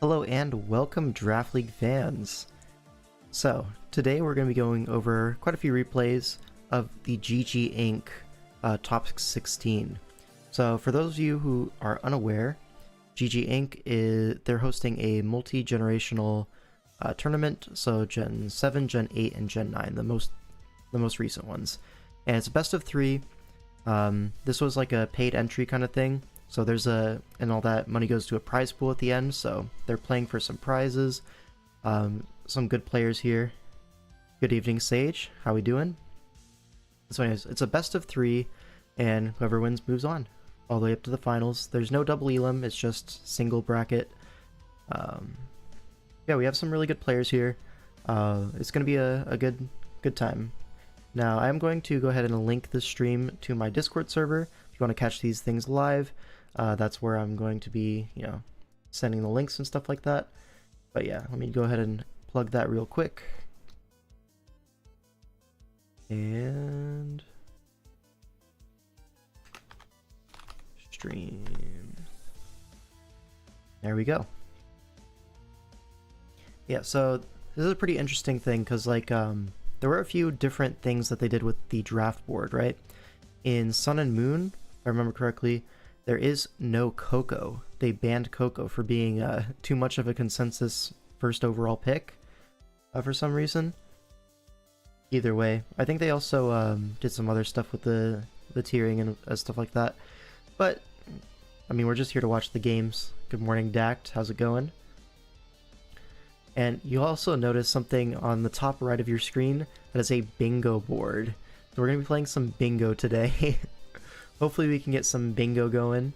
Hello and welcome Draft League fans. So today we're going to be going over quite a few replays of the GG Inc. Top 16. So for those of you who are unaware, GG Inc. They're hosting a multi-generational tournament. So Gen 7, Gen 8, and Gen 9, the most recent ones, and it's a best of 3. This was like a paid entry kind of thing. So and all that money goes to a prize pool at the end, so they're playing for some prizes. Some good players here. Good evening, Sage. How we doing? So anyways, it's a best of 3, and whoever wins moves on all the way up to the finals. There's no double elim, it's just single bracket. Yeah, we have some really good players here. It's going to be a good time. Now, I'm going to go ahead and link this stream to my Discord server. If you want to catch these things live, that's where I'm going to be, sending the links and stuff like that. But yeah, let me go ahead and plug that real quick. And stream. There we go. Yeah, so this is a pretty interesting thing because there were a few different things that they did with the draft board, right? In Sun and Moon, if I remember correctly, there is no Coco. They banned Coco for being too much of a consensus first overall pick for some reason. Either way, I think they also did some other stuff with the tiering and stuff like that. But, I mean, we're just here to watch the games. Good morning, Dact. How's it going? And you'll also notice something on the top right of your screen that is a bingo board. So we're going to be playing some bingo today. Hopefully we can get some bingo going.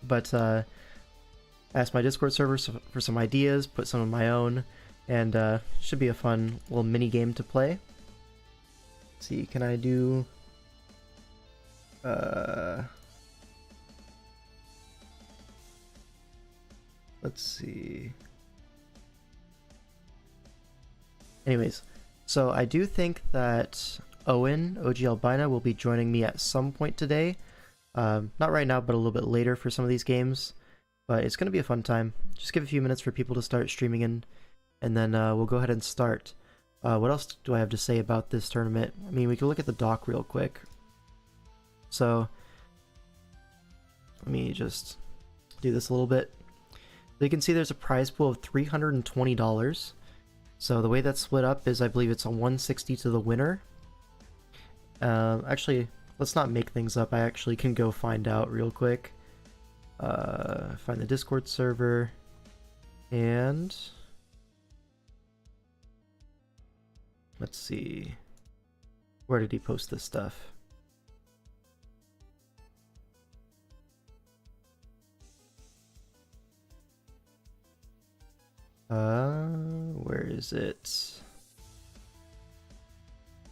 But I asked my Discord server for some ideas, put some of my own, and should be a fun little mini game to play. Let's see, can I do... let's see... Anyways, so I do think that Owen, OG Albina, will be joining me at some point today. Not right now, but a little bit later for some of these games. But it's going to be a fun time. Just give a few minutes for people to start streaming in, and then we'll go ahead and start. What else do I have to say about this tournament? I mean, we can look at the doc real quick. So, let me just do this a little bit. So you can see there's a prize pool of $320. So the way that's split up is I believe it's a 160 to the winner. Actually, let's not make things up. I actually can go find out real quick. Find the Discord server. And... let's see. Where did he post this stuff? Where is it?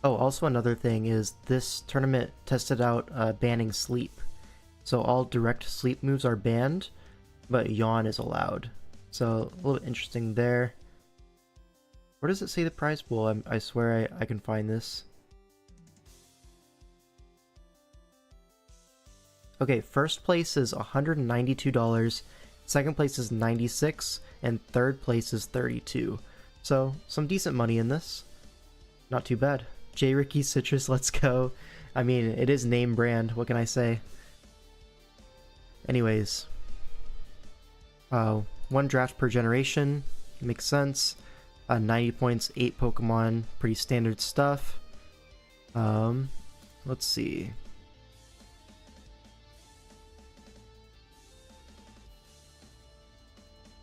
Oh, also another thing is this tournament tested out banning sleep. So all direct sleep moves are banned, but yawn is allowed. So a little bit interesting there. Where does it say the prize pool? I swear I can find this. Okay, first place is $192. Second place is $96, and third place is $32. So, some decent money in this. Not too bad. J. Ricky Citrus, let's go. I mean, it is name brand, what can I say? Anyways. One draft per generation. Makes sense. 90 points, 8 Pokemon. Pretty standard stuff. Let's see.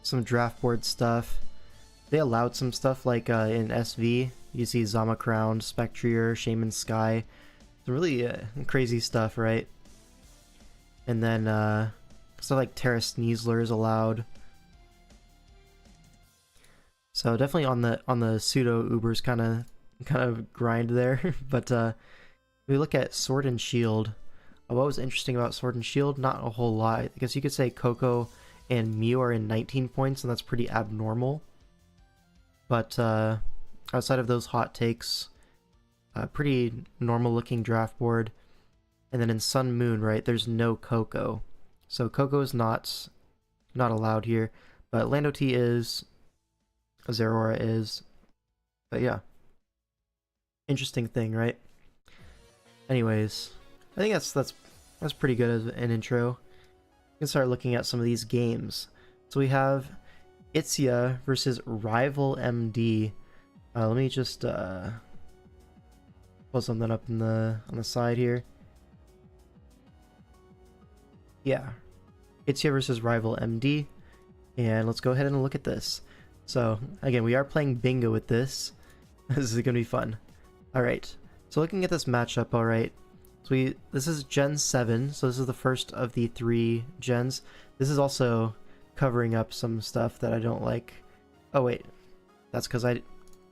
Some draft board stuff. They allowed some stuff like in SV. You see Zama Crown, Spectrier, Shaman Sky. Some really crazy stuff, right? And then stuff like Terra Sneasler is allowed. So definitely on the pseudo Ubers kind of grind there. But we look at Sword and Shield. What was interesting about Sword and Shield? Not a whole lot. I guess you could say Coco and Mew are in 19 points, and that's pretty abnormal. But outside of those hot takes, pretty normal looking draft board. And then in Sun Moon, right, there's no Coco. So Coco is not allowed here. But Lando T is, Zeraora is, but yeah. Interesting thing, right? Anyways, I think that's pretty good as an intro. We can start looking at some of these games. So we have Itzia versus Rival MD. Let me just pull something up on the side here. Yeah, Itzia versus Rival MD, and let's go ahead and look at this. So again, we are playing bingo with this. This is gonna be fun. All right, so looking at this matchup, all right. So this is Gen 7, so this is the first of the 3 gens. This is also covering up some stuff that I don't like. Oh wait, that's because I'm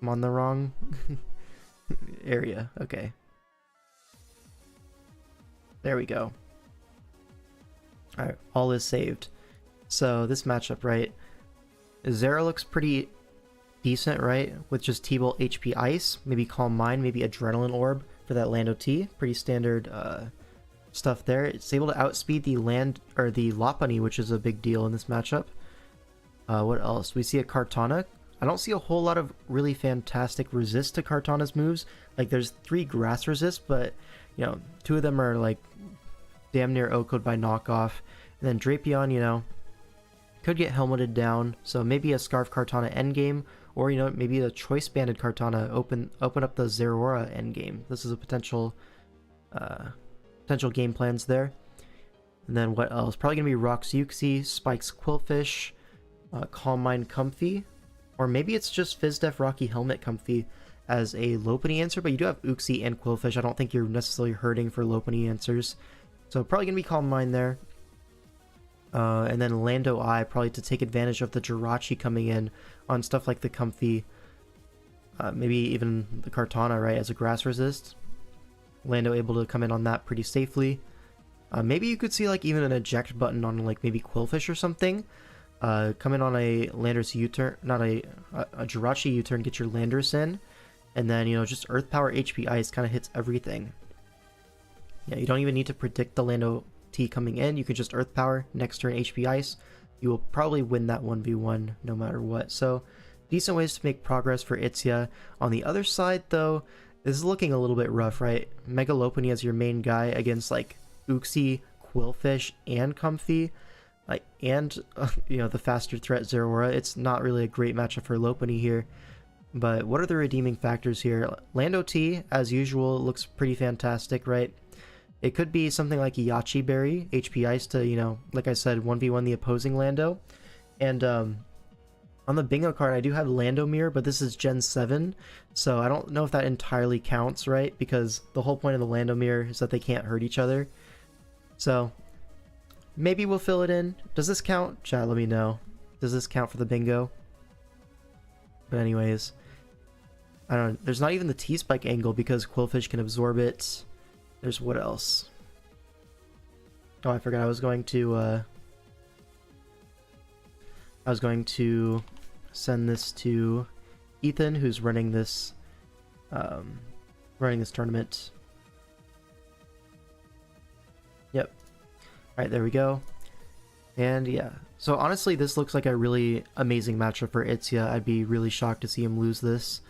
on the wrong area. Okay. There we go. Alright, all is saved. So this matchup, right? Zera looks pretty decent, right? With just T-Bolt HP Ice, maybe Calm Mind, maybe Adrenaline Orb for that Lando T. Pretty standard stuff there. It's able to outspeed the Lopunny, which is a big deal in this matchup. What else? We see a Kartana. I don't see a whole lot of really fantastic resist to Kartana's moves. Like there's 3 grass resist, but you know, 2 of them are like damn near O-code by knockoff. And then Drapion, you know, could get helmeted down. So maybe a Scarf Kartana endgame, or you know, maybe a Choice Banded Kartana open up the Zeraora endgame. This is a potential game plans there. And then what else? Probably gonna be Rocks Uxie, Spikes Quillfish, Calm Mind Comfy, or maybe it's just Fizdef Rocky Helmet Comfy as a Lopunny answer, but you do have Uxie and Quillfish. I don't think you're necessarily hurting for Lopunny answers. So probably gonna be Calm Mind there. And then Lando I, probably to take advantage of the Jirachi coming in on stuff like the Comfy, maybe even the Kartana, right, as a grass resist. Lando able to come in on that pretty safely. Maybe you could see like even an eject button on like maybe Quillfish or something. Come in on a Landorus U-turn, not a Jirachi U-turn, get your Landorus in, and then, you know, just Earth Power HP Ice kind of hits everything. Yeah, you don't even need to predict the Lando T coming in. You can just Earth Power, next turn HP Ice. You will probably win that 1v1 no matter what. So, decent ways to make progress for Itzia. On the other side, though, this is looking a little bit rough, right? Mega Lopunny as your main guy against, like, Uxie, Quillfish, and Comfy. And you know, the faster threat Zeraora. It's not really a great matchup for Lopunny here. But what are the redeeming factors here? Lando T, as usual, looks pretty fantastic, right? It could be something like Yachi Berry, HP Ice to, you know, like I said, 1v1 the opposing Lando. And on the bingo card, I do have Landomir, but this is Gen 7, so I don't know if that entirely counts, right? Because the whole point of the Landomir is that they can't hurt each other. So maybe we'll fill it in. Does this count? Chat, let me know. Does this count for the bingo? But anyways, I don't know. There's not even the T-Spike angle because Quillfish can absorb it. There's what else? Oh, I forgot I was going to send this to Ethan, who's running this tournament. Yep. Alright, there we go. And yeah. So honestly, this looks like a really amazing matchup for Itzia. I'd be really shocked to see him lose this.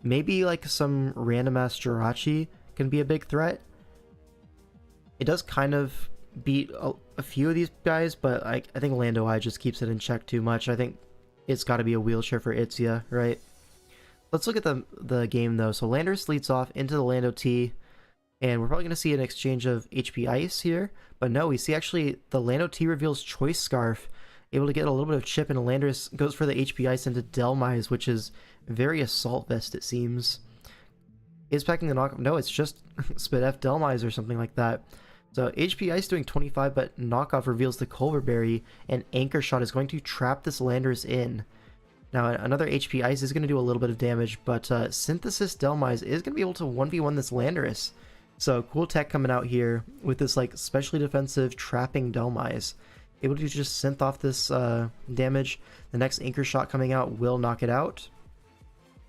Maybe like some random ass Jirachi can be a big threat. It does kind of beat a few of these guys, but I think Lando I just keeps it in check too much. I think it's got to be a wheelchair for Itzia, right? Let's look at the game though. So Landorus leads off into the Lando T, and we're probably going to see an exchange of HP Ice here. But no, we see actually the Lando T reveals Choice Scarf, able to get a little bit of chip, and Landorus goes for the HP Ice into Delmise, which is very Assault Vest, it seems. Is packing the knockoff? No, it's just Spit F Delmise or something like that. So HP Ice doing 25, but knockoff reveals the Culver Berry, and Anchor Shot is going to trap this Landorus in. Now another HP Ice is going to do a little bit of damage, but Synthesis Delmise is going to be able to 1v1 this Landorus. So cool tech coming out here with this like specially defensive trapping Delmise. Able to just synth off this damage. The next Anchor Shot coming out will knock it out.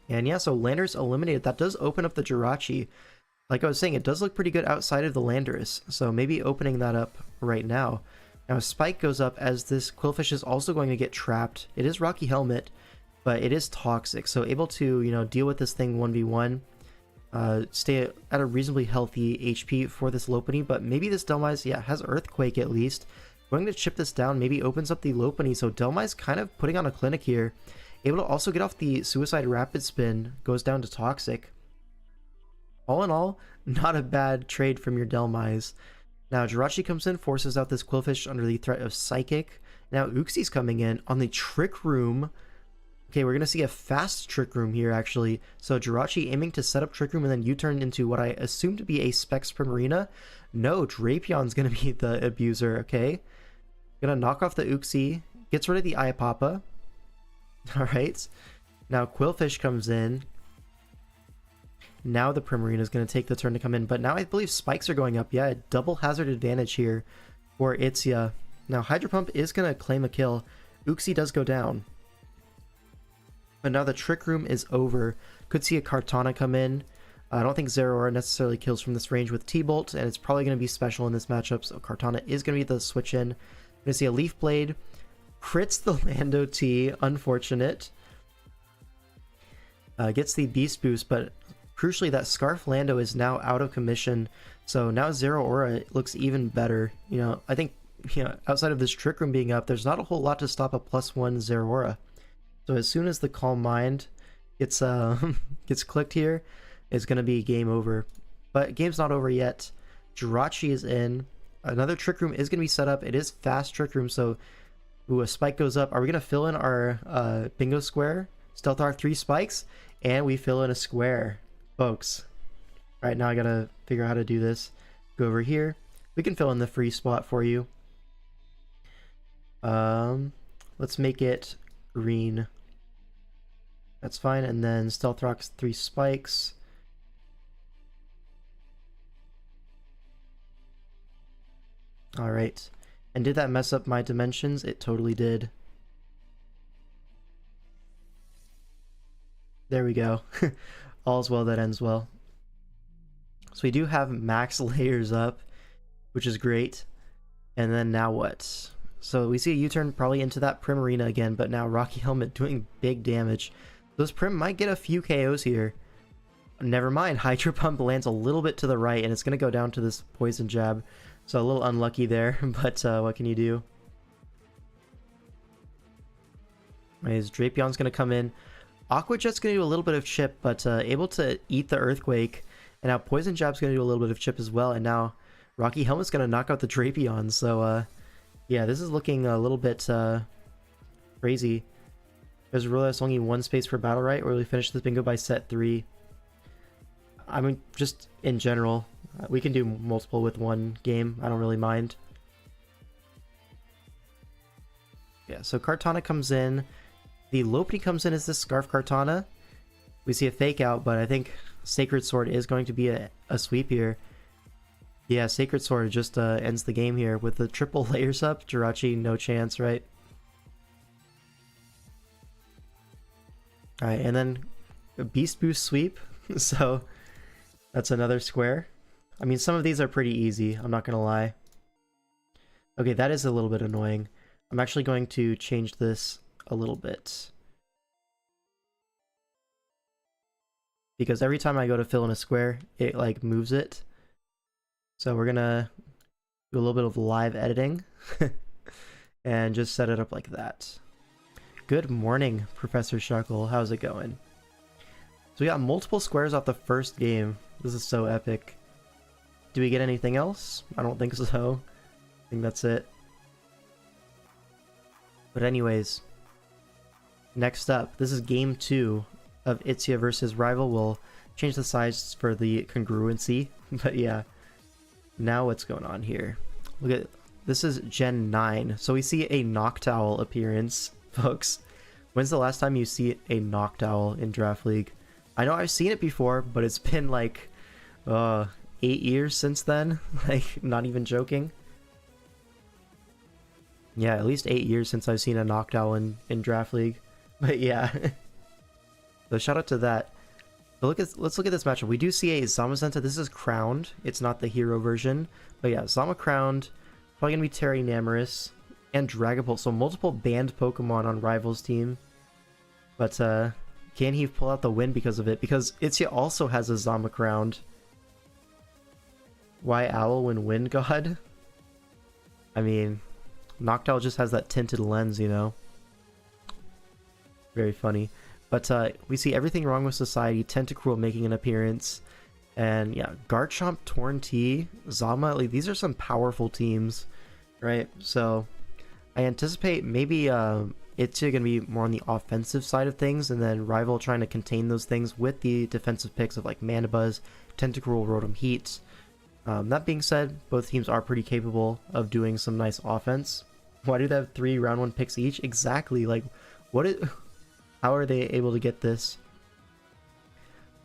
And yeah, so Landorus eliminated. That does open up the Jirachi. Like I was saying, it does look pretty good outside of the Landorus, so maybe opening that up right now. Now Spike goes up as this Quillfish is also going to get trapped. It is Rocky Helmet, but it is toxic, so able to, you know, deal with this thing 1v1. Stay at a reasonably healthy HP for this Lopunny, but maybe this Dhelmise, yeah, has Earthquake at least. Going to chip this down, maybe opens up the Lopunny, so Dhelmise kind of putting on a clinic here. Able to also get off the Suicide Rapid Spin, goes down to Toxic. All in all, not a bad trade from your Dhelmise. Now Jirachi comes in, forces out this Quillfish under the threat of Psychic. Now Uxie's coming in on the Trick Room. Okay, we're going to see a fast Trick Room here, actually. So Jirachi aiming to set up Trick Room and then U-turn into what I assume to be a Specs Primarina. No, Drapion's going to be the abuser, okay? Gonna knock off the Uxie, gets rid of the Iapapa. Alright, now Quillfish comes in. Now the Primarina is going to take the turn to come in, but now I believe spikes are going up. Yeah, double hazard advantage here for Itzia. Now Hydro Pump is going to claim a kill. Uxie does go down. But now the Trick Room is over. Could see a Kartana come in. I don't think Zeraora necessarily kills from this range with T-Bolt, and it's probably going to be special in this matchup, so Kartana is going to be the switch in. We're going to see a Leaf Blade. Crits the Lando T, unfortunate. Gets the Beast Boost, but crucially that Scarf Lando is now out of commission, so now Zeraora looks even better. You know, I think, you know, outside of this Trick Room being up, there's not a whole lot to stop a +1 Zeraora. So as soon as the Calm Mind gets gets clicked here, it's going to be game over. But game's not over yet. Jirachi is in. Another Trick Room is going to be set up. It is fast Trick Room, so ooh, a Spike goes up. Are we going to fill in our bingo square? Stealth Arc 3 spikes, and we fill in a square, folks. All right, now I got to figure out how to do this. Go over here. We can fill in the free spot for you. Let's make it green. That's fine, and then Stealth Rocks 3 spikes. Alright. And did that mess up my dimensions? It totally did. There we go. All's well that ends well. So we do have max layers up, which is great. And then now what? So we see a U-turn probably into that Primarina again, but now Rocky Helmet doing big damage. Those Prim might get a few KOs here. Never mind, Hydro Pump lands a little bit to the right, and it's going to go down to this Poison Jab. So a little unlucky there, but what can you do? His Drapion's going to come in. Aqua Jet's going to do a little bit of chip, but able to eat the Earthquake. And now Poison Jab's going to do a little bit of chip as well, and now Rocky Helmet's going to knock out the Drapion. So yeah, this is looking a little bit crazy. There's really only one space for battle, right? Or we finish this bingo by set 3. I mean, just in general, we can do multiple with one game. I don't really mind. Yeah, so Kartana comes in. The Lopunny comes in as this Scarf Kartana. We see a fake out, but I think Sacred Sword is going to be a sweep here. Yeah, Sacred Sword just ends the game here with the triple layers up. Jirachi, no chance, right? Alright, and then a Beast Boost sweep. So that's another square. I mean, some of these are pretty easy, I'm not gonna lie. Okay, that is a little bit annoying. I'm actually going to change this a little bit. Because every time I go to fill in a square, it like moves it. So we're gonna do a little bit of live editing and just set it up like that. Good morning, Professor Shuckle. How's it going? So we got multiple squares off the first game. This is so epic. Do we get anything else? I don't think so. I think that's it. But anyways, next up, this is game 2 of Itzia versus Rival. We'll change the size for the congruency. But yeah, now what's going on here? Look at this is Gen 9. So we see a Noctowl appearance. Folks, when's the last time you see a Noctowl in Draft League? I know I've seen it before, but it's been like 8 years since then. Like, not even joking. Yeah, at least 8 years since I've seen a Noctowl in Draft League. But yeah. So shout out to that. But let's look at this matchup. We do see a Zamazenta. This is crowned. It's not the hero version. But yeah, Zama crowned. Probably gonna be Terry Namorous and Dragapult, so multiple banned Pokemon on Rival's team. But can he pull out the win because of it? Because Itzia also has a Zamacround. Why Owl when Wind God? I mean, Noctowl just has that tinted lens, you know? Very funny. But we see everything wrong with society, Tentacruel making an appearance. And yeah, Garchomp, Torn T, Zama, like, these are some powerful teams, right? So I anticipate maybe it's going to be more on the offensive side of things, and then Rival trying to contain those things with the defensive picks of like Mandibuzz, Tentacruel, Rotom Heat. That being said, both teams are pretty capable of doing some nice offense. Why do they have 3 round 1 picks each? Exactly, like, how are they able to get this?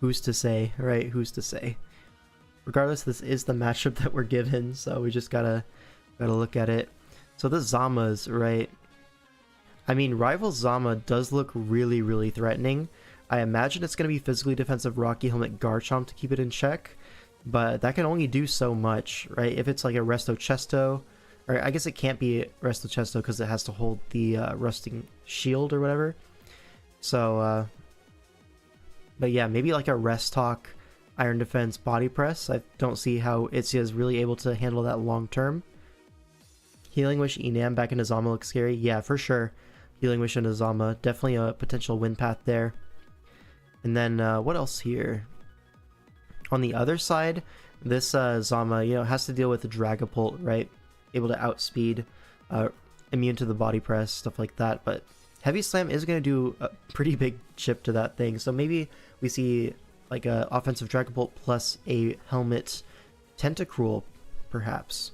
Who's to say, right? Who's to say? Regardless, this is the matchup that we're given, so we just gotta look at it. So the Zamas, right? I mean, Rival Zama does look really, really threatening. I imagine it's gonna be physically defensive Rocky Helmet Garchomp to keep it in check, but that can only do so much, right? If it's like a Resto Chesto, or I guess it can't be Resto Chesto because it has to hold the Rusting Shield or whatever. So, but yeah, maybe like a Rest Talk, Iron Defense, Body Press. I don't see how Itzia is really able to handle that long term. Healing Wish Enam back into Zama looks scary. Yeah, for sure. Healing Wish into Zama. Definitely a potential win path there. And then, what else here? On the other side, this Zama, you know, has to deal with the Dragapult, right? Able to outspeed, immune to the Body Press, stuff like that, but Heavy Slam is going to do a pretty big chip to that thing, so maybe we see like a offensive Dragapult plus a Helmet Tentacruel, perhaps.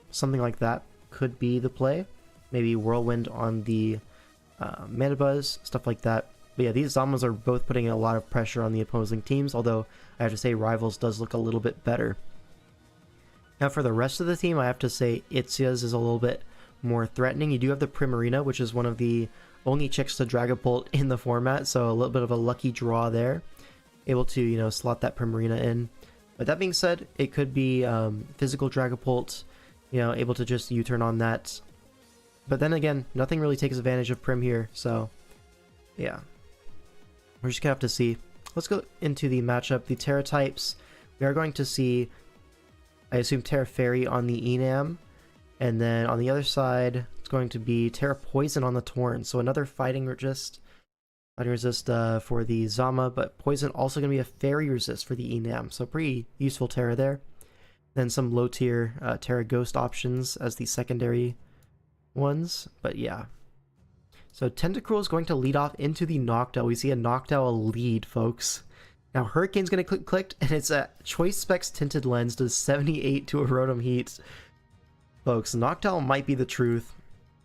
Something like that could be the play. Maybe Whirlwind on the Mandibuzz, stuff like that. But yeah, these Zamas are both putting a lot of pressure on the opposing teams, although I have to say Rivals does look a little bit better. Now for the rest of the team, I have to say Itzia's is a little bit more threatening. You do have the Primarina, which is one of the only chicks to Dragapult in the format, so a little bit of a lucky draw there. Able to, you know, slot that Primarina in. But that being said, it could be physical Dragapult, you know, able to just U-turn on that. But then again, nothing really takes advantage of Prim here, so yeah. We're just gonna have to see. Let's go into the matchup. The Terra types. We are going to see, I assume, Terra Fairy on the Enam. And then on the other side, it's going to be Terra Poison on the Torn. So another fighting resist for the Zama, but Poison also going to be a Fairy resist for the Enam. So pretty useful Terra there. Then some low tier Terra Ghost options as the secondary ones. But yeah. So Tentacruel is going to lead off into the Noctowl. We see a Noctowl lead, folks. Now Hurricane's going to clicked, and it's a Choice Specs Tinted Lens, does 78 to a Rotom Heat. Folks, Noctowl might be the truth.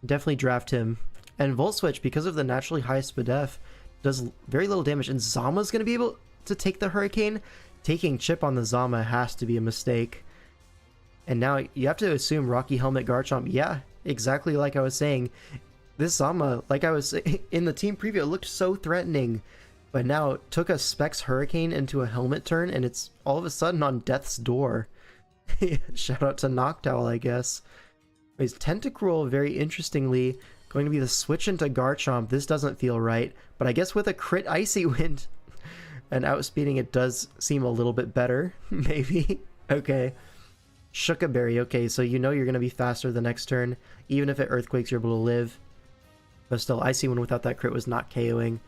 Definitely draft him. And Volt Switch, because of the naturally high SPDF, does very little damage. And Zama's going to be able to take the Hurricane. Taking Chip on the Zama has to be a mistake. And now you have to assume Rocky Helmet Garchomp. Yeah, exactly like I was saying. This Zama, like I was in the team preview, it looked so threatening. But now it took a Specs Hurricane into a Helmet turn, and it's all of a sudden on death's door. Shout out to Noctowl, I guess. His Tentacruel, very interestingly, going to be the switch into Garchomp. This doesn't feel right, but I guess with a crit Icy Wind and outspeeding, it does seem a little bit better, maybe. Okay. Shookaberry, okay, so you know you're going to be faster the next turn. Even if it Earthquakes, you're able to live. But still, Icy Wind without that crit was not KOing.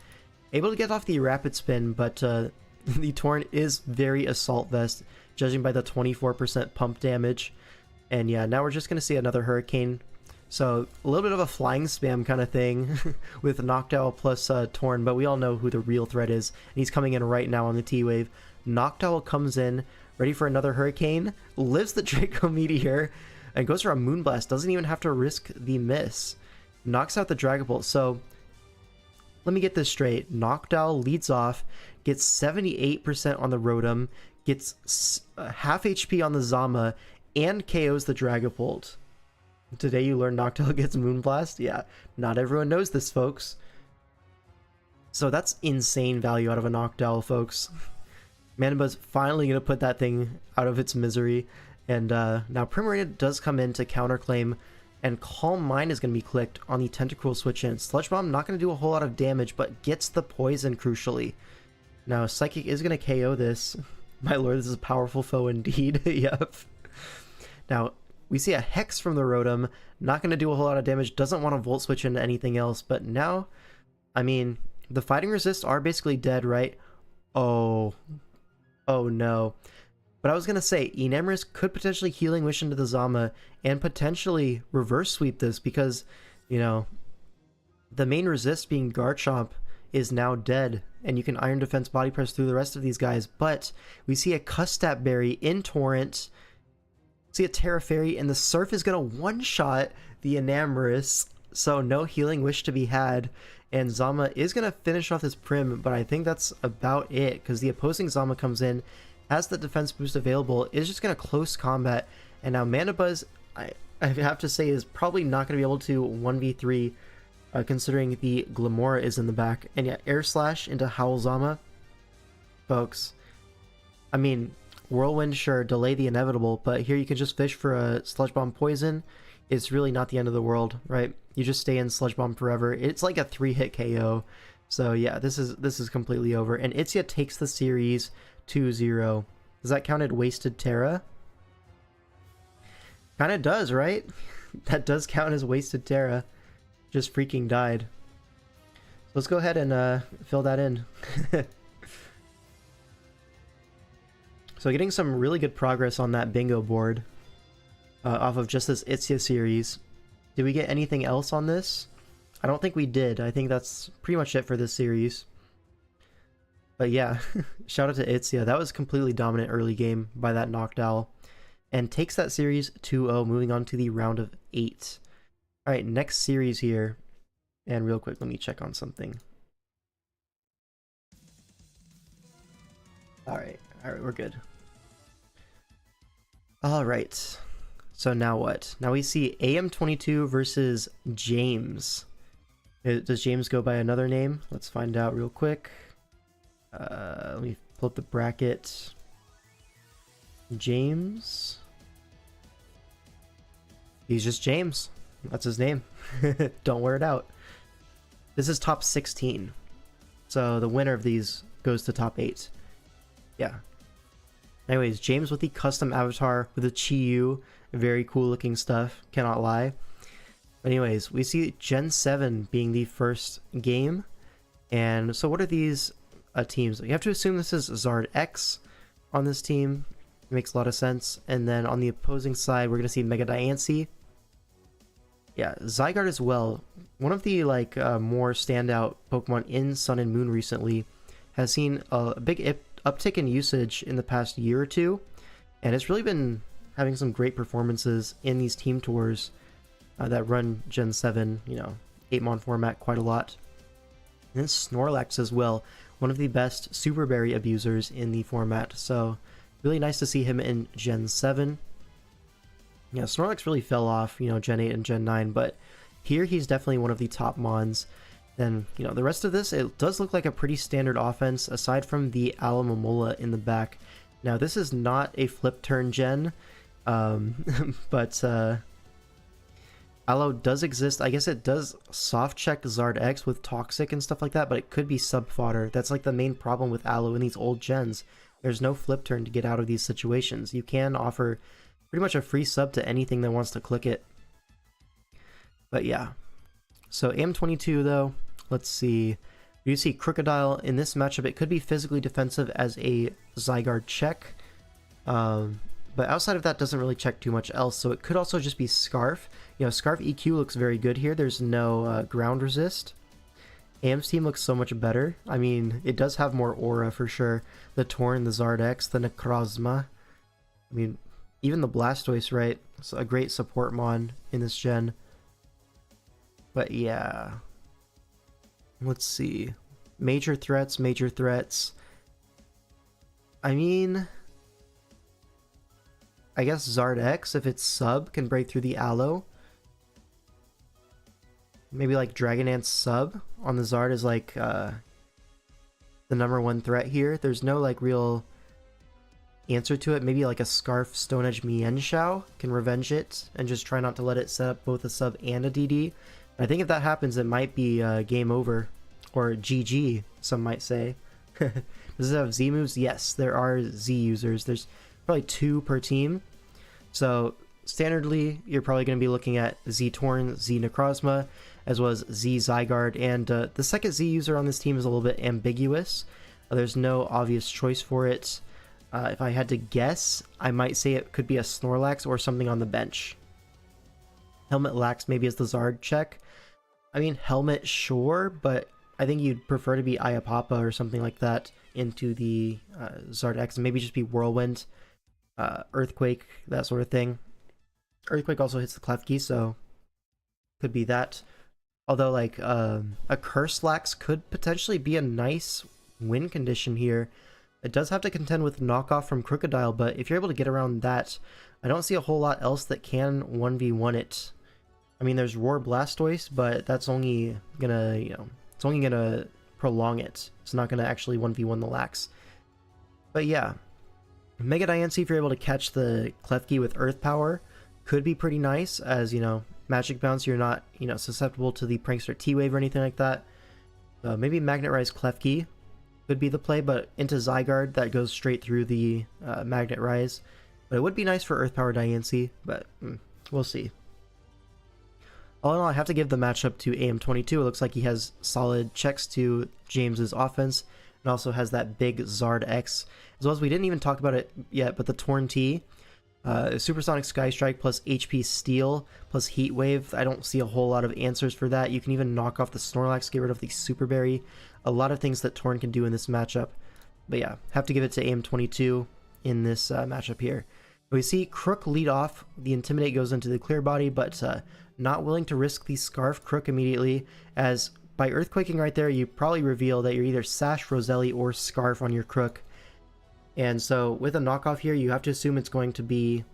Able to get off the Rapid Spin, but the Torn is very Assault Vest, judging by the 24% pump damage. And yeah, now we're just going to see another Hurricane. So a little bit of a flying spam kind of thing with Noctowl plus Torn, but we all know who the real threat is. And he's coming in right now on the T-Wave. Noctowl comes in, ready for another Hurricane, lives the Draco Meteor, and goes for a Moonblast. Doesn't even have to risk the miss. Knocks out the Dragapult. So let me get this straight. Noctowl leads off, gets 78% on the Rotom, gets half HP on the Zama, and KOs the Dragapult. Today you learned Noctowl gets Moonblast? Yeah, not everyone knows this, folks. So that's insane value out of a Noctowl, folks. Mandibuzz finally going to put that thing out of its misery. And now Primarina does come in to counterclaim, and Calm Mind is going to be clicked on the Tentacruel switch in. Sludge Bomb not going to do a whole lot of damage, but gets the poison crucially. Now Psychic is going to KO this. My lord, this is a powerful foe indeed. Yep. Now we see a Hex from the Rotom, not going to do a whole lot of damage, doesn't want to Volt Switch into anything else, but now, I mean, the Fighting Resists are basically dead, right? Oh no. But I was going to say, Enamorous could potentially Healing Wish into the Zama and potentially reverse sweep this because, you know, the main resist being Garchomp is now dead and you can Iron Defense Body Press through the rest of these guys. But we see a Custap Berry in Torrent, see a Terra Fairy, and the Surf is going to one-shot the Enamorous, so no Healing Wish to be had. And Zama is going to finish off this Prim, but I think that's about it because the opposing Zama comes in, has the defense boost available, is just going to close combat, and now Mandibuzz, I have to say, is probably not going to be able to 1v3 considering the Glamora is in the back. And yeah, Air Slash into Howl Zama. Folks, I mean, Whirlwind, sure, delay the inevitable, but here you can just fish for a Sludge Bomb Poison. It's really not the end of the world, right? You just stay in Sludge Bomb forever. It's like a 3-hit KO. So yeah, this is completely over. And Itzia takes the series 2-0. Does that count as Wasted Terra? Kinda does, right? That does count as Wasted Terra. Just freaking died. So let's go ahead and fill that in. So getting some really good progress on that bingo board off of just this Itzia series. Did we get anything else on this? I don't think we did. I think that's pretty much it for this series. But yeah, shout out to Itzia. That was completely dominant early game by that Noctowl. And takes that series 2-0, moving on to the round of 8. Alright, next series here. And real quick, let me check on something. Alright, we're good. Alright, so now what? Now we see AM22 versus James. Does James go by another name? Let's find out real quick. Let me pull up the bracket. James. He's just James. That's his name. Don't wear it out. This is top 16. So the winner of these goes to top 8. Yeah. Anyways, James with the custom avatar with a Chi-Yu. Very cool looking stuff. Cannot lie. But anyways, we see Gen 7 being the first game. And so what are these teams? You have to assume this is Zard X on this team. It makes a lot of sense. And then on the opposing side, we're going to see Mega Diancie. Yeah, Zygarde as well. One of the more standout Pokemon in Sun and Moon recently has seen a big uptick in usage in the past year or two. And it's really been having some great performances in these team tours that run Gen 7, 8-mon format quite a lot. And then Snorlax as well. One of the best Super Berry abusers in the format, so really nice to see him in Gen 7. Yeah, Snorlax really fell off, Gen 8 and Gen 9, but here he's definitely one of the top mons. Then, the rest of this, it does look like a pretty standard offense, aside from the Alomomola in the back. Now, this is not a flip turn gen, but Aloe does exist. I guess it does soft check Zard X with Toxic and stuff like that, but it could be sub fodder. That's like the main problem with Aloe in these old gens. There's no flip turn to get out of these situations. You can offer pretty much a free sub to anything that wants to click it. But yeah. So AM22 though, let's see. You see Crocodile in this matchup. It could be physically defensive as a Zygarde check. But outside of that, doesn't really check too much else. So it could also just be Scarf. Scarf EQ looks very good here. There's no ground resist. AM's team looks so much better. I mean, it does have more aura for sure. The Torn, the Zard X, the Necrozma. I mean, even the Blastoise, right? It's a great support mon in this gen. But yeah. Let's see. Major threats, major threats. I mean, I guess Zard X, if it's sub, can break through the Aloe. Maybe like Dragonance sub on the Zard is like the #1 threat here. There's no like real answer to it. Maybe like a Scarf Stone Edge Mienshao can revenge it and just try not to let it set up both a sub and a DD. I think if that happens, it might be game over, or GG, some might say. Does it have Z moves? Yes, there are Z users. There's probably 2 per team. So standardly, you're probably going to be looking at Z Torn, Z Necrozma, as well as Z Zygarde. And the second Z user on this team is a little bit ambiguous. There's no obvious choice for it. If I had to guess, I might say it could be a Snorlax or something on the bench. Helmet Lax maybe as the Zard check. I mean, Helmet, sure, but I think you'd prefer to be Ayapapa or something like that into the Zard X, and maybe just be Whirlwind, Earthquake, that sort of thing. Earthquake also hits the Klefki, so could be that. Although, like, a Curse Lax could potentially be a nice win condition here. It does have to contend with knockoff from Crocodile, but if you're able to get around that, I don't see a whole lot else that can 1v1 it. I mean, there's Roar Blastoise, but that's only gonna, it's only gonna prolong it. It's not gonna actually 1v1 the Lax. But yeah, Mega Diancie, if you're able to catch the Klefki with Earth Power, could be pretty nice, as, Magic Bounce, you're not, susceptible to the Prankster T-Wave or anything like that. Maybe Magnet Rise Klefki could be the play, but into Zygarde, that goes straight through the Magnet Rise. But it would be nice for Earth Power Diancie, but we'll see. All in all, I have to give the matchup to AM22. It looks like he has solid checks to James's offense, and also has that big Zard X. As well as, we didn't even talk about it yet, but the Torn T, Supersonic Sky Strike plus HP Steel plus Heat Wave. I don't see a whole lot of answers for that. You can even knock off the Snorlax, get rid of the Super Berry. A lot of things that Torn can do in this matchup. But yeah, have to give it to AM22 in this matchup here. We see Crook lead off. The Intimidate goes into the Clear Body, but not willing to risk the Scarf Crook immediately, as by Earthquaking right there, you probably reveal that you're either Sash, Roselli, or Scarf on your Crook. And so with a knockoff here, you have to assume it's going to be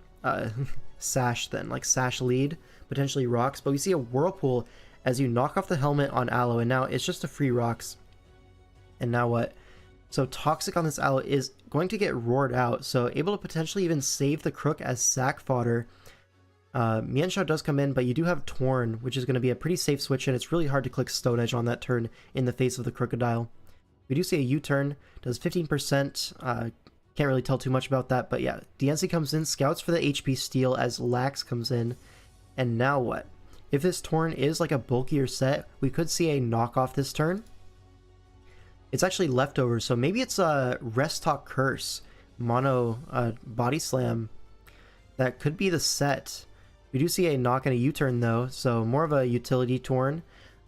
Sash then, like Sash lead, potentially Rocks. But we see a Whirlpool as you knock off the helmet on Aloe, and now it's just a free Rocks. And now what? So Toxic on this Aloe is going to get roared out, so able to potentially even save the Crook as sack fodder. Mienshao does come in, but you do have Torn, which is going to be a pretty safe switch, and it's really hard to click Stone Edge on that turn in the face of the Crocodile. We do see a U-turn, does 15%, can't really tell too much about that, but yeah, Diancie comes in, scouts for the HP Steel as Lax comes in, and now what? If this Torn is like a bulkier set, we could see a knockoff this turn. It's actually leftovers, so maybe it's a Rest Talk Curse, Mono Body Slam. That could be the set. We do see a knock and a U-turn though, so more of a utility Torn.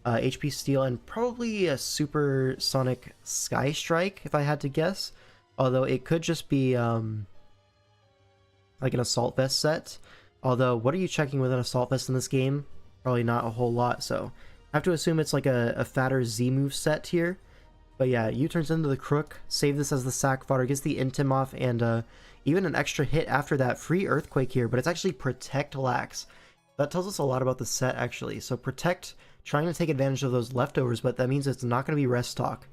HP Steel, and probably a Supersonic Sky Strike, if I had to guess. Although it could just be like an Assault Vest set. Although, what are you checking with an Assault Vest in this game? Probably not a whole lot, so I have to assume it's like a fatter Z-move set here. But yeah, U-turns into the Crook, save this as the sack fodder, gets the Intim off, and even an extra hit after that. Free Earthquake here, but it's actually Protect Lax. That tells us a lot about the set, actually. So Protect, trying to take advantage of those leftovers, but that means it's not going to be Rest Talk.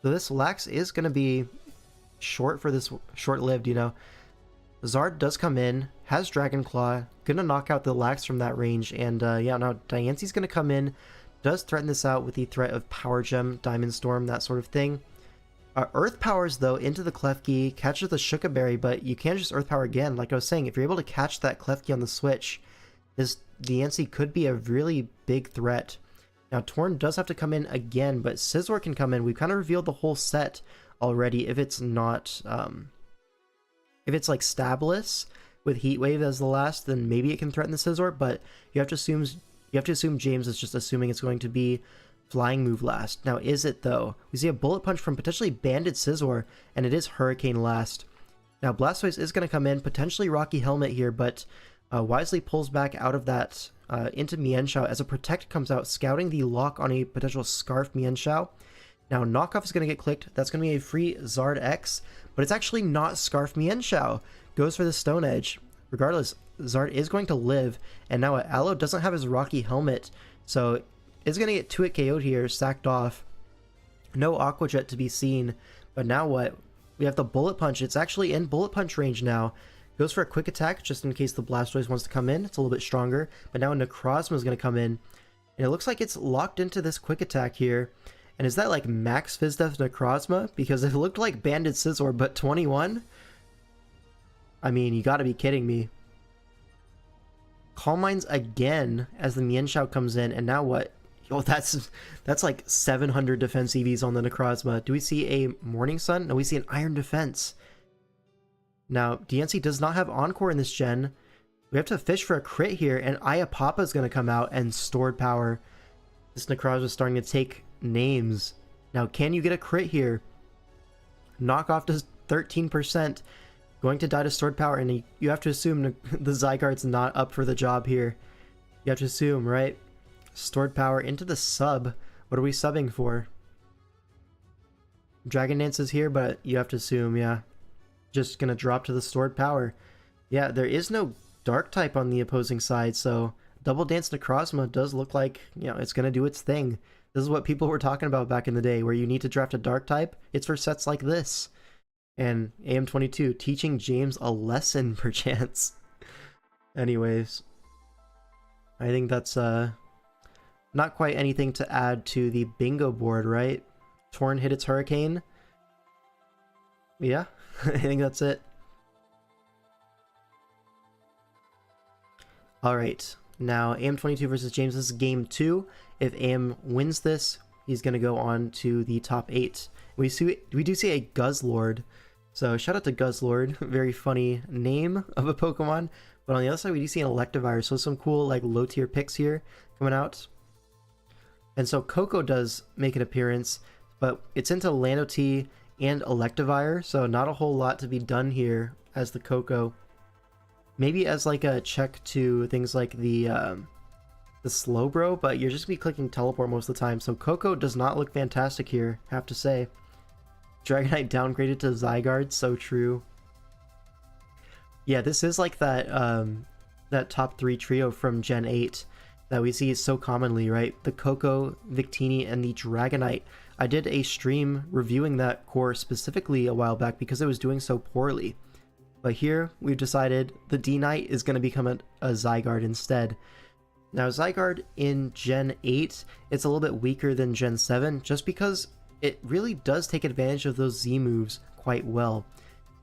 So this Lax is going to be short for this, short-lived, Zard does come in, has Dragon Claw, gonna knock out the Lax from that range, and yeah, now Diancie's gonna come in, does threaten this out with the threat of Power Gem, Diamond Storm, that sort of thing. Earth Powers, though, into the Klefki, catches the Shuka Berry, but you can just Earth Power again. Like I was saying, if you're able to catch that Klefki on the switch, this Diancie could be a really big threat. Now, Torn does have to come in again, but Scizor can come in. We've kind of revealed the whole set already. If it's not, if it's like Stabless with Heat Wave as the last, then maybe it can threaten the Scizor, but you have to assume James is just assuming it's going to be Flying move last. Now, is it though? We see a Bullet Punch from potentially Banded Scizor, and it is Hurricane last. Now, Blastoise is going to come in, potentially Rocky Helmet here, but wisely pulls back out of that into Mienshao as a Protect comes out, scouting the lock on a potential Scarf Mienshao. Now, Knockoff is going to get clicked. That's going to be a free Zard X, but it's actually not Scarf Mienshao. Goes for the Stone Edge. Regardless, Zard is going to live, and now Aloe doesn't have his Rocky Helmet, so it's going to get 2-hit KO'd here, sacked off. No Aqua Jet to be seen, but now what? We have the Bullet Punch. It's actually in Bullet Punch range now. Goes for a quick attack just in case the Blastoise wants to come in. It's a little bit stronger. But now Necrozma is going to come in. And it looks like it's locked into this quick attack here. And is that like max Fizz Death Necrozma? Because it looked like Banded Scizor, but 21? I mean, you gotta be kidding me. Calm Minds again as the Mienshao comes in. And now what? Oh, that's like 700 defense EVs on the Necrozma. Do we see a Morning Sun? No, we see an Iron Defense. Now, DNC does not have Encore in this gen. We have to fish for a crit here, and Ayapapa is going to come out and Stored Power. This Necrozma is starting to take names. Now, can you get a crit here? Knockoff does 13%. Going to die to Stored Power, and you have to assume the Zygarde's not up for the job here. You have to assume, right? Stored Power into the sub. What are we subbing for? Dragon Dance is here, but you have to assume, yeah. Just gonna drop to the Stored Power. Yeah, there is no Dark type on the opposing side, so Double Dance Necrozma does look like, you know, it's gonna do its thing. This is what people were talking about back in the day, where you need to draft a Dark type. It's for sets like this. And AM22 teaching James a lesson, perchance. Anyways, I think that's not quite anything to add to the bingo board, right? Torn hit its Hurricane. Yeah, I think that's it. Alright, now AM22 versus James. This is game 2. If AM wins this, he's going to go on to the top 8. We do see a Guzzlord. So shout out to Guzzlord. Very funny name of a Pokemon. But on the other side, we do see an Electivire. So some cool like low tier picks here coming out. And so Coco does make an appearance, but it's into Lando T and Electivire. So not a whole lot to be done here as the Coco. Maybe as like a check to things like the Slowbro, but you're just gonna be clicking Teleport most of the time. So Coco does not look fantastic here, have to say. Dragonite downgraded to Zygarde, so true. Yeah, this is like that that top 3 trio from Gen 8 that we see so commonly, right? The Coco, Victini, and the Dragonite. I did a stream reviewing that core specifically a while back because it was doing so poorly. But here, we've decided the D-Knight is going to become a Zygarde instead. Now, Zygarde in Gen 8, it's a little bit weaker than Gen 7, just because it really does take advantage of those Z moves quite well.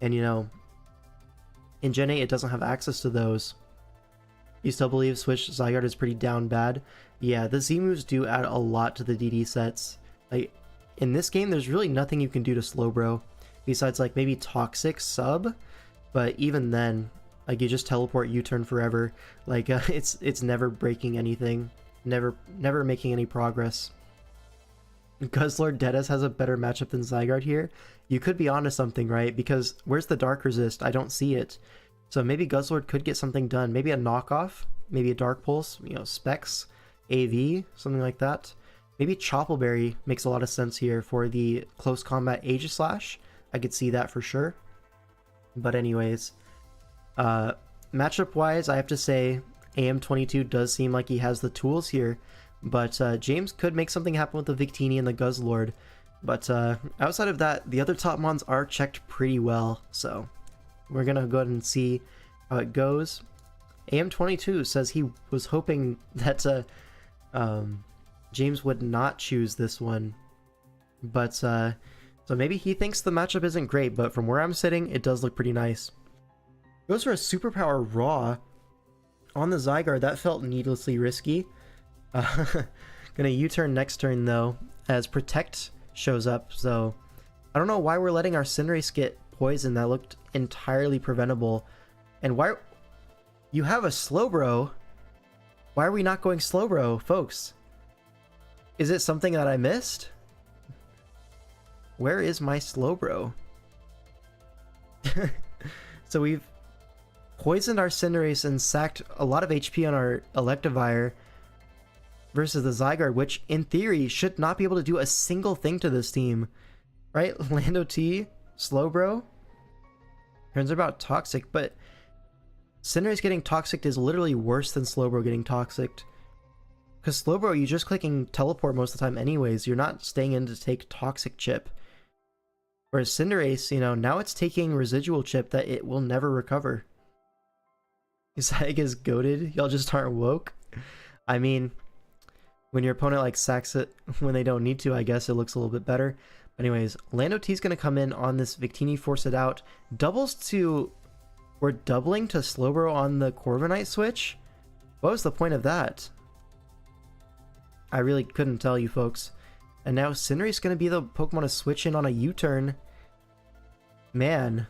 And, you know, in Gen 8, it doesn't have access to those. You still believe Switch Zygarde is pretty down bad? Yeah, the Z moves do add a lot to the DD sets. Like, in this game, there's really nothing you can do to Slowbro, besides, like, maybe Toxic Sub. But even then, like, you just teleport U-turn forever. Like, it's never breaking anything. Never making any progress. Guzzlord Deadass has a better matchup than Zygarde here. You could be onto something, right? Because where's the Dark Resist? I don't see it. So maybe Guzzlord could get something done. Maybe a knockoff. Maybe a Dark Pulse. You know, Specs. AV. Something like that. Maybe Choppleberry makes a lot of sense here for the close combat Aegislash. I could see that for sure. But anyways, matchup wise, I have to say AM22 does seem like he has the tools here, but James could make something happen with the Victini and the Guzzlord. But outside of that, the other top mons are checked pretty well, so we're gonna go ahead and see how it goes. AM22 says he was hoping that James would not choose this one, but so maybe he thinks the matchup isn't great, but from where I'm sitting, it does look pretty nice. Goes for a Superpower Raw on the Zygarde. That felt needlessly risky. Gonna U-turn next turn, though, as Protect shows up. So I don't know why we're letting our Cinderace get poison. That looked entirely preventable. And why... You have a Slowbro. Why are we not going Slowbro, folks? Is it something that I missed? Where is my Slowbro? So we've poisoned our Cinderace and sacked a lot of HP on our Electivire versus the Zygarde, which in theory should not be able to do a single thing to this team. Right? Lando T, Slowbro. Turns about Toxic, but Cinderace getting Toxic is literally worse than Slowbro getting Toxic. Because Slowbro, you're just clicking Teleport most of the time anyways. You're not staying in to take Toxic Chip. Whereas Cinderace, you know, now it's taking residual chip that it will never recover. Zag is goated. Y'all just aren't woke. I mean, when your opponent like sacks it when they don't need to, I guess it looks a little bit better. But anyways, Lando T's going to come in on this Victini, force it out. Doubles to... We're doubling to Slowbro on the Corviknight switch? What was the point of that? I really couldn't tell you folks. And now Cinderace going to be the Pokemon to switch in on a U-turn. Man.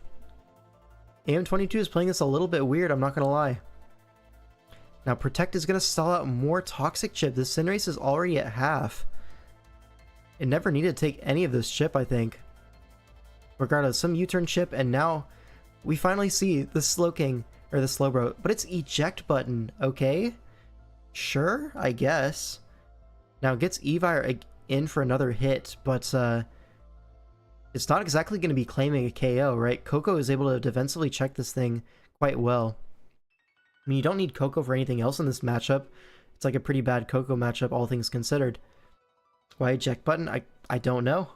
AM22 is playing this a little bit weird, I'm not going to lie. Now Protect is going to stall out more Toxic Chip. This Cinderace is already at half. It never needed to take any of this chip, I think. Regardless, some U-turn chip, and now we finally see the Slowking, or the Slowbro. But it's eject button, okay? Sure, I guess. Now gets Evire in for another hit, but it's not exactly going to be claiming a KO, right? Coco is able to defensively check this thing quite well. I mean, you don't need Coco for anything else in this matchup. It's like a pretty bad Coco matchup, all things considered. Why eject button? I don't know.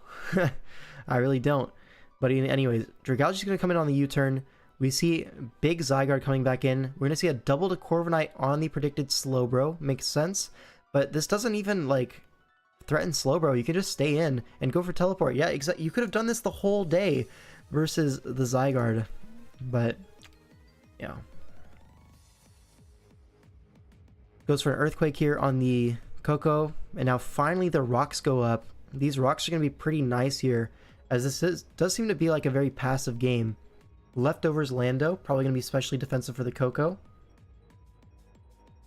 I really don't. But anyways, Dragalge's going to come in on the U-turn. We see big Zygarde coming back in. We're going to see a double to Corviknight on the predicted Slowbro. Makes sense. But this doesn't even, like, threaten Slowbro. You can just stay in and go for Teleport. Yeah, exactly. You could have done this the whole day versus the Zygarde. But, yeah. Goes for an Earthquake here on the Coco. And now finally the rocks go up. These rocks are going to be pretty nice here, as this does seem to be like a very passive game. Leftovers Lando, probably going to be especially defensive for the Coco.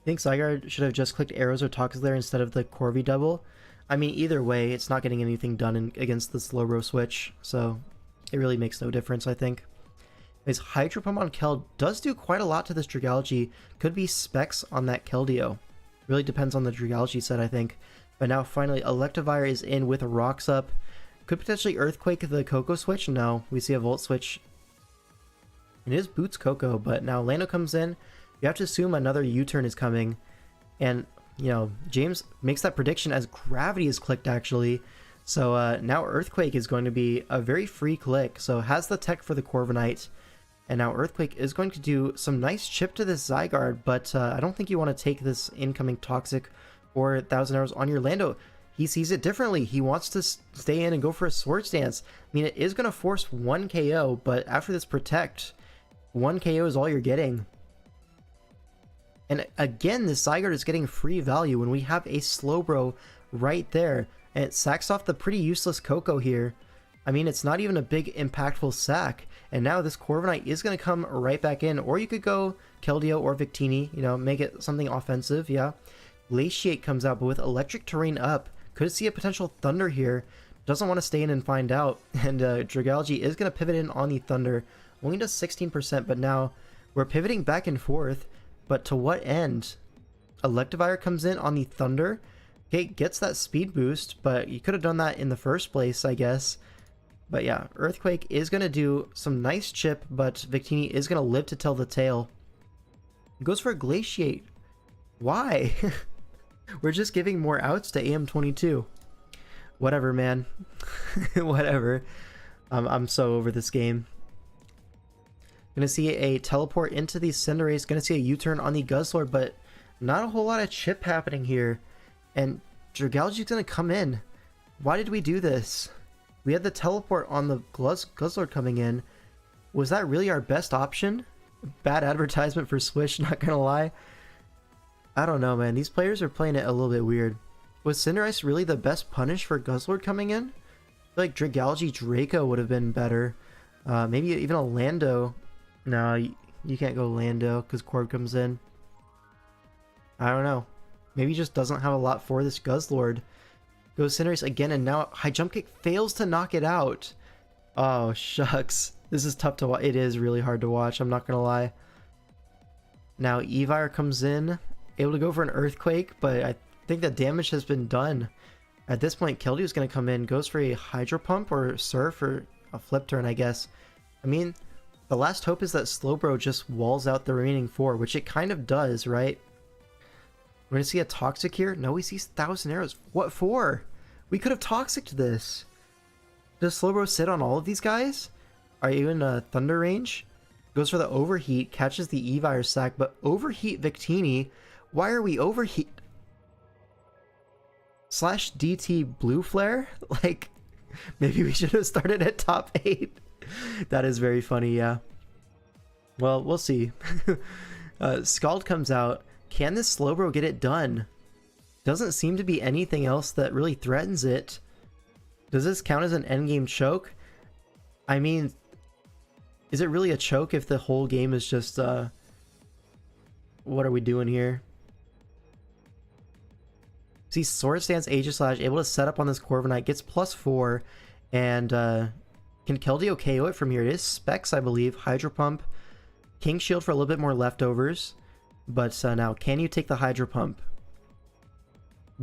I think Zygarde should have just clicked arrows or Toxic there instead of the Corvi double. I mean, either way, it's not getting anything done against the Slowbro switch, so it really makes no difference, I think. His Hydro Pump on Kel does do quite a lot to this Dragalge. Could be specs on that Keldeo. Really depends on the Dragalge set, I think. But now finally, Electivire is in with rocks up. Could potentially Earthquake the Coco switch. No, we see a Volt switch. It is Boots Coco, but now Lando comes in. You have to assume another U-turn is coming. And, you know, James makes that prediction as Gravity is clicked, actually. So now Earthquake is going to be a very free click. So has the tech for the Corviknight. And now Earthquake is going to do some nice chip to this Zygarde, but I don't think you want to take this incoming Toxic or 1,000 Arrows on your Lando. He sees it differently. He wants to stay in and go for a Swords Dance. I mean, it is going to force one KO, but after this Protect, one KO is all you're getting. And again, this Zygarde is getting free value when we have a Slowbro right there. And it sacks off the pretty useless Coco here. I mean, it's not even a big impactful sack. And now this Corviknight is going to come right back in. Or you could go Keldeo or Victini, you know, make it something offensive, yeah. Glaciate comes out, but with Electric Terrain up, could see a potential Thunder here. Doesn't want to stay in and find out. And Dragalge is going to pivot in on the Thunder. Only does 16%, but now we're pivoting back and forth. But to what end? Electivire comes in on the Thunder. Okay, gets that speed boost, but you could have done that in the first place, I guess. But yeah, Earthquake is going to do some nice chip, but Victini is going to live to tell the tale. Goes for a Glaciate. Why? We're just giving more outs to AM22. Whatever, man. Whatever. I'm so over this game. Gonna see a teleport into the Cinderace. Gonna see a U-turn on the Guzzlord, but not a whole lot of chip happening here. And Dragalge's gonna come in. Why did we do this? We had the teleport on the Guzzlord coming in. Was that really our best option? Bad advertisement for Swish, not gonna lie. I don't know, man. These players are playing it a little bit weird. Was Cinderace really the best punish for Guzzlord coming in? I feel like Dragalge Draco would have been better. Maybe even a Lando. No, you can't go Lando because Corv comes in. I don't know. Maybe he just doesn't have a lot for this Guzzlord. Goes Cinderace again, and now High Jump Kick fails to knock it out. Oh, shucks. This is tough to watch. It is really hard to watch, I'm not gonna lie. Now Evire comes in, able to go for an Earthquake, but I think the damage has been done. At this point, Keldeo's gonna come in, goes for a Hydro Pump or Surf or a Flip Turn, I guess. I mean, the last hope is that Slowbro just walls out the remaining 4, which it kind of does, right? We're gonna see a Toxic here. No, he sees 1,000 Arrows. What for? We could have Toxic'd this. Does Slowbro sit on all of these guys? Are you in thunder range? Goes for the overheat, catches the E-Virus sack, but overheat Victini. Why are we overheat? Slash DT Blue Flare? Like, maybe we should have started at top 8. That is very funny, yeah. Well, we'll see. Scald comes out. Can this Slowbro get it done? Doesn't seem to be anything else that really threatens it. Does this count as an endgame choke? I mean, is it really a choke if the whole game is just, what are we doing here? See, Sword Stance, Aegislash, able to set up on this Corviknight, gets +4, and can Keldeo KO it from here? It is Specs, I believe. Hydro Pump, King Shield for a little bit more leftovers, but now, can you take the Hydro Pump?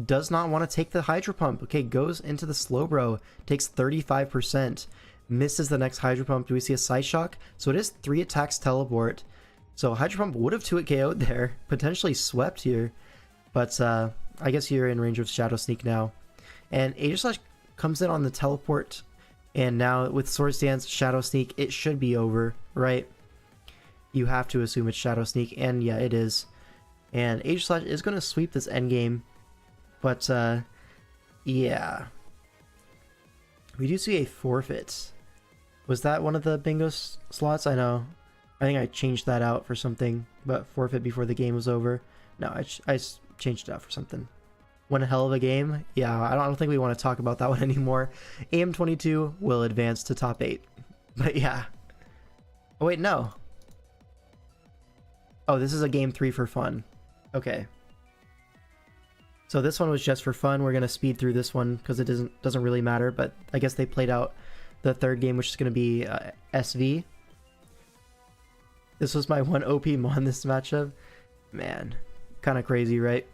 Does not want to take the Hydro Pump. Okay, goes into the Slowbro, takes 35%, misses the next Hydro Pump. Do we see a Side Shock? So it is 3 attacks teleport. So Hydro Pump would have 2-hit KO'd there, potentially swept here, but I guess you're in range of Shadow Sneak now. And Aegislash comes in on the teleport, and now with Sword Stance, Shadow Sneak, it should be over, right? You have to assume it's Shadow Sneak, and yeah, it is. And Aegislash is going to sweep this endgame. But, yeah. We do see a forfeit. Was that one of the bingo slots? I know. I think I changed that out for something, but forfeit before the game was over. No, I changed it out for something. One hell of a game. Yeah, I don't think we want to talk about that one anymore. AM22 will advance to top 8. But yeah. Oh, wait, no. Oh, this is a game 3 for fun. Okay. So this one was just for fun. We're going to speed through this one because it doesn't really matter, but I guess they played out the third game, which is going to be SV. This was my one OP Mon this matchup. Man, kind of crazy, right?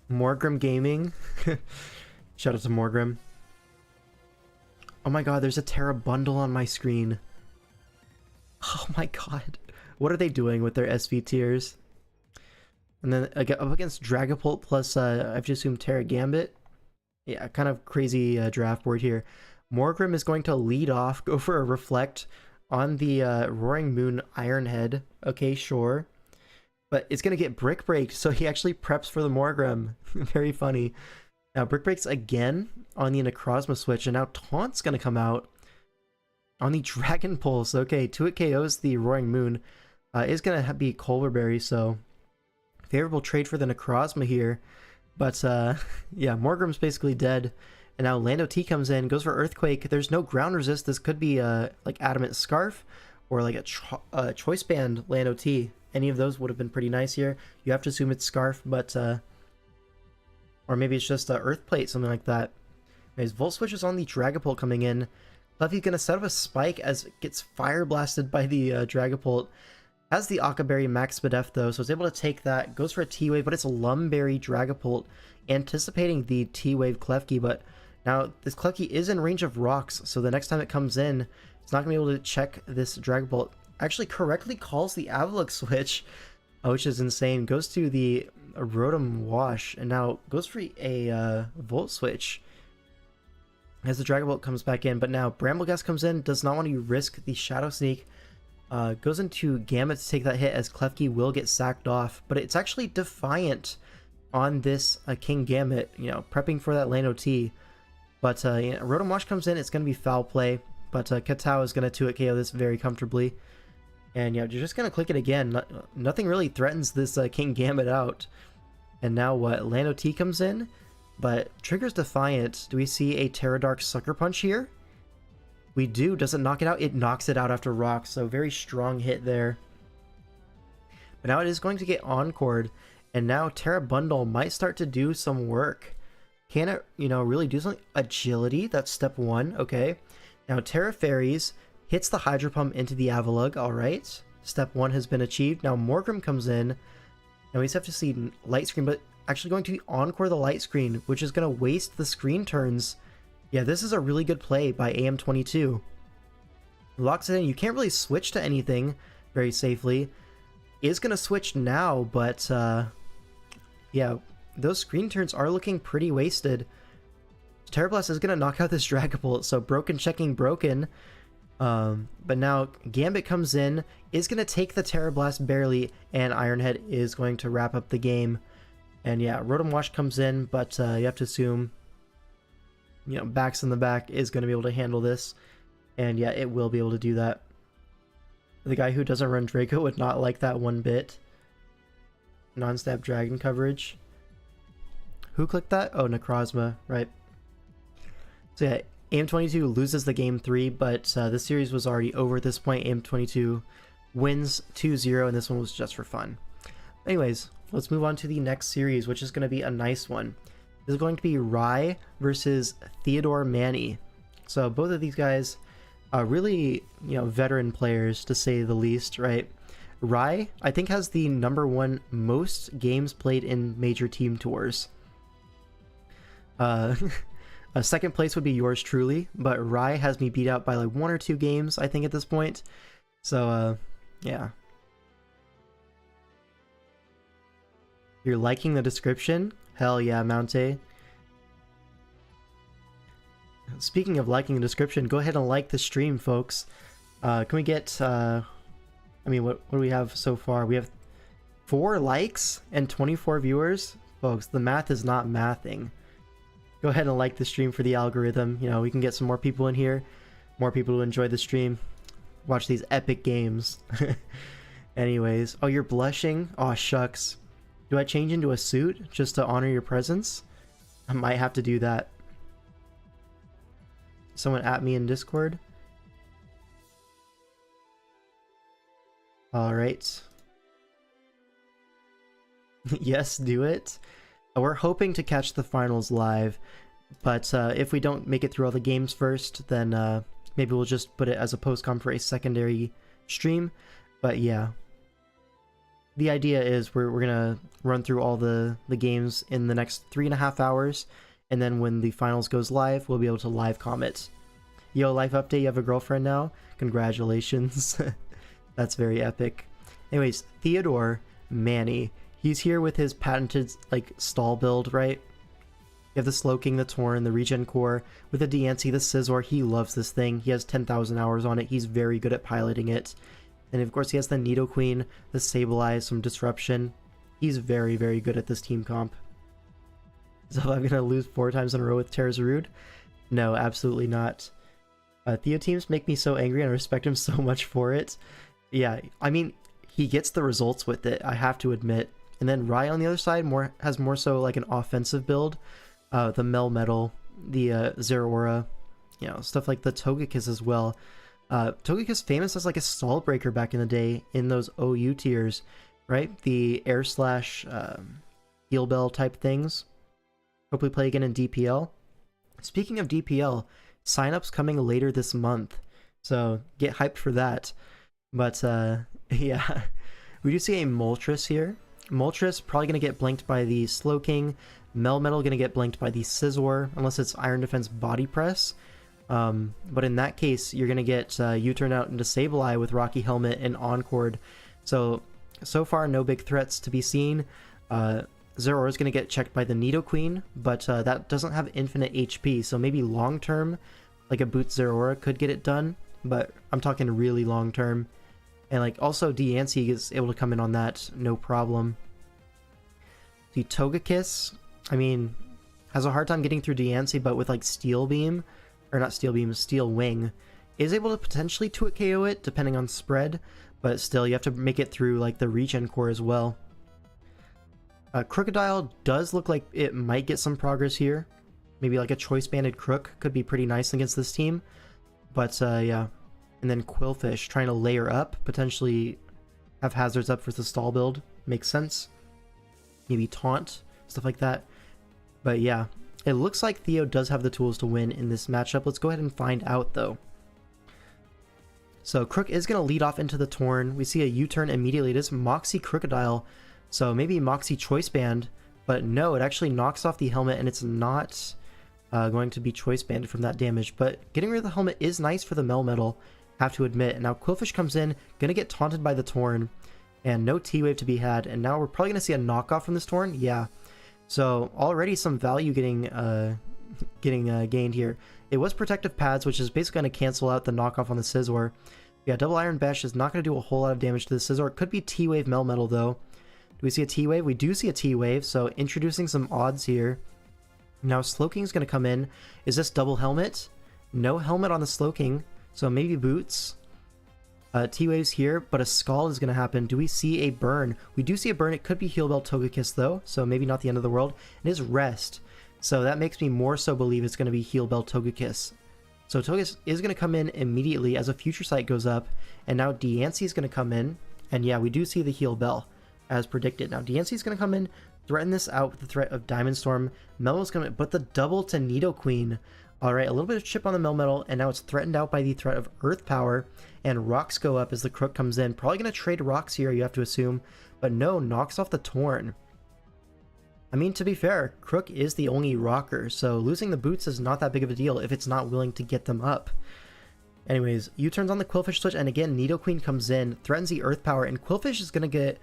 Morgrim Gaming. Shout out to Morgrim. Oh my god, there's a Terra bundle on my screen. Oh my god. What are they doing with their SV tiers? And then up against Dragapult plus, I've just assumed Terra Gambit. Yeah, kind of crazy draft board here. Morgrim is going to lead off, go for a Reflect on the Roaring Moon Ironhead. Okay, sure. But it's going to get Brick Breaked, so he actually preps for the Morgrim. Very funny. Now, Brick Breaks again on the Necrozma switch, and now Taunt's going to come out on the Dragon Pulse. Okay, 2-hit KOs the Roaring Moon. Is going to be Colberberry, so favorable trade for the Necrozma here. But, yeah, Morgrim's basically dead. And now Lando T comes in, goes for Earthquake. There's no ground resist. This could be, like, Adamant Scarf or, like, a Choice Band Lando T. Any of those would have been pretty nice here. You have to assume it's Scarf, but, or maybe it's just Earthplate, something like that. Anyways, Volt Switch is on the Dragapult coming in. Luffy's going to set up a Spike as it gets Fire Blasted by the Dragapult. Has the Akaberry Max Spadef though, so it's able to take that. Goes for a T-Wave, but it's a Lumberry Dragapult, anticipating the T-Wave Klefki, but now this Klefki is in range of rocks, so the next time it comes in, it's not going to be able to check this Dragapult. Actually correctly calls the Avalok switch, which is insane. Goes to the Rotom Wash, and now goes for a Volt Switch as the Dragapult comes back in, but now Brambleghast comes in, does not want to risk the Shadow Sneak. Goes into Gambit to take that hit as Klefki will get sacked off, but it's actually Defiant on this King Gambit, you know, prepping for that Lano T. But you know, Rotom Wash comes in, it's going to be foul play, but Katao is going to 2-hit KO this very comfortably. And yeah, you're just going to click it again. Nothing really threatens this King Gambit out. And now what? Lano T comes in, but triggers Defiant. Do we see a Terra Dark Sucker Punch here? We do. Does it knock it out? It knocks it out after Rock, so very strong hit there. But now it is going to get Encored, and now Terra Bundle might start to do some work. Can it, you know, really do something? Agility, that's step 1, okay. Now Terra Fairies hits the Hydro Pump into the Avalug, alright. Step 1 has been achieved. Now Morgrim comes in. Now we just have to see Light Screen, but actually going to Encore the Light Screen, which is going to waste the screen turns. Yeah, this is a really good play by AM22. Locks it in. You can't really switch to anything very safely. Is going to switch now, but yeah, those screen turns are looking pretty wasted. Terra Blast is going to knock out this Dragapult, so broken checking broken. But now Gambit comes in, is going to take the Terra Blast barely, and Ironhead is going to wrap up the game. And yeah, Rotom Wash comes in, but you have to assume, you know, Backs in the back is going to be able to handle this. And yeah, it will be able to do that. The guy who doesn't run Draco would not like that one bit. Non-stab Dragon coverage. Who clicked that? Oh, Necrozma, right. So yeah, AM22 loses the game 3, but this series was already over at this point. AM22 wins 2-0, and this one was just for fun. Anyways, let's move on to the next series, which is going to be a nice one. This is going to be Rai versus Theodore Manny. So both of these guys are really, you know, veteran players to say the least, right? Rai, I think, has the #1 most games played in major team tours. Second place would be yours truly, but Rai has me beat out by like 1 or 2 games, I think, at this point. So, yeah. You're liking the description? Hell yeah, mountaih. Speaking of liking the description, go ahead and like the stream, folks. Can we get, I mean, what do we have so far? We have 4 likes and 24 viewers. Folks, the math is not mathing. Go ahead and like the stream for the algorithm. You know, we can get some more people in here. More people who enjoy the stream. Watch these epic games. Anyways. Oh, you're blushing? Aw, shucks. Do I change into a suit just to honor your presence? I might have to do that. Someone at me in Discord. Alright. Yes, do it. We're hoping to catch the finals live, but if we don't make it through all the games first, then maybe we'll just put it as a post-com for a secondary stream. But yeah, the idea is we're gonna run through all the games in the next 3.5 hours, and then when the finals goes live, we'll be able to live comment. Yo, life update, you have a girlfriend now? Congratulations. That's very epic. Anyways, Theodore Manny. He's here with his patented, like, stall build, right? You have the Slowking, the Torn, the Regen Core. With the Diancie, the Scizor, he loves this thing. He has 10,000 hours on it. He's very good at piloting it. And of course, he has the Nidoqueen, the Sableye, some Disruption. He's very, very good at this team comp. So I'm going to lose 4 times in a row with Terrazarude? No, absolutely not. Theo teams make me so angry, and I respect him so much for it. Yeah, I mean, he gets the results with it, I have to admit. And then Rai on the other side has more so like an offensive build. The Melmetal, the Zeraora, you know, stuff like the Togekiss as well. Togekiss famous as like a stall breaker back in the day in those OU tiers, right? The Air Slash, Heal Bell type things. Hope we play again in DPL. Speaking of DPL, signups coming later this month, so get hyped for that. But yeah, we do see a Moltres here. Moltres probably going to get blanked by the Slowking. Melmetal going to get blanked by the Scizor, unless it's Iron Defense Body Press. But in that case, you're going to get U-turn out into Sableye with Rocky Helmet and Encord. So far, no big threats to be seen. Zeraora is going to get checked by the Nidoqueen, but that doesn't have infinite HP, so maybe long-term, like a Boot Zeraora could get it done, but I'm talking really long-term. And like also Diancie is able to come in on that, no problem. The Togekiss, I mean, has a hard time getting through Diancie, but with like Steel Beam, or not Steel Beam, Steel Wing, is able to potentially 2-hit KO it, depending on spread, but still you have to make it through like the Regen Core as well. Crocodile does look like it might get some progress here. Maybe like a Choice Banded Crook could be pretty nice against this team, but yeah. And then Quillfish trying to layer up, potentially have hazards up for the stall build. Makes sense. Maybe taunt, stuff like that. But yeah, it looks like Theo does have the tools to win in this matchup. Let's go ahead and find out though. So Crook is going to lead off into the Torn. We see a U-turn immediately. It is Moxie Crocodile. So maybe Moxie Choice Band, but no, it actually knocks off the helmet and it's not going to be Choice Banded from that damage. But getting rid of the helmet is nice for the Melmetal, have to admit. Now Quillfish comes in, gonna get taunted by the Torn, and no T-Wave to be had, and now we're probably gonna see a knockoff from this Torn. Yeah, so already some value getting getting gained here. It was Protective Pads, which is basically going to cancel out the knockoff on the Scizor. Yeah, Double Iron Bash is not going to do a whole lot of damage to the Scizor. It could be T-Wave Melmetal, though. Do we see a T-Wave? We do see a T-Wave, so introducing some odds here. Now, Slowking is going to come in. Is this Double Helmet? No helmet on the Slowking, so maybe Boots. T-Waves here, but a Scald is going to happen. Do we see a Burn? We do see a Burn. It could be Heal Bell Togekiss, though, so maybe not the end of the world. It is Rest, so that makes me more so believe it's going to be Heal Bell Togekiss. So Togekiss is going to come in immediately as a Future Sight goes up, and now Diancie is going to come in, and yeah, we do see the Heal Bell, as predicted. Now Diancie is going to come in, threaten this out with the threat of Diamond Storm. Melmetal's going to, but the double to Nidoqueen. Alright, a little bit of chip on the Melmetal, and now it's threatened out by the threat of Earth Power, and Rocks go up as the Crook comes in. Probably going to trade Rocks here, you have to assume, but no, knocks off the Torn. I mean, to be fair, Crook is the only rocker, so losing the Boots is not that big of a deal if it's not willing to get them up. Anyways, U-turns on the Qwilfish switch, and again, Nidoqueen comes in, threatens the Earth Power, and Qwilfish is going to get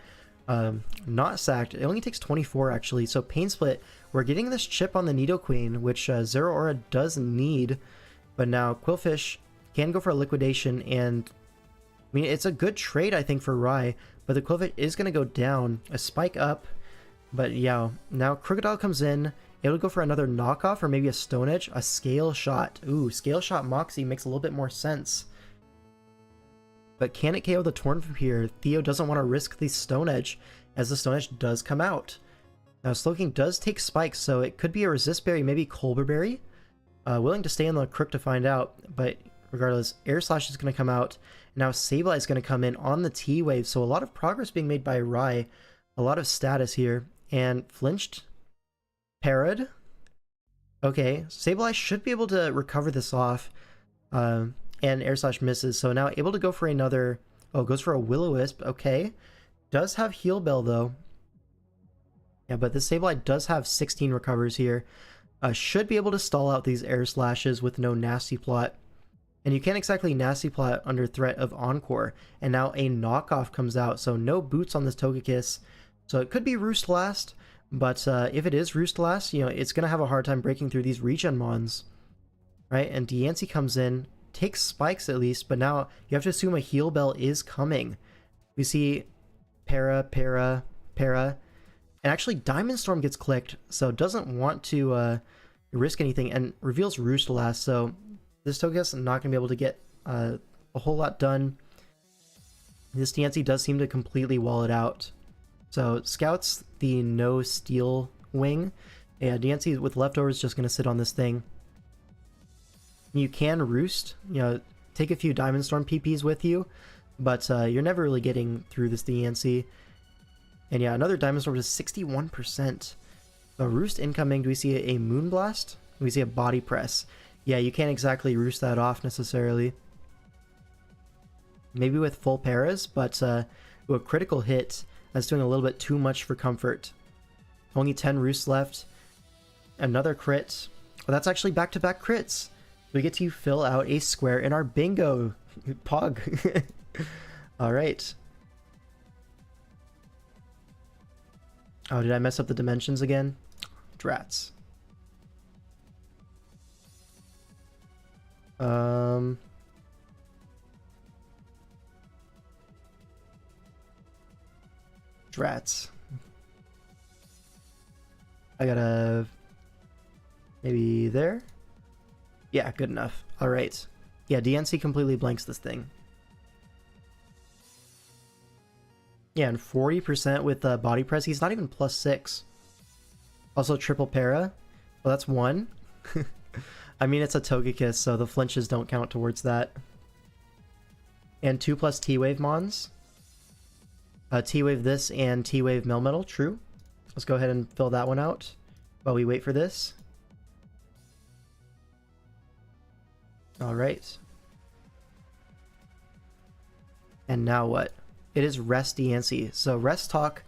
not sacked. It only takes 24 actually, so Pain Split. We're getting this chip on the Nidoqueen, which Zero Aura does need, but now Qwilfish can go for a Liquidation, and I mean, it's a good trade I think for Rai, but the Qwilfish is going to go down, a Spike up, but yeah, now Crocodile comes in. It'll go for another knockoff or maybe a Stone Edge, a Scale Shot. Ooh, Scale Shot Moxie makes a little bit more sense. But can it KO the Torn from here? Theo doesn't want to risk the Stone Edge, as the Stone Edge does come out. Now, Slowking does take Spikes, so it could be a Resist Berry, maybe Colbur Berry. Willing to stay on the Crook to find out, but regardless, Air Slash is going to come out. Now, Sableye is going to come in on the T-Wave, so a lot of progress being made by Rai. A lot of status here. And Flinched? Parad? Okay, Sableye should be able to recover this off. And Air Slash misses, so now able to go for another... Oh, goes for a Will-O-Wisp, okay. Does have Heal Bell, though. Yeah, but this Sableye does have 16 recovers here. Should be able to stall out these Air Slashes with no Nasty Plot. And you can't exactly Nasty Plot under threat of Encore. And now a knockoff comes out, so no Boots on this Togekiss. So it could be Roost Last, but if it is Roost Last, you know, it's going to have a hard time breaking through these Regen Mons. Right, and Diancie comes in, takes Spikes at least, but now you have to assume a Heal Bell is coming. We see Para, and actually Diamond Storm gets clicked, so doesn't want to risk anything, and reveals Roost Last, so this Togekiss is not going to be able to get a whole lot done. This Diancie does seem to completely wall it out. So Scouts the no Steel Wing. Yeah, Diancie with leftovers is just going to sit on this thing. You can Roost, you know, take a few Diamond Storm PPs with you, but you're never really getting through this Diancie. And yeah, another Diamond Storm is 61%. So Roost incoming. Do we see a Moonblast? Do we see a Body Press? Yeah, you can't exactly Roost that off necessarily. Maybe with full Paras, but a critical hit. That's doing a little bit too much for comfort. Only 10 Roosts left. Another crit. Well, that's actually back-to-back crits. We get to fill out a square in our bingo. Pog. Alright. Oh, did I mess up the dimensions again? Drats. Drats. I gotta... Maybe there? Yeah, good enough. Alright. Yeah, Diancie completely blanks this thing. Yeah, and 40% with Body Press. He's not even +6. Also triple Para. Well, that's 1. I mean, it's a Togekiss, so the flinches don't count towards that. And 2+ T-Wave Mons. T-Wave this and T-Wave Melmetal, true. Let's go ahead and fill that one out while we wait for this. Alright. And now what? It is Rest Diancie. So Rest Talk,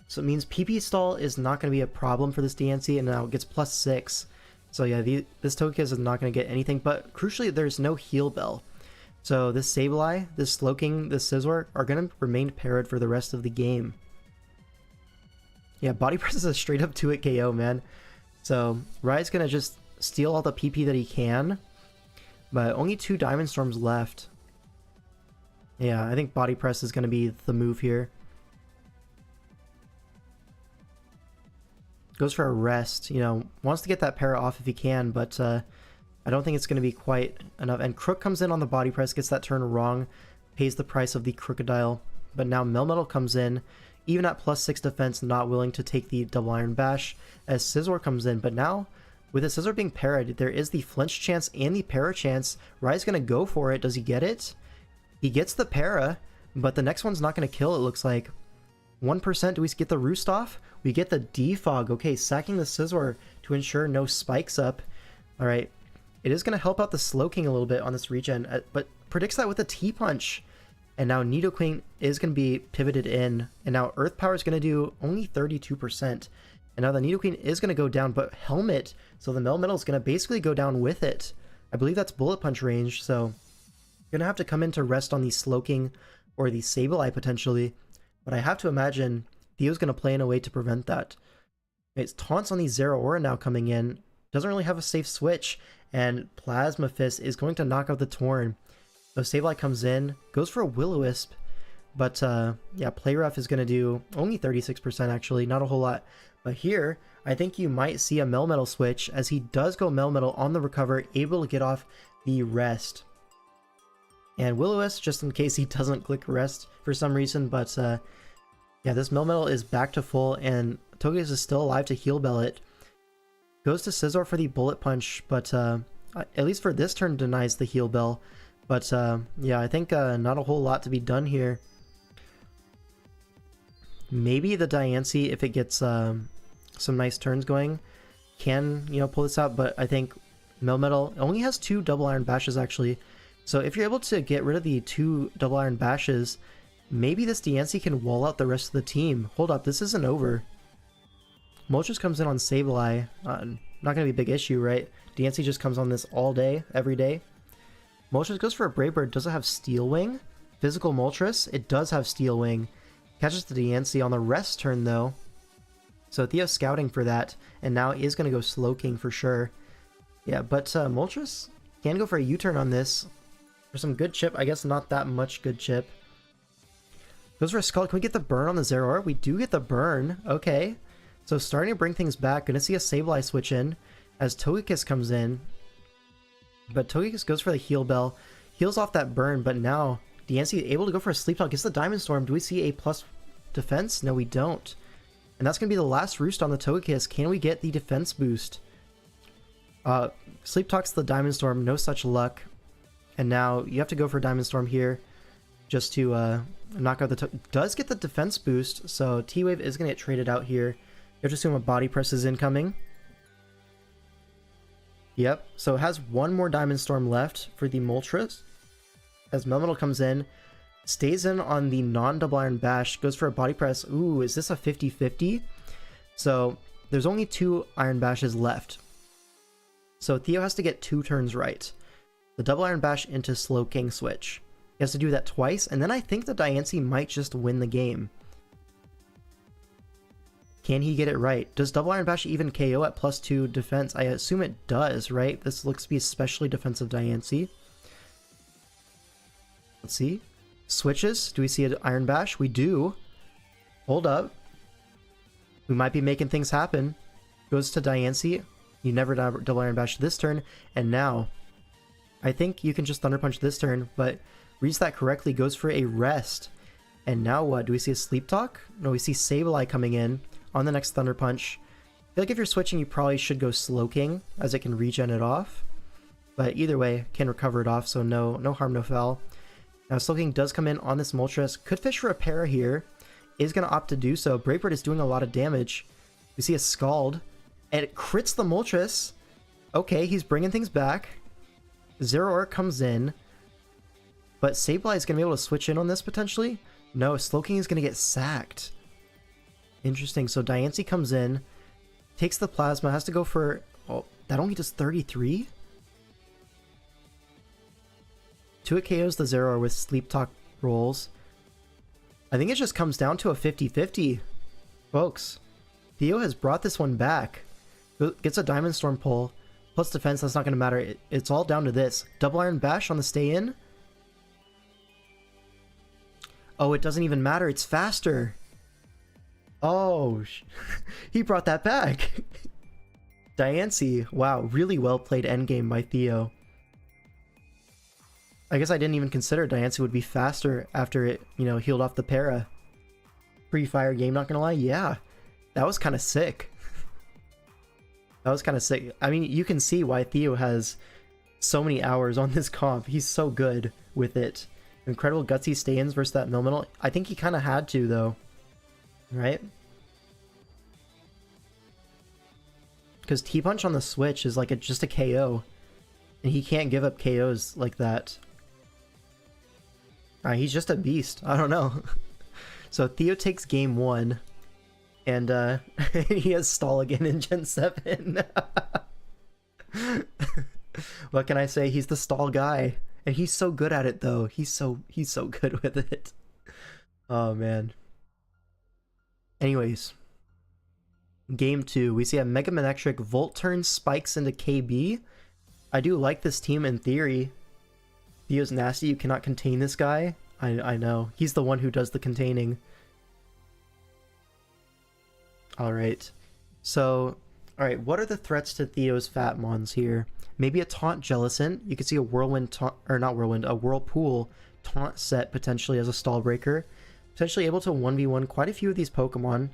so it means PP stall is not going to be a problem for this Diancie, and now it gets +6. So yeah, this Togekiss is not going to get anything, but crucially there's no Heal Bell. So this Sableye, this Slowking, this Scizor are going to remain parried for the rest of the game. Yeah, Body Press is a straight up 2-hit KO, man. So Rai's going to just steal all the PP that he can, but only 2 Diamond Storms left. Yeah, I think Body Press is going to be the move here. Goes for a rest, you know, wants to get that para off if he can, but I don't think it's going to be quite enough. And Crook comes in on the Body Press, gets that turn wrong, pays the price of the Crocodile. But now Melmetal comes in, even at +6 defense, not willing to take the Double Iron Bash, as Scizor comes in. But now, with the Scizor being parried, there is the flinch chance and the para chance. Rai's going to go for it. Does he get it? He gets the para, but the next one's not going to kill, it looks like. 1%, do we get the Roost off? We get the Defog. Okay, sacking the Scizor to ensure no spikes up. Alright, it is going to help out the Slowking a little bit on this regen, but predicts that with a T-Punch. And now Nidoqueen is going to be pivoted in, and now Earth Power is going to do only 32%. And now the Nidoqueen is going to go down, but Helmet, so the Melmetal is going to basically go down with it. I believe that's Bullet Punch range, so you're going to have to come in to rest on the Slowking or the Sableye potentially. But I have to imagine Theo's going to play in a way to prevent that. It's taunts on the Zeraora now coming in. Doesn't really have a safe switch. And Plasma Fist is going to knock out the Torn. So Sableye comes in, goes for a Will-O-Wisp. But yeah, Play Rough is going to do only 36% actually, not a whole lot. But here, I think you might see a Melmetal switch as he does go Melmetal on the recover, able to get off the rest. And Will-O-Wisp, just in case he doesn't click rest for some reason, but yeah, this Melmetal is back to full, and Togekiss is still alive to Heal Bell it. Goes to Scizor for the Bullet Punch, but at least for this turn denies the Heal Bell. But yeah, I think not a whole lot to be done here. Maybe the Diancie, if it gets some nice turns going, can, you know, pull this out, but I think Melmetal only has 2 Double Iron Bashes actually. So if you're able to get rid of the 2 Double Iron Bashes, maybe this Diancie can wall out the rest of the team. Hold up, this isn't over. Moltres comes in on Sableye. Not going to be a big issue, right? Diancie just comes on this all day, every day. Moltres goes for a Brave Bird. Does it have Steel Wing? Physical Moltres? It does have Steel Wing. Catches the Diancie on the rest turn, though. So Theo's scouting for that, and now is going to go Slowking for sure. Yeah, but Moltres can go for a U-turn on this. For some good chip, I guess not that much good chip. Goes for a Scald. Can we get the burn on the Zeraora? We do get the burn. Okay. So starting to bring things back. Gonna see a Sableye switch in as Togekiss comes in. But Togekiss goes for the Heal Bell. Heals off that burn, but now Diancie able to go for a Sleep Talk. Gets the Diamond Storm. Do we see a plus defense? No, we don't. And that's gonna be the last roost on the Togekiss. Can we get the defense boost? Sleep Talk's the Diamond Storm. No such luck. And now you have to go for Diamond Storm here just to knock out the... Does get the defense boost, so T-Wave is going to get traded out here. You have to assume a Body Press is incoming. Yep, so it has 1 more Diamond Storm left for the Moltres. As Melmetal comes in, stays in on the non-Double Iron Bash, goes for a Body Press. Ooh, is this a 50-50? So there's only 2 Iron Bashes left. So Theo has to get 2 turns right. The Double Iron Bash into Slowking switch. He has to do that twice, and then I think the Diancie might just win the game. Can he get it right? Does Double Iron Bash even KO at +2 defense? I assume it does, right? This looks to be especially defensive Diancie. Let's see. Switches. Do we see an Iron Bash? We do. Hold up. We might be making things happen. Goes to Diancie. You never Double Iron Bash this turn, and now... I think you can just Thunder Punch this turn, but reads that correctly, goes for a rest. And now what? Do we see a Sleep Talk? No, we see Sableye coming in on the next Thunder Punch. I feel like if you're switching, you probably should go Slowking, as it can regen it off. But either way, can recover it off, so no harm, no foul. Now Slowking does come in on this Moltres. Could fish for a para here. Is going to opt to do so. Brave Bird is doing a lot of damage. We see a Scald. And it crits the Moltres. Okay, he's bringing things back. Zeraora comes in, but Sableye is going to be able to switch in on this potentially. No, Slowking is going to get sacked. Interesting. So Diancie comes in, takes the Plasma, has to go for... Oh, that only does 33? 2 KOs the Zeraora with Sleep Talk rolls. I think it just comes down to a 50-50. Folks, Theo has brought this one back. Gets a Diamond Storm pull. Plus defense, that's not going to matter. It's all down to this. Double Iron Bash on the stay in. Oh, it doesn't even matter. It's faster. Oh, he brought that back. Diancie. Wow, really well played endgame by Theo. I guess I didn't even consider Diancie would be faster after it, you know, healed off the para. Pre-fire game, not gonna lie. Yeah, that was kind of sick. That was kind of sick. I mean, you can see why Theo has so many hours on this comp. He's so good with it. Incredible gutsy stay-ins versus that Millimental. I think he kind of had to, though. Right? Because T-Punch on the Switch is like just a KO. And he can't give up KOs like that. He's just a beast. I don't know. So Theo takes game 1. And he has stall again in Gen 7. What can I say? He's the stall guy. And he's so good at it, though. He's so good with it. Oh, man. Anyways. Game 2. We see a Mega Manectric Volt turn spikes into KB. I do like this team in theory. Theo's nasty. You cannot contain this guy. I know. He's the one who does the containing. Alright. So, alright, what are the threats to Theo's Fatmons here? Maybe a Taunt Jellicent. You could see a Whirlwind taunt, or not Whirlwind, a Whirlpool taunt set potentially as a stall breaker. Potentially able to 1v1 quite a few of these Pokemon.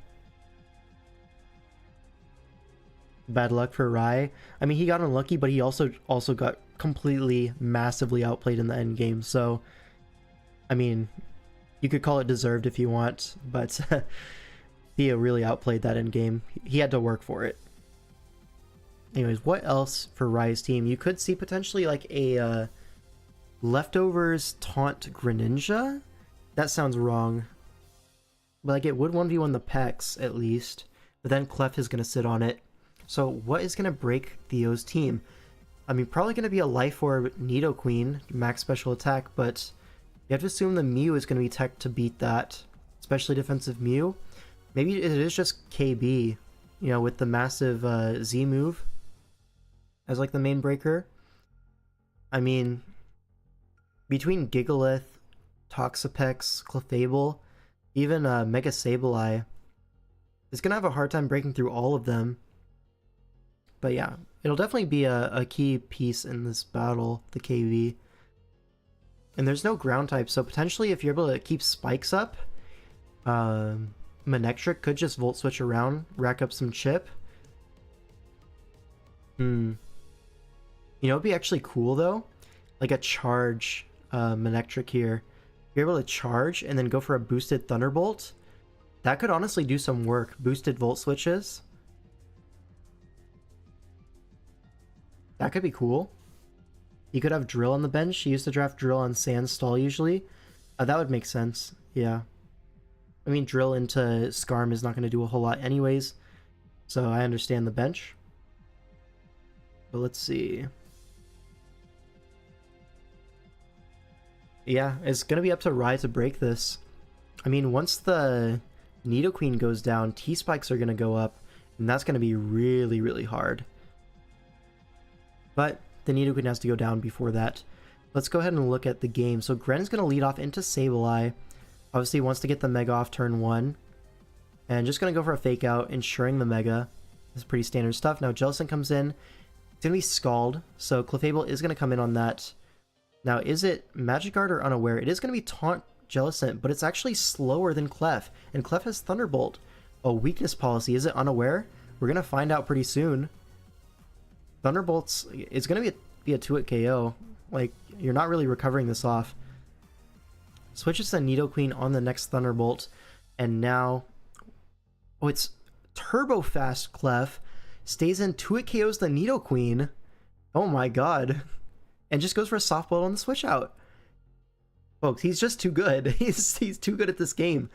Bad luck for Rai. I mean, he got unlucky, but he also got completely, massively outplayed in the end game. So, I mean, you could call it deserved if you want, but Theo really outplayed that end game. He had to work for it. Anyways, what else for Rai's team? You could see potentially like a Leftovers Taunt Greninja? That sounds wrong. But like it would 1v1 the Pex at least. But then Clef is going to sit on it. So what is going to break Theo's team? I mean, probably going to be a Life Orb Nidoqueen, max special attack, but you have to assume the Mew is going to be tech to beat that. Especially defensive Mew. Maybe it is just KB, you know, with the massive Z move as like the main breaker. I mean, between Gigalith, Toxapex, Clefable, even Mega Sableye, it's going to have a hard time breaking through all of them. But yeah, it'll definitely be a key piece in this battle, the KV. And there's no ground type, so potentially if you're able to keep spikes up, Manectric could just Volt Switch around, rack up some chip. You know, it'd be actually cool though, like a charge Manectric here. You're able to charge and then go for a boosted Thunderbolt. That could honestly do some work. Boosted Volt Switches. That could be cool. You could have Drill on the bench. He used to draft Drill on Sandstall usually. That would make sense. Yeah. I mean, Drill into Skarm is not going to do a whole lot anyways. So I understand the bench. But let's see. Yeah, it's going to be up to Rai to break this. I mean, once the Nidoqueen goes down, T-Spikes are going to go up. And that's going to be really, really hard. But the Nidoqueen has to go down before that. Let's go ahead and look at the game. So Gren's going to lead off into Sableye. Obviously wants to get the Mega off turn 1. And just going to go for a Fake Out, ensuring the Mega. This is pretty standard stuff. Now Jellicent comes in. It's going to be Scald. So Clefable is going to come in on that. Now, is it Magic Guard or Unaware? It is going to be Taunt Jellicent, but it's actually slower than Clef. And Clef has Thunderbolt. Oh, weakness policy. Is it Unaware? We're going to find out pretty soon. Thunderbolt's... It's going to be a 2-hit KO. Like, you're not really recovering this off. Switches to Nidoqueen on the next Thunderbolt. And now... Oh, it's Turbo Fast Clef. Stays in 2-hit KOs the Nidoqueen. Oh my god. And just goes for a softball on the switch out. Folks, he's just too good. He's too good at this game.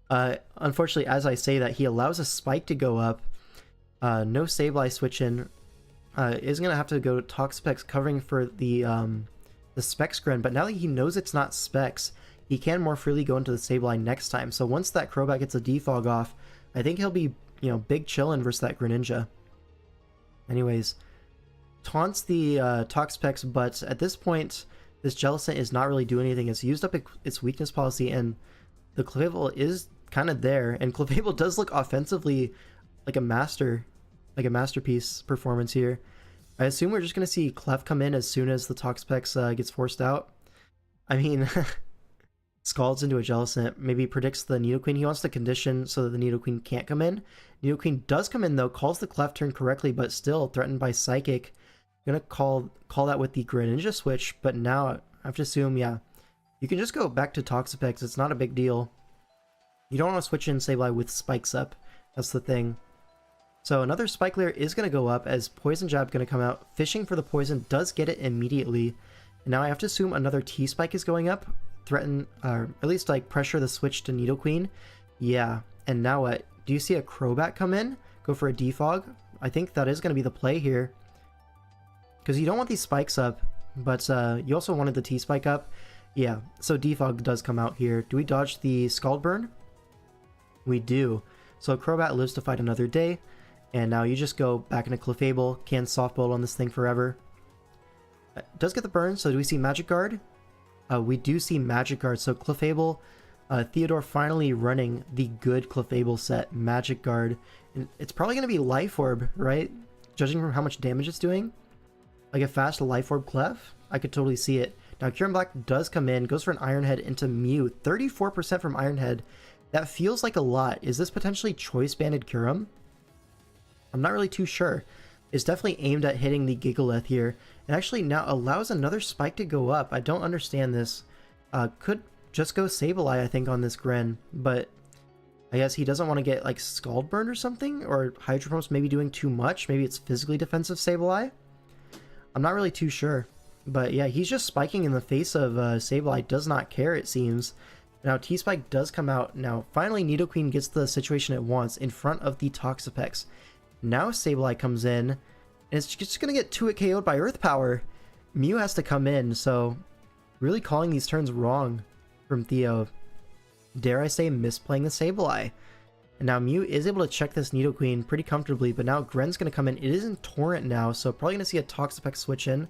Unfortunately, as I say that, he allows a spike to go up. No Sableye switch in. Is going to have to go to Toxapex covering for the Specs Gren, but now that he knows it's not Specs, he can more freely go into the Sableye next time. So once that Crobat gets a defog off, I think he'll be, you know, big chillin' versus that Greninja. Anyways, taunts the Toxapex, but at this point, this Jellicent is not really doing anything. It's used up its weakness policy, and the Clefable is kind of there. And Clefable does look offensively like a masterpiece performance here. I assume we're just going to see Clef come in as soon as the Toxapex gets forced out. I mean, Scalds into a Jellicent, maybe predicts the Nidoqueen. He wants to condition so that the Nidoqueen can't come in. Nidoqueen does come in though, calls the Clef turn correctly, but still threatened by Psychic. Gonna call that with the Greninja switch, but now I have to assume, yeah, you can just go back to Toxapex. It's not a big deal. You don't want to switch in Sableye with spikes up. That's the thing. So another Spike Layer is going to go up as Poison Jab going to come out. Fishing for the poison, does get it immediately. And now I have to assume another T-Spike is going up. Threaten, or at least like pressure the switch to Nidoqueen. Yeah, and now what? Do you see a Crobat come in? Go for a Defog? I think that is going to be the play here. Because you don't want these spikes up, but you also wanted the T-Spike up. Yeah, so Defog does come out here. Do we dodge the Scald Burn? We do. So Crobat lives to fight another day, and now you just go back into Clefable, can softball on this thing forever. Does get the burn, so do we see Magic Guard? We do see Magic Guard, so Clefable, Theodore finally running the good Clefable set, Magic Guard. And it's probably going to be Life Orb, right? Judging from how much damage it's doing. Like a fast Life Orb Clef? I could totally see it. Now Kyurem Black does come in, goes for an Iron Head into Mew. 34% from Iron Head. That feels like a lot. Is this potentially Choice Banded Kyurem? I'm not really too sure. It's definitely aimed at hitting the Gigalith here. And actually now allows another spike to go up. I don't understand this. Could just go Sableye, I think, on this Gren. But I guess he doesn't want to get like Scald Burn or something? Or Hydro Pump's maybe doing too much? Maybe it's physically defensive Sableye? I'm not really too sure. But yeah, he's just spiking in the face of Sableye. Does not care, it seems. Now T-Spike does come out. Now finally Nidoqueen gets the situation it wants in front of the Toxapex. Now Sableye comes in, and it's just going to get 2-hit KO'd by Earth Power. Mew has to come in, so really calling these turns wrong from Theo. Dare I say, misplaying the Sableye. And now Mew is able to check this Nidoqueen pretty comfortably, but now Gren's going to come in. It is in Torrent now, so probably going to see a Toxapex switch in.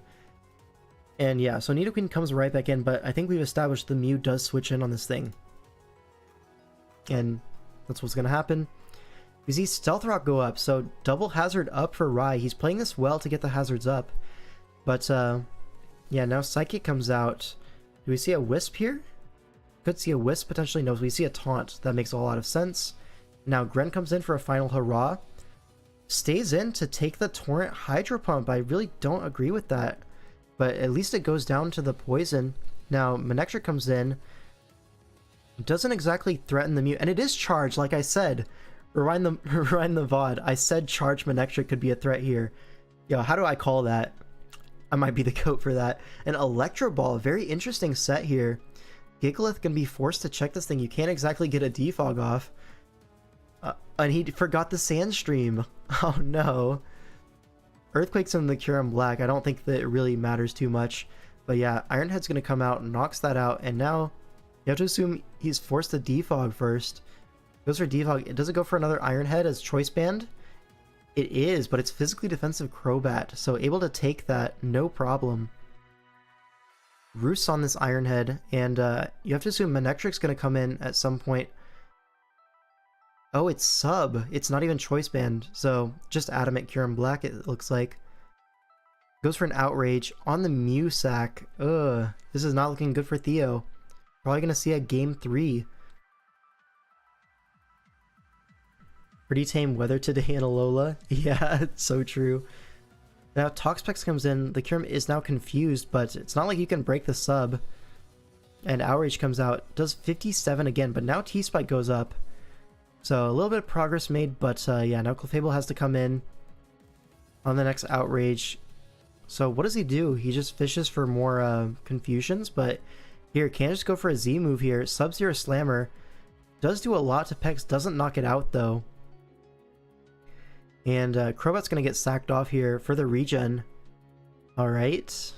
And yeah, so Nidoqueen comes right back in, but I think we've established the Mew does switch in on this thing. And that's what's going to happen. We see Stealth Rock go up, so double hazard up for Rai. He's playing this well to get the hazards up. But yeah, now Psychic comes out. Do we see a Wisp here? Could see a Wisp potentially. No, we see a Taunt. That makes a lot of sense. Now Gren comes in for a final hurrah. Stays in to take the Torrent Hydro Pump. I really don't agree with that. But at least it goes down to the poison. Now Manectric comes in. Doesn't exactly threaten the Mew. And it is charged, like I said. Rewind the VOD. I said Charge Manectric could be a threat here. Yo, how do I call that? I might be the goat for that. An Electro Ball. Very interesting set here. Gigalith gonna be forced to check this thing. You can't exactly get a defog off. And he forgot the Sandstream. Oh no. Earthquake's in the Kyurem Black. I don't think that it really matters too much. But yeah, Iron Head's gonna come out, knocks that out, and now you have to assume he's forced to defog first. Goes for defog. Does it go for another Iron Head as Choice Band? It is, but it's physically defensive Crobat, so able to take that, no problem. Roosts on this Iron Head, and you have to assume Manectric's going to come in at some point. Oh, it's Sub. It's not even Choice Band, so just Adamant Kyurem Black, it looks like. Goes for an Outrage on the Mew sack. Ugh, this is not looking good for Theo. Probably going to see a Game 3. Pretty tame weather today in Alola. Yeah, it's so true. Now Toxapex comes in. The Kyurem is now confused, but it's not like you can break the sub. And Outrage comes out. Does 57 again, but now T-Spike goes up. So a little bit of progress made, but yeah, now Clefable has to come in on the next Outrage. So what does he do? He just fishes for more confusions, but here, can't just go for a Z move here. Sub-Zero Slammer. Does do a lot to Pex, doesn't knock it out though. And Crobat's going to get sacked off here for the regen. Alright.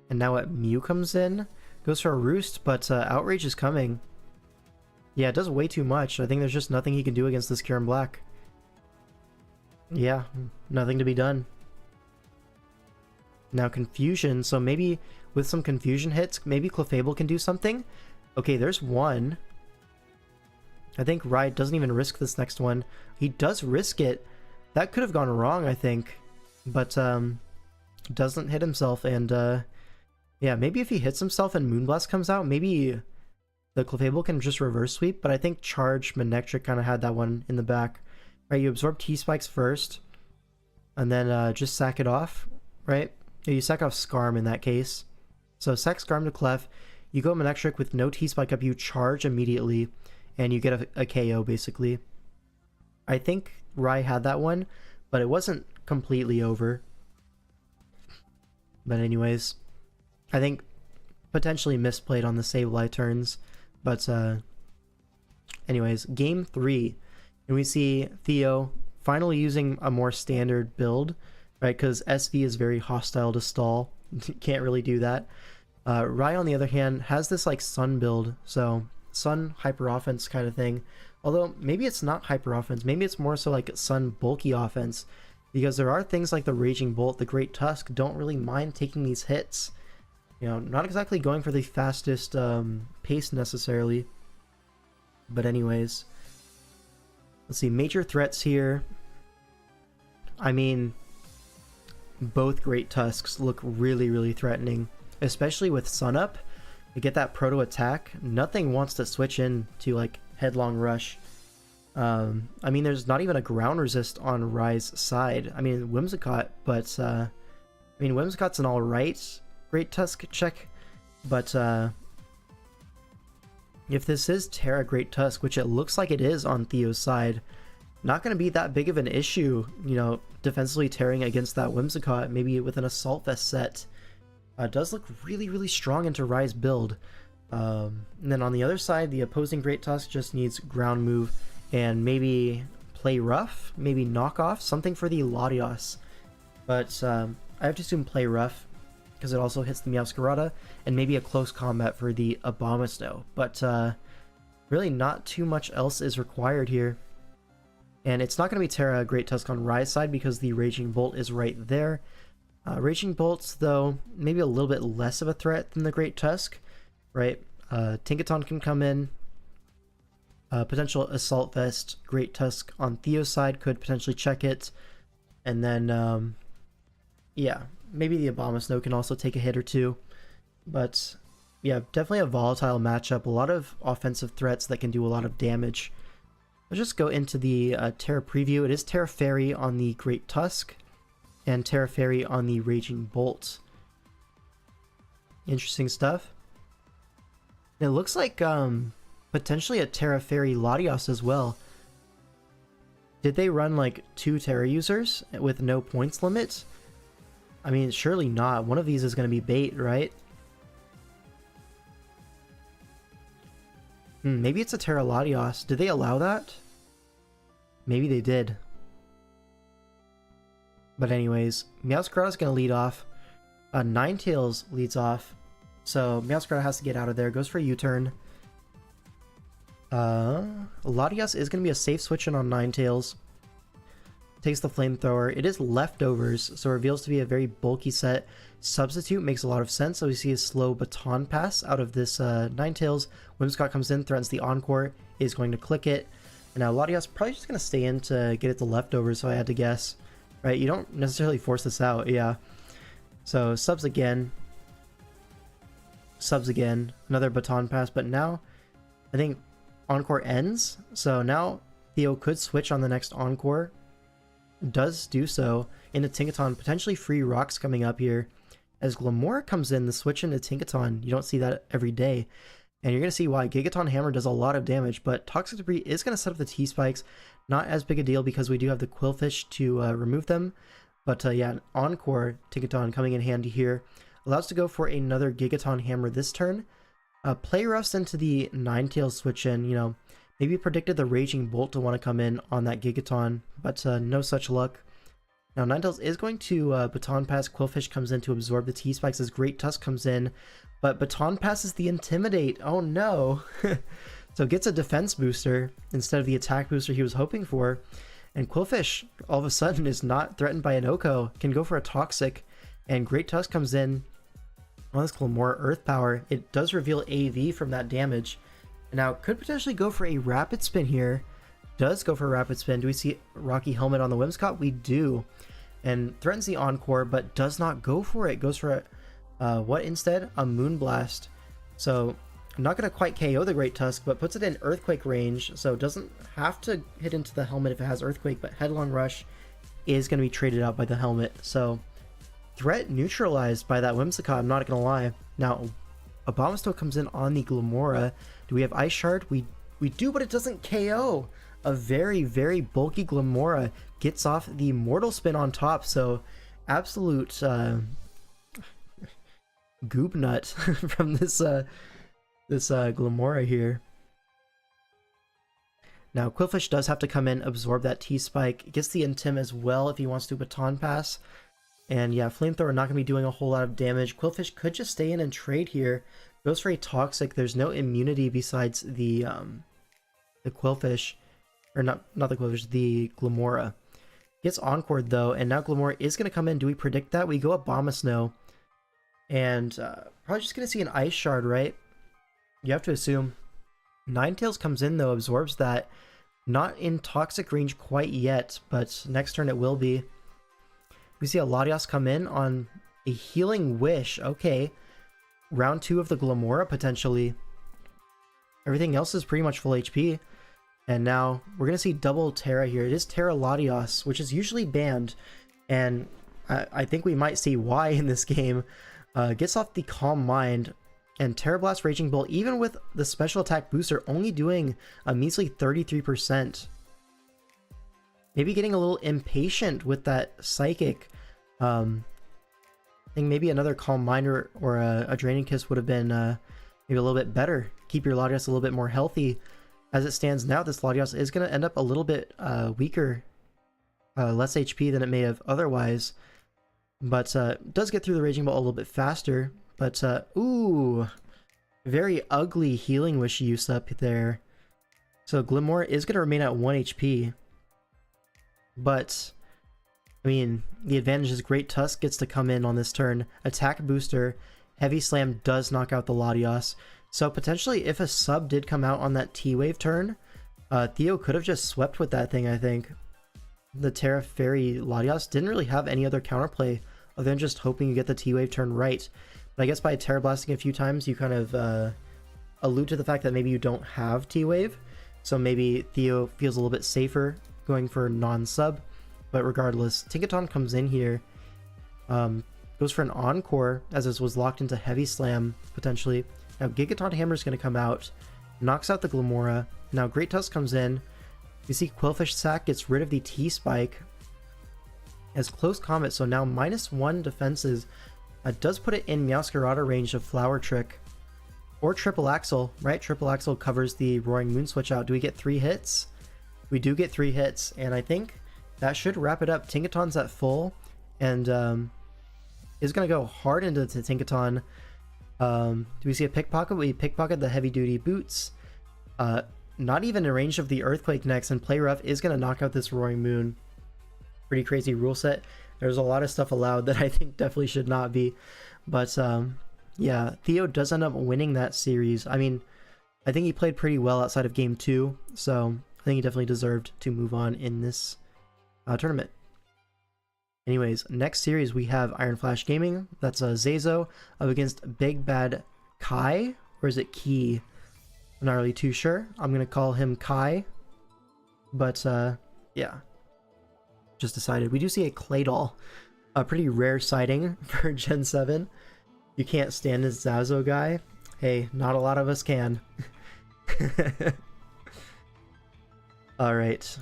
And now what? Mew comes in. Goes for a Roost, but Outrage is coming. Yeah, it does way too much. I think there's just nothing he can do against this Kyurem Black. Yeah, nothing to be done. Now confusion, so maybe with some confusion hits, maybe Clefable can do something. Okay, there's one. I think Riot doesn't even risk this next one. He does risk it. That could have gone wrong, I think. But doesn't hit himself, and yeah, maybe if he hits himself and Moonblast comes out, maybe the Clefable can just reverse sweep, but I think Charge Manectric kind of had that one in the back. Right, you absorb T-Spikes first, and then just sack it off, right? Yeah, you sack off Skarm in that case. So sack Skarm to Clef, you go Manectric with no T-Spike up, you charge immediately, and you get a KO basically. I think Rai had that one, but it wasn't completely over. But anyways, I think potentially misplayed on the Sableye turns, but anyways, game 3, and we see Theo finally using a more standard build, right? Because SV is very hostile to stall, can't really do that. Rai, on the other hand, has this like Sun build, so Sun hyper offense kind of thing. Although maybe it's not hyper offense, maybe it's more so like Sun bulky offense, because there are things like the Raging Bolt, the Great Tusk don't really mind taking these hits. You know, not exactly going for the fastest pace necessarily. But anyways, let's see, major threats here. I mean, both Great Tusks look really, really threatening, especially with Sun up. To get that proto attack, nothing wants to switch in to like Headlong Rush. I mean, there's not even a ground resist on Rai's side. I mean, Whimsicott, but I mean, Whimsicott's an alright Great Tusk check, but if this is Terra Great Tusk, which it looks like it is on Theo's side, not going to be that big of an issue, you know, defensively tearing against that Whimsicott, maybe with an Assault Vest set. Does look really, really strong into Rai's build. And then on the other side, the opposing Great Tusk just needs ground move and maybe play rough, maybe knock off, something for the Latios. But I have to assume play rough, because it also hits the Meowscarada, and maybe a close combat for the Abomasnow. But really not too much else is required here. And it's not going to be Terra Great Tusk on Rai's side because the Raging Bolt is right there. Raging Bolts, though, maybe a little bit less of a threat than the Great Tusk, right? Tinkaton can come in. Potential Assault Vest, Great Tusk on Theo's side could potentially check it. And then, yeah, maybe the Abomasnow can also take a hit or two. But, yeah, definitely a volatile matchup. A lot of offensive threats that can do a lot of damage. Let's just go into the Terra preview. It is Terra Fairy on the Great Tusk and Terra Fairy on the Raging Bolt. Interesting stuff. And it looks like potentially a Terra Fairy Latios as well. Did they run like 2 Terra users with no points limit? I mean, surely not. One of these is going to be bait, right? Maybe it's a Terra Latios. Did they allow that? Maybe they did. But anyways, Meowscarada's going to lead off. Ninetales leads off. So Meowscarada has to get out of there. Goes for a U-turn. Latios is going to be a safe switch in on Ninetales. Takes the Flamethrower. It is leftovers, so it reveals to be a very bulky set. Substitute makes a lot of sense, so we see a slow Baton Pass out of this Ninetales. Whimsicott comes in, threatens the Encore, is going to click it. And now Latios probably just going to stay in to get it to leftovers, so I had to guess. Right, you don't necessarily force this out, yeah. So subs again. Subs again. Another Baton Pass, but now I think Encore ends. So now Theo could switch on the next Encore. Does do so into Tinkaton, potentially free rocks coming up here. As Glamora comes in, the switch into Tinkaton, you don't see that every day. And you're going to see why. Gigaton Hammer does a lot of damage, but Toxic Debris is going to set up the T-Spikes. Not as big a deal because we do have the Quillfish to remove them. But yeah, Encore Tinkaton coming in handy here. Allows to go for another Gigaton Hammer this turn. Play roughs into the Ninetales switch in, you know. Maybe predicted the Raging Bolt to want to come in on that Gigaton, but no such luck. Now Ninetales is going to Baton Pass. Quillfish comes in to absorb the T-Spikes as Great Tusk comes in. But Baton passes the Intimidate. Oh no! So gets a defense booster instead of the attack booster he was hoping for. And Quillfish, all of a sudden, is not threatened by an Oko. Can go for a Toxic. And Great Tusk comes in on this Glamora Earth Power. It does reveal AV from that damage. Now, could potentially go for a Rapid Spin here. Does go for a Rapid Spin. Do we see Rocky Helmet on the Whimsicott? We do. And threatens the Encore, but does not go for it. Goes for what instead? A Moonblast. So, not going to quite KO the Great Tusk, but puts it in Earthquake range. So, doesn't have to hit into the Helmet if it has Earthquake, but Headlong Rush is going to be traded out by the Helmet. So, threat neutralized by that Whimsicott, I'm not going to lie. Now, Abomasnow comes in on the Glamora. Do we have Ice Shard? We do, but it doesn't KO. A very, very bulky Glamora gets off the Mortal Spin on top, so absolute goop nut from this Glamora here. Now, Qwilfish does have to come in, absorb that T-Spike, gets the Intim as well if he wants to Baton Pass. And yeah, Flamethrower not going to be doing a whole lot of damage. Qwilfish could just stay in and trade here. Goes for a Toxic. There's no immunity besides the Qwilfish. Or not the Qwilfish, the Glamora. Gets Encored though, and now Glamora is going to come in. Do we predict that? We go Abomasnow. And probably just going to see an Ice Shard, right? You have to assume. Ninetales comes in though, absorbs that. Not in Toxic range quite yet, but next turn it will be. We see a Latios come in on a Healing Wish. Okay. Round 2 of the Glamora, potentially. Everything else is pretty much full HP. And now we're going to see double Terra here. It is Terra Latios, which is usually banned. And I think we might see why in this game. Gets off the Calm Mind. And Terra Blast Raging Bolt, even with the special attack booster, only doing a measly 33%. Maybe getting a little impatient with that Psychic. I think maybe another Calm Mind or a Draining Kiss would have been maybe a little bit better. Keep your Latios a little bit more healthy. As it stands now, this Latios is going to end up a little bit weaker, less HP than it may have otherwise. But does get through the Raging Bolt a little bit faster. But, ooh, very ugly Healing Wish use up there. So Glamora is going to remain at 1 HP. But, I mean, the advantage is Great Tusk gets to come in on this turn. Attack booster, Heavy Slam does knock out the Latios. So potentially, if a sub did come out on that T-Wave turn, Theo could have just swept with that thing, I think. The Terra Fairy Latios didn't really have any other counterplay other than just hoping you get the T-Wave turn right. But I guess by Terra Blasting a few times, you kind of allude to the fact that maybe you don't have T-Wave. So maybe Theo feels a little bit safer going for non-sub. But regardless, Tinkaton comes in here. Goes for an Encore, as this was locked into Heavy Slam, potentially. Now Gigaton Hammer is going to come out. Knocks out the Glamora. Now Great Tusk comes in. We see Qwilfish Sack gets rid of the T-Spike. Has Close Combat, so now -1 defenses. Does put it in Meowscarada range of Flower Trick. Or Triple Axle, right? Triple Axle covers the Roaring Moon switch out. Do we get 3 hits? We do get 3 hits, and I think that should wrap it up. Tinkaton's at full, and is going to go hard into the Tinkaton. Do we see a Pickpocket? We pickpocket the Heavy Duty Boots. Not even in range of the Earthquake next, and Play Rough is going to knock out this Roaring Moon. Pretty crazy rule set. There's a lot of stuff allowed that I think definitely should not be. But yeah, Theo does end up winning that series. I mean, I think he played pretty well outside of Game 2, so I think he definitely deserved to move on in this tournament. Anyways, next series we have Iron Flash Gaming. That's Zazo up against Big Bad Kai, or is it Key? I'm not really too sure. I'm going to call him Kai. But yeah, just decided. We do see a Claydol, a pretty rare sighting for Gen 7. You can't stand this Zazo guy. Hey, not a lot of us can. Alright.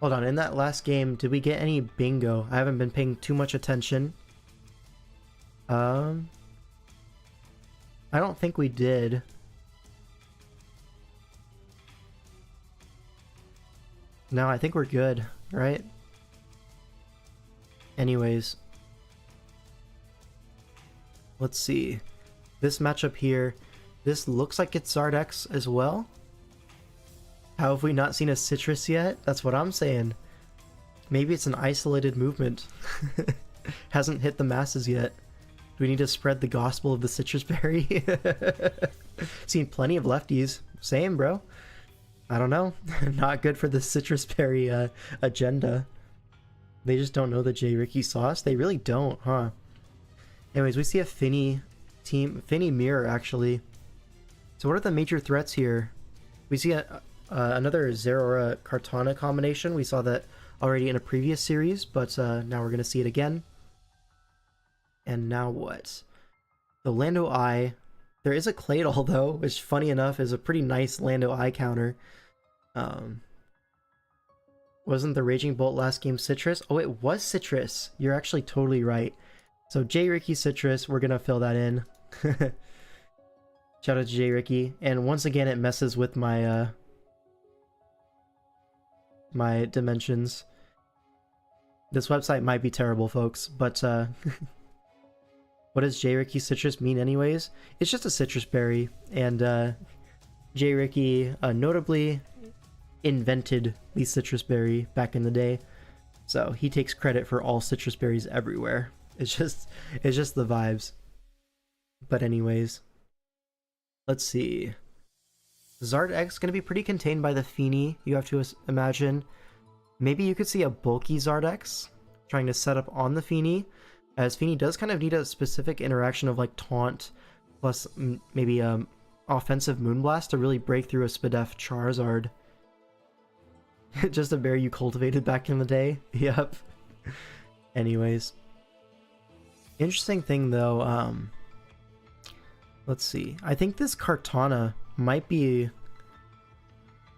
Hold on, in that last game, did we get any bingo? I haven't been paying too much attention. I don't think we did. No, I think we're good, right? Anyways. Let's see. This matchup here, this looks like it's Zardex as well. How have we not seen a Citrus yet? That's what I'm saying. Maybe it's an isolated movement. Hasn't hit the masses yet. Do we need to spread the gospel of the citrus berry? Seen plenty of lefties. Same, bro. I don't know. Not good for the citrus berry agenda. They just don't know the J. Ricky sauce? They really don't, huh? Anyways, we see a Finny mirror, actually. So what are the major threats here? We see another Zeraora Kartana combination. We saw that already in a previous series, but now we're going to see it again. And now what? The Lando Eye. There is a Claydol, though, which, funny enough, is a pretty nice Lando Eye counter. Wasn't the Raging Bolt last game Citrus? Oh, it was Citrus. You're actually totally right. So J. Ricky Citrus, we're going to fill that in. Shout out to J. Ricky. And once again, it messes with my my dimensions. This website might be terrible, folks, but what does J. Ricky Citrus mean anyways? It's just a citrus berry, and J. Ricky notably invented the citrus berry back in the day, so he takes credit for all citrus berries everywhere. It's just the vibes. But anyways, let's see. Zard X going to be pretty contained by the Feeny, you have to imagine. Maybe you could see a bulky Zard X trying to set up on the Feeny, as Feeny does kind of need a specific interaction of like Taunt plus maybe offensive Moonblast to really break through a Spadef Charizard. Just a berry you cultivated back in the day? Yep. Anyways. Interesting thing though, let's see. I think this Kartana might be...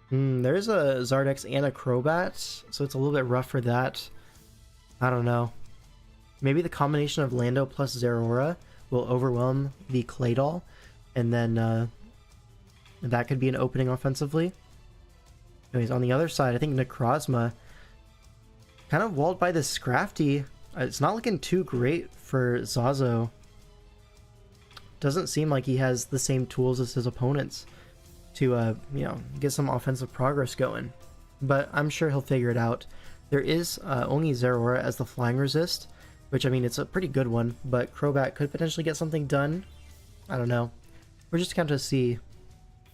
there's a Zardex and a Crobat, so it's a little bit rough for that. I don't know. Maybe the combination of Lando plus Zeraora will overwhelm the Claydol, and then that could be an opening offensively. Anyways, on the other side, I think Necrozma kind of walled by the Scrafty. It's not looking too great for Zazo. Doesn't seem like he has the same tools as his opponents to, you know, get some offensive progress going. But I'm sure he'll figure it out. There is only Zeraora as the flying resist, which, I mean, it's a pretty good one, but Crobat could potentially get something done. I don't know. We're just going to see.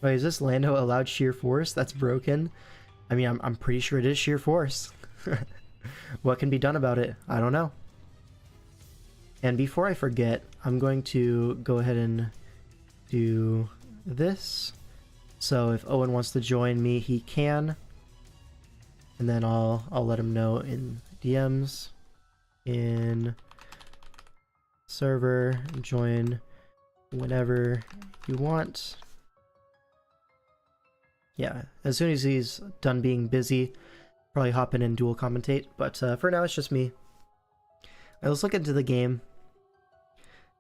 Wait, is this Lando allowed Sheer Force? That's broken. I mean, I'm pretty sure it is Sheer Force. What can be done about it? I don't know. And before I forget, I'm going to go ahead and do this. So if Owen wants to join me, he can. And then I'll let him know in DMs, in server, join whenever you want. Yeah, as soon as he's done being busy, probably hop in and dual commentate. But for now, it's just me. Right, let's look into the game.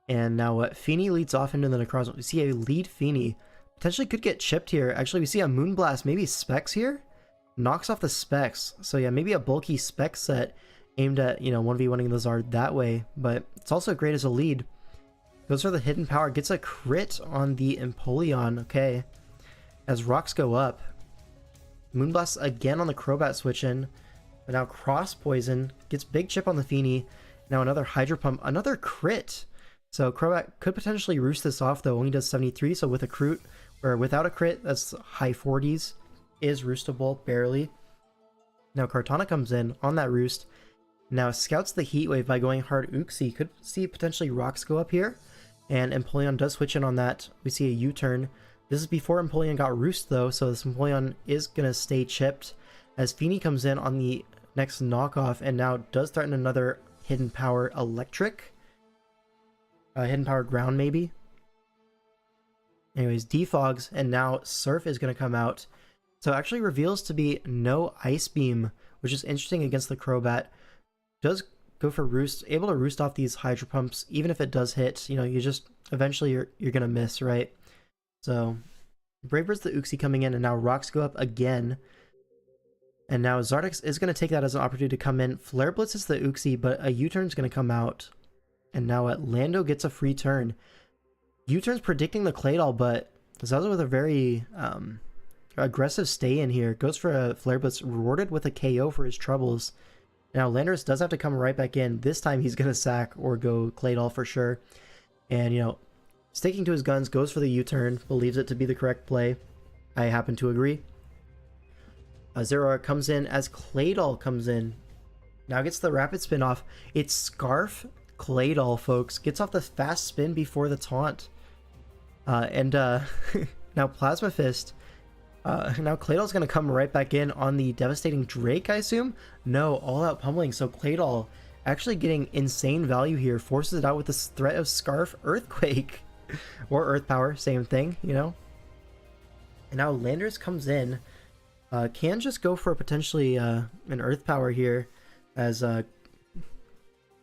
And now what? Feeny leads off into the Necrozma. We see a lead Feeny. Potentially could get chipped here. Actually, we see a Moonblast, maybe Specs here? Knocks off the Specs. So yeah, maybe a bulky Spec set aimed at, you know, 1v1ing the Zard that way. But it's also great as a lead. Goes for the Hidden Power. Gets a crit on the Empoleon. Okay. As rocks go up. Moonblast again on the Crobat switch in. But now Cross Poison. Gets big chip on the Feeny. Now another Hydro Pump. Another crit. So Crobat could potentially roost this off, though. Only does 73, so with a crit, or without a crit, that's high 40s. Is roostable, barely. Now Kartana comes in on that roost. Now scouts the Heat Wave by going hard Uxie. Could see potentially rocks go up here. And Empoleon does switch in on that. We see a U-turn. This is before Empoleon got roost, though, so this Empoleon is going to stay chipped. As Feeny comes in on the next knockoff, and now does threaten another Hidden Power Electric. Hidden Power Ground, maybe. Anyways, defogs, and now Surf is going to come out. So it actually reveals to be no Ice Beam, which is interesting against the Crobat. Does go for Roost, able to roost off these Hydro Pumps, even if it does hit, you know, you just, eventually you're going to miss, right? So, Brave Bird's the Uxie coming in, and now Rocks go up again. And now Zardex is going to take that as an opportunity to come in. Flare Blitz is the Uxie, but a U-turn is going to come out. And now Lando gets a free turn. U-turn's predicting the Claydol, but Zaza with a very aggressive stay in here. Goes for a Flare Blitz, rewarded with a KO for his troubles. Now Landorus does have to come right back in. This time he's gonna sack or go Claydol for sure. And, you know, sticking to his guns, goes for the U-turn, believes it to be the correct play. I happen to agree. Zeraora comes in as Claydol comes in. Now gets the rapid spin off. It's Scarf Claydol, folks. Gets off the fast spin before the taunt. Now Plasma Fist. Now Claydol's going to come right back in on the devastating Drake, I assume? No, all out pummeling. So Claydol actually getting insane value here. Forces it out with this threat of Scarf Earthquake. Or Earth Power, same thing, you know? And now Landorus comes in. Can just go for potentially an Earth Power here, as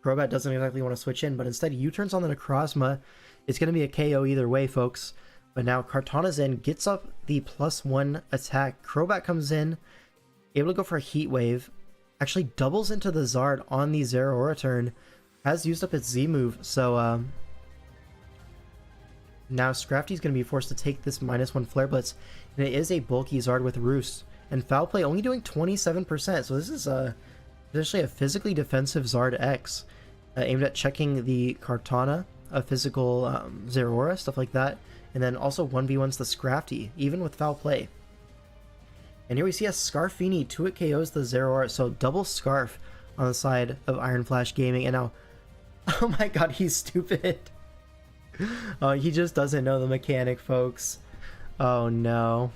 Crobat doesn't exactly want to switch in, but instead U-turns on the Necrozma. It's going to be a KO either way, folks. But now Kartana's in, gets up the +1 attack. Crobat comes in, able to go for a Heat Wave. Actually doubles into the Zard on the Zeraora turn. Has used up its Z move, so now Scrafty's going to be forced to take this -1 Flare Blitz. And it is a bulky Zard with Roost. And Foul Play only doing 27%, so this is potentially a physically defensive Zard X. Aimed at checking the Kartana, a physical Zeraora, stuff like that. And then also 1v1s the Scrafty, even with Foul Play. And here we see a Scarfini 2-hit KOs the Zeraora, so double Scarf on the side of Iron Flash Gaming. And now, oh my god, he's stupid. He just doesn't know the mechanic, folks. Oh no.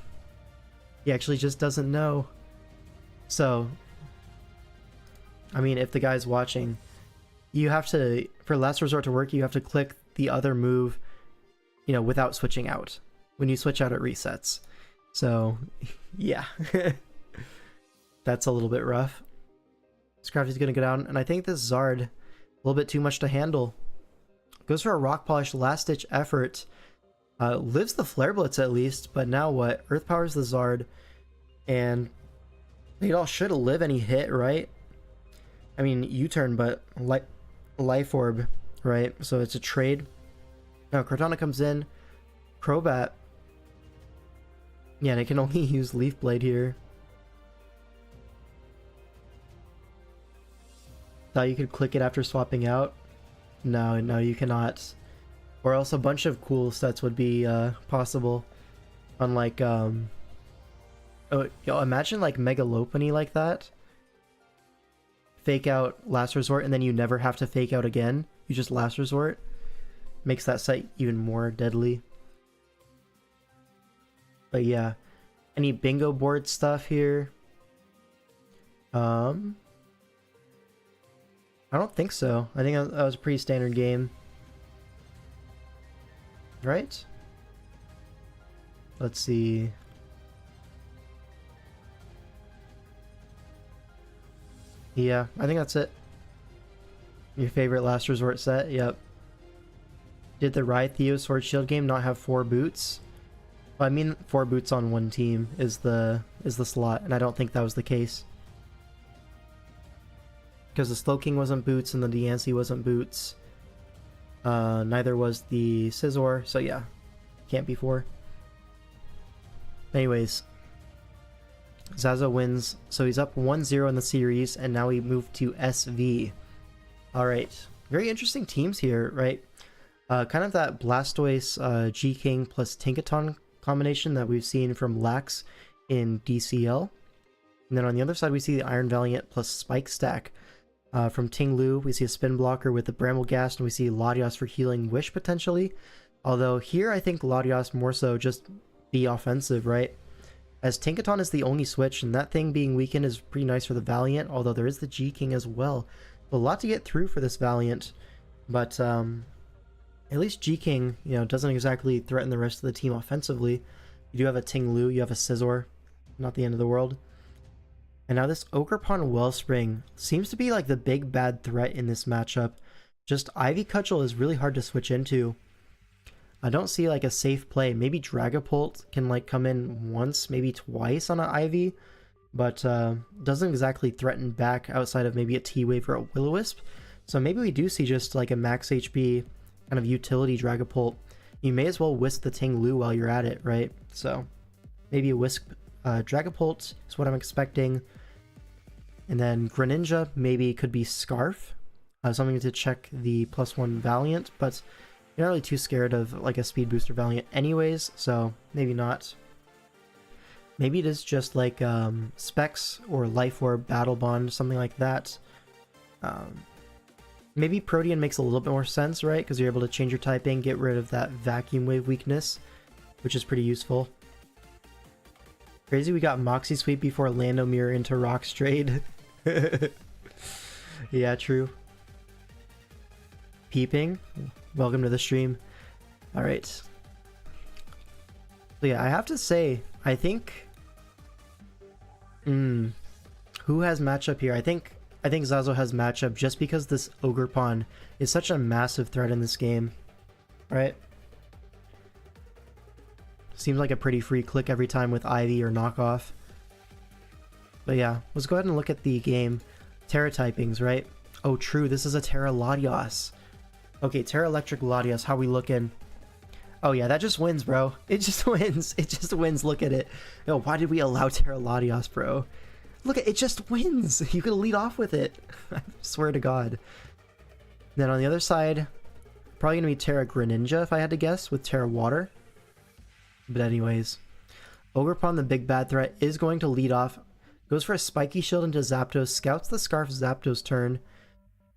He actually just doesn't know. So, I mean, if the guy's watching, you have to, for Last Resort to work, you have to click the other move, you know, without switching out. When you switch out, it resets. So, yeah. That's a little bit rough. Scrafty's gonna go down, and I think this Zard, a little bit too much to handle. Goes for a Rock Polish last-ditch effort. Lives the Flare Blitz at least, but now what? Earth Powers the Zard, and they all should live any hit, right? I mean, U-turn, but Life Orb, right? So it's a trade. Now Kartana comes in. Crobat. Yeah, they can only use Leaf Blade here. Thought you could click it after swapping out. No, you cannot. Or else a bunch of cool sets would be possible. Unlike, oh, yo, imagine like Megalopony like that. Fake out Last Resort, and then you never have to fake out again. You just Last Resort. Makes that set even more deadly. But yeah. Any bingo board stuff here? I don't think so. I think that was a pretty standard game. Right? Let's see. Yeah, I think that's it. Your favorite Last Resort set? Yep. Did the Rhytheo Sword Shield game not have 4 boots? Well, I mean 4 boots on one team is the slot, and I don't think that was the case. Because the Slowking wasn't boots and the Diancie wasn't boots. Neither was the Scizor, so yeah. Can't be 4. Anyways. Zaza wins, so he's up 1-0 in the series, and now we move to SV. Alright. Very interesting teams here, right? Kind of that Blastoise G-King plus Tinkaton combination that we've seen from Lax in DCL. And then on the other side we see the Iron Valiant plus Spike Stack. From Ting-Lu, we see a Spin Blocker with the Bramble-Ghast, and we see Latios for healing Wish potentially. Although here I think Latios more so just be offensive, right? As Tinkaton is the only switch, and that thing being weakened is pretty nice for the Valiant, although there is the G-King as well. A lot to get through for this Valiant, but at least G-King, you know, doesn't exactly threaten the rest of the team offensively. You do have a Ting-Lu, you have a Scizor, not the end of the world. And now this Ogerpon Wellspring seems to be like the big bad threat in this matchup. Just Ivy Cudgel is really hard to switch into. I don't see like a safe play. Maybe Dragapult can like come in once, maybe twice on an Ivy, but doesn't exactly threaten back outside of maybe a T-Wave or a Will-O-Wisp. So maybe we do see just like a max HP kind of utility Dragapult. You may as well Wisp the Ting-Lu while you're at it, right? So maybe a Wisp Dragapult is what I'm expecting. And then Greninja maybe could be Scarf. Something to check the +1 Valiant, but you're not really too scared of like a speed booster Valiant anyways, so maybe not. Maybe it is just like Specs or Life Orb, Battle Bond, something like that. Maybe Protean makes a little bit more sense, right? Because you're able to change your typing, get rid of that Vacuum Wave weakness, which is pretty useful. Crazy we got Moxie Sweep before Lando Mirror into Rock Strayed. Yeah, true. Peeping, welcome to the stream. Alright. So yeah, I have to say, I think... who has matchup here? I think Zazo has matchup just because this Ogerpon is such a massive threat in this game. Right? Seems like a pretty free click every time with Ivy or Knockoff. But yeah, let's go ahead and look at the game. Terra typings, right? Oh, true, this is a Terra Latios. Okay, Terra Electric Latios, how we looking? Oh yeah, that just wins, bro. It just wins. It just wins, look at it. Yo, why did we allow Terra Latios, bro? Look at it, just wins. You could lead off with it. I swear to God. Then on the other side, probably gonna be Terra Greninja if I had to guess, with Terra Water. But anyways, Ogerpon, the big bad threat, is going to lead off. Goes for a Spiky Shield into Zapdos, scouts the Scarf Zapdos turn.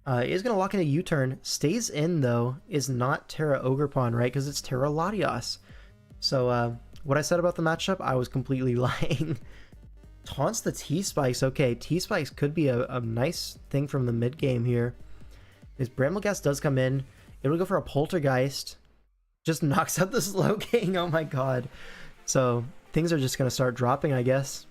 Is going to lock into U-turn. Stays in, though, is not Terra Ogerpon, right? Because it's Terra Latios. So, what I said about the matchup, I was completely lying. Taunts the T-Spikes. Okay, T-Spikes could be a nice thing from the mid-game here. His Brambleghast does come in. It'll go for a Poltergeist. Just knocks out the Slowking. Oh my god. So, things are just going to start dropping, I guess.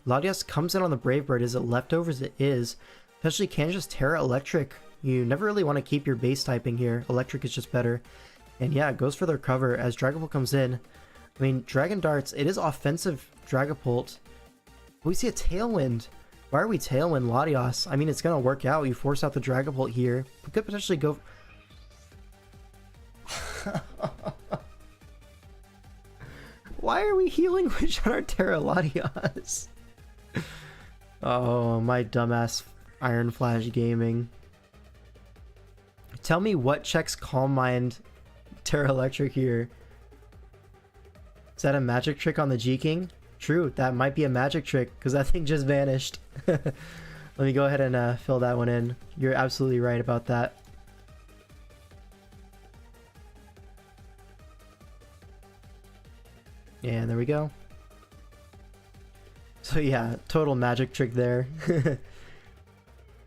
Latios comes in on the Brave Bird. Is it leftovers? It is. Especially can just Terra Electric. You never really want to keep your base typing here. Electric is just better. And yeah, it goes for their cover as Dragapult comes in. I mean, Dragon Darts, it is offensive Dragapult. We see a Tailwind. Why are we Tailwind Latios? I mean, it's going to work out. You force out the Dragapult here. We could potentially go... Why are we healing Wish on our Terra Latios? Oh, my dumbass Iron Flash Gaming. Tell me what checks Calm Mind Terra Electric here. Is that a magic trick on the G-King? True, that might be a magic trick, because that thing just vanished. Let me go ahead and fill that one in. You're absolutely right about that. And there we go. So yeah, total magic trick there.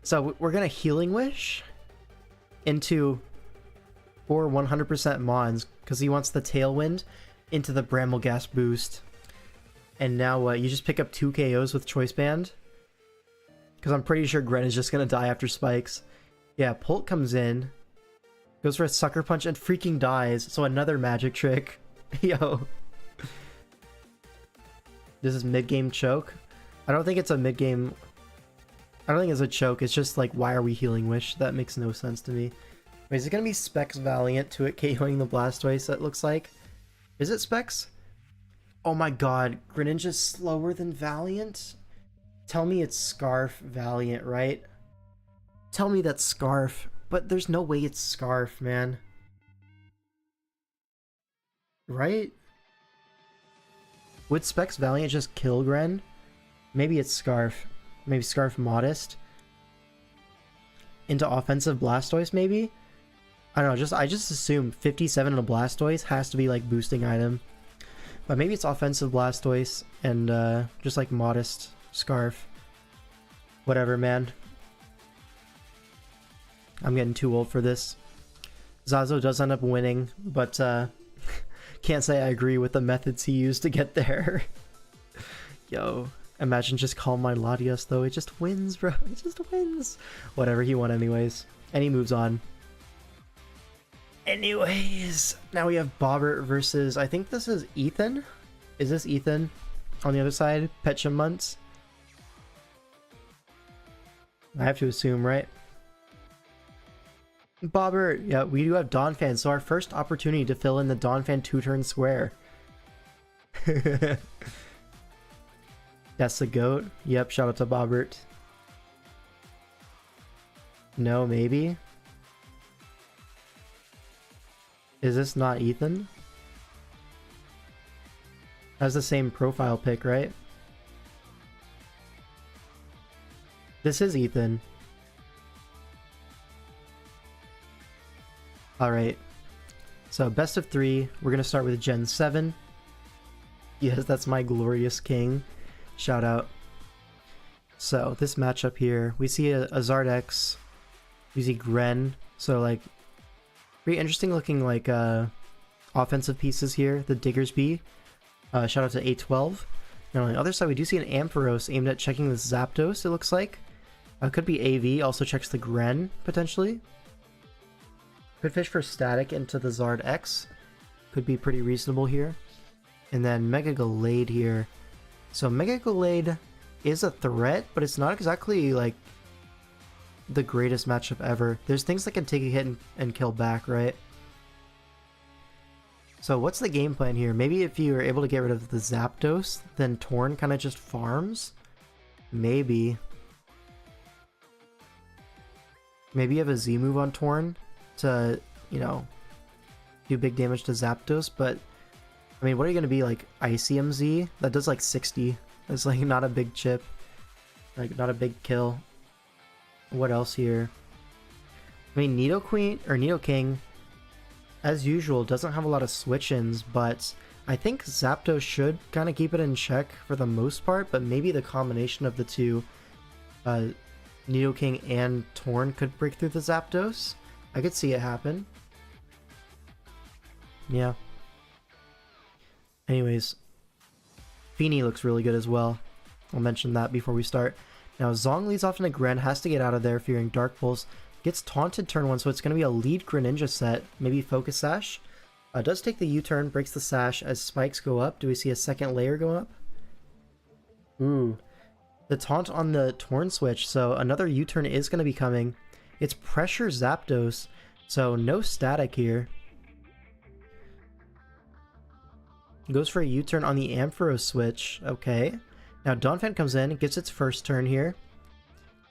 So we're gonna Healing Wish into 100% Mons, because he wants the Tailwind into the Brambleghast boost. And now you just pick up 2 KOs with Choice Band? Because I'm pretty sure Gren is just gonna die after Spikes. Yeah, Pult comes in, goes for a Sucker Punch and freaking dies, so another magic trick. Yo. This is mid-game choke. I don't think it's a mid-game... I don't think it's a choke. It's just like, why are we Healing Wish? That makes no sense to me. Wait, is it going to be Specs Valiant to it KOing the Blastoise, that looks like? Is it Specs? Oh my god. Greninja's slower than Valiant? Tell me it's Scarf Valiant, right? Tell me that's Scarf. But there's no way it's Scarf, man. Right? Would Specs Valiant just kill Gren? Maybe it's Scarf. Maybe Scarf Modest. Into offensive Blastoise, maybe? I don't know, I just assume 57 in a Blastoise has to be like boosting item. But maybe it's offensive Blastoise and just like Modest Scarf. Whatever, man. I'm getting too old for this. Zazo does end up winning, but can't say I agree with the methods he used to get there. Yo, imagine just Calm Mind Latios though. It just wins, bro. It just wins. Whatever, he won anyways. And he moves on. Anyways, now we have Bobbert versus, I think this is Ethan? Is this Ethan on the other side? Petchamunts? I have to assume, right? Bobbert, yeah, we do have Donphan, so our first opportunity to fill in the Donphan 2-turn square. That's the GOAT. Yep, shout out to Bobbert. No, maybe? Is this not Ethan? Has the same profile pic, right? This is Ethan. Alright. So, best of 3. We're gonna start with Gen 7. Yes, that's my glorious king. Shout out. So, this matchup here, we see a Zard X. We see Gren. So, like, pretty interesting looking, like, offensive pieces here. The Diggersby. Shout out to A12. Now, on the other side, we do see an Ampharos aimed at checking the Zapdos, it looks like. Could be AV, also checks the Gren, potentially. Could fish for static into the Zard X. Could be pretty reasonable here. And then Mega Gallade here. So Mega Gallade is a threat, but it's not exactly like the greatest matchup ever. There's things that can take a hit and kill back, right? So what's the game plan here? Maybe if you are able to get rid of the Zapdos, then Torn kind of just farms? Maybe. Maybe you have a Z move on Torn to, you know, do big damage to Zapdos, but I mean, what are you going to be, like, Icium Z? That does like 60. It's like not a big chip. Like, not a big kill. What else here? I mean, Nidoqueen, or Nidoking, as usual, doesn't have a lot of switch-ins, but I think Zapdos should kind of keep it in check for the most part, but maybe the combination of the two, Nidoking and Torn, could break through the Zapdos. I could see it happen. Yeah. Anyways, Feeny looks really good as well. I'll mention that before we start. Now, Zong leads off into Gren, has to get out of there fearing Dark Pulse. Gets taunted turn 1, so it's going to be a lead Greninja set. Maybe Focus Sash. Does take the U-turn, breaks the Sash as spikes go up. Do we see a second layer go up? Ooh. The taunt on the Torn switch, so another U-turn is going to be coming. It's Pressure Zapdos, so no static here. Goes for a U-turn on the Ampharos switch. Okay. Now Donphan comes in, gets its first turn here.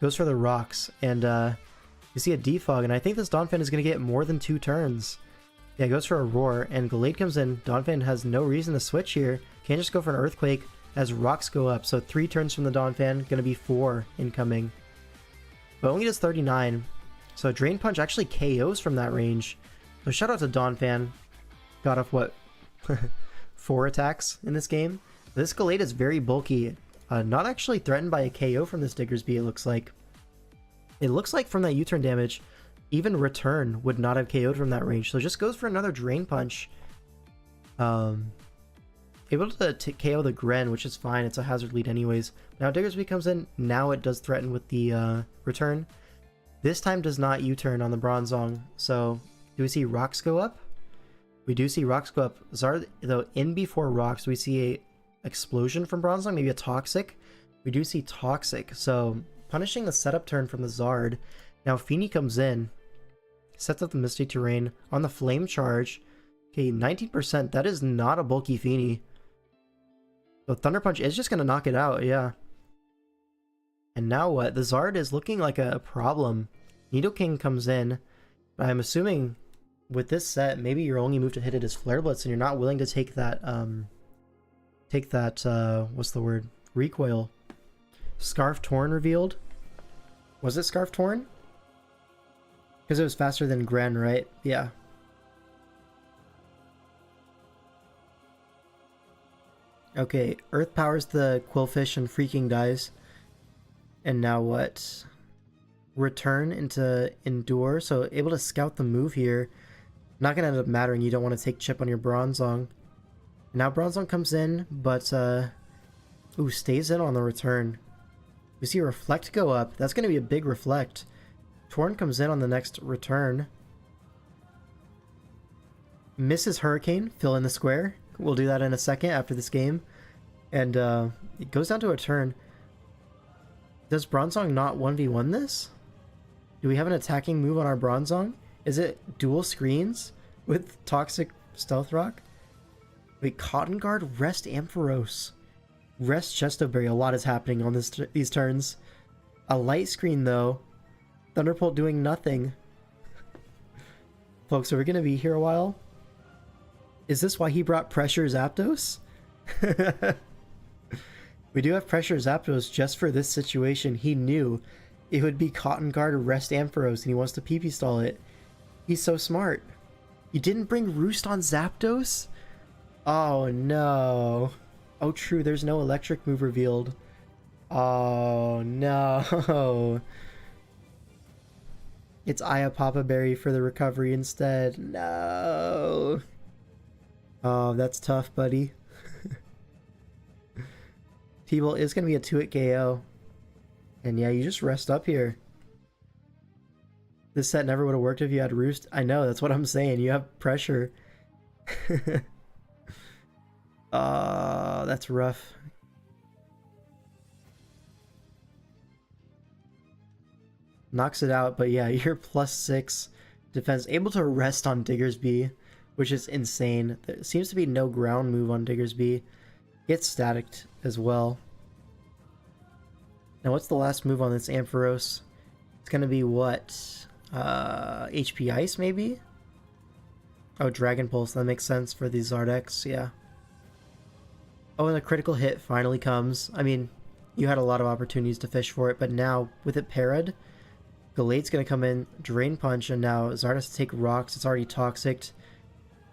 Goes for the rocks, and you see a Defog, and I think this Donphan is going to get more than 2 turns. Yeah, goes for a Roar, and Gallade comes in. Donphan has no reason to switch here. Can't just go for an Earthquake as rocks go up. So 3 turns from the Donphan, going to be 4 incoming. But only does 39. So Drain Punch actually KOs from that range. So shout out to Donphan. Got off, what, 4 attacks in this game. This Gallade is very bulky. Not actually threatened by a KO from this Diggersby, it looks like. It looks like from that U-turn damage, even Return would not have KO'd from that range. So just goes for another Drain Punch. Able to KO the Gren, which is fine. It's a hazard lead anyways. Now Diggersby comes in. Now it does threaten with the Return. This time does not U-turn on the Bronzong. So do we see rocks go up? We do see rocks go up. Zard, though, in before rocks, we see a explosion from Bronzong, maybe a Toxic. We do see Toxic, so punishing the setup turn from the Zard. Now Feeny comes in, sets up the Misty Terrain on the Flame Charge. Okay, 19%, that is not a bulky Feeny. So Thunder Punch is just going to knock it out, yeah. And now what? The Zard is looking like a problem. Nidoking comes in, but I'm assuming with this set, maybe your only move to hit it is Flare Blitz, and you're not willing to take that, what's the word? Recoil. Scarf Torn revealed. Was it Scarf Torn? Because it was faster than Gren, right? Yeah. Okay, Earth powers the Quillfish and freaking dies. And now what? Return into Endure, so able to scout the move here. Not going to end up mattering, you don't want to take chip on your Bronzong. Now Bronzong comes in, but ooh, stays in on the return. We see Reflect go up. That's going to be a big Reflect. Torn comes in on the next return. Misses Hurricane, fill in the square. We'll do that in a second after this game. And it goes down to a turn. Does Bronzong not 1v1 this? Do we have an attacking move on our Bronzong? Is it dual screens with Toxic Stealth Rock? Wait, Cotton Guard, Rest Ampharos. Rest Chestoberry, a lot is happening on these turns. A light screen though. Thunderbolt doing nothing. Folks, are we gonna be here a while? Is this why he brought Pressure Zapdos? We do have Pressure Zapdos just for this situation. He knew it would be Cotton Guard, Rest Ampharos, and he wants to PP stall it. He's so smart. You didn't bring Roost on Zapdos? Oh no. Oh true, there's no electric move revealed. Oh no. It's Aya Papa Berry for the recovery instead. No. Oh, that's tough, buddy. T-Bolt is going to be a 2-hit KO. And yeah, you just rest up here. This set never would have worked if you had Roost. I know, that's what I'm saying. You have pressure. That's rough. Knocks it out, but yeah, you're +6 defense. Able to rest on Diggersby, which is insane. There seems to be no ground move on Diggersby. Gets staticked as well. Now what's the last move on this Ampharos? It's gonna be what? HP Ice maybe? Oh, Dragon Pulse, that makes sense for the Zardex, yeah. Oh, and the critical hit finally comes. I mean, you had a lot of opportunities to fish for it, but now, with it parried, Gallade's gonna come in, Drain Punch, and now Zard has to take rocks. It's already toxic.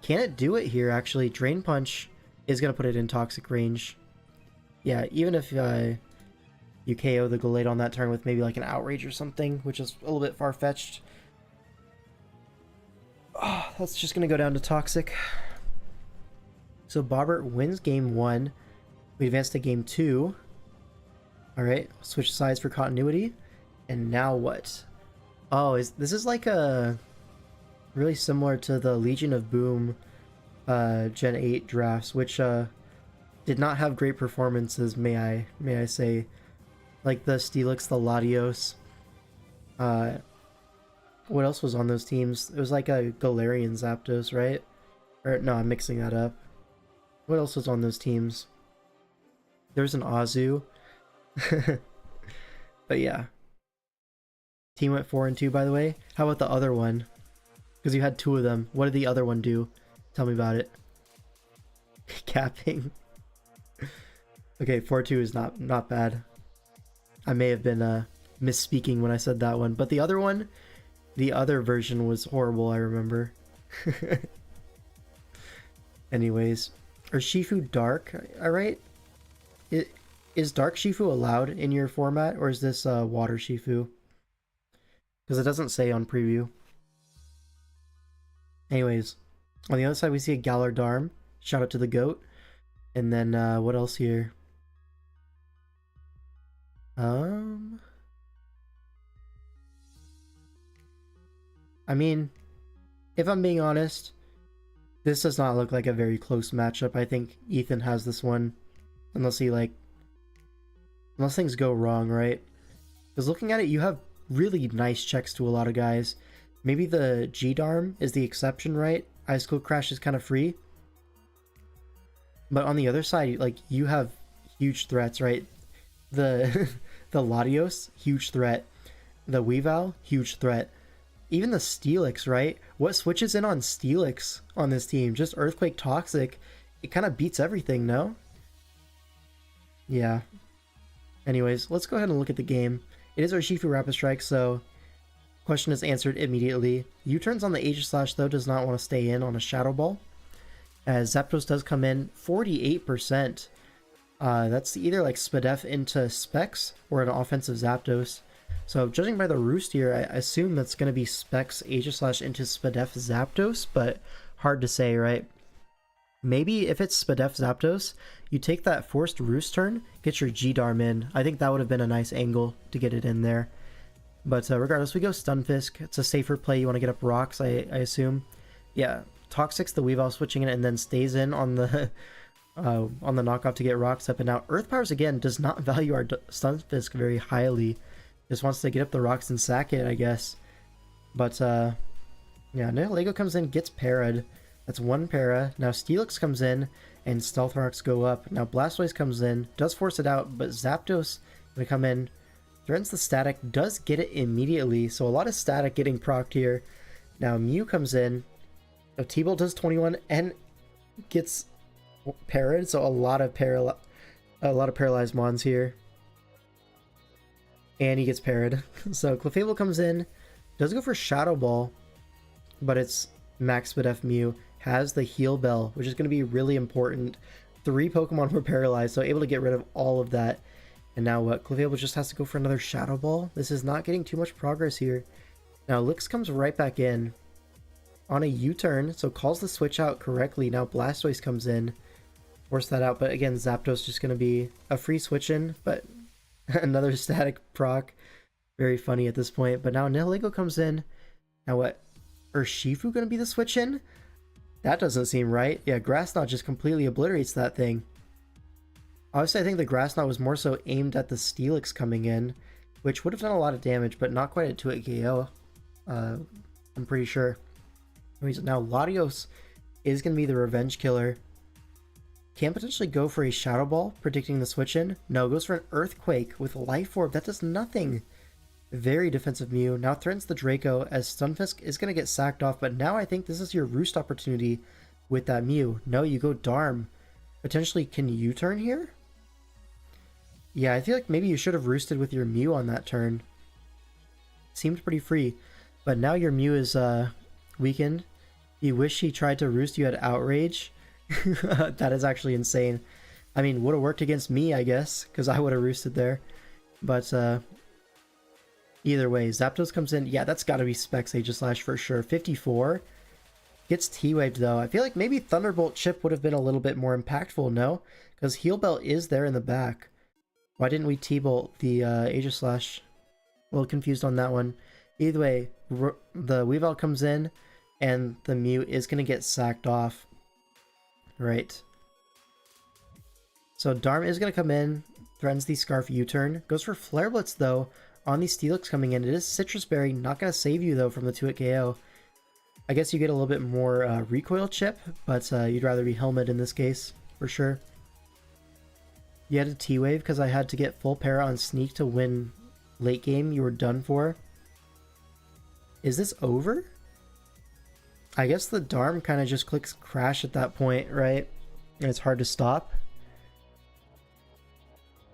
Can it do it here, actually? Drain Punch is gonna put it in toxic range. Yeah, even if you KO the Gallade on that turn with maybe like an Outrage or something, which is a little bit far-fetched. Oh, that's just gonna go down to toxic. So Bobbert wins game 1. We advance to game 2. Alright, switch sides for continuity. And now what? Oh, this is like a really similar to the Legion of Boom Gen 8 drafts, which did not have great performances, may I say. Like the Steelix, the Latios. What else was on those teams? It was like a Galarian Zapdos, right? Or no, I'm mixing that up. What else was on those teams? There's an Azu. But yeah. Team went 4-2, by the way. How about the other one? Because you had 2 of them. What did the other one do? Tell me about it. Capping. Okay, 4-2 is not bad. I may have been misspeaking when I said that one. But the other one, the other version was horrible, I remember. Anyways. Urshifu Dark, alright? Is Dark Shifu allowed in your format, or is this Water Shifu? Because it doesn't say on preview. Anyways, on the other side we see a Galar Darm. Shout out to the GOAT. And then, what else here? I mean, if I'm being honest, this does not look like a very close matchup. I think Ethan has this one. Unless things go wrong, right? Because looking at it, you have really nice checks to a lot of guys. Maybe the G-Darm is the exception, right? Ice Cold Crash is kind of free. But on the other side, like, you have huge threats, right? The Latios, huge threat. The Weavile, huge threat. Even the Steelix, right? What switches in on Steelix on this team? Just Earthquake Toxic. It kind of beats everything, no? Yeah. Anyways, let's go ahead and look at the game. It is Urshifu Rapid Strike, so question is answered immediately. U-turns on the Aegislash, though, does not want to stay in on a Shadow Ball. As Zapdos does come in 48%. That's either like Spadef into Specs or an offensive Zapdos. So judging by the Roost here, I assume that's going to be Specs Aegislash into Spadef Zapdos, but hard to say, right? Maybe if it's Spadef Zapdos, you take that forced Roost turn, get your G-Darm in. I think that would have been a nice angle to get it in there. But regardless, we go Stunfisk. It's a safer play. You want to get up rocks, I assume. Yeah, Toxic's the Weavile switching in and then stays in on the knockoff to get rocks up. And now Earth Powers, again, does not value our Stunfisk very highly. Just wants to get up the rocks and sack it, I guess. But, yeah, Lego comes in, gets parried. That's one para. Now Steelix comes in, and Stealth Rocks go up. Now Blastoise comes in, does force it out, but Zapdos gonna come in, threatens the static, does get it immediately, so a lot of static getting procced here. Now Mew comes in, T-Bolt does 21 and gets parried, so a lot of paralyzed mons here. And he gets parried. So Clefable comes in, does go for Shadow Ball, but it's Max Speed F Mew, has the Heal Bell, which is going to be really important. 3 Pokemon were paralyzed, so able to get rid of all of that. And now what? Clefable just has to go for another Shadow Ball. This is not getting too much progress here. Now Lix comes right back in on a U-turn, so calls the switch out correctly. Now Blastoise comes in, force that out, but again Zapdos just going to be a free switch in, but another static proc. Very funny at this point. But now Nihilego comes in. Now what? Urshifu going to be the switch in? That doesn't seem right. Yeah, Grass Knot just completely obliterates that thing. Obviously, I think the Grass Knot was more so aimed at the Steelix coming in, which would have done a lot of damage, but not quite a 2-hit KO. I'm pretty sure. Now Latios is going to be the revenge killer. Can potentially go for a Shadow Ball, predicting the switch in. No, goes for an Earthquake with Life Orb. That does nothing. Very defensive Mew. Now threatens the Draco as Stunfisk is going to get sacked off, but now I think this is your roost opportunity with that Mew. No, you go Darm. Potentially, can you U-turn here? Yeah, I feel like maybe you should have roosted with your Mew on that turn. Seemed pretty free, but now your Mew is weakened. You wish he tried to roost you at Outrage. That is actually insane. I mean, would have worked against me, I guess, because I would have roosted there. But either way, Zapdos comes in. Yeah, that's got to be Specs Aegislash for sure. 54. Gets T-Waved though. I feel like maybe Thunderbolt Chip would have been a little bit more impactful, no? Because Heal Bell is there in the back. Why didn't we T-Bolt the Aegislash? A little confused on that one. Either way, the Weavile comes in, and the Mew is going to get sacked off. Right. So Darm is going to come in, threatens the Scarf U-turn. Goes for Flare Blitz though on the Steelix coming in. It is Citrus Berry, not going to save you though from the 2-hit KO. I guess you get a little bit more recoil chip, but you'd rather be Helmet in this case, for sure. You had a T-Wave because I had to get full para on Sneak to win late game. You were done for. Is this over? I guess the Darm kind of just clicks Crash at that point, right? And it's hard to stop.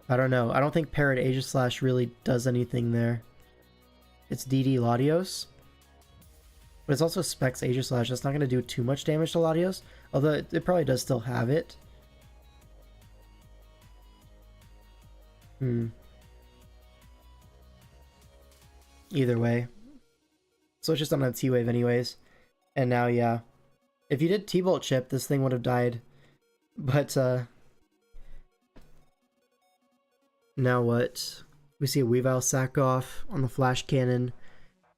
I don't know. I don't think Parrot Aegislash really does anything there. It's DD Latios. But it's also Specs Aegislash. That's not going to do too much damage to Latios. Although it probably does still have it. Either way. So it's just on a T-Wave anyways. And now, yeah. If you did T-Bolt Chip, this thing would have died. But, now what? We see a Weavile sack off on the Flash Cannon.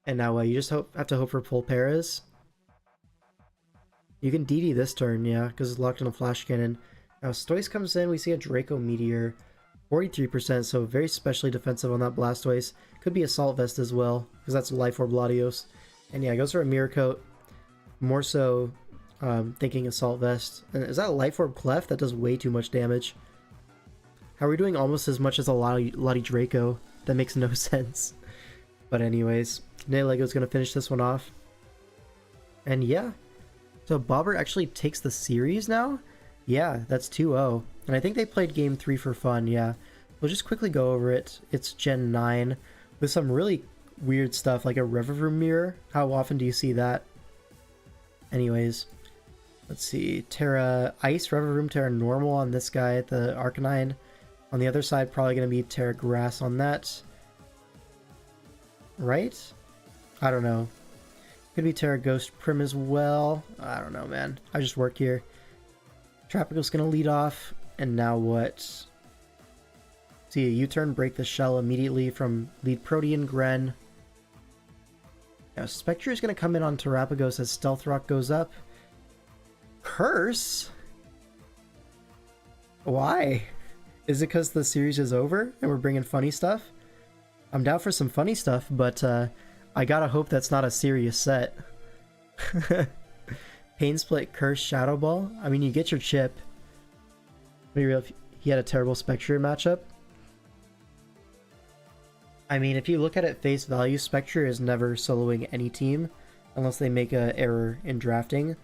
And now you just have to hope for full paras. You can DD this turn, yeah, because it's locked on a Flash Cannon. Now Stoice comes in, we see a Draco Meteor. 43%, so very specially defensive on that Blastoise. Could be Assault Vest as well, because that's Life Orb Latios. And yeah, it goes for a Mirror Coat. More so thinking Assault Vest. And is that a Life Orb Clef? That does way too much damage. How are we doing almost as much as a Lottie Draco? That makes no sense. But anyways, Nihilego's going to finish this one off. And yeah. So Bobber actually takes the series now? Yeah, that's 2-0. And I think they played game 3 for fun, yeah. We'll just quickly go over it. It's Gen 9 with some really weird stuff like a Reverie Mirror. How often do you see that? Anyways, let's see. Terra Ice, Reverie Terra Normal on this guy, the Arcanine. On the other side, probably going to be Terra Grass on that. Right? I don't know. Could be Terra Ghost Prim as well. I don't know, man. I just work here. Tropico's going to lead off. And now what? See a U-turn, break the shell immediately from lead Protean Gren. Now Spectre is going to come in on Terrapagos as Stealth Rock goes up. Curse? Why? Is it because the series is over and we're bringing funny stuff? I'm down for some funny stuff, but I gotta hope that's not a serious set. Pain Split, Curse, Shadow Ball. I mean, you get your chip. Be real, if he had a terrible Spectre matchup. I mean, if you look at it face value, Spectre is never soloing any team unless they make an error in drafting.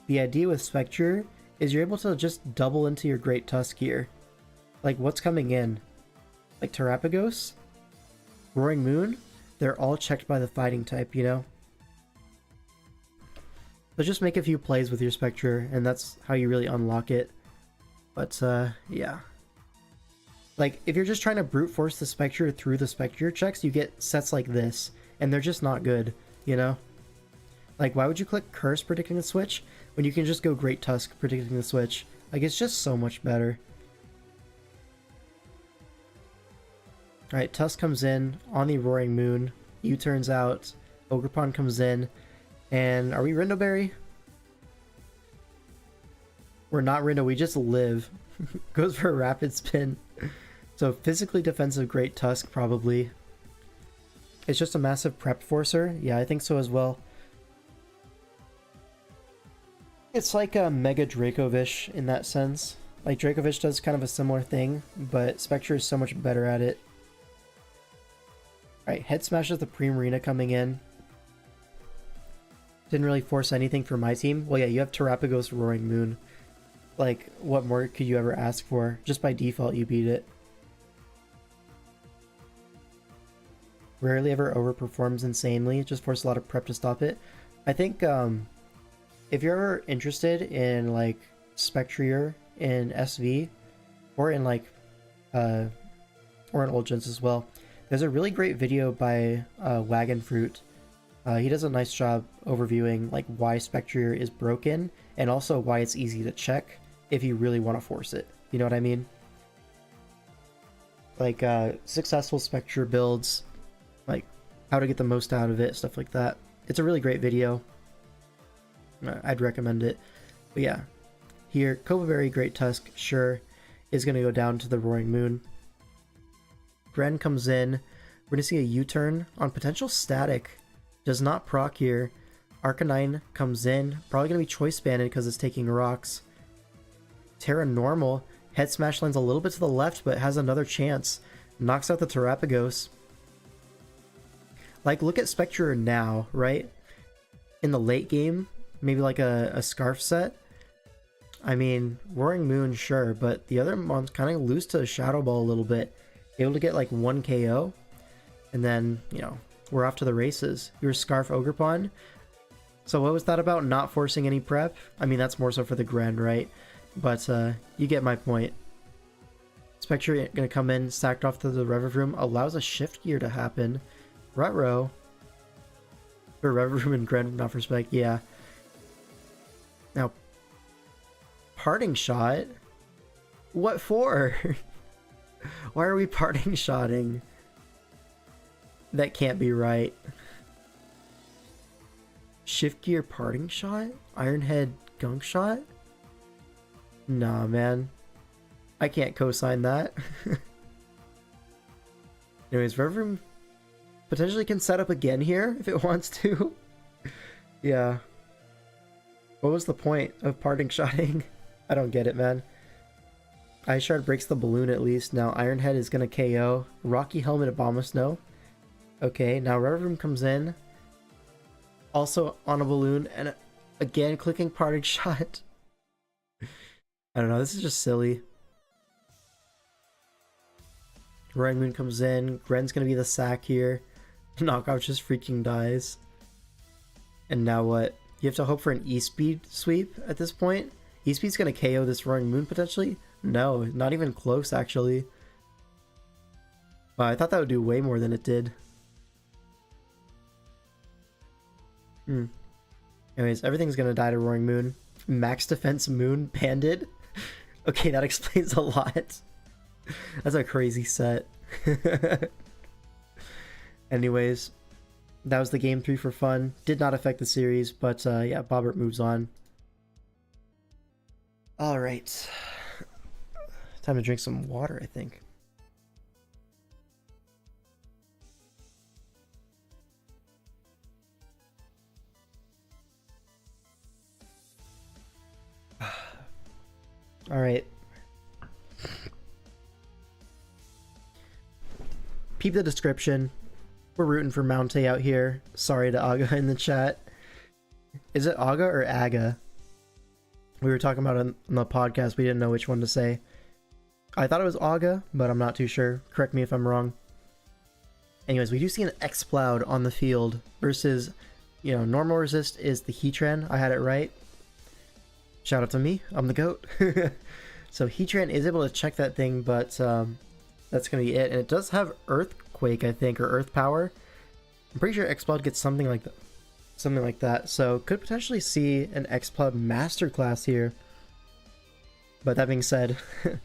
The idea with Spectre is you're able to just double into your Great Tusk here. Like, what's coming in? Like Terapagos? Roaring Moon? They're all checked by the fighting type, you know? So just make a few plays with your Spectre, and that's how you really unlock it. But, yeah. Like, if you're just trying to brute force the Spectre through the Spectre checks, you get sets like this, and they're just not good, you know? Like, why would you click Curse predicting the switch when you can just go Great Tusk predicting the switch? Like, it's just so much better. Alright, Tusk comes in on the Roaring Moon. U-turns out. Ogerpon comes in. And are we Rindoberry? We're not Rindo, we just live. Goes for a Rapid Spin. So physically defensive Great Tusk, probably. It's just a massive prep forcer. Yeah, I think so as well. It's like a Mega Dracovish in that sense. Like, Dracovish does kind of a similar thing, but Spectre is so much better at it. Alright, Head Smashes the Primarina coming in. Didn't really force anything for my team. Well, yeah, you have Terapagos Roaring Moon. Like, what more could you ever ask for? Just by default, you beat it. Rarely ever overperforms insanely. Just force a lot of prep to stop it. I think, if you're ever interested in, like, Spectrier in SV, or in, like, or in Old Gens as well, there's a really great video by Wagon Fruit. He does a nice job overviewing, like, why Spectrier is broken, and also why it's easy to check if you really want to force it. You know what I mean? Like, successful Spectre builds, like, how to get the most out of it, stuff like that. It's a really great video. I'd recommend it. But yeah, here, Covaberry Great Tusk, sure, is going to go down to the Roaring Moon. Gren comes in. We're going to see a U-turn on potential Static. Does not proc here. Arcanine comes in. Probably going to be Choice Banded because it's taking rocks. Terra Normal. Head Smash lands a little bit to the left, but has another chance. Knocks out the Terapagos. Like, look at Spectre now, right? In the late game, maybe like a Scarf set. I mean, Roaring Moon, sure, but the other ones kind of lose to Shadow Ball a little bit. Able to get like 1 KO, and then, you know, we're off to the races. You're Scarf Ogerpon. So what was that about? Not forcing any prep? I mean, that's more so for the Gren, right? But you get my point. Spectre gonna come in, stacked off to the Rev Room, allows a shift gear to happen. Rutrow. For Rev Room and Gren, not for Spec, yeah. Now, Parting Shot? What for? Why are we parting shotting? That can't be right. Shift Gear Parting Shot? Iron Head Gunk Shot? Nah, man. I can't co-sign that. Anyways, Rev Room potentially can set up again here if it wants to. Yeah. What was the point of parting shotting? I don't get it, man. Ice Shard breaks the balloon at least. Now Iron Head is going to KO. Rocky Helmet Abomasnow. Okay, now Rev Room comes in. Also on a balloon. And again, clicking Parting Shot. I don't know, this is just silly. Roaring Moon comes in. Gren's going to be the sack here. Knockout just freaking dies. And now what? You have to hope for an E-Speed sweep at this point? E-Speed's going to KO this Roaring Moon potentially? No, not even close, actually. Wow, I thought that would do way more than it did. Anyways, everything's gonna die to Roaring Moon. Max Defense Moon Bandit? Okay, that explains a lot. That's a crazy set. Anyways, that was the game 3 for fun. Did not affect the series, but yeah, Bobbert moves on. Alright. Time to drink some water, I think. Alright. Peep the description. We're rooting for mountaih out here. Sorry to Aga in the chat. Is it Aga or Aga? We were talking about it on the podcast. We didn't know which one to say. I thought it was Aga, but I'm not too sure. Correct me if I'm wrong. Anyways, we do see an X-Cloud on the field versus, you know, normal resist is the Heatran. I had it right. Shout out to me. I'm the GOAT. So Heatran is able to check that thing, but that's going to be it. And it does have Earthquake, I think, or Earth Power. I'm pretty sure X-Cloud gets something like that. Something like that. So could potentially see an X-Cloud Masterclass here. But that being said,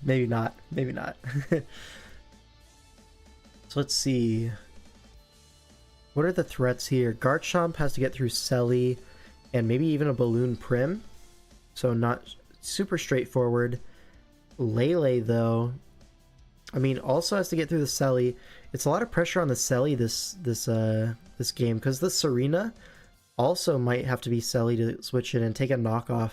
maybe not. Maybe not. So let's see. What are the threats here? Garchomp has to get through Selly and maybe even a Balloon Prim. So not super straightforward. Lele though, I mean, also has to get through the Selly. It's a lot of pressure on the Selly this game because the Serena also might have to be Selly to switch in and take a knockoff.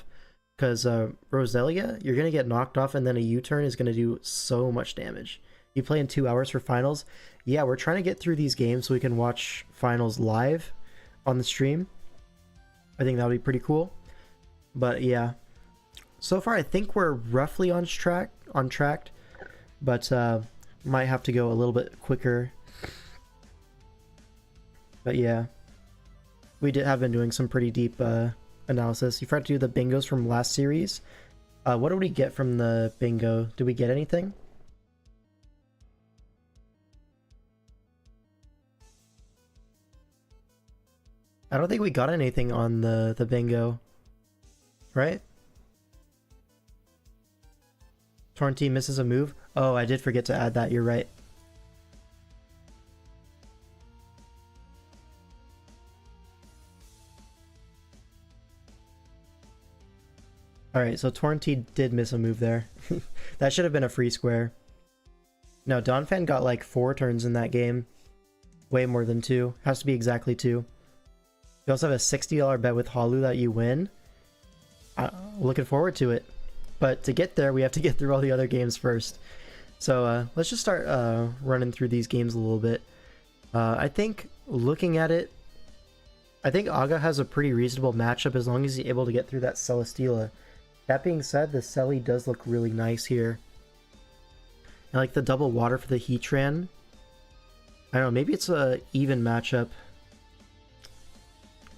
Because Roselia, you're going to get knocked off and then a U-turn is going to do so much damage. You play in 2 hours for finals. Yeah, we're trying to get through these games so we can watch finals live on the stream. I think that would be pretty cool. But yeah, so far I think we're roughly on track, but might have to go a little bit quicker. But yeah, we have been doing some pretty deep analysis. You forgot to do the bingos from last series. What did we get from the bingo? Did we get anything? I don't think we got anything on the bingo, right? Torrentine misses a move. Oh, I did forget to add that. You're right. Alright, so Torrentine did miss a move there. That should have been a free square. No, Donphan got like 4 turns in that game. Way more than 2. Has to be exactly 2. You also have a $60 bet with Halu that you win. Looking forward to it. But to get there, we have to get through all the other games first. So let's just start running through these games a little bit. I think, looking at it, I think Aga has a pretty reasonable matchup as long as he's able to get through that Celesteela. That being said, the Selly does look really nice here. I like the double water for the Heatran. I don't know, maybe it's a even matchup.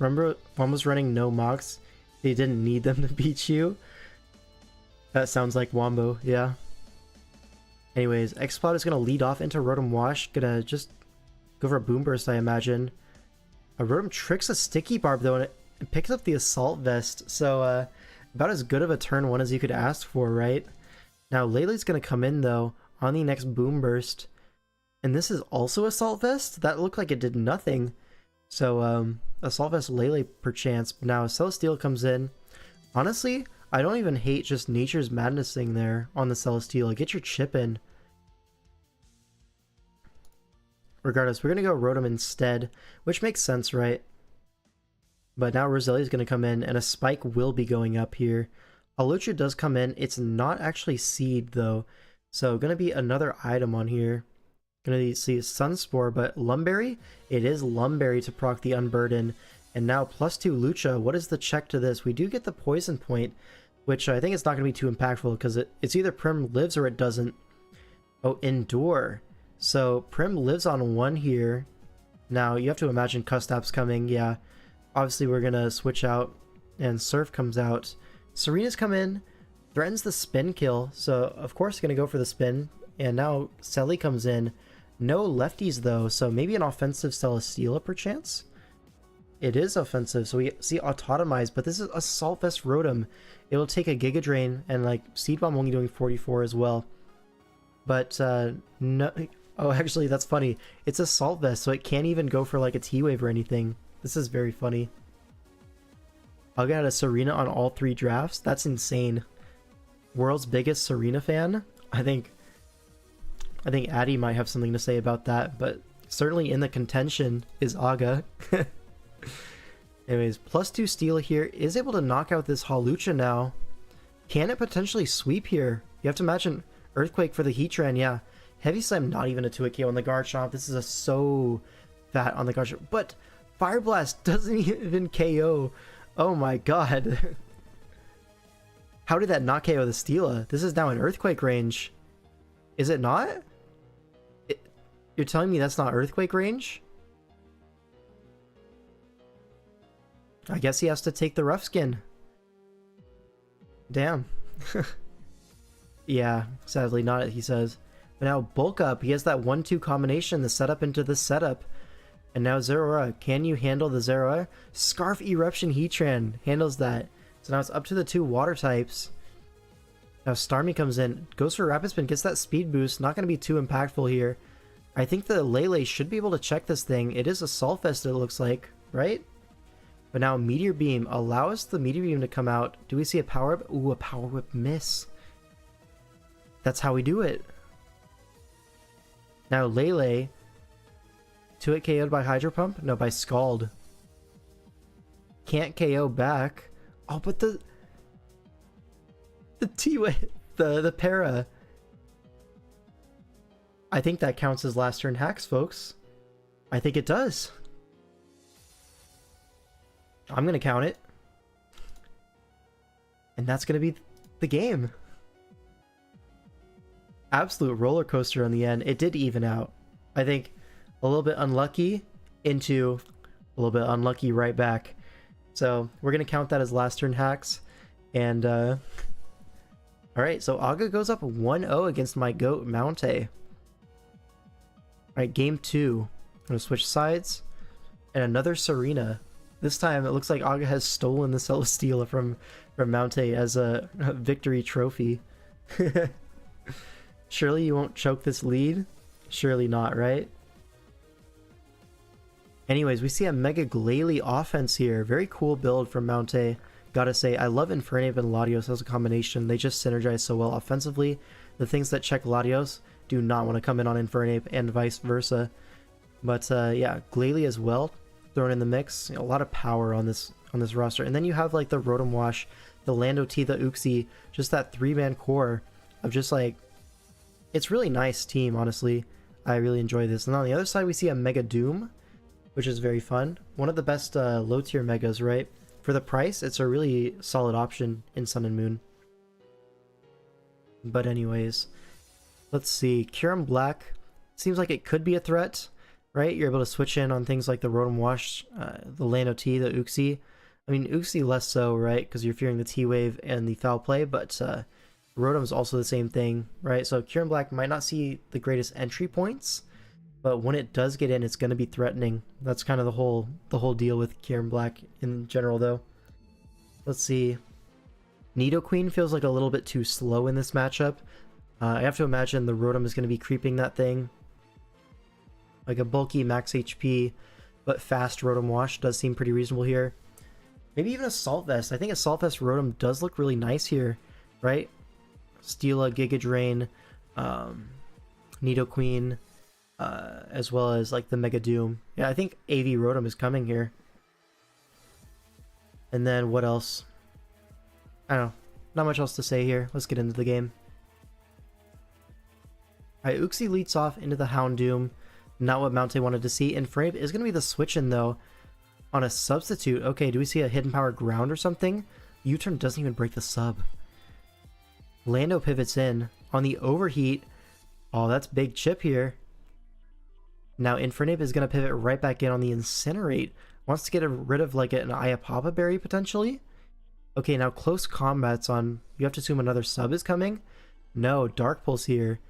Remember, one was running no Mox. They didn't need them to beat you. That sounds like Wombo, yeah. Anyways, X-Cloud is going to lead off into Rotom Wash. Gonna just go for a Boom Burst, I imagine. A Rotom tricks a Sticky Barb though, and it picks up the Assault Vest. So, about as good of a turn 1 as you could ask for, right? Now, Lele's going to come in though on the next Boom Burst. And this is also Assault Vest? That looked like it did nothing. So, Assault Vest Lele perchance. Now, Celesteela comes in. Honestly, I don't even hate just Nature's Madnessing there on the Celesteela. Get your chip in. Regardless, we're going to go Rotom instead, which makes sense, right? But now Roselia's going to come in, and a Spike will be going up here. Hawlucha does come in. It's not actually Seed, though. So, going to be another item on here. Going to see Sunspore, but Lumberry? It is Lumberry to proc the Unburden. And now +2 Lucha. What is the check to this? We do get the Poison Point, which I think it's not going to be too impactful because it's either Prim lives or it doesn't. Oh, Endure. So Prim lives on 1 here. Now you have to imagine Custap's coming. Yeah, obviously we're going to switch out and Surf comes out. Serena's come in, threatens the spin kill. So of course going to go for the spin. And now Selly comes in. No lefties though, so maybe an offensive Celesteela perchance? It is offensive, so we see Autotomize, but this is Assault Vest Rotom. It will take a Giga Drain, and like Seed Bomb only doing 44 as well. But no, oh actually that's funny. It's Assault Vest, so it can't even go for like a T-Wave or anything. This is very funny. I'll get a Serena on all 3 drafts. That's insane. World's biggest Serena fan. I think Addy might have something to say about that, but certainly in the contention is Aga. Anyways, +2 Steal here is able to knock out this Hawlucha now. Can it potentially sweep here? You have to imagine Earthquake for the Heatran, yeah. Heavy Slam, not even a 2-hit KO on the Garchomp. This is a so fat on the Garchomp. But Fire Blast doesn't even KO. Oh my god. How did that not KO the Steela? This is now in Earthquake range. Is it not? You're telling me that's not Earthquake range? I guess he has to take the Rough Skin. Damn. Yeah, sadly not, he says. But now Bulk Up, he has that 1-2 combination, the setup into the setup. And now Zeraora, can you handle the Zeraora? Scarf Eruption Heatran handles that. So now it's up to the 2 water types. Now Starmie comes in, goes for Rapid Spin, gets that speed boost, not going to be too impactful here. I think the Lele should be able to check this thing. It is a Solfest, it looks like, right? But now Meteor Beam, allow us the Meteor Beam to come out. Do we see a Power Whip? Ooh, a Power Whip miss. That's how we do it. Now Lele, 2-hit KO'd by Hydro Pump? No, by Scald. Can't KO back. Oh, but the T-Wave, the Para. I think that counts as last turn hacks, folks. I think it does. I'm gonna count it. And that's gonna be the game. Absolute roller coaster on the end. It did even out. I think a little bit unlucky into a little bit unlucky right back. So we're gonna count that as last turn hacks. And alright, so Aga goes up 1-0 against my GOAT Mountaih. Alright, game 2. I'm gonna switch sides. And another Serena. This time it looks like Aga has stolen the Celesteela from Mountaih as a victory trophy. Surely you won't choke this lead? Surely not, right? Anyways, we see a Mega Glalie offense here. Very cool build from Mountaih. Gotta say, I love Infernape and Latios as a combination. They just synergize so well offensively. The things that check Latios do not want to come in on Infernape and vice versa. But yeah, Glalie as well, thrown in the mix. A lot of power on this roster. And then you have like the Rotom Wash, the Lando T, the Uxie, just that 3-man core of just like, it's really nice team, honestly. I really enjoy this. And on the other side, we see a Mega Doom, which is very fun. One of the best low-tier Megas, right? For the price, it's a really solid option in Sun and Moon. But anyways, let's see. Kyurem Black seems like it could be a threat, right? You're able to switch in on things like the Rotom Wash, the Lando T, the Uxie. I mean, Uxie less so, right? Because you're fearing the T-Wave and the Foul Play, but Rotom's also the same thing, right? So Kyurem Black might not see the greatest entry points, but when it does get in, it's going to be threatening. That's kind of the whole deal with Kyurem Black in general, though. Let's see. Nidoqueen feels like a little bit too slow in this matchup. I have to imagine the Rotom is going to be creeping that thing. Like a bulky max HP, but fast Rotom Wash does seem pretty reasonable here. Maybe even a Salt Vest. I think a Salt Vest Rotom does look really nice here, right? Steela, Giga Drain, Nidoqueen, as well as like the Mega Doom. Yeah, I think AV Rotom is coming here. And then what else? I don't know. Not much else to say here. Let's get into the game. Alright, Uxie leads off into the Houndoom. Not what Mountaih wanted to see. And Infernape is going to be the switch-in though on a substitute. Okay, do we see a Hidden Power Ground or something? U-turn doesn't even break the sub. Lando pivots in on the Overheat. Oh, that's big chip here. Now Infernape is going to pivot right back in on the Incinerate. Wants to get rid of like an Ayapapa Berry potentially. Okay, now close combat's on. You have to assume another sub is coming. No, Dark Pulse here.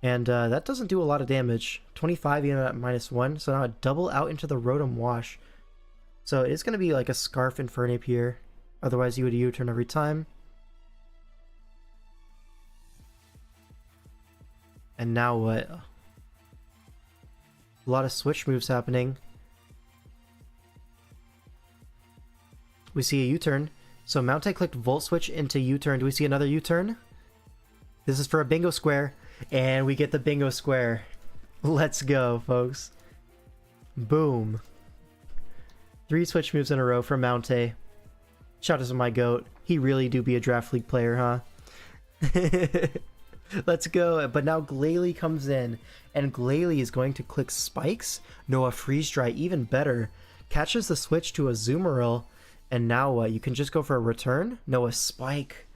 And that doesn't do a lot of damage. 25 even at -1. So now a double out into the Rotom Wash. So it's going to be like a Scarf Infernape here. Otherwise you would U-turn every time. And now what? A lot of switch moves happening. We see a U-turn. So Mountaih clicked Volt Switch into U-turn. Do we see another U-turn? This is for a bingo square. And we get the bingo square. Let's go, folks. Boom. 3 switch moves in a row for Mountaih. Shout out to my goat. He really do be a Draft League player, huh? Let's go. But now Glalie comes in, and Glalie is going to click Spikes. No, a Freeze Dry, even better. Catches the switch to a Azumarill, and now what? You can just go for a return? No, a Spike.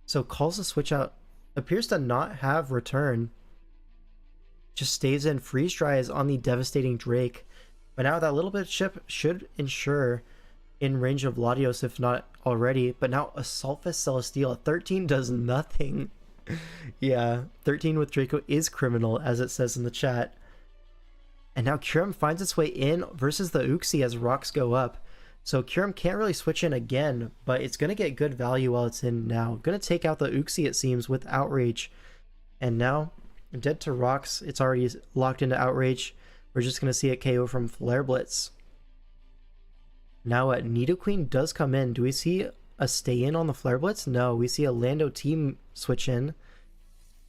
So calls the switch out. Appears to not have return. Just stays in. Freeze Dry is on the devastating Drake. But now that little bit of chip should ensure in range of Latios, if not already. But now Assault Vest Celesteela. 13 does nothing. Yeah, 13 with Draco is criminal, as it says in the chat. And now Kyurem finds its way in versus the Uxie as rocks go up. So Kyurem can't really switch in again, but it's going to get good value while it's in now. Going to take out the Uxie, it seems, with Outrage. And now, dead to rocks. It's already locked into Outrage. We're just going to see it KO from Flare Blitz. Now Nidoqueen does come in. Do we see a stay in on the Flare Blitz? No, we see a Lando team switch in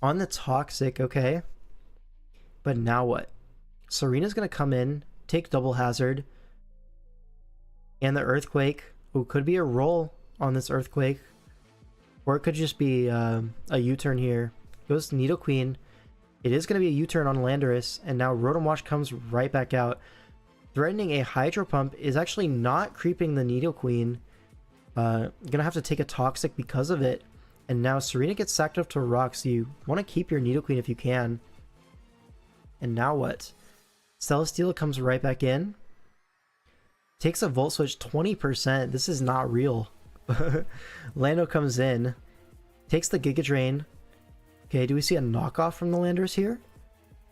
on the Toxic. Okay, but now what? Serena's gonna come in, take double hazard, and the Earthquake. Who could be a roll on this Earthquake, or it could just be a U-turn here. Goes to Nidoqueen. It is gonna be a U-turn on Landorus, and now Rotom Wash comes right back out, threatening a Hydro Pump. Is actually not creeping the Nidoqueen. Gonna have to take a Toxic because of it. And now Serena gets sacked up to rocks. So you want to keep your Nidoqueen if you can. And now what? Celesteela comes right back in. Takes a Volt Switch, 20%. This is not real. Lando comes in. Takes the Giga Drain. Okay, do we see a knockoff from the Landers here?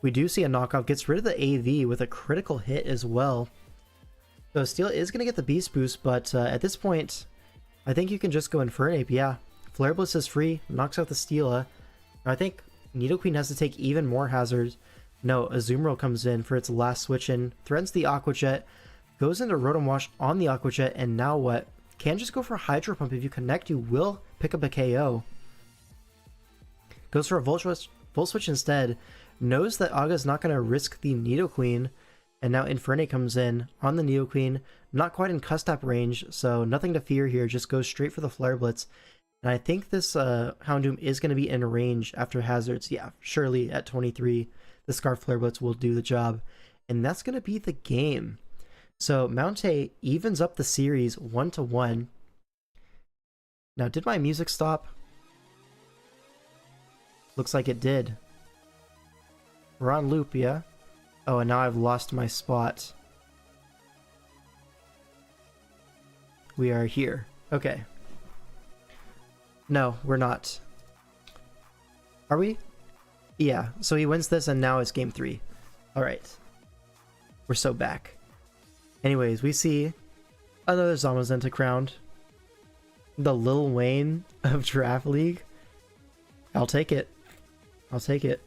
We do see a knockoff. Gets rid of the AV with a critical hit as well. So Steel is going to get the Beast Boost, but at this point, I think you can just go Infernape. Yeah, Flare Blitz is free. Knocks out the Steela. I think Nidoqueen has to take even more hazards. No, Azumarill comes in for its last switch in. Threatens the Aqua Jet. Goes into Rotom Wash on the Aqua Jet. And now what? Can just go for Hydro Pump. If you connect, you will pick up a KO. Goes for a Volt Switch instead. Knows that Aga's not going to risk the Nidoqueen. And now Infernape comes in on the Nidoqueen. Not quite in Custap range, so nothing to fear here. Just goes straight for the Flare Blitz. And I think this Houndoom is going to be in range after hazards. Yeah, surely at 23, the Scarf Flare Blitz will do the job. And that's going to be the game. So mountaih evens up the series 1-1. Now, did my music stop? Looks like it did. We're on loop, yeah? Oh, and now I've lost my spot. We are here. Okay. No, we're not. Are we? Yeah, so he wins this and now it's game 3. Alright. We're so back. Anyways, we see another Zamazenta crowned. The Lil Wayne of Draft League. I'll take it. I'll take it.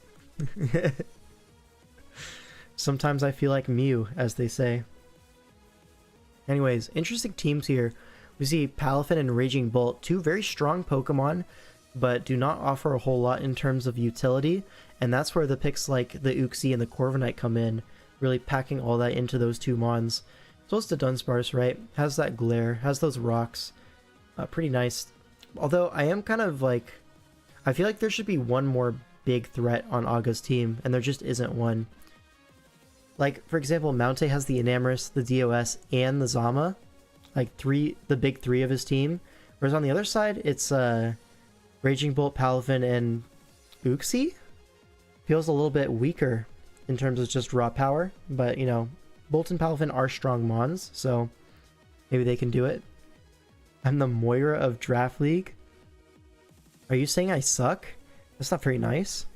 Sometimes I feel like Mew, as they say. Anyways, interesting teams here. We see Palafin and Raging Bolt, two very strong Pokemon, but do not offer a whole lot in terms of utility, and that's where the picks like the Uxie and the Corviknight come in, really packing all that into those two Mons. So it's the Dunsparce, right? Has that glare, has those rocks. Pretty nice. Although I am kind of like, I feel like there should be one more big threat on Aga's team, and there just isn't one. Like, for example, mountaih has the Enamorus, the DOS, and the Zama. Like, the big three of his team. Whereas on the other side, it's Raging Bolt, Palafin, and Uxie. Feels a little bit weaker in terms of just raw power. But, you know, Bolt and Palafin are strong Mons, so maybe they can do it. I'm the Moira of Draft League. Are you saying I suck? That's not very nice.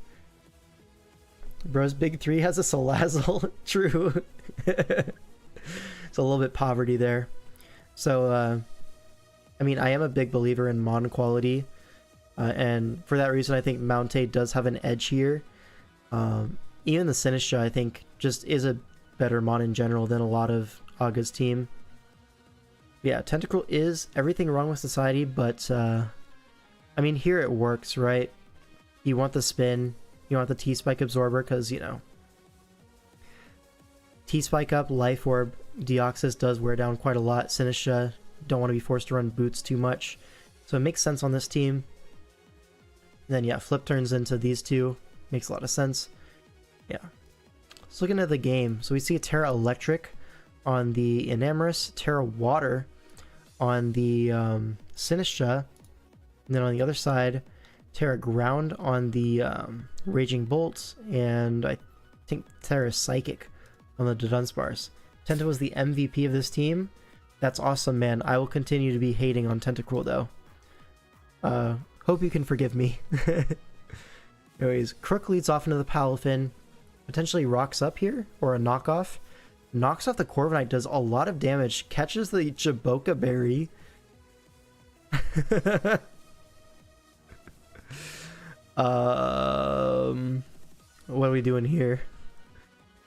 Bro's big three has a Salazzle. True. It's a little bit poverty there. So, I mean, I am a big believer in Mon quality. And for that reason, I think mountaih does have an edge here. Even the Sinistcha, I think, just is a better Mon in general than a lot of Aga's team. Yeah, Tentacruel is everything wrong with society, but, I mean, here it works, right? You want the spin. You want the T-Spike Absorber because, you know, T-Spike up, Life Orb, Deoxys does wear down quite a lot. Sinistcha don't want to be forced to run boots too much. So it makes sense on this team. And then yeah, flip turns into these two. Makes a lot of sense. Yeah. Let's look into the game. So we see a Terra Electric on the Enamorus, Terra Water on the Sinistra, and then on the other side, Terra Ground on the Raging Bolts, and I think Terra Psychic on the Dudunsparce. Tenta was the MVP of this team. That's awesome, man. I will continue to be hating on Tentacruel, though. Hope you can forgive me. Anyways, Crook leads off into the Palafin. Potentially rocks up here, or a knockoff. Knocks off the Corviknight, does a lot of damage. Catches the Jaboka Berry. What are we doing here?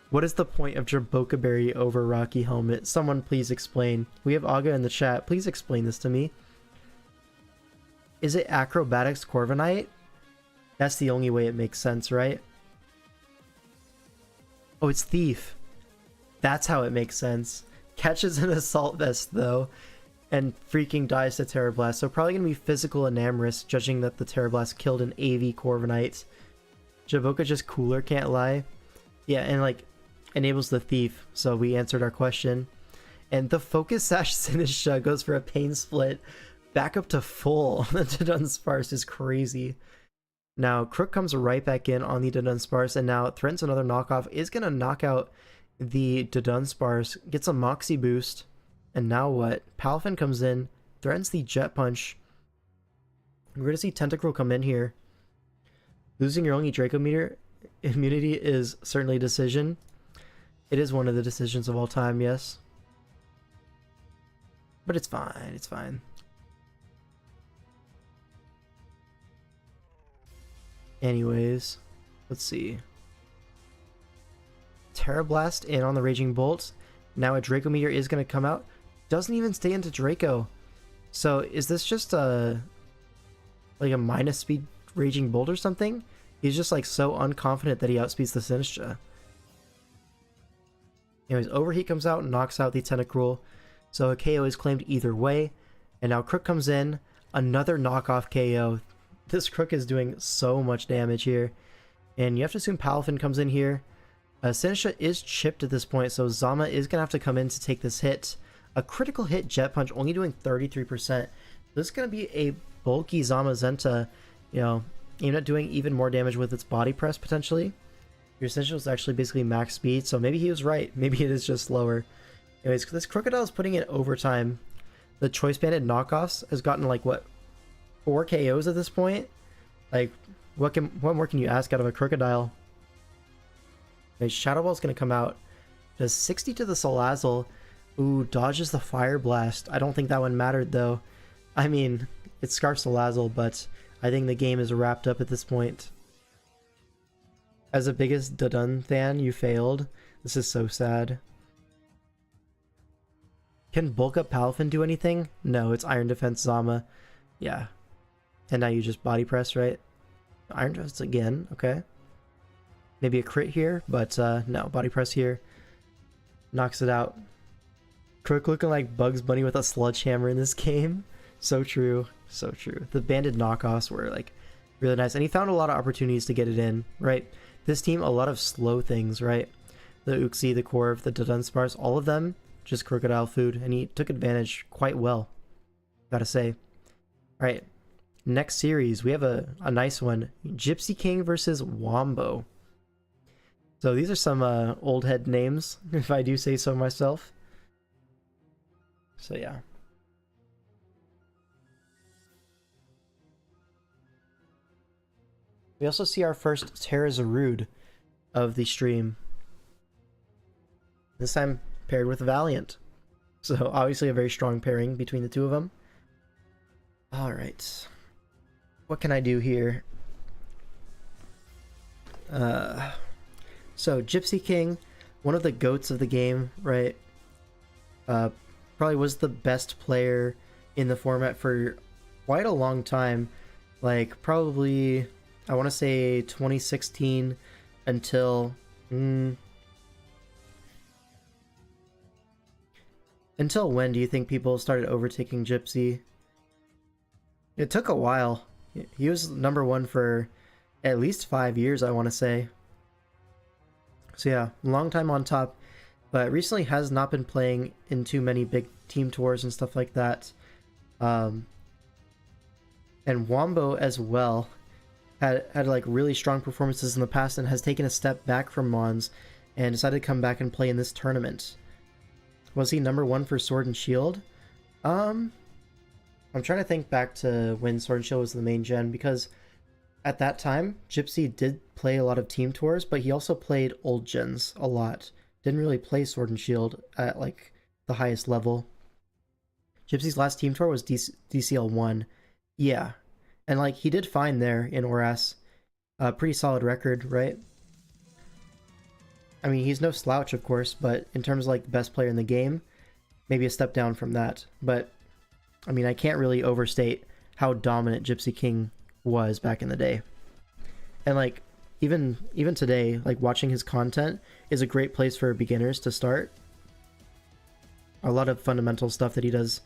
What is the point of Jaboka Berry over Rocky Helmet? Someone please explain. We have Aga in the chat. Please explain this to me. Is it Acrobatics Corviknight? That's the only way it makes sense, right? Oh, it's Thief. That's how it makes sense. Catches an Assault Vest, though, and freaking dies to Terra Blast. So probably going to be Physical Enamorus, judging that the Terra Blast killed an AV Corviknight. Jaboka just cooler, can't lie. Yeah, and like, enables the Thief, so we answered our question. And the Focus Sash Sinistra goes for a Pain Split back up to full. The Dudunsparce is crazy. Now, Crook comes right back in on the Dudunsparce, and now threatens another knockoff. Is going to knock out the Dudunsparce, gets a Moxie boost, and now what? Palafin comes in, threatens the Jet Punch. We're going to see Tentacruel come in here. Losing your only Draco meter immunity is certainly a decision. It is one of the decisions of all time, yes. But it's fine, it's fine. Anyways, let's see. Terra Blast in on the Raging Bolt. Now a Draco Meteor is going to come out. Doesn't even stay into Draco. So is this just a like a minus speed Raging Bolt or something? He's just like so unconfident that he outspeeds the Sinistra. Anyways, Overheat comes out and knocks out the Tentacruel. So a KO is claimed either way. And now Crook comes in. Another knockoff KO. This Crook is doing so much damage here. And you have to assume Palafin comes in here. Sinistra is chipped at this point, so Zama is going to have to come in to take this hit. A critical hit Jet Punch, only doing 33%. This is going to be a bulky Zamazenta, you know, aimed at doing even more damage with its body press, potentially. Your Sinistra is actually basically max speed, so maybe he was right. Maybe it is just slower. Anyways, this Crocodile is putting it overtime. The Choice Banded knockoffs has gotten, like, what, 4 KOs at this point? Like, what more can you ask out of a Crocodile? Okay, Shadow Ball's going to come out. Does 60 to the Salazzle. Ooh, dodges the Fire Blast. I don't think that one mattered, though. I mean, it's Scarf Salazzle, but I think the game is wrapped up at this point. As the biggest Dudun fan, you failed. This is so sad. Can Bulk Up Palafin do anything? No, it's Iron Defense Zama. Yeah. And now you just body press, right? Iron Defense again, okay. Maybe a crit here, but no, body press here. Knocks it out. Crook looking like Bugs Bunny with a sledgehammer in this game. So true, so true. The banded knockoffs were like really nice, and he found a lot of opportunities to get it in, right? This team, a lot of slow things, right? The Uxie, the Corv, the Dudunsparce, all of them just Crocodile food, and he took advantage quite well, gotta say. All right, next series, we have a nice one. Gypsy King versus Wombo. So these are some old head names, if I do say so myself. So yeah. We also see our first Terra Zarude of the stream. This time paired with Valiant. So obviously a very strong pairing between the two of them. Alright. What can I do here? So Gypsy King, one of the GOATs of the game, right? Probably was the best player in the format for quite a long time. Like probably, I want to say 2016 until Until when do you think people started overtaking Gypsy? It took a while. He was number one for at least 5 years, I want to say. So yeah, long time on top, but recently has not been playing in too many big team tours and stuff like that. And Wombo as well had like really strong performances in the past and has taken a step back from Mons and decided to come back and play in this tournament. Was he number one for Sword and Shield? I'm trying to think back to when Sword and Shield was the main gen, because at that time, Gypsy did play a lot of team tours, but he also played old gens a lot. Didn't really play Sword and Shield at like the highest level. Gypsy's last team tour was DCL 1. Yeah. And like he did fine there in ORAS. Pretty solid record, right? I mean, he's no slouch, of course, but in terms of like the best player in the game, maybe a step down from that. But I mean, I can't really overstate how dominant Gypsy King was back in the day. And like even today, like watching his content is a great place for beginners to start. A lot of fundamental stuff that he does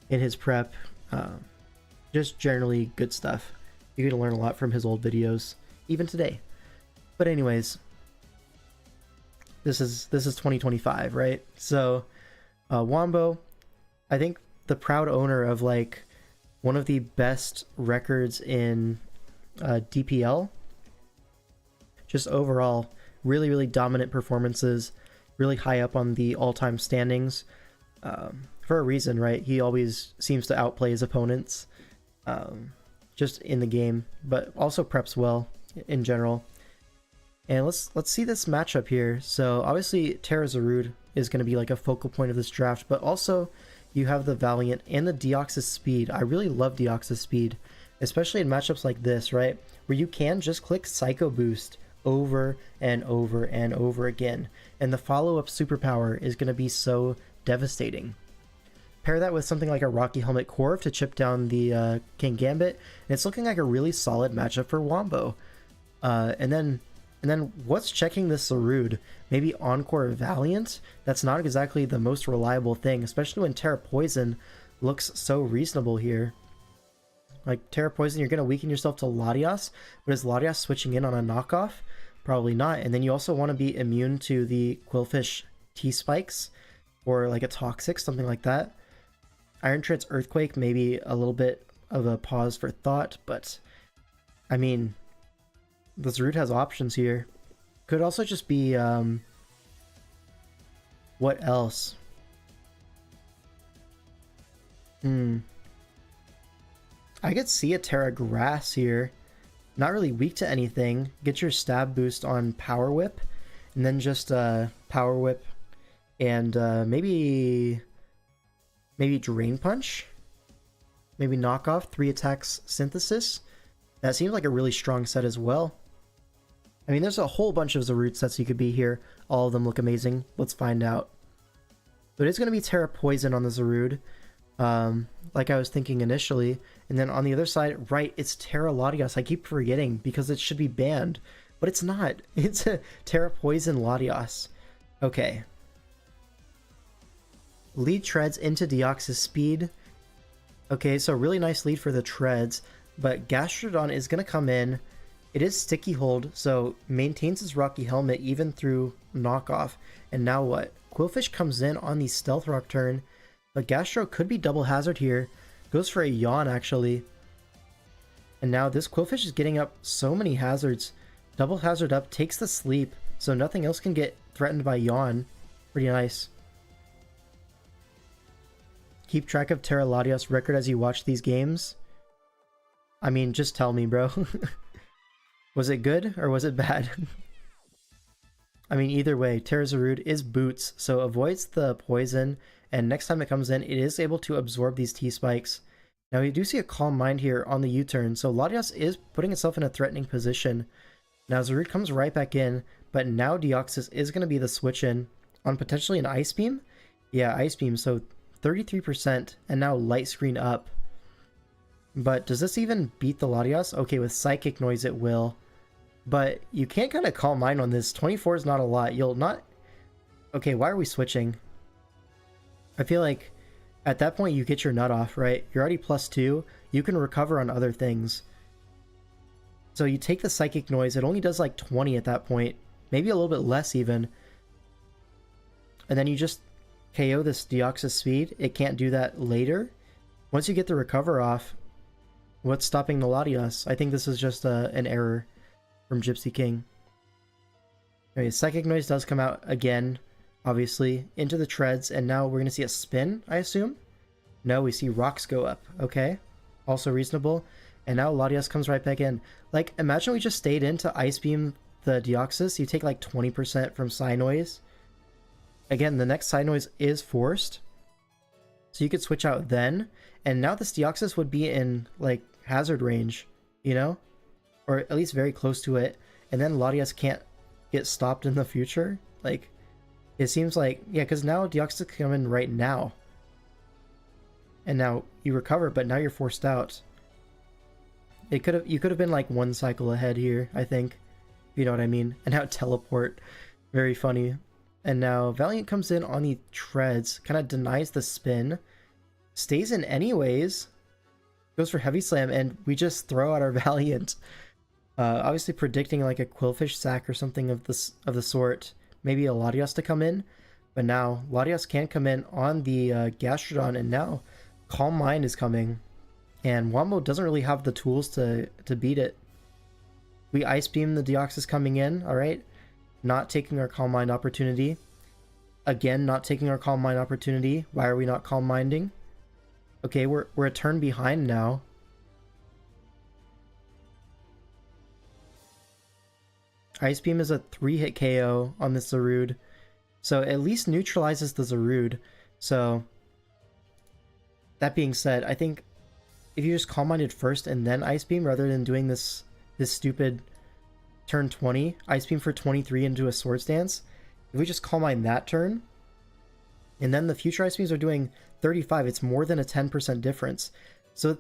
in his prep, just generally good stuff. You're gonna learn a lot from his old videos, even today. But anyways, this is 2025, right? So Wombo, I think the proud owner of like one of the best records in DPL. Just overall, really dominant performances, really high up on the all-time standings. For a reason, right? He always seems to outplay his opponents, just in the game, but also preps well in general. And let's see this matchup here. So obviously Terra Zarud is going to be like a focal point of this draft, but also you have the Valiant and the Deoxys Speed. I really love Deoxys Speed, especially in matchups like this, right? Where you can just click Psycho Boost over and over and over again, and the follow-up superpower is going to be so devastating. Pair that with something like a Rocky Helmet Corv to chip down the King Gambit, and it's looking like a really solid matchup for Wombo. And then what's checking this Zarud? Maybe Encore Valiant? That's not exactly the most reliable thing, especially when Terra Poison looks so reasonable here. Like Terra Poison, you're going to weaken yourself to Latias, but is Latias switching in on a knockoff? Probably not. And then you also want to be immune to the Quillfish T-Spikes, or like a Toxic, something like that. Iron Tread's Earthquake, maybe a little bit of a pause for thought, but I mean, the Zarud has options here. Could also just be, what else? I could see a Terra Grass here. Not really weak to anything. Get your stab boost on Power Whip, and then just Power Whip and maybe Drain Punch. Maybe knock off 3 attacks Synthesis. That seems like a really strong set as well. I mean, there's a whole bunch of Zarud sets you could be here. All of them look amazing. Let's find out. But it's going to be Terra Poison on the Zarud, like I was thinking initially. And then on the other side, right, it's Terra Latias. I keep forgetting because it should be banned. But it's not. It's a Terra Poison Latias. Okay. Lead Treads into Deoxys Speed. Okay, so really nice lead for the Treads. But Gastrodon is going to come in. It is Sticky Hold, so maintains his Rocky Helmet even through knockoff. And now what? Quillfish comes in on the Stealth Rock turn, but Gastro could be double hazard here. Goes for a Yawn, actually. And now this Quillfish is getting up so many hazards. Double hazard up, takes the sleep, so nothing else can get threatened by Yawn. Pretty nice. Keep track of Terra Latias' record as you watch these games. I mean, just tell me, bro. Was it good or was it bad? I mean, either way, Terra Zarud is boots, so avoids the poison, and next time it comes in, it is able to absorb these T-Spikes. Now, we do see a Calm Mind here on the U-turn, so Latias is putting itself in a threatening position. Now, Zarud comes right back in, but now Deoxys is going to be the switch-in on potentially an Ice Beam? Yeah, Ice Beam, so 33%, and now Light Screen up. But does this even beat the Latias? Okay, with Psychic Noise it will. But you can't kind of Calm Mind on this. 24 is not a lot. You'll not... Okay, why are we switching? I feel like at that point you get your nut off, right? You're already +2. You can recover on other things. So you take the Psychic Noise. It only does like 20 at that point. Maybe a little bit less even. And then you just KO this Deoxys Speed. It can't do that later. Once you get the recover off, what's stopping the Latias? I think this is just an error from Gypsy King. Okay, Psychic Noise does come out again, obviously, into the treads, and now we're going to see a spin, I assume? No, we see rocks go up. Okay, also reasonable. And now Latias comes right back in. Like, imagine we just stayed in to Ice Beam the Deoxys. You take like 20% from Psy Noise. Again, the next Psy Noise is forced. So you could switch out then. And now this Deoxys would be in, like, hazard range, you know? Or at least very close to it. And then Latias can't get stopped in the future. Like, it seems like... Yeah, because now Deoxys can come in right now. And now you recover, but now you're forced out. You could have been like one cycle ahead here, I think. You know what I mean? And now teleport. Very funny. And now Valiant comes in on the treads, kind of denies the spin, stays in anyways, goes for Heavy Slam, and we just throw out our Valiant. Obviously predicting like a Quillfish sack or something of the sort. Maybe a Latias to come in, but now Latias can come in on the Gastrodon, and now Calm Mind is coming. And Wombo doesn't really have the tools to beat it. We Ice Beam the Deoxys coming in, alright? Not taking our Calm Mind opportunity. Again, not taking our Calm Mind opportunity. Why are we not Calm Minding? Okay, we're a turn behind now. Ice Beam is a 3-hit KO on this Zarude. So at least neutralizes the Zarude. So, that being said, I think if you just Calm Minded first and then Ice Beam rather than doing this stupid turn 20, Ice Beam for 23 into a Swords Dance, if we just Calm Mind that turn, and then the future Ice Beams are doing 35, it's more than a 10% difference. So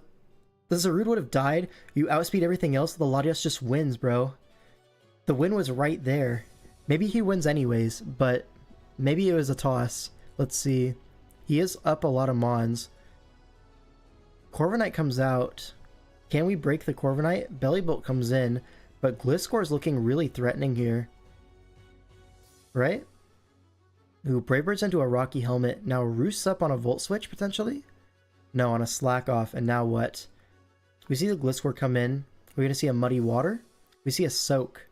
the Zarude would have died, you outspeed everything else, the Latias just wins, bro. The win was right there. Maybe he wins anyways, but maybe it was a toss. Let's see. He is up a lot of Mons. Corviknight comes out. Can we break the Corviknight? Bellybolt comes in, but Gliscor is looking really threatening here. Right? Ooh, Bravebird's into a Rocky Helmet. Now Roost's up on a Volt Switch, potentially? No, on a Slack Off, and now what? We see the Gliscor come in. We're going to see a Muddy Water. We see a Soak.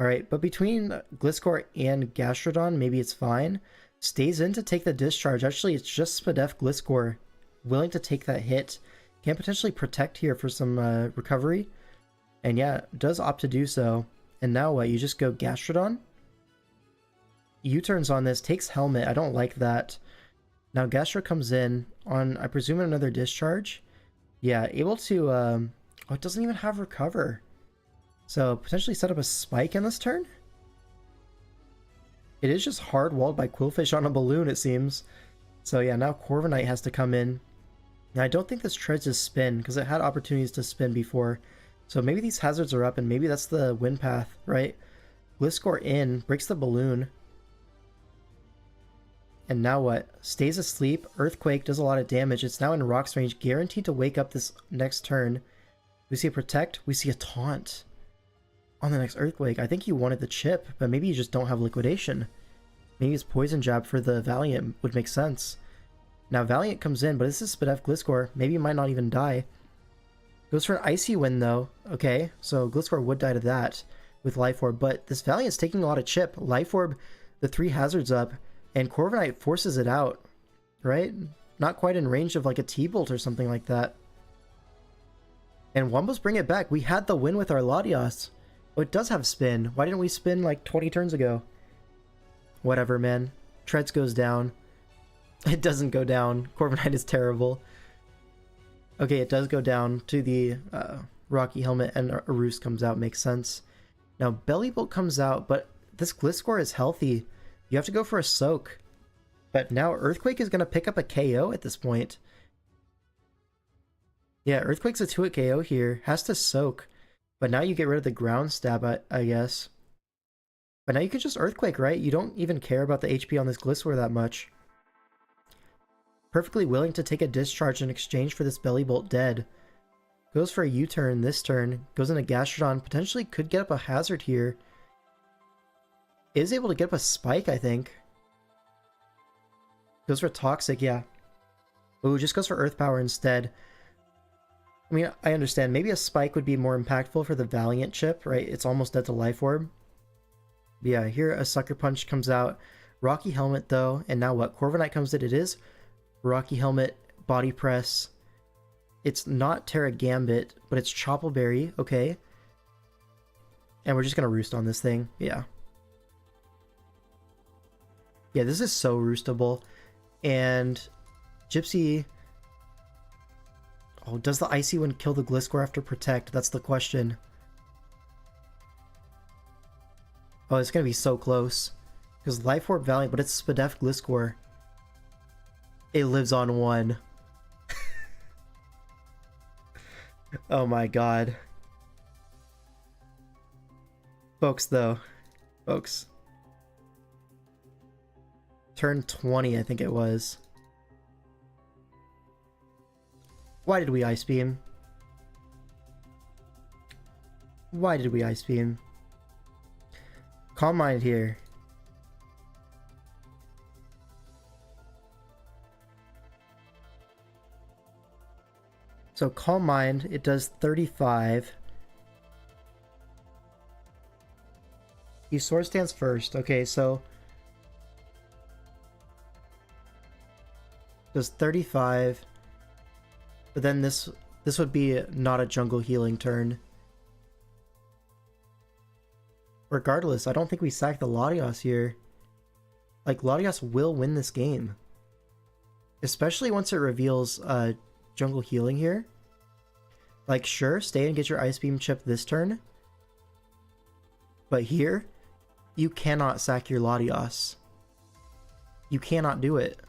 Alright, but between Gliscor and Gastrodon, maybe it's fine. Stays in to take the Discharge. Actually, it's just Spadef Gliscor willing to take that hit. Can potentially protect here for some recovery. And yeah, does opt to do so. And now what? You just go Gastrodon? U-turns on this, takes Helmet. I don't like that. Now Gastro comes in on, I presume, another Discharge. Yeah, able to... oh, it doesn't even have Recover. So potentially set up a Spike in this turn? It is just hard walled by Quillfish on a balloon, it seems. So yeah, now Corviknight has to come in. Now I don't think this treads to spin, because it had opportunities to spin before. So maybe these hazards are up, and maybe that's the win path, right? Gliscor in, breaks the balloon. And now what? Stays asleep, Earthquake does a lot of damage. It's now in Rock's range, guaranteed to wake up this next turn. We see a Protect, we see a Taunt on the next Earthquake. I think he wanted the chip, but maybe you just don't have Liquidation. Maybe his Poison Jab for the Valiant would make sense. Now Valiant comes in, but this is Spadef Gliscor. Maybe he might not even die. Goes for an Icy Wind though. Okay, so Gliscor would die to that with Life Orb, but this Valiant's taking a lot of chip. Life Orb, the 3 hazards up, and Corviknight forces it out, right? Not quite in range of like a T-Bolt or something like that. And Wombos bring it back. We had the win with our Latias. Oh, it does have spin. Why didn't we spin like 20 turns ago? Whatever, man. Treads goes down. It doesn't go down. Corviknight is terrible. Okay, it does go down to the Rocky Helmet, and a Roost comes out. Makes sense. Now, Bellybolt comes out, but this Gliscor is healthy. You have to go for a Soak. But now Earthquake is going to pick up a KO at this point. Yeah, Earthquake's a 2-hit KO here. Has to Soak. But now you get rid of the Ground Stab, I guess. But now you can just Earthquake, right? You don't even care about the HP on this Gliscor that much. Perfectly willing to take a discharge in exchange for this Belly Bolt dead. Goes for a U-turn this turn. Goes into Gastrodon. Potentially could get up a Hazard here. Is able to get up a Spike, I think. Goes for Toxic, yeah. Ooh, just goes for Earth Power instead. I mean, I understand. Maybe a Spike would be more impactful for the Valiant chip, right? It's almost dead to Life Orb. But yeah, here a Sucker Punch comes out. Rocky Helmet, though. And now what? Corviknight comes in. It is Rocky Helmet, Body Press. It's not Terra Gambit, but it's Choppleberry. Okay. And we're just going to Roost on this thing. Yeah. Yeah, this is so roostable. And Gypsy... Oh, does the Icy Wind kill the Gliscor after Protect? That's the question. Oh, it's going to be so close. Because Life Orb Valiant, but it's Spadef Gliscor. It lives on 1. Oh my god. Folks, though. Folks. Turn 20, I think it was. Why did we Ice Beam? Why did we Ice Beam? Calm Mind here. So Calm Mind, it does 35. He Sword Stance first. Okay, so does 35. But then this would be not a jungle healing turn. Regardless, I don't think we sack the Latios here. Like, Latios will win this game. Especially once it reveals jungle healing here. Like, sure, stay and get your Ice Beam chip this turn. But here, you cannot sack your Latios. You cannot do it.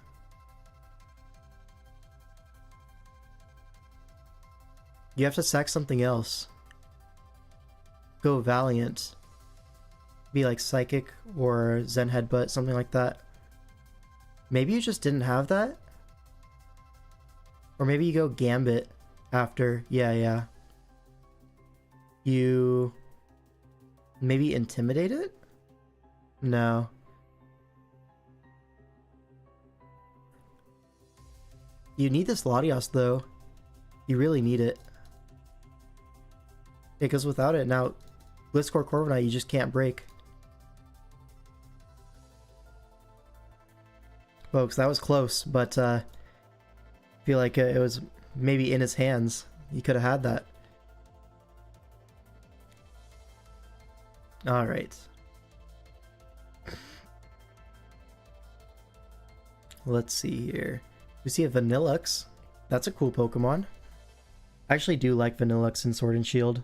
You have to sack something else. Go Valiant. Be like Psychic or Zen Headbutt, something like that. Maybe you just didn't have that? Or maybe you go Gambit after. Yeah. You... maybe Intimidate it? No. You need this Latios, though. You really need it. Because without it, now, Gliscor Corviknight, you just can't break. Folks, that was close, but I feel like it was maybe in his hands. He could have had that. Alright. Let's see here. We see a Vanillux. That's a cool Pokemon. I actually do like Vanillux in Sword and Shield.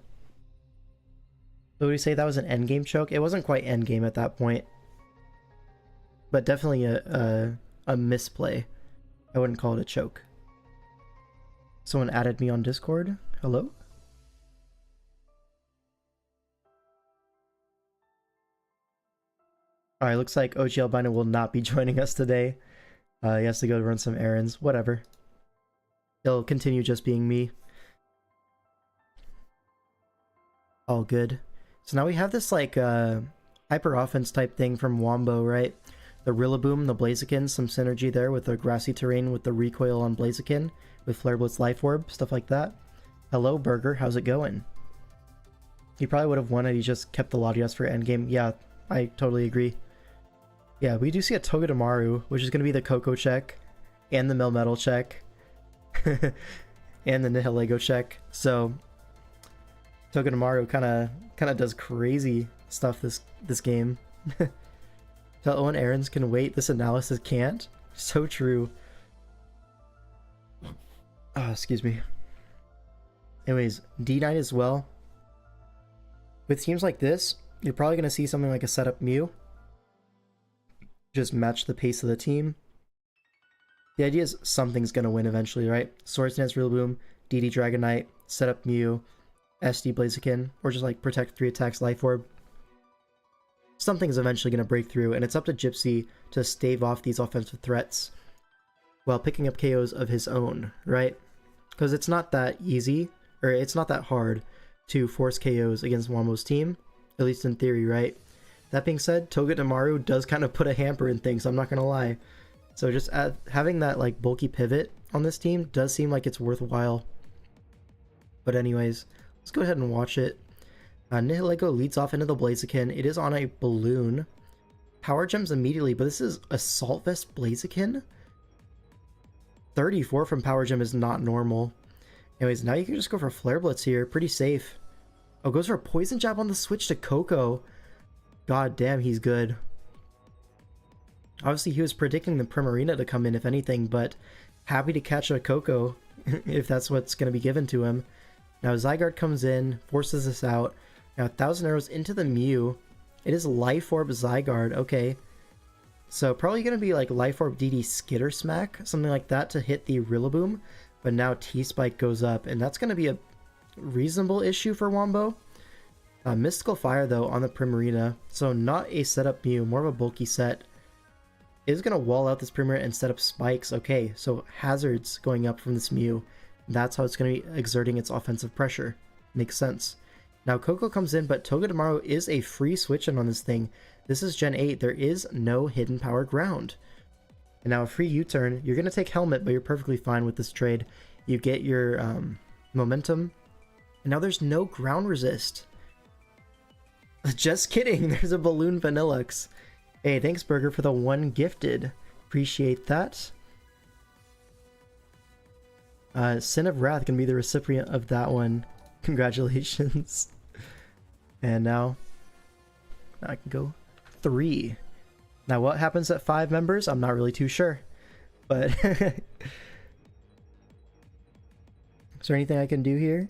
So would you say that was an endgame choke? It wasn't quite endgame at that point. But definitely a misplay. I wouldn't call it a choke. Someone added me on Discord. Hello? Alright, looks like OG Albino will not be joining us today. He has to go run some errands. Whatever. He'll continue just being me. All good. So now we have this like hyper offense type thing from Wombo, right? The Rillaboom, the Blaziken, some synergy there with the grassy terrain with the recoil on Blaziken, with Flare Blitz Life Orb, stuff like that. Hello Burger, how's it going? He probably would have won if he just kept the Latios for endgame. Yeah, I totally agree. Yeah, we do see a Togedemaru, which is going to be the Coco check, and the Melmetal check, and the Nihilego check. So Togedemaru kind of does crazy stuff this game. Tell Owen Aarons can wait, this analysis can't. So true. Excuse me. Anyways, D9 as well. With teams like this, you're probably going to see something like a setup Mew. Just match the pace of the team. The idea is something's going to win eventually, right? Swords Dance Rillaboom, DD Dragonite, setup Mew, SD Blaziken, or just like protect 3 attacks Life Orb. Something's eventually going to break through, and it's up to Gypsy to stave off these offensive threats. while picking up KOs of his own, right? Because it's not that easy, or it's not that hard to force KOs against Wombo's team, at least in theory, right? That being said, Togedemaru does kind of put a hamper in things, I'm not gonna lie. So just having that like bulky pivot on this team does seem like it's worthwhile. But anyways, let's go ahead and watch it. Nihilego leads off into the Blaziken. It is on a balloon. Power gems immediately, but this is Assault Vest Blaziken? 34 from Power Gem is not normal. Anyways, now you can just go for Flare Blitz here. Pretty safe. Oh, goes for a Poison Jab on the switch to Coco. God damn, he's good. Obviously, he was predicting the Primarina to come in, if anything, but happy to catch a Coco if that's what's going to be given to him. Now, Zygarde comes in, forces this out. Now, 1,000 arrows into the Mew. It is Life Orb Zygarde. Okay. So, probably going to be like Life Orb DD Skitter Smack, something like that to hit the Rillaboom. But now T-Spike goes up, and that's going to be a reasonable issue for Wombo. Mystical Fire, though, on the Primarina. So, not a setup Mew, more of a bulky set. Is going to wall out this Primarina and set up spikes. Okay, so hazards going up from this Mew. That's how it's going to be exerting its offensive pressure. Makes sense. Now Coco comes in, but Togedemaru is a free switch in on this thing. This is Gen 8. There is no hidden power ground. And now a free U-turn. You're going to take Helmet, but you're perfectly fine with this trade. You get your momentum. And now there's no ground resist. Just kidding. There's a Balloon Vanillux. Hey, thanks Burger for the 1 gifted. Appreciate that. Sin of Wrath can be the recipient of that one. Congratulations. And now I can go 3. Now what happens at 5 members? I'm not really too sure. But is there anything I can do here?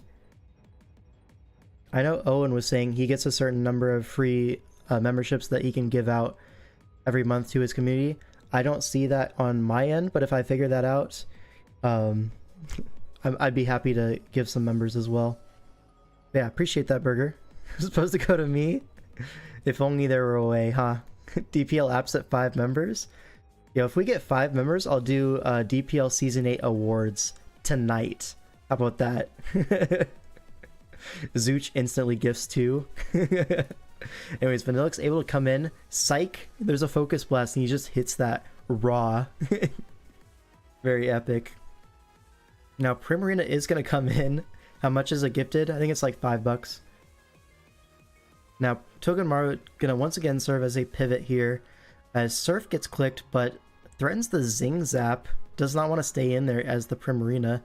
I know Owen was saying he gets a certain number of free memberships that he can give out every month to his community. I don't see that on my end, but if I figure that out, I'd be happy to give some members as well. Yeah, appreciate that, Burger. It was supposed to go to me. If only there were a way, huh? DPL apps at 5 members? Yo, if we get 5 members, I'll do DPL Season 8 awards tonight. How about that? Zooch instantly gifts 2. Anyways, Vanillux able to come in. Psych! There's a Focus Blast and he just hits that raw. Very epic. Now, Primarina is going to come in. How much is it gifted? I think it's like $5. Now, Togedemaru going to once again serve as a pivot here. As Surf gets clicked, but threatens the Zing Zap. Does not want to stay in there as the Primarina.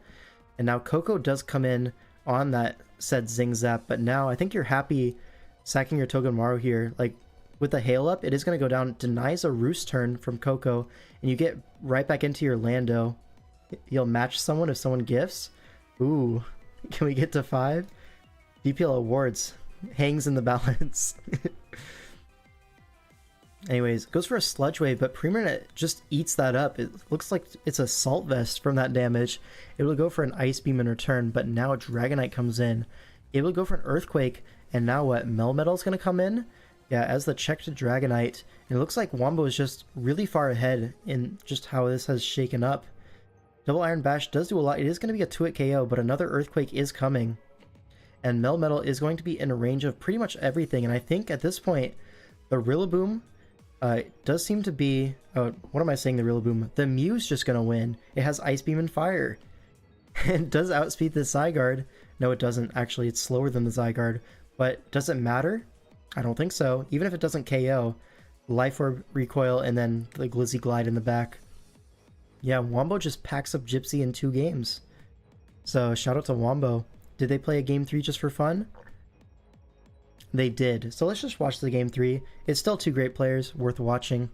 And now Coco does come in on that said Zing Zap, but now I think you're happy sacking your Togedemaru here. Like, with the Hail Up, it is going to go down, denies a Roost turn from Coco, and you get right back into your Lando. You'll match someone if someone gifts. Ooh, can we get to 5? DPL awards hangs in the balance. Anyways, goes for a Sludge Wave, but Primarina just eats that up. It looks like it's a Salt Vest from that damage. It will go for an Ice Beam in return, but now Dragonite comes in. It will go for an Earthquake, and now what? Melmetal's going to come in? Yeah, as the check to Dragonite. And it looks like Wombo is just really far ahead in just how this has shaken up. Double Iron Bash does do a lot. It is going to be a 2-hit KO, but another Earthquake is coming. And Melmetal is going to be in range of pretty much everything. And I think at this point, the Rillaboom does seem to be... Oh, what am I saying, the Rillaboom? The Mew's just going to win. It has Ice Beam and Fire. And does outspeed the Zygarde. No, it doesn't. Actually, it's slower than the Zygarde. But does it matter? I don't think so. Even if it doesn't KO. Life Orb recoil and then the Glizzy Glide in the back. Yeah, Wombo just packs up Gypsy in 2 games. So, shout out to Wombo. Did they play a Game 3 just for fun? They did. So let's just watch the Game 3. It's still 2 great players, worth watching.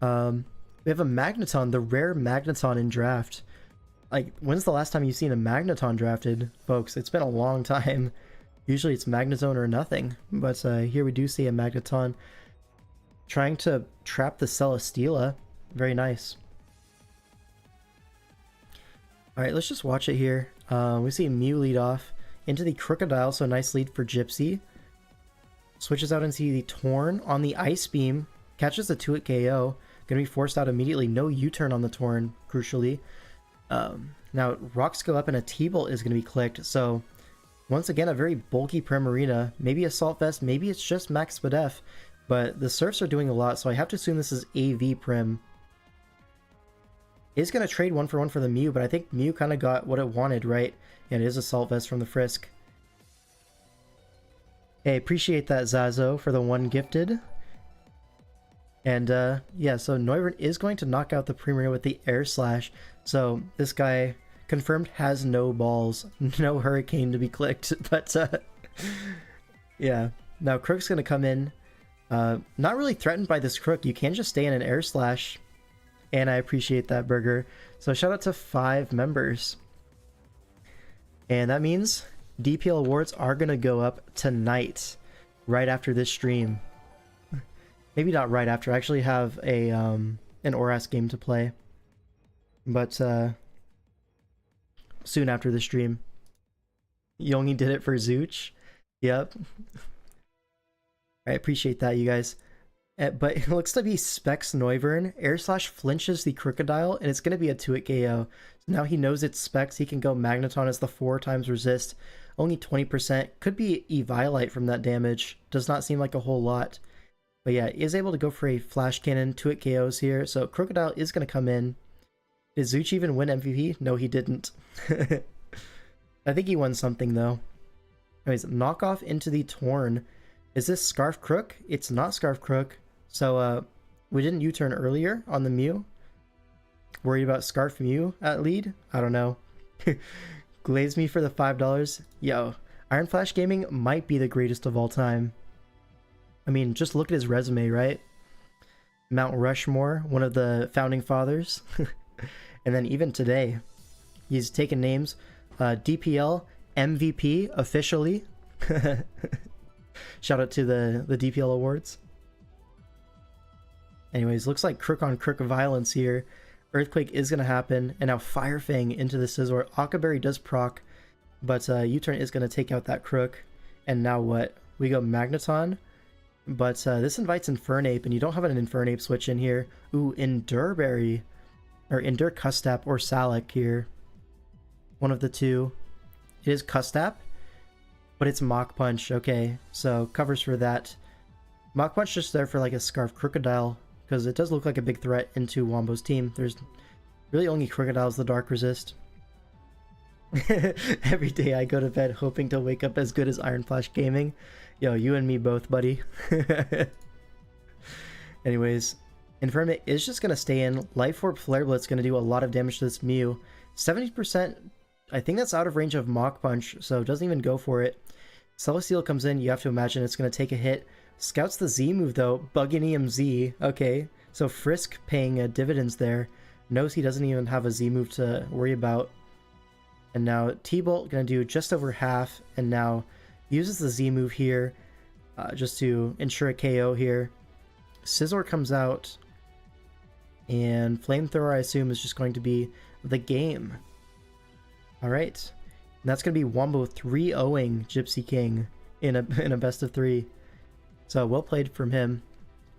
We have a Magneton, the rare Magneton in draft. Like, when's the last time you've seen a Magneton drafted, folks? It's been a long time. Usually it's Magnezone or nothing. But here we do see a Magneton trying to trap the Celesteela. Very nice. Alright, let's just watch it here. We see Mew lead off into the Crocodile, so nice lead for Gypsy. Switches out into the Torn on the Ice Beam. Catches the 2-hit KO. Gonna be forced out immediately. No U-turn on the Torn. crucially. Now, rocks go up and a T-bolt is going to be clicked, so once again, a very bulky Primarina. Maybe Assault Vest, maybe it's just Max Spadef, but the Surfs are doing a lot, so I have to assume this is AV Prim. Is going to trade 1-for-1 for the Mew, but I think Mew kind of got what it wanted, right? And it is Assault Vest from the Frisk. Hey, appreciate that, Zazo, for the 1 gifted. And yeah, so Noivern is going to knock out the Primarina with the Air Slash. So this guy confirmed has no balls, no Hurricane to be clicked. But yeah, now Crook's going to come in. Not really threatened by this Crook. You can just stay in an Air Slash. And I appreciate that, Burger. So shout out to 5 members. And that means DPL awards are going to go up tonight, right after this stream. Maybe not right after. I actually have a an ORAS game to play. But soon after the stream. You only did it for Zooch? Yep. I appreciate that, you guys. But it looks to be Specs Noivern. Air Slash flinches the Crocodile, and it's going to be a 2-hit KO. So now he knows it's Specs. He can go Magneton as the 4 times resist. Only 20%. Could be Eviolite from that damage. Does not seem like a whole lot. But yeah, is able to go for a Flash Cannon. 2-hit KOs here. So Crocodile is going to come in. Did Zooch even win MVP? No, he didn't. I think he won something, though. Anyways, knockoff into the Torn. Is this Scarf Crook? It's not Scarf Crook. So, we didn't U-turn earlier on the Mew. Worried about Scarf Mew at lead? I don't know. Glaze me for the $5. Yo, Iron Flash Gaming might be the greatest of all time. I mean, just look at his resume, right? Mount Rushmore, one of the founding fathers. And then even today, he's taken names. DPL MVP officially. Shout out to the DPL awards. Anyways, looks like Crook on Crook violence here. Earthquake is going to happen. And now Fire Fang into the Scizor. Akaberry does proc. But U-turn is going to take out that Crook. And now what? We go Magneton. But this invites Infernape. And you don't have an Infernape switch in here. Ooh, Endureberry. Or Endure Custap or Salak here. One of the two. It is Custap. But it's Mach Punch. Okay, so covers for that. Mach Punch just there for like a Scarf Crocodile. Because it does look like a big threat into Wombo's team. There's really only Crocodiles the Dark Resist. Every day I go to bed hoping to wake up as good as Iron Flash Gaming. Yo, you and me both, buddy. Anyways, Infernape is just going to stay in. Life Orb Flare Blitz going to do a lot of damage to this Mew. 70%, I think that's out of range of Mach Punch, so it doesn't even go for it. Celesteal comes in, you have to imagine it's going to take a hit. Scouts the Z move though, Bugginium Z. Okay, so Frisk paying dividends there. Knows he doesn't even have a Z move to worry about. And now T-Bolt going to do just over half, and now uses the Z move here just to ensure a KO here. Scizor comes out, and Flamethrower I assume is just going to be the game. Alright, and that's going to be Wombo 3-0ing Gypsy King in a best of 3. So well played from him.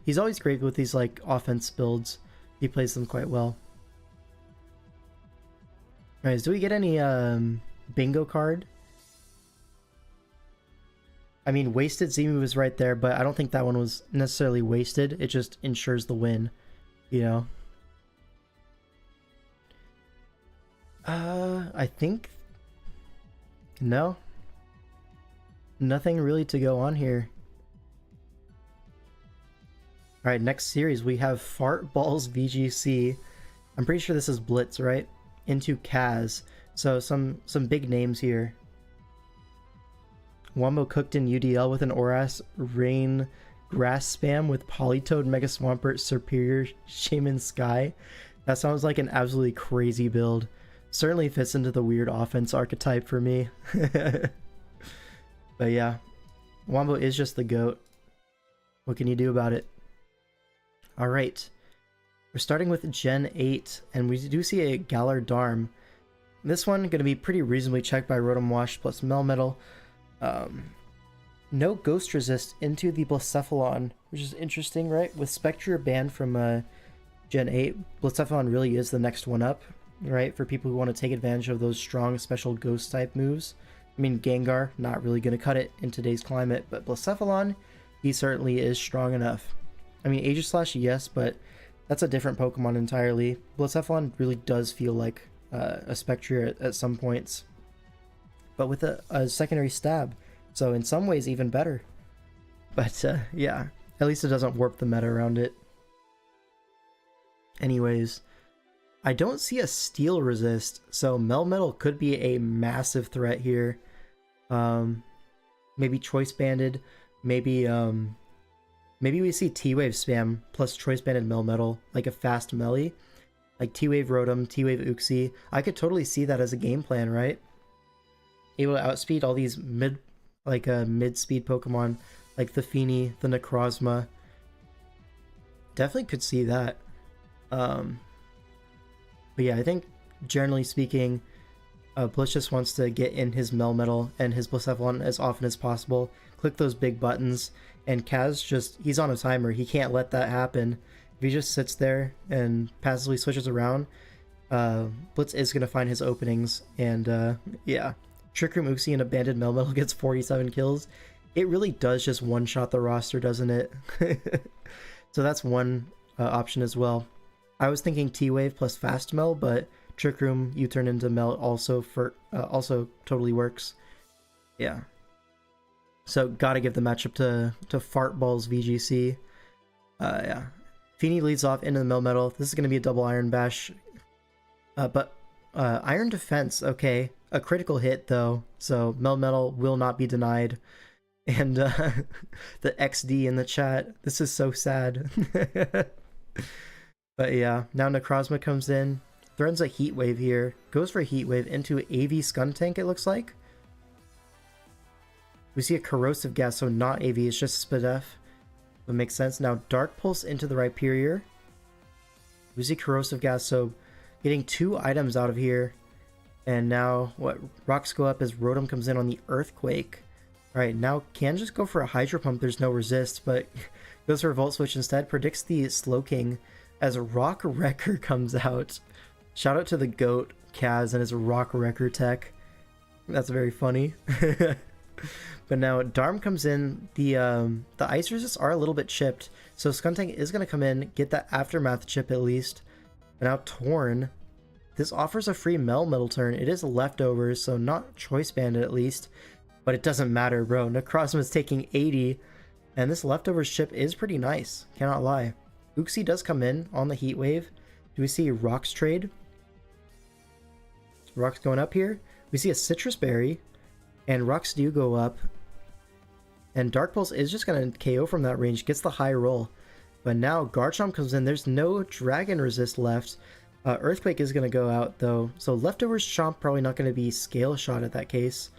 He's always great with these like offense builds. He plays them quite well. Alright, do we get any bingo card? I mean, wasted Z move is right there, but I don't think that one was necessarily wasted. It just ensures the win, you know. I think no. Nothing really to go on here. Alright, next series we have Fart Balls VGC. I'm pretty sure this is Blitz, right? Into Kaz. So some big names here. Wombo cooked in UDL with an Oras Rain Grass Spam with Politoed Mega Swampert Superior Shaman Sky. That sounds like an absolutely crazy build. Certainly fits into the weird offense archetype for me. But yeah, Wombo is just the GOAT. What can you do about it? Alright, we're starting with Gen 8, and we do see a Galar Darm. This one going to be pretty reasonably checked by Rotom Wash plus Melmetal. No Ghost Resist into the Blacephalon, which is interesting, right? With Spectre banned from Gen 8, Blitz really is the next one up, right? For people who want to take advantage of those strong special ghost type moves. I mean, Gengar, not really going to cut it in today's climate, but Blacephalon, he certainly is strong enough. I mean, Aegislash, yes, but that's a different Pokemon entirely. Blacephalon really does feel like a Spectre at some points, but with a secondary stab, so in some ways even better. But yeah, at least it doesn't warp the meta around it. Anyways, I don't see a Steel resist, so Melmetal could be a massive threat here. Maybe Choice Banded, maybe we see T-Wave spam plus Choice Banded Melmetal, like a fast melee, like T-Wave Rotom, T-Wave Uxie. I could totally see that as a game plan, right? Able to outspeed all these mid-speed Pokemon, like the Feeny, the Necrozma. Definitely could see that. But yeah, I think generally speaking, Blitz just wants to get in his Melmetal and his Blacephalon as often as possible. Click those big buttons, and Kaz he's on a timer. He can't let that happen. If he just sits there and passively switches around, Blitz is going to find his openings. And yeah, Trick Room Uxie and Abandoned Melmetal gets 47 kills. It really does just one-shot the roster, doesn't it? So that's one option as well. I was thinking T-Wave plus Fast Mel, but Trick Room U-turn into Mel also totally works. Yeah. So gotta give the matchup to Fart Balls VGC. Yeah. Feeny leads off into the Melmetal. This is gonna be a double Iron Bash. But Iron Defense, okay. A critical hit though, so Melmetal will not be denied. And the XD in the chat. This is so sad. But yeah, now Necrozma comes in, threatens a Heat Wave here, goes for a Heat Wave into AV Skuntank, it looks like. We see a Corrosive Gas, so not AV, it's just Spadef. That makes sense. Now Dark Pulse into the Rhyperior. We see Corrosive Gas, so getting 2 items out of here. And now, rocks go up as Rotom comes in on the Earthquake. Alright, now can just go for a Hydro Pump, there's no resist, but goes for a Volt Switch instead, predicts the Slowking as a Rock Wrecker comes out. Shout out to the GOAT, Kaz, and his Rock Wrecker tech. That's very funny. But now Darm comes in, the Ice Resists are a little bit chipped, so Skuntank is going to come in, get that Aftermath chip at least. And now Torn, this offers a free Melmetal turn. It is leftovers, so not Choice Banded at least. But it doesn't matter, bro. Necrozma's taking 80, and this leftovers chip is pretty nice, cannot lie. Uxie does come in on the Heat Wave. Do we see Rocks trade? Rocks going up here. We see a Citrus Berry, and Rocks do go up. And Dark Pulse is just going to KO from that range, gets the high roll. But now Garchomp comes in. There's no Dragon Resist left. Earthquake is going to go out though. So Leftovers Chomp probably not going to be Scale Shot at that case.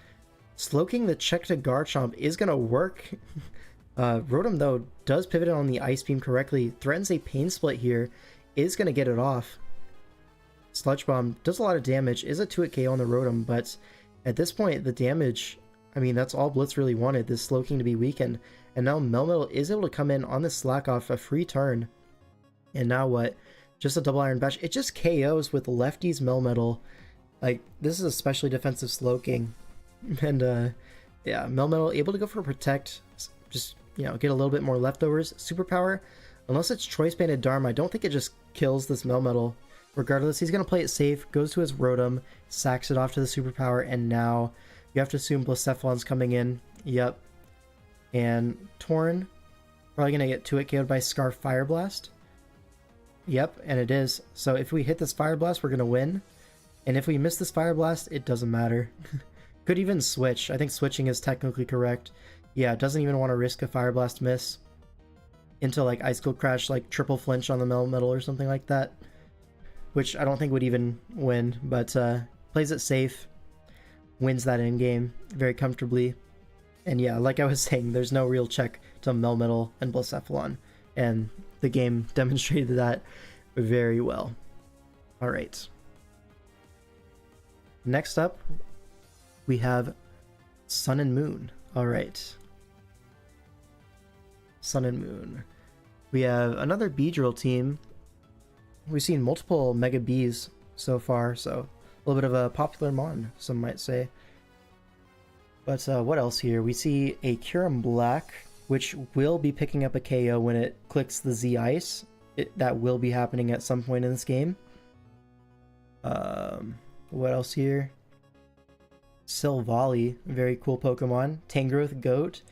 Slowking the check to Garchomp is going to work. Rotom, though, does pivot on the Ice Beam correctly. Threatens a Pain Split here. Is going to get it off. Sludge Bomb does a lot of damage. Is a 2-hit KO on the Rotom, but at this point, the damage... I mean, that's all Blitz really wanted, this Slowking to be weakened. And now Melmetal is able to come in on the Slack Off, a free turn. And now what? Just a double Iron Bash. It just KOs with Lefty's Melmetal. Like, this is especially defensive Slowking. And, yeah, Melmetal able to go for Protect. Just, you know, get a little bit more leftovers. Superpower, unless it's Choice Banded Dharma, I don't think it just kills this Melmetal. Regardless, he's going to play it safe, goes to his Rotom, sacks it off to the Superpower, and now you have to assume Blacephalon's coming in. Yep. And Torn, probably going to get 2-hit KO'd by Scarf Fire Blast. Yep, and it is. So if we hit this Fire Blast, we're going to win. And if we miss this Fire Blast, it doesn't matter. Could even switch. I think switching is technically correct. Yeah, doesn't even want to risk a Fire Blast miss into like Ice Cold Crash, like triple flinch on the Melmetal or something like that. Which I don't think would even win, but plays it safe, wins that in-game very comfortably. And yeah, like I was saying, there's no real check to Melmetal and Blacephalon, and the game demonstrated that very well. Alright. Next up, we have Sun and Moon. Alright. Sun and Moon. We have another Beedrill team. we've seen multiple Mega Bs so far, so a little bit of a popular mon, some might say. But what else here? We see a Kyurem Black, which will be picking up a KO when it clicks the Z Ice. That will be happening at some point in this game. What else here? Silvally, very cool Pokemon. Tangrowth Goat.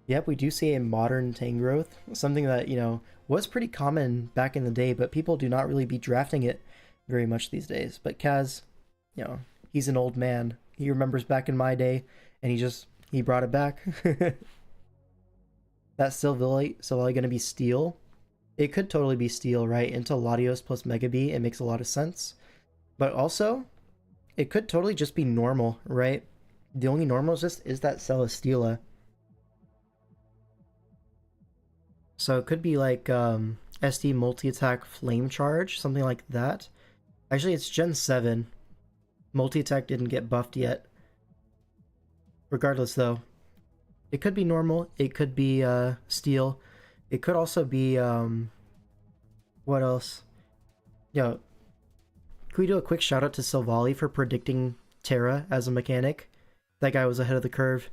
Yep, we do see a modern Tangrowth. Something that, you know, was pretty common back in the day, but people do not really be drafting it very much these days. But Kaz, you know, he's an old man. He remembers back in my day, and he brought it back. That Silvally gonna be Steel? It could totally be Steel, right? Into Latios plus Mega B, it makes a lot of sense. But also, it could totally just be normal, right? The only normal is that Celesteela. So it could be like SD multi-attack flame charge, something like that. Actually, it's Gen 7. Multi-attack didn't get buffed yet. Regardless though, it could be normal, it could be steel, it could also be what else? Yo, can we do a quick shout out to Silvally for predicting Terra as a mechanic? That guy was ahead of the curve.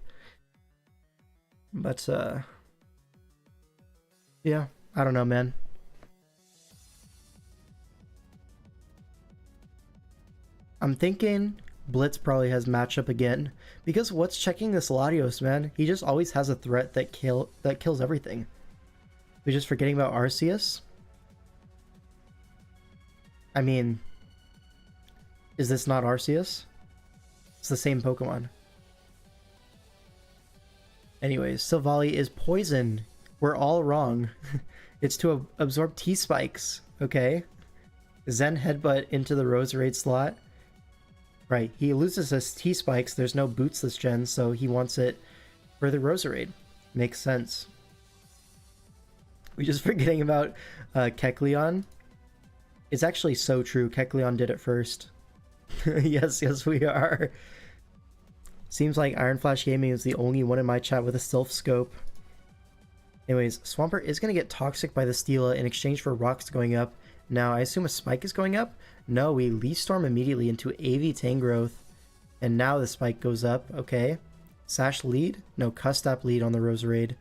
But yeah, I don't know, man. I'm thinking Blitz probably has matchup again, because what's checking this Latios, man? He just always has a threat that kills everything. We're just forgetting about Arceus? I mean, is this not Arceus? It's the same Pokemon. Anyways, Silvally is poison. We're all wrong. It's to absorb T-Spikes, okay? Zen Headbutt into the Roserade slot. Right, he loses his T-Spikes, there's no boots this gen, so he wants it for the Roserade. Makes sense. We're just forgetting about Kecleon. It's actually so true, Kecleon did it first. Yes, we are. Seems like Iron Flash Gaming is the only one in my chat with a Sylph Scope. Anyways, Swampert is going to get Toxic by the Steela in exchange for rocks going up. Now, I assume a Spike is going up? No, we Leaf Storm immediately into AV Tangrowth. And now the Spike goes up, okay. Sash lead? No, Custap lead on the Roserade.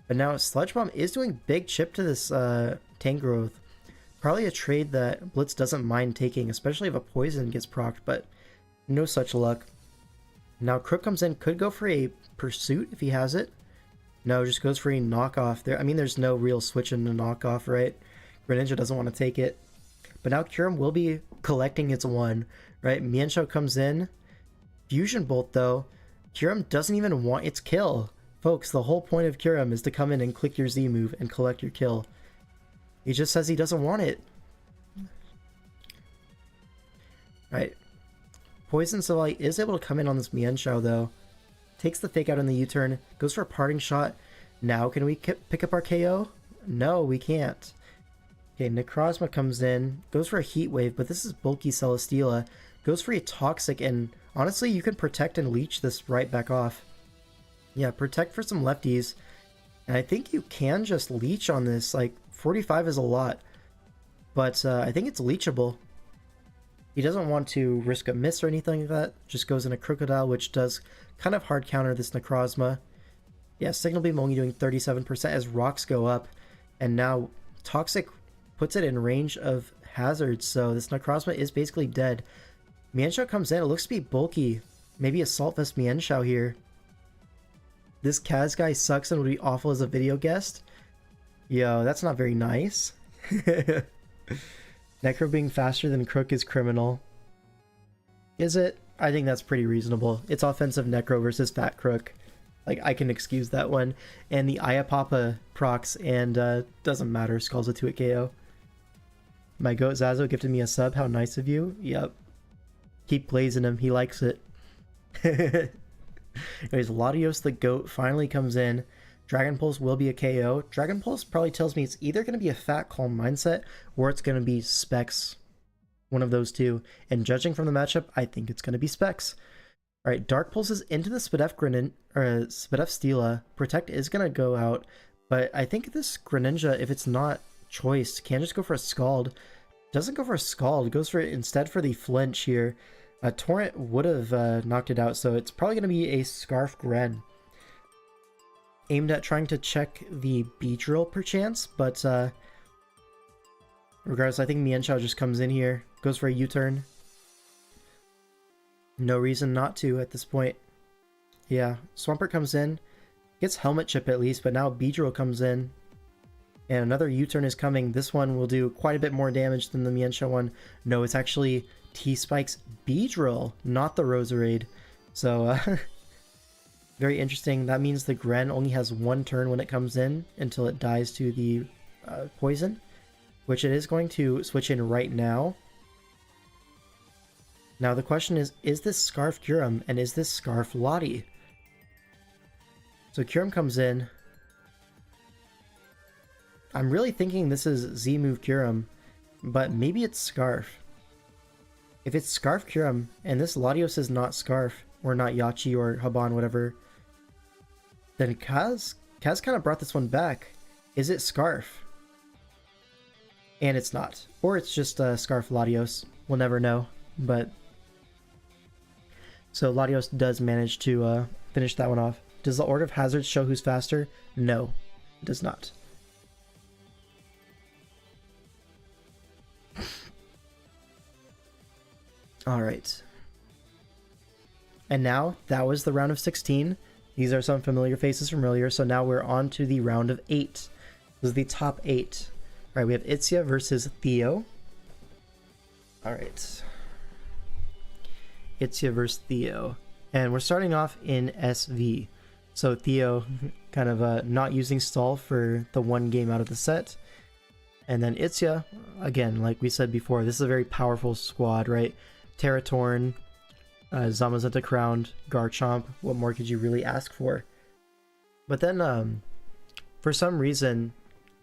But now Sludge Bomb is doing big chip to this Tangrowth. Probably a trade that Blitz doesn't mind taking, especially if a Poison gets procced, but no such luck. Now Crook comes in, could go for a Pursuit if he has it. No, just goes for a knockoff. There, I mean, there's no real switch in the knockoff, right? Greninja doesn't want to take it. But now Kyurem will be collecting its one, right? Mienshao comes in. Fusion Bolt, though. Kyurem doesn't even want its kill. Folks, the whole point of Kyurem is to come in and click your Z move and collect your kill. He just says he doesn't want it. Right. Poison Silvally is able to come in on this Mienshao, though. Takes the fake out in the U-turn. Goes for a parting shot. Now can we pick up our KO? No, we can't. Okay, Necrozma comes in. Goes for a Heat Wave, but this is bulky Celesteela. Goes for a Toxic, and honestly, you can Protect and Leech this right back off. Yeah, Protect for some lefties. And I think you can just Leech on this. Like, 45 is a lot. But I think it's leechable. He doesn't want to risk a miss or anything like that. Just goes in a Crocodile, which does kind of hard counter this Necrozma. Yeah, Signal Beam only doing 37% as rocks go up. And now Toxic puts it in range of hazards, so this Necrozma is basically dead. Mienshao comes in. It looks to be bulky. Maybe Assault Vest Mienshao here. This Kaz guy sucks and would be awful as a video guest. Yo, that's not very nice. Necro being faster than Crook is criminal. Is it? I think that's pretty reasonable. It's offensive Necro versus Fat Crook. Like, I can excuse that one. And the Ayapapa procs and doesn't matter. Skulls a 2-hit KO. My goat Zazo gifted me a sub. How nice of you. Yep. Keep glazing him. He likes it. Anyways, Latios the goat finally comes in. Dragon Pulse will be a KO. Dragon Pulse probably tells me it's either going to be a Fat Calm Mindset or it's going to be Specs. One of those two. And judging from the matchup, I think it's going to be Specs. Alright, Dark Pulse is into the Spadef Steela. Protect is going to go out. But I think this Greninja, if it's not choiced, can just go for a Scald. Doesn't go for a Scald, goes for instead for the flinch here. A Torrent would have knocked it out, so it's probably going to be a Scarf Gren. Aimed at trying to check the Beedrill perchance, but regardless, I think Mienshao just comes in here, goes for a U-turn. No reason not to at this point. Yeah, Swampert comes in, gets Helmet Chip at least, but now Beedrill comes in. And another U-turn is coming. This one will do quite a bit more damage than the Mienshao one. No, it's actually T-Spike's Beedrill, not the Roserade. So, very interesting. That means the Gren only has one turn when it comes in until it dies to the poison, which it is going to switch in right now. Now the question is this Scarf Kyurem and is this Scarf Lottie? So Kyurem comes in. I'm really thinking this is Z-move Kyurem, but maybe it's Scarf. If it's Scarf Kyurem, and this Latios is not Scarf, or not Yachi or Haban, whatever, then Kaz kind of brought this one back. Is it Scarf? And it's not. Or it's just Scarf Latios. We'll never know, but... So Latios does manage to finish that one off. Does the Order of Hazards show who's faster? No, it does not. Alright. And now, that was the round of 16. These are some familiar faces from earlier, so now we're on to the round of 8. This is the top 8. Alright, we have Itzia versus Theo. Alright. Itzia versus Theo. And we're starting off in SV. So Theo kind of not using stall for the one game out of the set. And then Itzia, again, like we said before, this is a very powerful squad, right? Terratorn, Zamazenta Crowned, Garchomp. What more could you really ask for? But then, for some reason,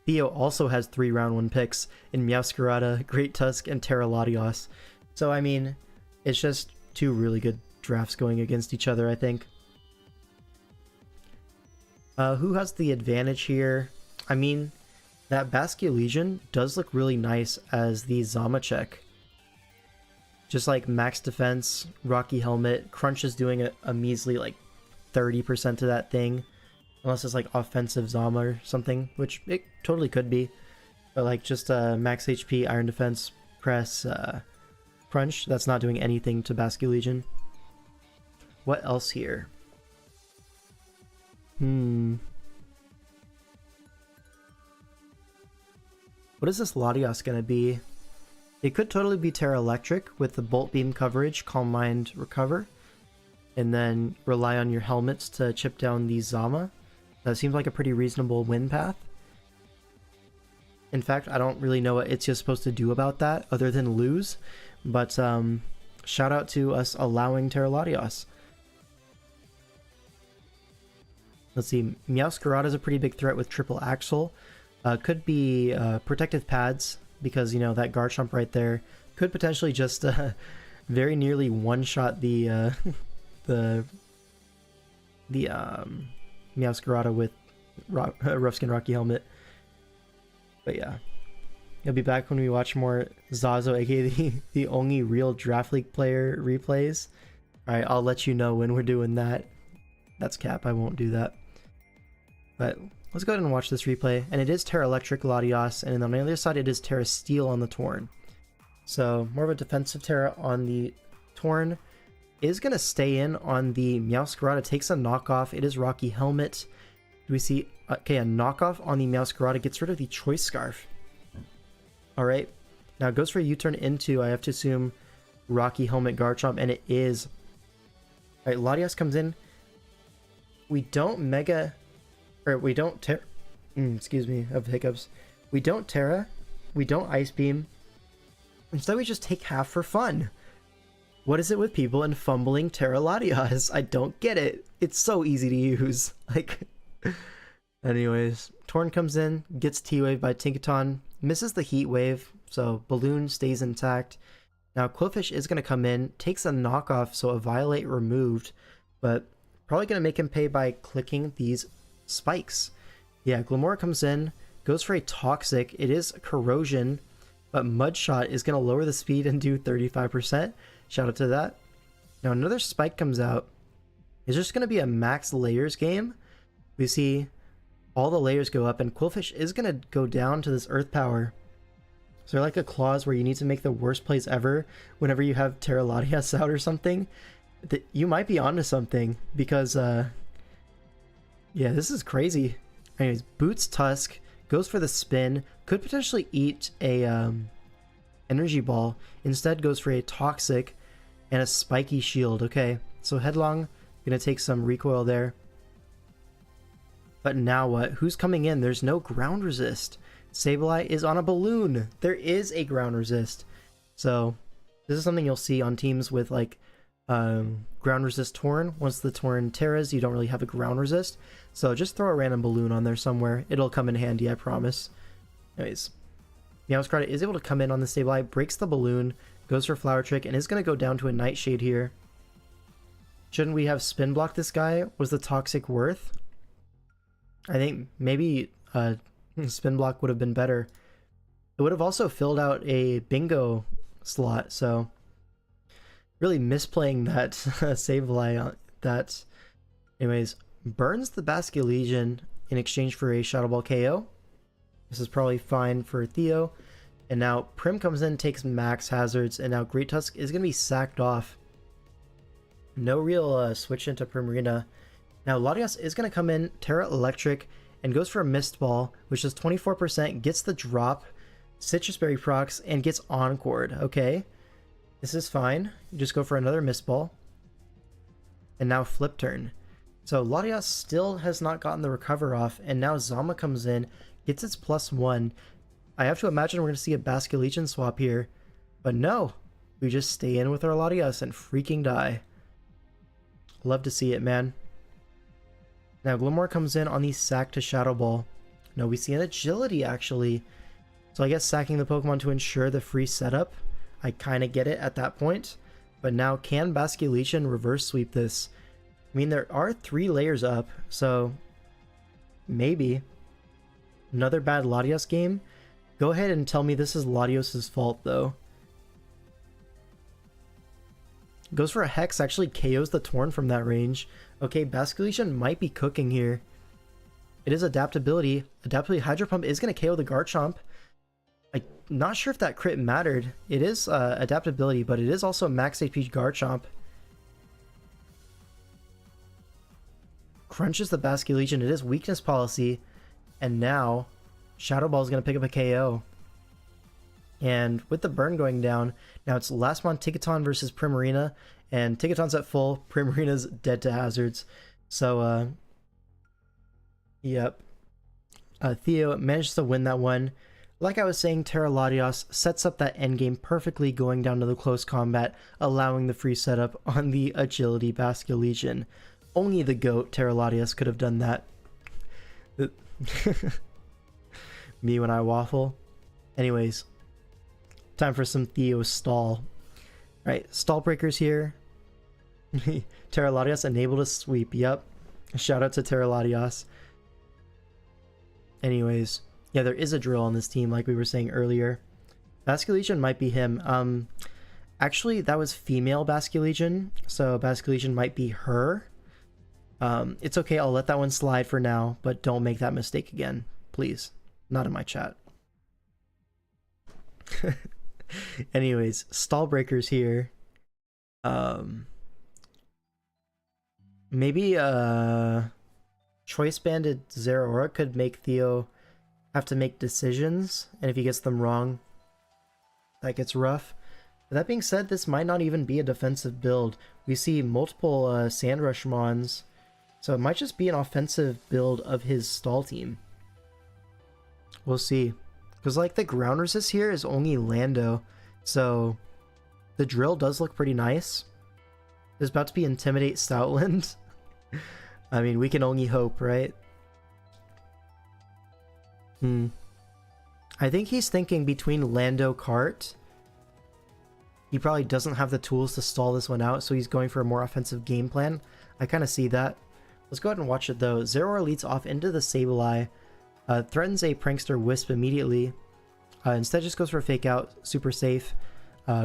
Theo also has 3 round 1 picks in Meowscarada, Great Tusk, and Terralatios. So, I mean, it's just 2 really good drafts going against each other, I think. Who has the advantage here? I mean, that Basculegion does look really nice as the Zamachek. Just like max defense, Rocky Helmet, Crunch is doing a measly like 30% to that thing. Unless it's like offensive Zama or something, which it totally could be. But like just max HP, Iron Defense, Press, Crunch, that's not doing anything to Basculegion. What else here? What is this Latios gonna be? It could totally be Terra Electric with the Bolt Beam coverage, Calm Mind, Recover, and then rely on your helmets to chip down the Zama. That seems like a pretty reasonable win path. In fact, I don't really know what Itzia's supposed to do about that other than lose, but shout out to us allowing Terra Latios. Let's see, Meowscarada is a pretty big threat with Triple Axle. Could be Protective Pads, because, you know, that Garchomp right there could potentially just very nearly one-shot the Meowscarada with Rough-Skin Rocky Helmet. But yeah, you'll be back when we watch more Zazo, aka the only real Draft League player replays. Alright, I'll let you know when we're doing that. That's cap, I won't do that. But let's go ahead and watch this replay. And it is Terra Electric Latios, and on the other side it is Terra Steel on the Torn. So more of a defensive Terra on the Torn. Is going to stay in on the Meowscarada, takes a knockoff. It is Rocky Helmet. Do we see... Okay, a knockoff on the Meowscarada gets rid of the Choice Scarf. Alright, now it goes for a U-turn into, I have to assume, Rocky Helmet Garchomp, and it is. Alright, Latios comes in. We don't Mega... Or we don't excuse me, of hiccups. We don't Terra. We don't Ice Beam. Instead we just take half for fun. What is it with people and fumbling Terra Latios? I don't get it. It's so easy to use. Like, anyways, Torn comes in, gets T-Wave by Tinkaton, misses the Heat Wave, so Balloon stays intact. Now Qwilfish is going to come in, takes a knockoff, so a Violate removed, but probably going to make him pay by clicking these spikes. Yeah, Glamora comes in, goes for a Toxic. It is Corrosion. but Mudshot is going to lower the speed and do 35%. Shout out to that. Now another spike comes out. It's just going to be a max layers game. We see all the layers go up, and Quillfish is going to go down to this Earth Power. So they're like a clause where you need to make the worst plays ever whenever you have Terra Latias out or something. You might be onto something, because yeah, this is crazy. Anyways, Boots Tusk goes for the spin, could potentially eat a energy ball, instead goes for a Toxic and a Spiky Shield. Okay, so Headlong gonna take some recoil there. But now what? Who's coming in? There's no ground resist. Sableye is on a balloon. There is a ground resist. So this is something you'll see on teams with like ground resist Torn. Once the Torn Terras, you don't really have a ground resist. So just throw a random balloon on there somewhere. It'll come in handy, I promise. Anyways, Meowscarada is able to come in on the Sableye, breaks the balloon, goes for Flower Trick, and is going to go down to a Nightshade here. Shouldn't we have spin blocked this guy? Was the Toxic worth? I think maybe spin block would have been better. It would have also filled out a bingo slot, so really misplaying that Sableye. That, anyways, burns the Basculegion in exchange for a Shadow Ball KO. This is probably fine for Theo. And now Prim comes in, takes max hazards, and now Great Tusk is going to be sacked off. No real switch into Primarina. Now Latias is going to come in, Terra Electric, and goes for a Mist Ball, which is 24%, gets the drop, Citrus Berry procs, and gets Encored. Okay, this is fine. You just go for another Mist Ball. And now Flip Turn. So Latias still has not gotten the recover off, and now Zama comes in, gets its +1. I have to imagine we're going to see a Basculegion swap here, but no, we just stay in with our Latias and freaking die. Love to see it, man. Now Glimmer comes in on the sack to Shadow Ball. No, we see an Agility actually. So I guess sacking the Pokemon to ensure the free setup. I kind of get it at that point. But now can Basculegion reverse sweep this? I mean, there are 3 layers up, so maybe. Another bad Latios game. Go ahead and tell me this is Latios' fault though. Goes for a Hex, actually KOs the Torn from that range. Okay, Basculegion might be cooking here. It is Adaptability. Adaptability Hydro Pump is going to KO the Garchomp. I'm not sure if that crit mattered. It is Adaptability, but it is also Max HP Garchomp. Crunches the Basculegion. It is Weakness Policy. And now Shadow Ball is going to pick up a KO. And with the burn going down, now it's Lastmon Ticketon versus Primarina, and Ticketon's at full, Primarina's dead to hazards. So, yep. Theo managed to win that one. Like I was saying, Terra Latios sets up that endgame perfectly, going down to the close combat, allowing the free setup on the Agility Basculegion. Only the GOAT, Terra Latios, could have done that. Me when I waffle. Anyways. Time for some Theo stall. Right, stall breakers here. Terra Latios enabled a sweep. Yep. Shout out to Terra Latios. Anyways, yeah, there is a drill on this team, like we were saying earlier. Basculegion might be him. Actually, that was female Basculegion, so Basculegion might be her. It's okay, I'll let that one slide for now, but don't make that mistake again, please. Not in my chat. Anyways, stall breakers here. Maybe Choice Banded Zeraora could make Theo have to make decisions, and if he gets them wrong, that gets rough. But that being said, this might not even be a defensive build. We see multiple Sandrush Mons, so it might just be an offensive build of his stall team. We'll see. Because, like, the ground resist here is only Lando, so the drill does look pretty nice. There's about to be Intimidate Stoutland. I mean, we can only hope, right? I think he's thinking between Lando Cart. He probably doesn't have the tools to stall this one out, so he's going for a more offensive game plan. I kind of see that. Let's go ahead and watch it, though. Zeraora leads off into the Sableye. Threatens a Prankster Wisp immediately. Instead just goes for a fake out, super safe.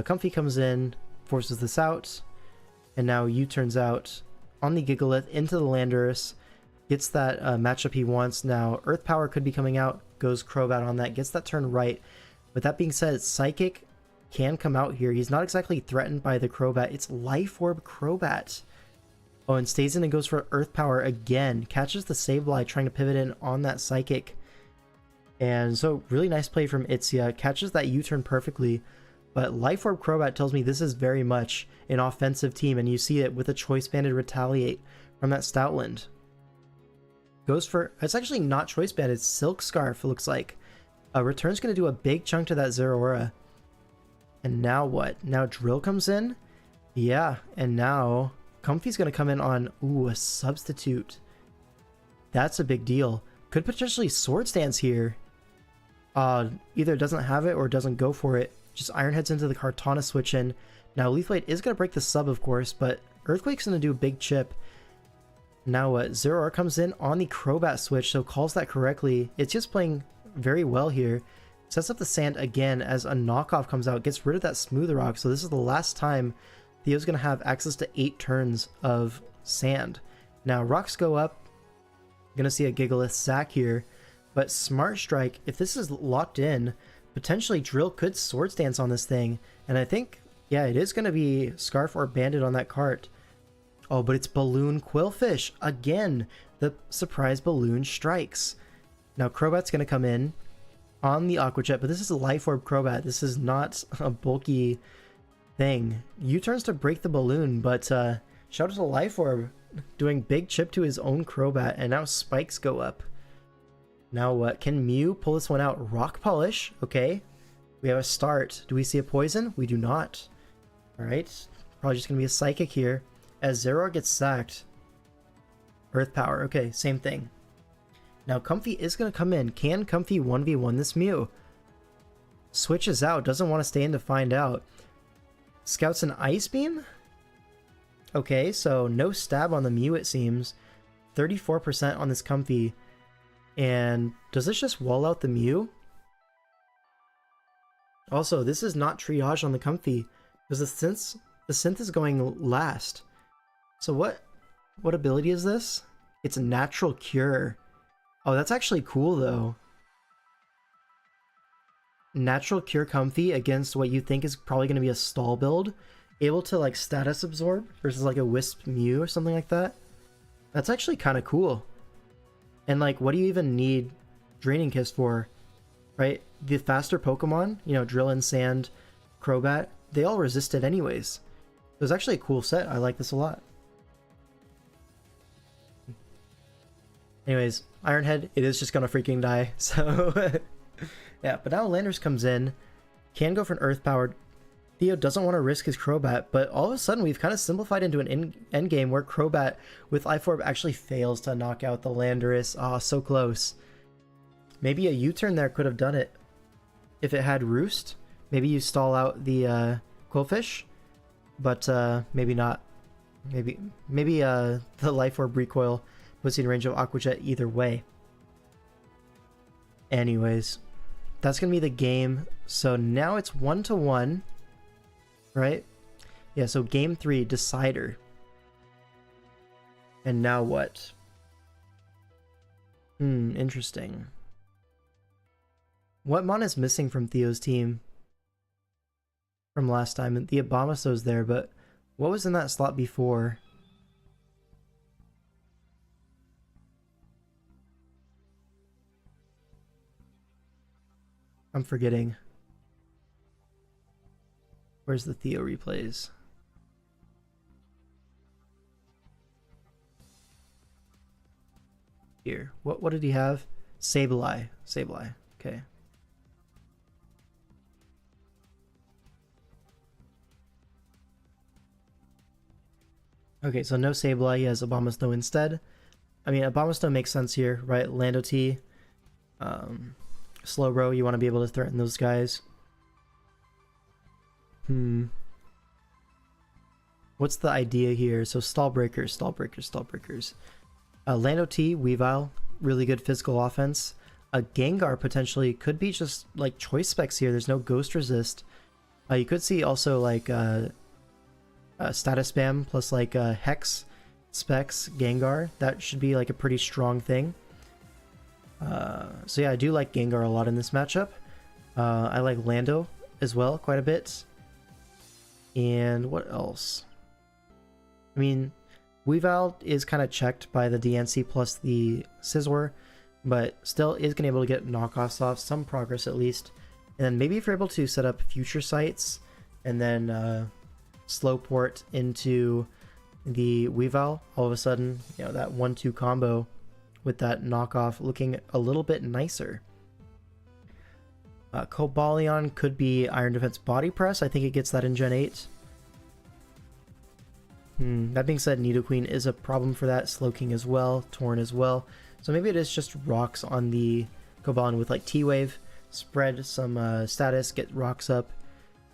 Comfy comes in, forces this out, and now U-turns out on the Gigalith into the Landorus, gets that matchup he wants. Now Earth Power could be coming out, goes Crobat on that, gets that turn right. With that being said, Psychic can come out here. He's not exactly threatened by the Crobat. It's Life Orb Crobat. Oh, and stays in and goes for Earth Power again. Catches the Sableye trying to pivot in on that Psychic. And so really nice play from Itzia. Catches that U-turn perfectly. But Life Orb Crobat tells me this is very much an offensive team, and you see it with a Choice Banded Retaliate from that Stoutland. Goes for, it's actually not Choice Banded, Silk Scarf, it looks like. Return's going to do a big chunk to that Zeraora. And now what? Now Drill comes in? Yeah, and now Comfy's going to come in on, ooh, a Substitute. That's a big deal. Could potentially Sword Stance here. Either doesn't have it or doesn't go for it. Just Iron Heads into the Kartana switch in. Now Leaf Blade is going to break the sub, of course, but Earthquake's going to do a big chip. Now Zeraora comes in on the Crobat switch, so calls that correctly. It's just playing very well here. Sets up the Sand again as a knockoff comes out, gets rid of that Smooth Rock, so this is the last time Theo's going to have access to 8 turns of Sand. Now Rocks go up. Going to see a Gigalith Sack here, but Smart Strike, if this is locked in, potentially Drill could Sword Stance on this thing, and I think, yeah, it is going to be Scarf or Bandit on that cart. Oh, but it's Balloon Quillfish. Again, the surprise Balloon strikes. Now Crobat's going to come in on the Aqua Jet, but this is a Life Orb Crobat. This is not a bulky thing. U-turns to break the Balloon, but shout out to Life Orb doing big chip to his own Crobat, and now spikes go up. Now what? Can Mew pull this one out? Rock Polish. Okay. We have a start. Do we see a Poison? We do not. Alright. Probably just going to be a Psychic here. As Zeraora gets sacked. Earth Power. Okay, same thing. Now Comfy is going to come in. Can Comfy 1v1 this Mew? Switches out. Doesn't want to stay in to find out. Scouts an Ice Beam? Okay, so no stab on the Mew it seems. 34% on this Comfy. And does this just wall out the Mew? Also, this is not triage on the Comfy, because the synth is going last. So what ability is this? It's a Natural Cure. Oh, that's actually cool though. Natural Cure Comfy against what you think is probably going to be a stall build. Able to like status absorb versus like a Wisp Mew or something like that. That's actually kind of cool. And like, what do you even need Draining Kiss for, right? The faster Pokemon, you know, Drill and Sand, Crobat, they all resist it anyways. It was actually a cool set. I like this a lot. Anyways, Ironhead, it is just gonna freaking die. So, yeah, but now Landorus comes in, can go for an Earth Powered. Theo doesn't want to risk his Crobat, but all of a sudden we've kind of simplified into an endgame where Crobat with Life Orb actually fails to knock out the Landorus. Ah, so close. Maybe a U-turn there could have done it. If it had Roost, maybe you stall out the Quillfish, but maybe not. Maybe the Life Orb recoil puts you in range of Aqua Jet either way. Anyways, that's going to be the game. So now it's 1-1. Right? Yeah, so game 3, Decider. And now what? Interesting. What mon is missing from Theo's team from last time? The Abomaso's there, but what was in that slot before? I'm forgetting. Where's the Theo replays? Here. What did he have? Sableye. Sableye. Okay. Okay, so no Sableye, he has Abomasnow instead. I mean, Abomasnow makes sense here, right? Lando T. Slowbro, you want to be able to threaten those guys. What's the idea here? So stall breakers, stall breakers, stall breakers. Lando T, Weavile, really good physical offense. A Gengar potentially could be just like choice specs here. There's no ghost resist. You could see also like status spam plus like Hex specs Gengar. That should be like a pretty strong thing. So yeah, I do like Gengar a lot in this matchup. I like Lando as well quite a bit. And what else? I mean, Weavile is kind of checked by the DNC plus the Scizor, but still is going to be able to get knockoffs off, some progress at least. And then maybe if you're able to set up future sights and then slow port into the Weavile, all of a sudden, you know, that 1-2 combo with that knockoff looking a little bit nicer. Cobalion could be Iron Defense Body Press. I think it gets that in Gen 8. That being said, Nidoqueen is a problem for that. Slowking as well, Torn as well. So maybe it is just rocks on the Cobalion with like T-Wave. Spread some status, get rocks up.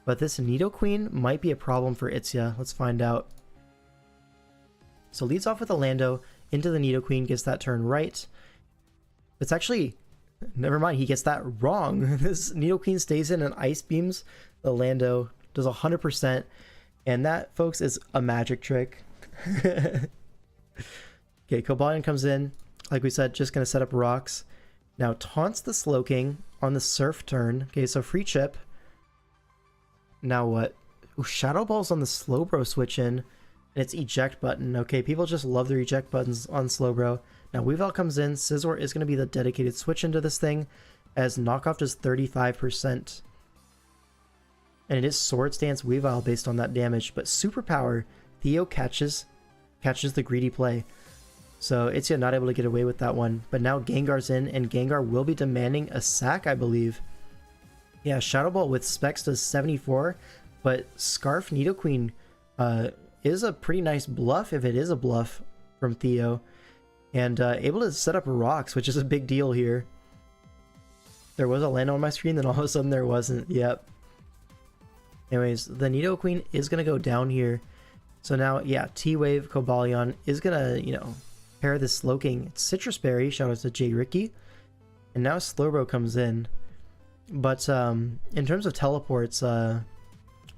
But this Nidoqueen might be a problem for Itzia. Let's find out. So leads off with a Lando into the Nidoqueen, gets that turn right. It's actually... Never mind, he gets that wrong. This Nidoqueen stays in and Ice Beams. The Lando does 100%. And that, folks, is a magic trick. Okay, Cobalion comes in. Like we said, just going to set up rocks. Now taunts the Slowking on the Surf turn. Okay, so free chip. Now what? Ooh, Shadow Ball's on the Slowbro switch in. And it's eject button. Okay, people just love their eject buttons on Slowbro. Now Weavile comes in. Scizor is going to be the dedicated switch into this thing, as knockoff does 35%. And it is Swords Dance Weavile based on that damage, but Superpower, Theo catches the greedy play. So Itzia not able to get away with that one. But now Gengar's in, and Gengar will be demanding a sack, I believe. Yeah, Shadow Ball with Specs does 74, but Scarf Nidoqueen is a pretty nice bluff, if it is a bluff from Theo. And able to set up rocks, which is a big deal here. There was a Lando on my screen, then all of a sudden there wasn't. Yep. Anyways, the Nidoqueen is going to go down here. So now, yeah, T-Wave Cobalion is going to, you know, pair this Slowking. It's Citrus Berry, shout out to J. Ricky. And now Slowbro comes in. But in terms of teleports,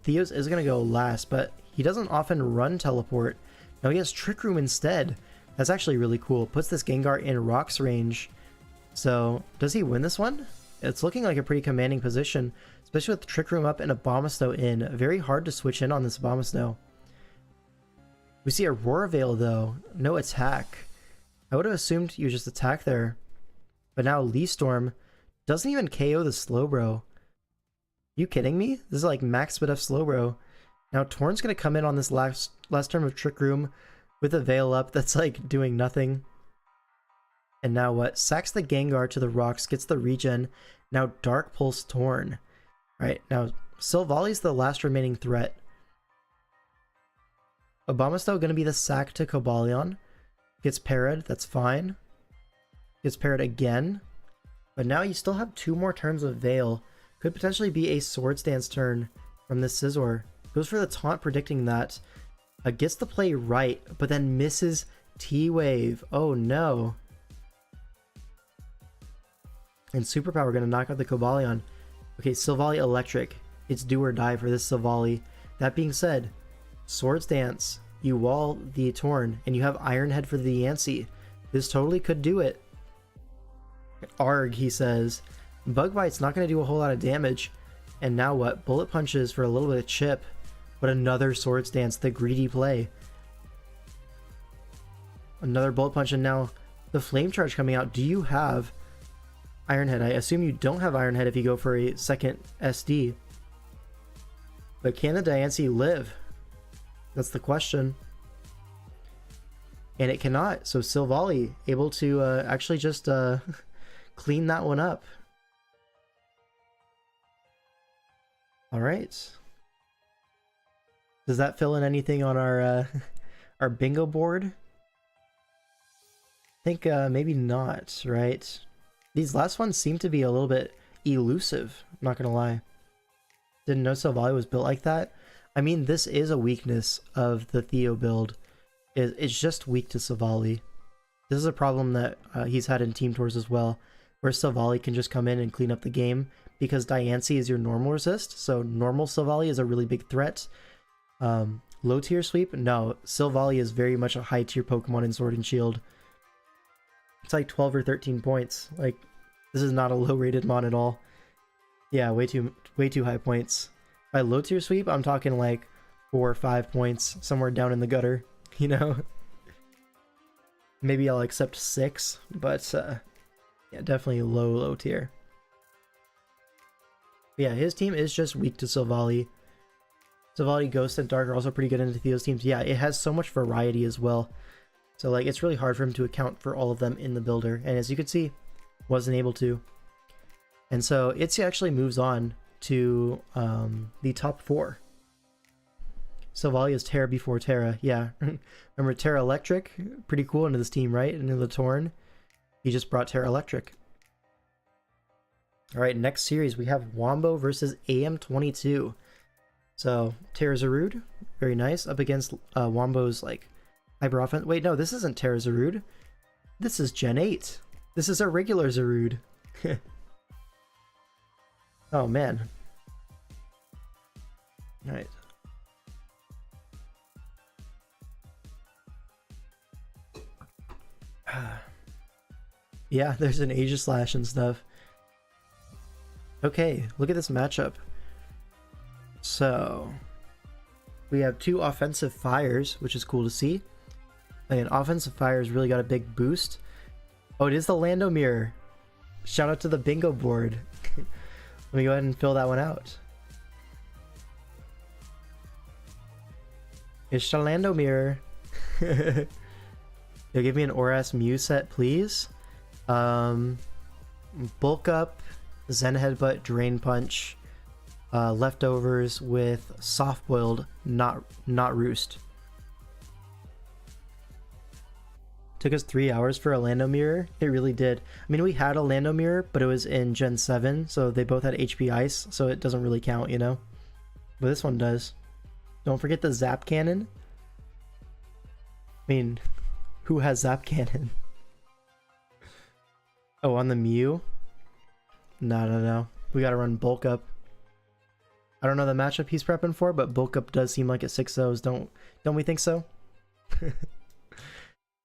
Theo's is going to go last, but he doesn't often run teleport. Now he has Trick Room instead. That's actually really cool. Puts this Gengar in Rocks range. So, does he win this one? It's looking like a pretty commanding position, especially with Trick Room up and Abomasnow in. Very hard to switch in on this Abomasnow. We see Aurora Veil though. No attack. I would have assumed you just attack there. But now Lee Storm doesn't even KO the Slowbro. You kidding me? This is like max speed up Slowbro. Now Torn's going to come in on this last turn of Trick Room with a Veil up that's like doing nothing. And now what? Sacks the Gengar to the rocks, gets the regen. Now Dark Pulse Torn. Right, now Silvali's the last remaining threat. Abomasnow going to be the sack to Cobalion. Gets parried, that's fine. Gets parried again. But now you still have 2 more turns of Veil. Could potentially be a Swords Dance turn from this Scizor. Goes for the taunt, predicting that. Gets the play right, but then misses T-Wave. Oh no. And Superpower going to knock out the Cobalion. Okay, Silvally Electric. It's do or die for this Silvally. That being said, Swords Dance, you wall the Torn, and you have Iron Head for the Yancey. This totally could do it. Arg, he says. Bug Bite's not going to do a whole lot of damage. And now what? Bullet Punches for a little bit of chip. But another Swords Dance, the greedy play. Another Bullet Punch, and now the Flame Charge coming out. Do you have Iron Head? I assume you don't have Iron Head if you go for a second SD. But can the Diancie live? That's the question. And it cannot. So Silvally able to actually just clean that one up. Alright. Does that fill in anything on our our bingo board? I think maybe not, right? These last ones seem to be a little bit elusive, I'm not gonna lie. Didn't know Silvally was built like that. I mean, this is a weakness of the Theo build. It's just weak to Silvally. This is a problem that he's had in Team Tours as well, where Silvally can just come in and clean up the game, because Diancie is your normal resist, so normal Silvally is a really big threat. Low tier sweep? No, Silvally is very much a high tier Pokemon in Sword and Shield. It's like 12 or 13 points. Like, this is not a low rated mon at all. Yeah, way too high points. By low tier sweep, I'm talking like 4 or 5 points, somewhere down in the gutter, you know? Maybe I'll accept 6, but yeah, definitely low tier. But yeah, his team is just weak to Silvally. Silvally, Ghost, and Dark are also pretty good into Theo's teams. Yeah, it has so much variety as well. So like, it's really hard for him to account for all of them in the builder. And as you can see, wasn't able to. And so Itzy actually moves on to the top 4. Silvally is Terra before Terra. Yeah, remember Terra Electric? Pretty cool into this team, right? Into the Torn. He just brought Terra Electric. Alright, next series we have Wombo versus AM22. So, Terrazarude, very nice, up against Wombo's, like, Hyper Offense. Wait, no, this isn't Terrazarude. This is Gen 8. This is a regular Zarude. Oh, man. Alright. Yeah, there's an Aegislash and stuff. Okay, look at this matchup. So, we have 2 offensive fires, which is cool to see. And offensive fires really got a big boost. Oh, it is the Lando Mirror. Shout out to the bingo board. Let me go ahead and fill that one out. It's the Lando Mirror. Yo, give me an Oras Mew set, please. Bulk Up, Zen Headbutt, Drain Punch, leftovers with Soft Boiled, not Roost. Took us 3 hours for a Lando Mirror. It really did. I mean, we had a Lando Mirror, but it was in Gen 7, so they both had HP Ice, so it doesn't really count, you know? But this one does. Don't forget the Zap Cannon. I mean, who has Zap Cannon? Oh, on the Mew? No. We gotta run Bulk Up. I don't know the matchup he's prepping for, but Bulk Up does seem like it 6-0s. Don't we think so?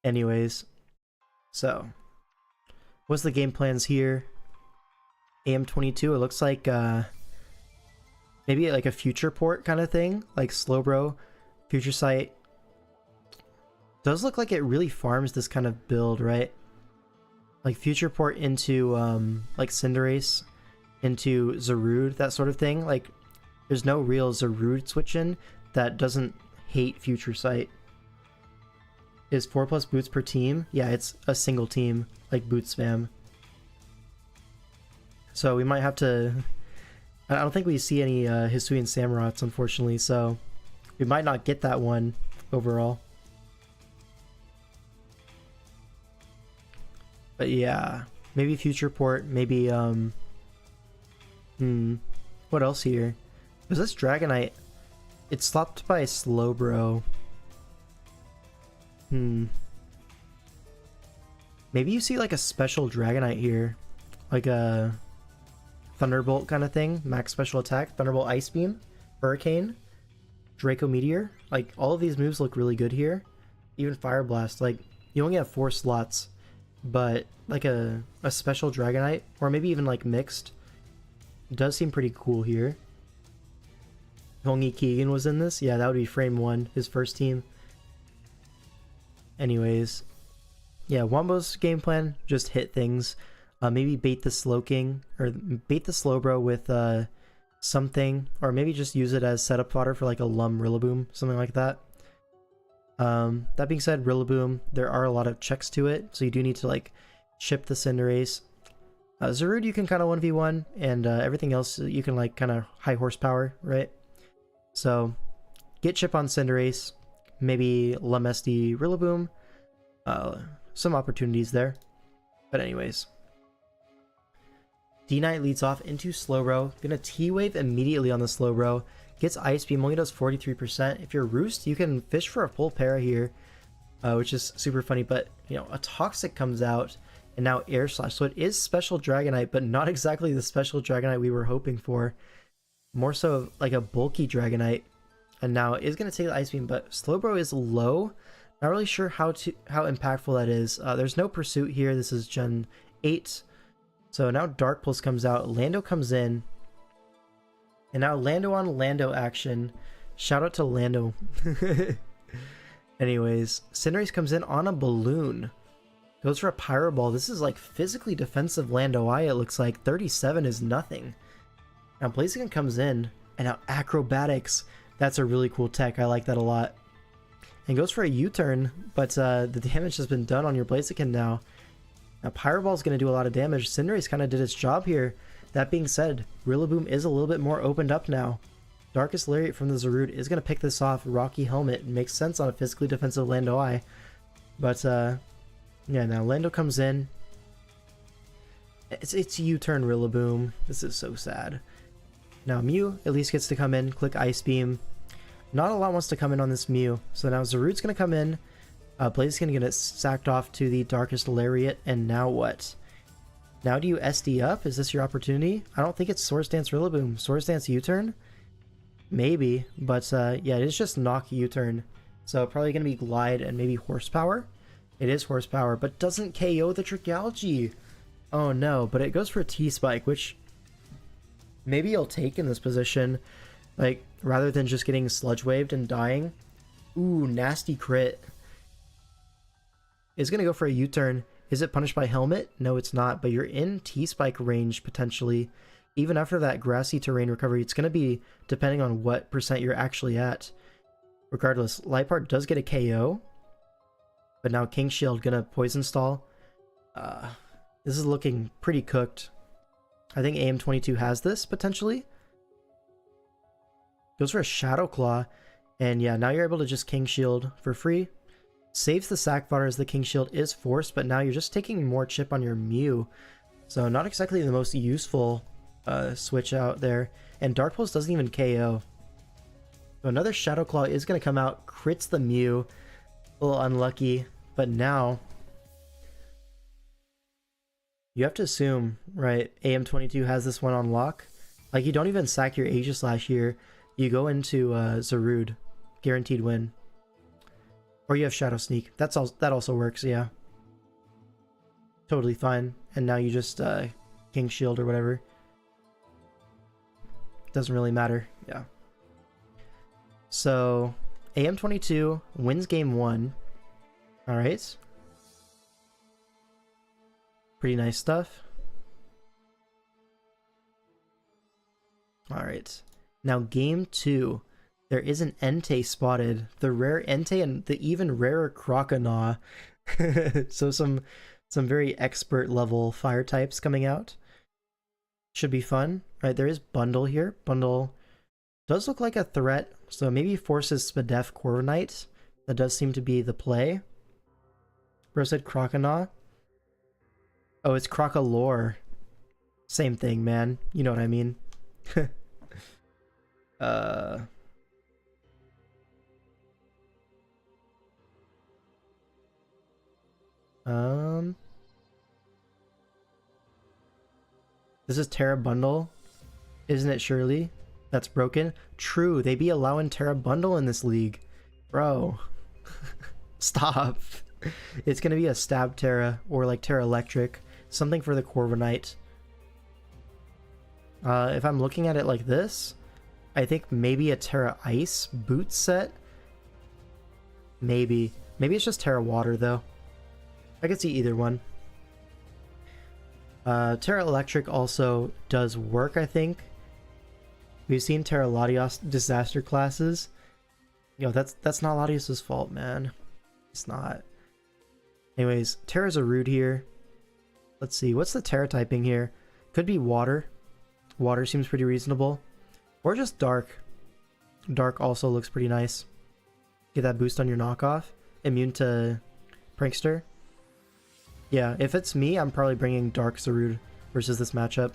Anyways, so what's the game plans here? AM22, it looks like maybe like a future port kind of thing, like Slowbro, Future Sight. Does look like it really farms this kind of build, right? Like future port into like Cinderace, into Zarude, that sort of thing. Like there's no real Zarude switch in that doesn't hate Future Sight. Is 4+ boots per team? Yeah, it's a single team, like boot spam. So we might have to... I don't think we see any Hisuian Samurats, unfortunately, so we might not get that one overall. But yeah, maybe future port, maybe what else here? Was this Dragonite? It's stopped by Slowbro. Maybe you see like a special Dragonite here, like a Thunderbolt kind of thing, max special attack, Thunderbolt, Ice Beam, Hurricane, Draco Meteor. Like all of these moves look really good here. Even Fire Blast. Like you only have 4 slots, but like a special Dragonite, or maybe even like mixed, does seem pretty cool here. Hongi Keegan was in this. Yeah, that would be frame 1, his first team. Anyways, yeah, Wombo's game plan, just hit things. Maybe bait the Slowking, or bait the Slowbro with something, or maybe just use it as setup fodder for like a Lum Rillaboom, something like that. That being said, Rillaboom, there are a lot of checks to it, so you do need to like chip the Cinderace. Zarude you can kind of 1v1, and everything else you can like kind of high horsepower, right? So get chip on Cinderace. Maybe Lamesti Rillaboom. Some opportunities there. But anyways. D-Knight leads off into Slowbro. Gonna T-Wave immediately on the Slowbro. Gets Ice Beam, only does 43%. If you're Roost, you can fish for a full para here. Which is super funny. But, you know, a Toxic comes out. and now Air Slash. So it is Special Dragonite, but not exactly the Special Dragonite we were hoping for. More so like a bulky Dragonite. And now it is going to take the Ice Beam, but Slowbro is low. Not really sure how impactful that is. There's no Pursuit here. This is Gen 8. So now Dark Pulse comes out. Lando comes in. And now Lando on Lando action. Shout out to Lando. Anyways, Cinderace comes in on a Balloon. Goes for a Pyro Ball. This is like physically defensive Lando-I, it looks like. 37 is nothing. Now Blaziken comes in. And now Acrobatics. That's a really cool tech. I like that a lot. And goes for a U-turn, but the damage has been done on your Blaziken now. Now Pyro Ball is going to do a lot of damage. Cinderace kind of did its job here. That being said, Rillaboom is a little bit more opened up now. Darkest Lariat from the Zarude is going to pick this off. Rocky Helmet makes sense on a physically defensive Lando-I. But, yeah, now Lando comes in. It's U-turn Rillaboom. This is so sad. Now Mew at least gets to come in, click Ice Beam. Not a lot wants to come in on this Mew. So now Zarude's going to come in. Blaze is going to get sacked off to the Darkest Lariat. And now what? Now do you SD up? Is this your opportunity? I don't think it's Swords Dance Rillaboom. Swords Dance U-turn? Maybe. But yeah, it is just knock U-turn. So probably going to be Glide and maybe Horsepower. It is Horsepower, but doesn't KO the Trigalgy. Oh no, but it goes for a T-Spike, which maybe you'll take in this position. Like, rather than just getting Sludge Waved and dying. Ooh, nasty crit. It's going to go for a U-turn. Is it punished by Helmet? No, it's not, but you're in T-Spike range, potentially. Even after that Grassy Terrain recovery, it's going to be depending on what percent you're actually at. Regardless, Liepard does get a KO. But now King Shield going to Poison Stall. This is looking pretty cooked. I think AM22 has this, potentially. Goes for a Shadow Claw. And yeah, now you're able to just King Shield for free. Saves the Sack Fodder as the King Shield is forced, but now you're just taking more chip on your Mew. So not exactly the most useful switch out there. And Dark Pulse doesn't even KO. So another Shadow Claw is going to come out, crits the Mew. A little unlucky, but now you have to assume, right, AM22 has this one on lock. Like, you don't even sack your Aegislash here. You go into Zarude. Guaranteed win. Or you have Shadow Sneak. That also works, yeah. Totally fine. And now you just King Shield or whatever. Doesn't really matter, yeah. So AM22 wins game 1. Alright. Pretty nice stuff. Alright. Now game 2. There is an Entei spotted. The rare Entei and the even rarer Croconaw. So some very expert level fire types coming out. Should be fun. Right, there is Bundle here. Bundle does look like a threat. So maybe forces Spadef Corviknight. That does seem to be the play. Bro said Croconaw. Oh, it's Crocolore. Same thing, man. You know what I mean. This is Terra Bundle. Isn't it surely? That's broken. True, they be allowing Terra Bundle in this league. Bro. Stop. It's gonna be a Stab Terra or like Terra Electric. Something for the Corviknight. If I'm looking at it like this, I think maybe a Terra Ice boot set. Maybe. Maybe it's just Terra Water though. I could see either one. Terra Electric also does work, I think. We've seen Terra Latios disaster classes. You know, that's not Latios' fault, man. It's not. Anyways, Terra's a Zarude here. Let's see, what's the Terra typing here? Could be Water. Water seems pretty reasonable. Or just Dark. Dark also looks pretty nice. Get that boost on your knockoff. Immune to Prankster. Yeah, if it's me, I'm probably bringing Dark Zarude versus this matchup.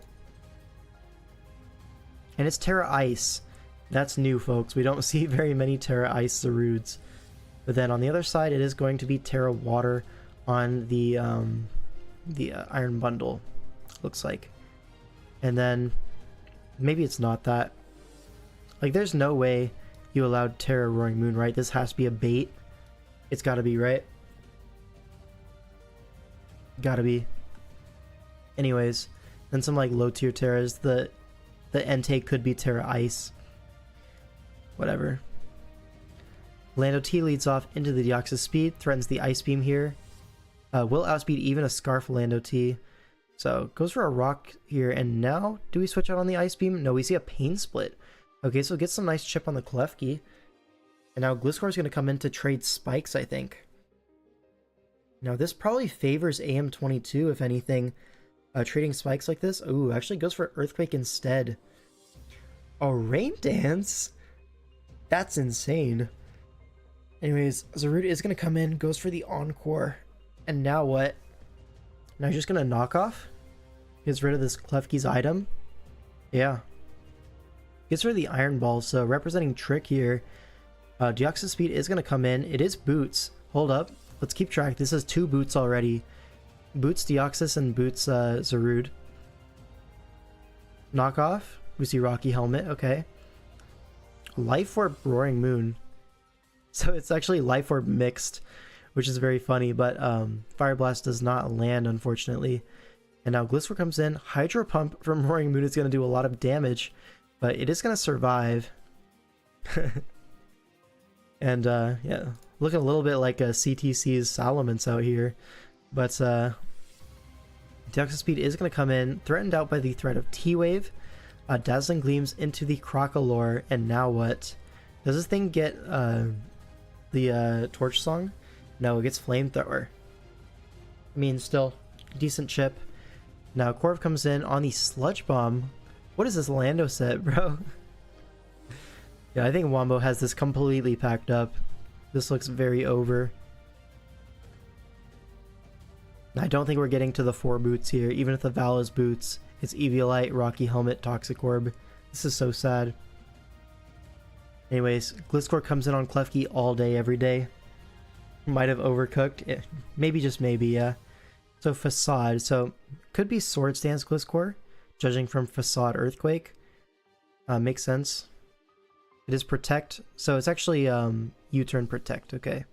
And it's Terra Ice. That's new, folks. We don't see very many Terra Ice Zarudes. But then on the other side, it is going to be Terra Water on the the Iron Bundle, looks like. And then maybe it's not that. Like, there's no way you allowed Terra Roaring Moon, right? This has to be a bait. It's gotta be, right? Gotta be. Anyways, then some like low tier Terras. The Entei could be Terra Ice. Whatever. Lando T leads off into the Deoxys Speed, threatens the Ice Beam here. Will outspeed even a Scarf Lando T. So goes for a Rock here, and now do we switch out on the Ice Beam? No, we see a Pain Split. Okay, so get some nice chip on the Klefki. And now Gliscor is going to come in to trade Spikes, I think. Now this probably favors AM22, if anything. Trading Spikes like this. Ooh, actually goes for Earthquake instead. Oh, Rain Dance? That's insane. Anyways, Zarude is going to come in, goes for the Encore. And now what? Now he's just going to knock off? Gets rid of this Klefki's item? Yeah. Gets rid of the Iron Ball, so representing Trick here. Deoxys Speed is going to come in. It is Boots. Hold up. Let's keep track. This is 2 Boots already. Boots Deoxys and Boots Zarude. Knock off. We see Rocky Helmet. Okay. Life Orb Roaring Moon. So it's actually Life Orb mixed, which is very funny, but Fire Blast does not land, unfortunately. And now Gliscor comes in. Hydro Pump from Roaring Moon is going to do a lot of damage, but it is going to survive. And yeah, looking a little bit like a CTC's Salamence out here. But Deoxys Speed is going to come in, threatened out by the threat of T-Wave. Dazzling Gleams into the Crocolore, and now what? Does this thing get the Torch Song? No, it gets Flamethrower. I mean, still, decent chip. Now Corv comes in on the Sludge Bomb. What is this Lando set, bro? Yeah, I think Wombo has this completely packed up. This looks very over. I don't think we're getting to the 4 boots here, even if the Val is boots. It's Eviolite, Rocky Helmet, Toxic Orb. This is so sad. Anyways, Gliscor comes in on Klefki all day, every day. Might have overcooked. Yeah, maybe, just maybe, yeah. So Facade. So could be Sword Stance Gliscor, judging from Facade Earthquake. Makes sense. It is Protect. So it's actually U-turn Protect, okay.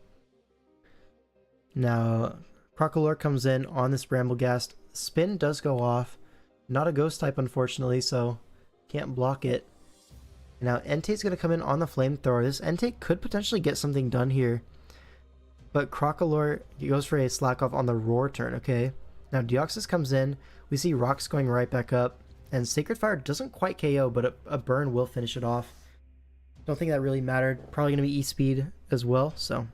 Now, Crocolore comes in on this Bramblegast. Spin does go off. Not a ghost type, unfortunately, so can't block it. Now Entei's going to come in on the Flamethrower. This Entei could potentially get something done here. But Crocolore goes for a slack off on the Roar turn, okay? Now Deoxys comes in. We see Rocks going right back up. And Sacred Fire doesn't quite KO, but a burn will finish it off. Don't think that really mattered. Probably going to be E-Speed as well, so.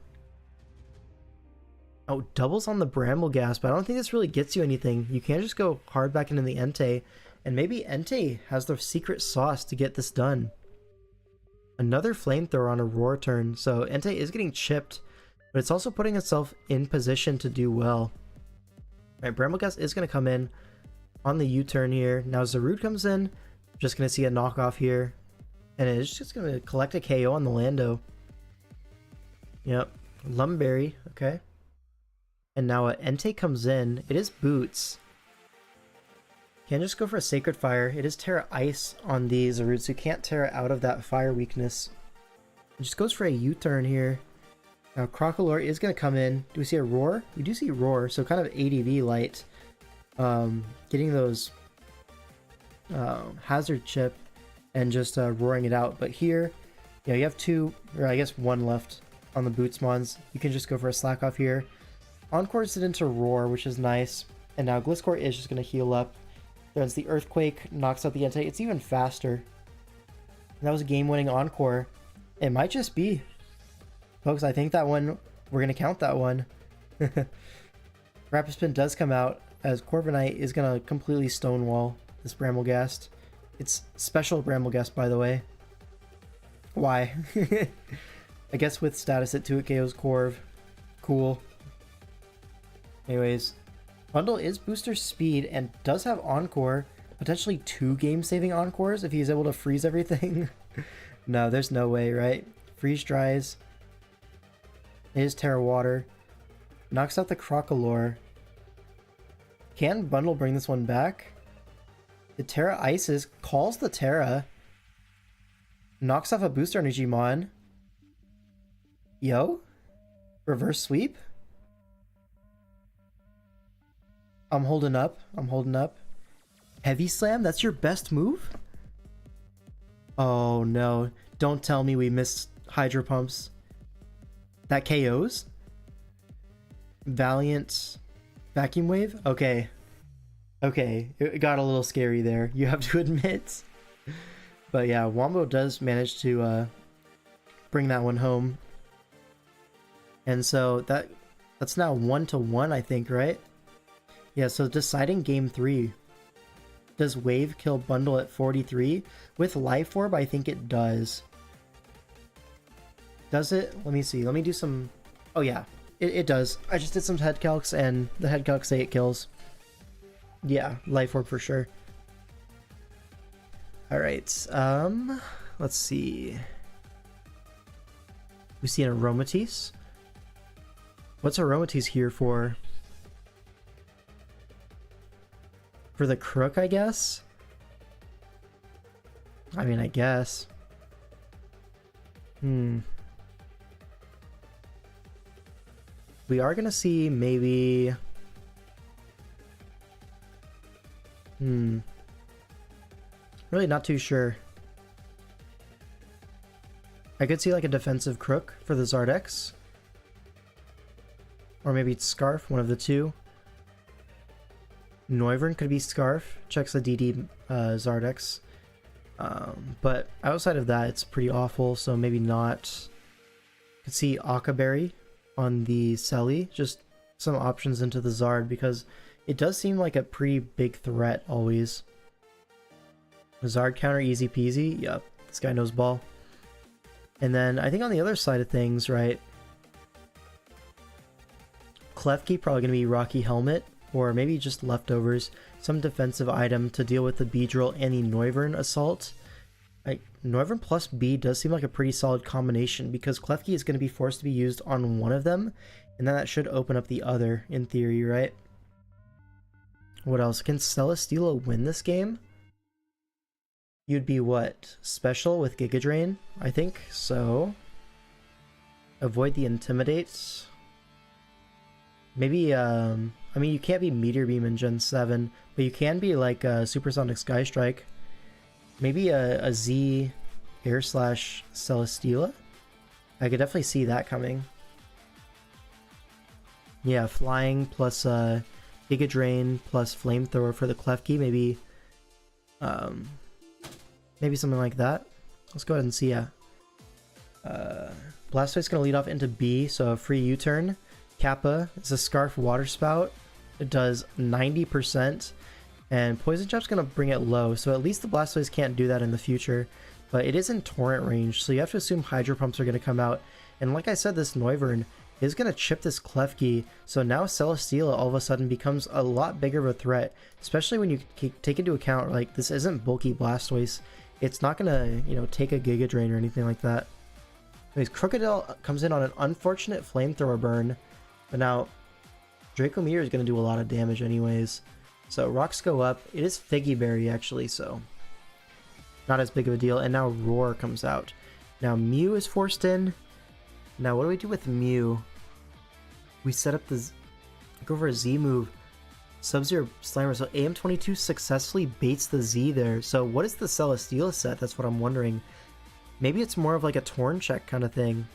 Oh, doubles on the Bramblegast, but I don't think this really gets you anything. You can just go hard back into the Entei. And maybe Entei has the secret sauce to get this done. Another Flamethrower on a Roar turn, so Entei is getting chipped, but it's also putting itself in position to do well. Alright, Bramblegast is going to come in on the U-turn here. Now Zarude comes in, just going to see a knockoff here, and it's just going to collect a KO on the Lando. Yep, Lumberry, okay. And now Entei comes in. It is Boots. Can't just go for a Sacred Fire. It is Terra Ice on the Zarude, so you can't Terra out of that fire weakness. It just goes for a U-turn here. Now Crocolore is going to come in. Do we see a Roar? We do see Roar, so kind of ADV light. Getting those Hazard Chip and just roaring it out. But here, yeah, you have 2, or I guess 1 left on the Boots Mons. You can just go for a slack off here. Encore's it into Roar, which is nice. And now Gliscor is just going to heal up. There's the Earthquake, knocks out the Entei. It's even faster. And that was a game-winning Encore. It might just be. Folks, I think that one, we're going to count that one. Rapid Spin does come out, as Corviknight is going to completely stonewall this Bramblegast. It's special Bramblegast, by the way. Why? I guess with status at 2 it KOs Corv. Cool. Anyways, Bundle is booster speed and does have Encore, potentially 2 game-saving Encores if he's able to freeze everything. No, there's no way, right? Freeze dries. It is Terra Water. Knocks out the Crocolore. Can Bundle bring this one back? The Terra Ices calls the Terra. Knocks off a booster energy mon. Yo? Reverse sweep? I'm holding up. I'm holding up. Heavy Slam? That's your best move? Oh no. Don't tell me we missed Hydro Pumps. That KOs? Valiant Vacuum Wave? Okay. Okay. It got a little scary there, you have to admit. But yeah, Wombo does manage to bring that one home. And so that's now 1-1, I think, right? Yeah, so deciding game 3. Does Wave kill Bundle at 43? With Life Orb, I think it does. Does it? Let me see. Let me do some... Oh yeah, it does. I just did some head calcs and the head calcs say it kills. Yeah, Life Orb for sure. Alright, let's see. We see an Aromatisse. What's Aromatisse here for? For the Crook, I guess? I mean, I guess. We are gonna see maybe... Really not too sure. I could see like a defensive Crook for the Zardex. Or maybe it's Scarf, one of the two. Noivern could be Scarf, checks the DD Zardex. But outside of that, it's pretty awful, so maybe not. Could see Akaberry on the Selly, just some options into the Zard, because it does seem like a pretty big threat always. Zard counter easy peasy, yep, this guy knows ball. And then I think on the other side of things, right, Klefki probably going to be Rocky Helmet, or maybe just leftovers, some defensive item to deal with the Beedrill and the Noivern Assault. Noivern plus B does seem like a pretty solid combination, because Klefki is going to be forced to be used on one of them, and then that should open up the other, in theory, right? What else? Can Celesteela win this game? You'd be what? Special with Giga Drain? I think so. Avoid the Intimidate. Maybe, I mean, you can't be Meteor Beam in Gen 7, but you can be like Supersonic Sky Strike. Maybe a Z Air Slash Celesteela? I could definitely see that coming. Yeah, Flying plus Giga Drain plus Flamethrower for the Klefki, maybe maybe something like that. Let's go ahead and see, yeah. Blastoise gonna lead off into B, so a free U-turn. Kappa is a Scarf Water Spout. It does 90%. And Poison Jab's gonna bring it low, so at least the Blastoise can't do that in the future. But it is in Torrent range, so you have to assume Hydro Pumps are gonna come out. And like I said, this Noivern is gonna chip this Klefki, so now Celesteela all of a sudden becomes a lot bigger of a threat, especially when you take into account, like, this isn't bulky Blastoise. It's not gonna, you know, take a Giga Drain or anything like that. Anyways, Crocodile comes in on an unfortunate Flamethrower burn, but now Draco Meteor is gonna do a lot of damage anyways. So rocks go up. It is Figgy Berry actually, so not as big of a deal. And now Roar comes out. Now Mew is forced in. Now what do we do with Mew? We set up the go for a Z move. Sub-Zero Slammer. So AM22 successfully baits the Z there. So what is the Celesteela set? That's what I'm wondering. Maybe it's more of like a Torn check kind of thing.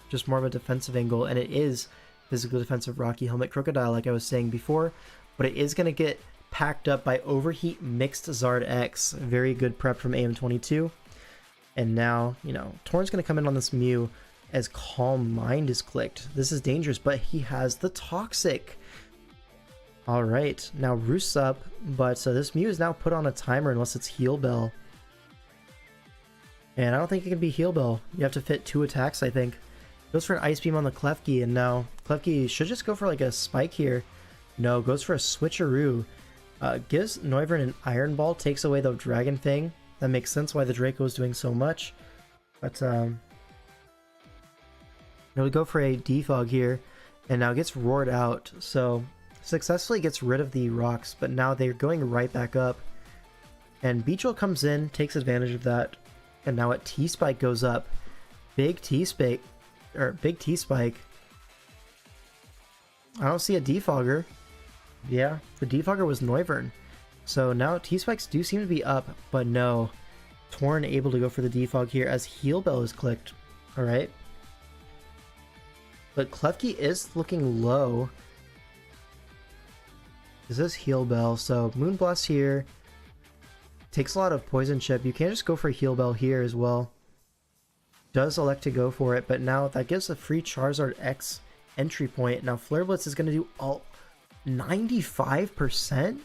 Just more of a defensive angle. And it is physical defensive Rocky Helmet Crocodile like I was saying before. But it is going to get packed up by Overheat Mixed Zard X. Very good prep from AM22. And now, you know, Torn's going to come in on this Mew as Calm Mind is clicked. This is dangerous, but he has the Toxic. Alright, now Roost's up, but so this Mew is now put on a timer unless it's Heal Bell. And I don't think it can be Heal Bell. You have to fit 2 attacks, I think. Goes for an Ice Beam on the Klefki, and now Klefki should just go for like a Spike here. No, goes for a Switcheroo. Gives Noivern an Iron Ball, takes away the Dragon Fang. That makes sense why the Draco is doing so much. But it'll go for a Defog here, and now gets roared out. So successfully gets rid of the rocks, but now they're going right back up. And Beetle comes in, takes advantage of that, and now a T-Spike goes up. Big T-Spike. I don't see a Defogger. Yeah, the Defogger was Noivern. So now T-Spikes do seem to be up, but no. Torn able to go for the Defog here as Heal Bell is clicked. Alright. But Klefki is looking low. This is Heal Bell, so Moonblast here. Takes a lot of Poison Chip. You can't just go for Heal Bell here as well. Does elect to go for it, but now that gives a free Charizard X entry point. Now Flare Blitz is going to do all 95%?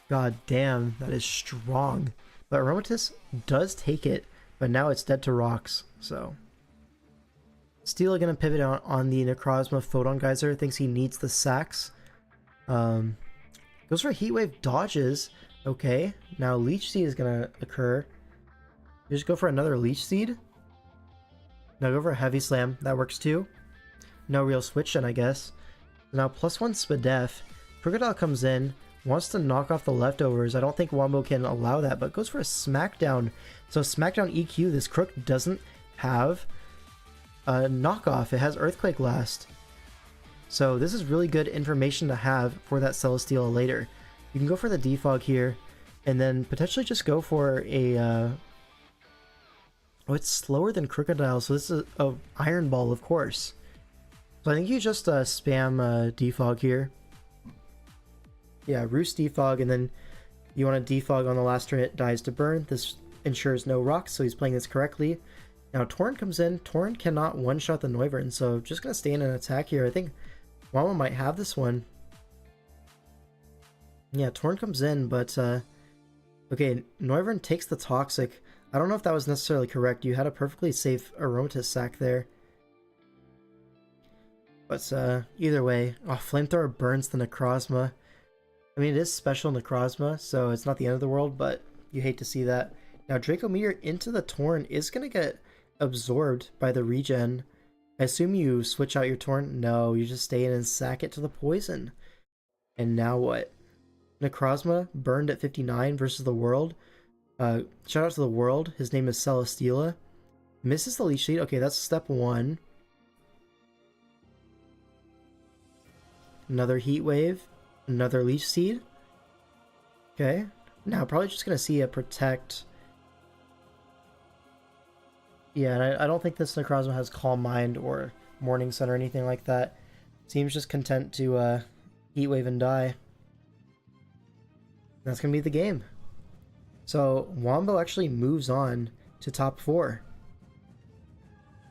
God damn, that is strong. But Aromatisse does take it, but now it's dead to rocks, so. Steel going to pivot on the Necrozma. Photon Geyser thinks he needs the sacks. Goes for Heat Wave, dodges. Okay, now Leech Seed is going to occur. You just go for another Leech Seed. Now go for a Heavy Slam, that works too. No real switch then, I guess. Now +1 Spadef. Krookodile comes in, wants to knock off the leftovers. I don't think Wombo can allow that, but goes for a Smackdown. So Smackdown EQ, this Crook doesn't have a knockoff. It has Earthquake Last. So this is really good information to have for that Celesteela later. You can go for the Defog here, and then potentially just go for a... Oh, it's slower than Krookodile, so this is a Iron Ball, of course. So I think you just spam Defog here. Yeah, Roost Defog, and then you want to Defog on the last turn it dies to burn. This ensures no rocks, so he's playing this correctly. Now Torrent comes in. Torrent cannot one-shot the Noivern, so just going to stay in an attack here. I think Wama might have this one. Yeah, Torrent comes in, but okay, Noivern takes the Toxic. I don't know if that was necessarily correct. You had a perfectly safe Aromatisse sack there. But either way, oh, Flamethrower burns the Necrozma. I mean, it is special Necrozma, so it's not the end of the world, but you hate to see that. Now, Draco Meteor into the Torn is going to get absorbed by the regen. I assume you switch out your Torn? No, you just stay in and sack it to the poison. And now what? Necrozma burned at 59 versus the World. Shout out to the World. His name is Celesteela. Misses the Leech Seed. Okay, that's step 1. Another Heat Wave. Another Leech Seed. Okay. Now, probably just going to see a Protect. Yeah, and I don't think this Necrozma has Calm Mind or Morning Sun or anything like that. Seems just content to Heat Wave and die. That's going to be the game. So, Wombo actually moves on to top 4.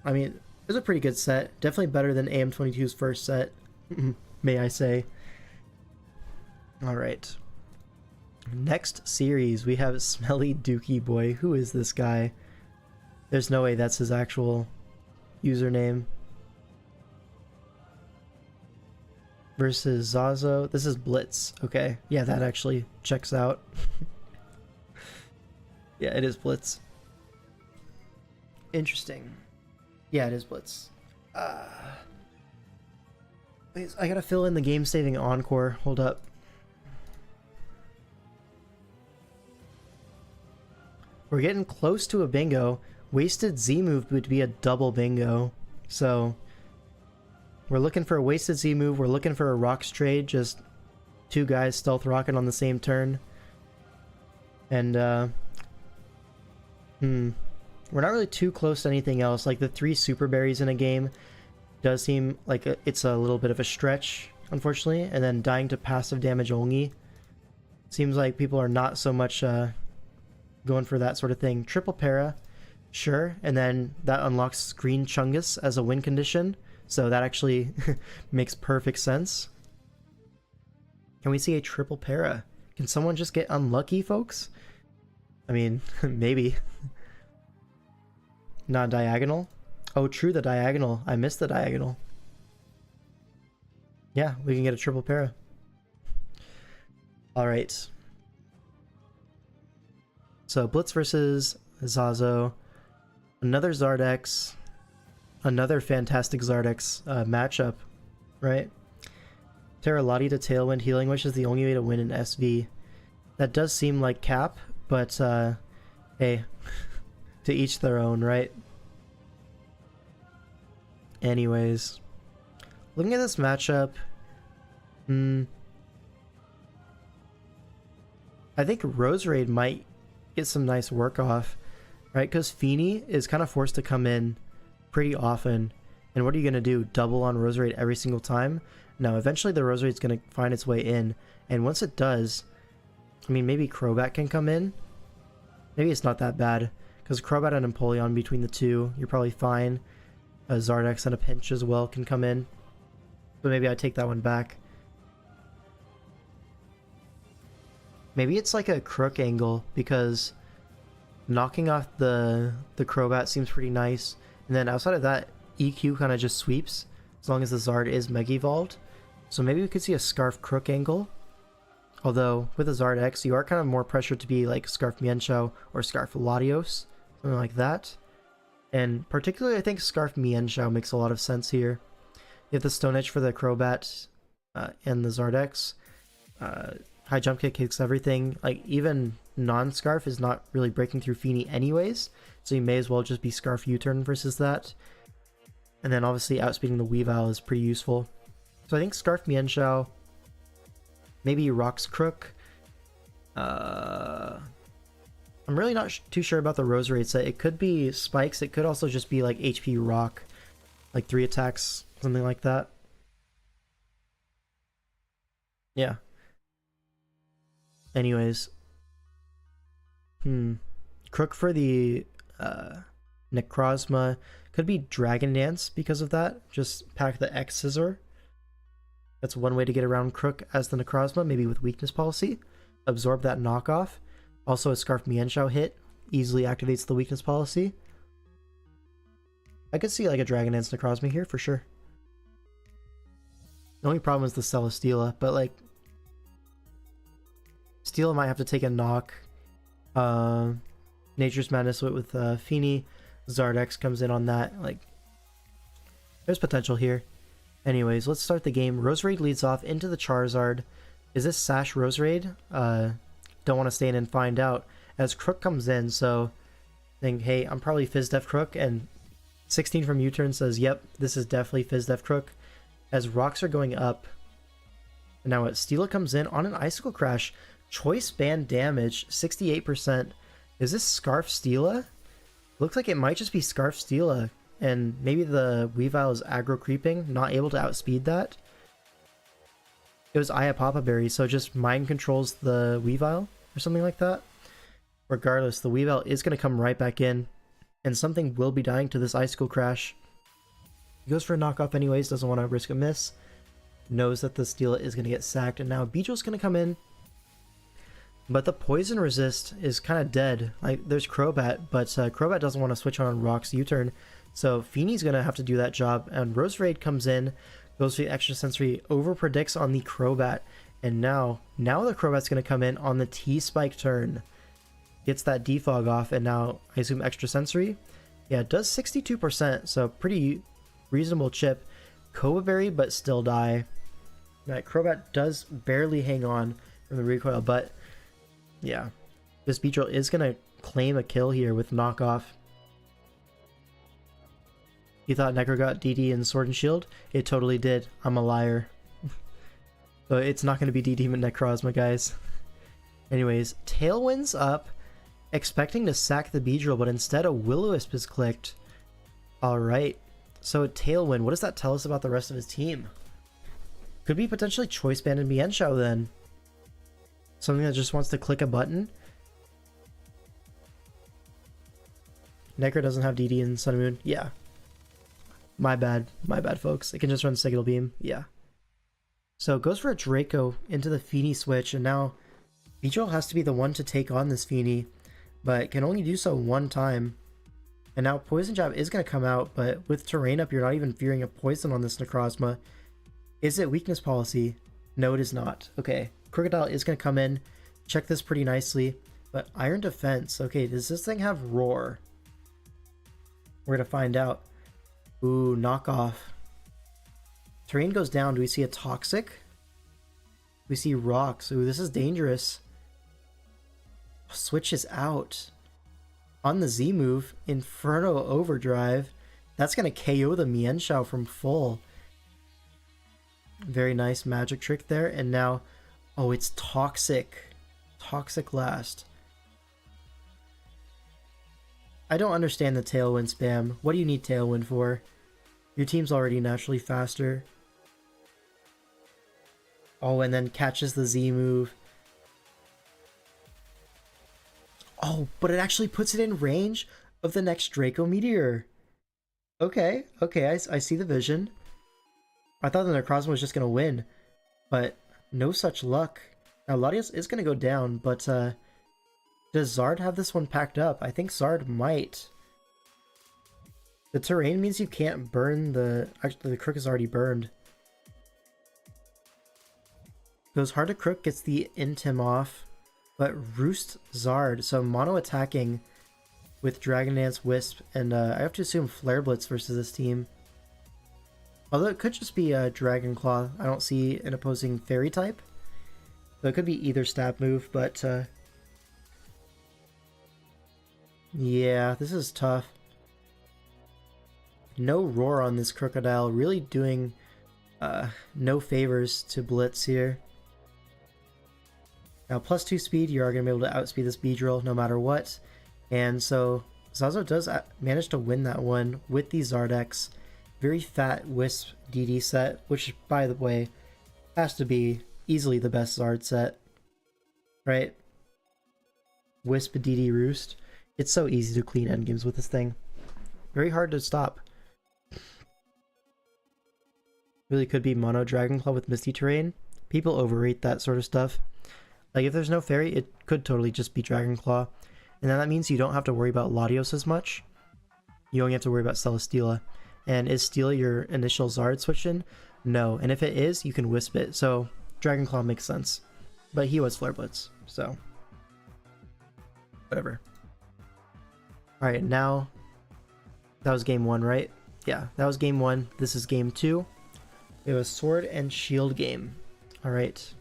I mean, it was a pretty good set. Definitely better than AM22's first set, may I say. Alright. Next series, we have Smelly Dookie Boy. Who is this guy? There's no way that's his actual username. Versus Zazo. This is Blitz. Okay. Yeah, that actually checks out. Yeah, it is Blitz. Interesting. Yeah, it is Blitz. Wait, I gotta fill in the game-saving encore. Hold up. We're getting close to a bingo. Wasted Z-move would be a double bingo. So, we're looking for a wasted Z-move. We're looking for a Rocks trade. Just 2 guys stealth rocking on the same turn. And, we're not really too close to anything else. Like, the 3 super berries in a game does seem like it's a little bit of a stretch, unfortunately. And then dying to passive damage only. Seems like people are not so much going for that sort of thing. Triple para, sure. And then that unlocks Green Chungus as a win condition. So that actually makes perfect sense. Can we see a triple para? Can someone just get unlucky, folks? I mean, maybe. Not diagonal? Oh, true, the diagonal. I missed the diagonal. Yeah, we can get a triple para. Alright. So, Blitz versus Zazo. Another Zardex. Another fantastic Zardex matchup, right? Terra Lottie to Tailwind Healing Wish is the only way to win in SV. That does seem like cap, but hey, to each their own, right? Anyways, looking at this matchup, I think Roserade might get some nice work off, right? Because Feeny is kind of forced to come in pretty often. And what are you going to do? Double on Roserade every single time? No, eventually the Roserade's going to find its way in. And once it does, I mean, maybe Crobat can come in. Maybe it's not that bad. Because Crobat and Empoleon between the two, you're probably fine. A Zardex and a Pinch as well can come in. But maybe I take that one back. Maybe it's like a Crook angle, because knocking off the Crobat seems pretty nice. And then outside of that, EQ kind of just sweeps, as long as the Zard is Mega Evolved. So maybe we could see a Scarf Crook angle. Although, with a Zard X, you are kind of more pressured to be like Scarf Mienshao or Scarf Latios, something like that. And particularly, I think Scarf Mienshao makes a lot of sense here. You have the Stone Edge for the Crobat and the Zard X. High Jump Kick kicks everything. Like, even non-Scarf is not really breaking through Feeny anyways, so you may as well just be Scarf U-turn versus that. And then obviously outspeeding the Weavile is pretty useful. So I think Scarf Mienshao, maybe Rocks Crook. I'm really not too sure about the Roserade set. It could be Spikes, it could also just be like HP Rock, like 3 attacks, something like that. Yeah. Anyways. Crook for the Necrozma. Could be Dragon Dance because of that. Just pack the X Scissor. That's one way to get around Crook as the Necrozma, maybe with Weakness Policy. Absorb that knockoff. Also a Scarf Mienshao hit easily activates the Weakness Policy. I could see like a Dragon Dance Necrozma here for sure. The only problem is the Celesteela, but like Steela might have to take a knock. Nature's Madness with Feeny. Zardex comes in on that. Like, there's potential here. Anyways, let's start the game. Roserade leads off into the Charizard. Is this Sash Roserade? Don't want to stay in and find out. As Crook comes in, so think, hey, I'm probably Fizdef Crook, and 16 from U-turn says, yep, this is definitely Fizdef Crook. As rocks are going up. And now Steela comes in on an Icicle Crash. Choice band damage, 68%. Is this Scarf Steela? Looks like it might just be Scarf Steela. And maybe the Weavile is aggro creeping, not able to outspeed that. It was Ayapapa Berry, so just mind controls the Weavile or something like that. Regardless, the Weavile is going to come right back in, and something will be dying to this Icicle Crash. He goes for a knockoff anyways, doesn't want to risk a miss. Knows that the Steela is going to get sacked, and now Beedrill's going to come in. But the Poison Resist is kind of dead. Like, there's Crobat, but Crobat doesn't want to switch on Rock's U-turn. So Feeny's going to have to do that job. And Roserade comes in, goes for the Extra Sensory, over-predicts on the Crobat. And now the Crobat's going to come in on the T-Spike turn. Gets that Defog off, and now I assume Extra Sensory. Yeah, it does 62%, so pretty reasonable chip. Cova Berry, but still die. That Crobat does barely hang on from the recoil, but yeah, this Beedrill is going to claim a kill here with knockoff. You thought Necro got DD in Sword and Shield? It totally did. I'm a liar. So it's not going to be DD and Necrozma, guys. Anyways, Tailwind's up, expecting to sack the Beedrill, but instead a Will-O-Wisp is clicked. Alright, so Tailwind, what does that tell us about the rest of his team? Could be potentially Choice Band and Mienshao then. Something that just wants to click a button. Necro doesn't have DD in Sun and Moon. Yeah. My bad, folks. It can just run Signal Beam. Yeah. So goes for a Draco into the Feeny switch, and now Beedrill has to be the one to take on this Feeny, but can only do so one time. And now Poison Jab is going to come out, but with Terrain up, you're not even fearing a poison on this Necrozma. Is it Weakness Policy? No, it is not. Okay. Crocodile is going to come in, check this pretty nicely, but Iron Defense, okay, does this thing have Roar? We're going to find out. Ooh, knockoff. Terrain goes down, do we see a Toxic? We see rocks. Ooh, this is dangerous. Switch is out. On the Z move, Inferno Overdrive. That's going to KO the Mienshao from full. Very nice magic trick there. And now, oh, it's Toxic. Toxic last. I don't understand the Tailwind spam. What do you need Tailwind for? Your team's already naturally faster. Oh, and then catches the Z move. Oh, but it actually puts it in range of the next Draco Meteor. Okay, okay, I see the vision. I thought the Necrozma was just going to win, but no such luck. Now, Latios is going to go down, but does Zard have this one packed up? I think Zard might. The terrain means you can't burn the... Actually, the Crook is already burned. Goes hard to Crook, gets the Intim off, but Roost Zard. So mono attacking with Dragon Dance, Wisp, and I have to assume Flare Blitz versus this team. Although it could just be a Dragon Claw. I don't see an opposing Fairy type. So it could be either stab move, but yeah, this is tough. No Roar on this Crocodile, really doing no favors to Blitz here. Now, +2 speed, you are going to be able to outspeed this Beedrill no matter what. And so, Zazo does manage to win that one with the Zardex. Very fat Wisp DD set, which, by the way, has to be easily the best Zard set. Right? Wisp DD Roost. It's so easy to clean endgames with this thing. Very hard to stop. Really could be mono Dragonclaw with Misty Terrain. People overrate that sort of stuff. Like, if there's no fairy, it could totally just be Dragonclaw. And then that means you don't have to worry about Latios as much. You only have to worry about Celesteela. And is Steela your initial Zard switch in? No. And if it is, you can Wisp it. So, Dragonclaw makes sense. But he was Flare Blitz, so... whatever. Alright, now... that was game 1, right? Yeah, that was game 1. This is game 2. We have a Sword and Shield game. Alright.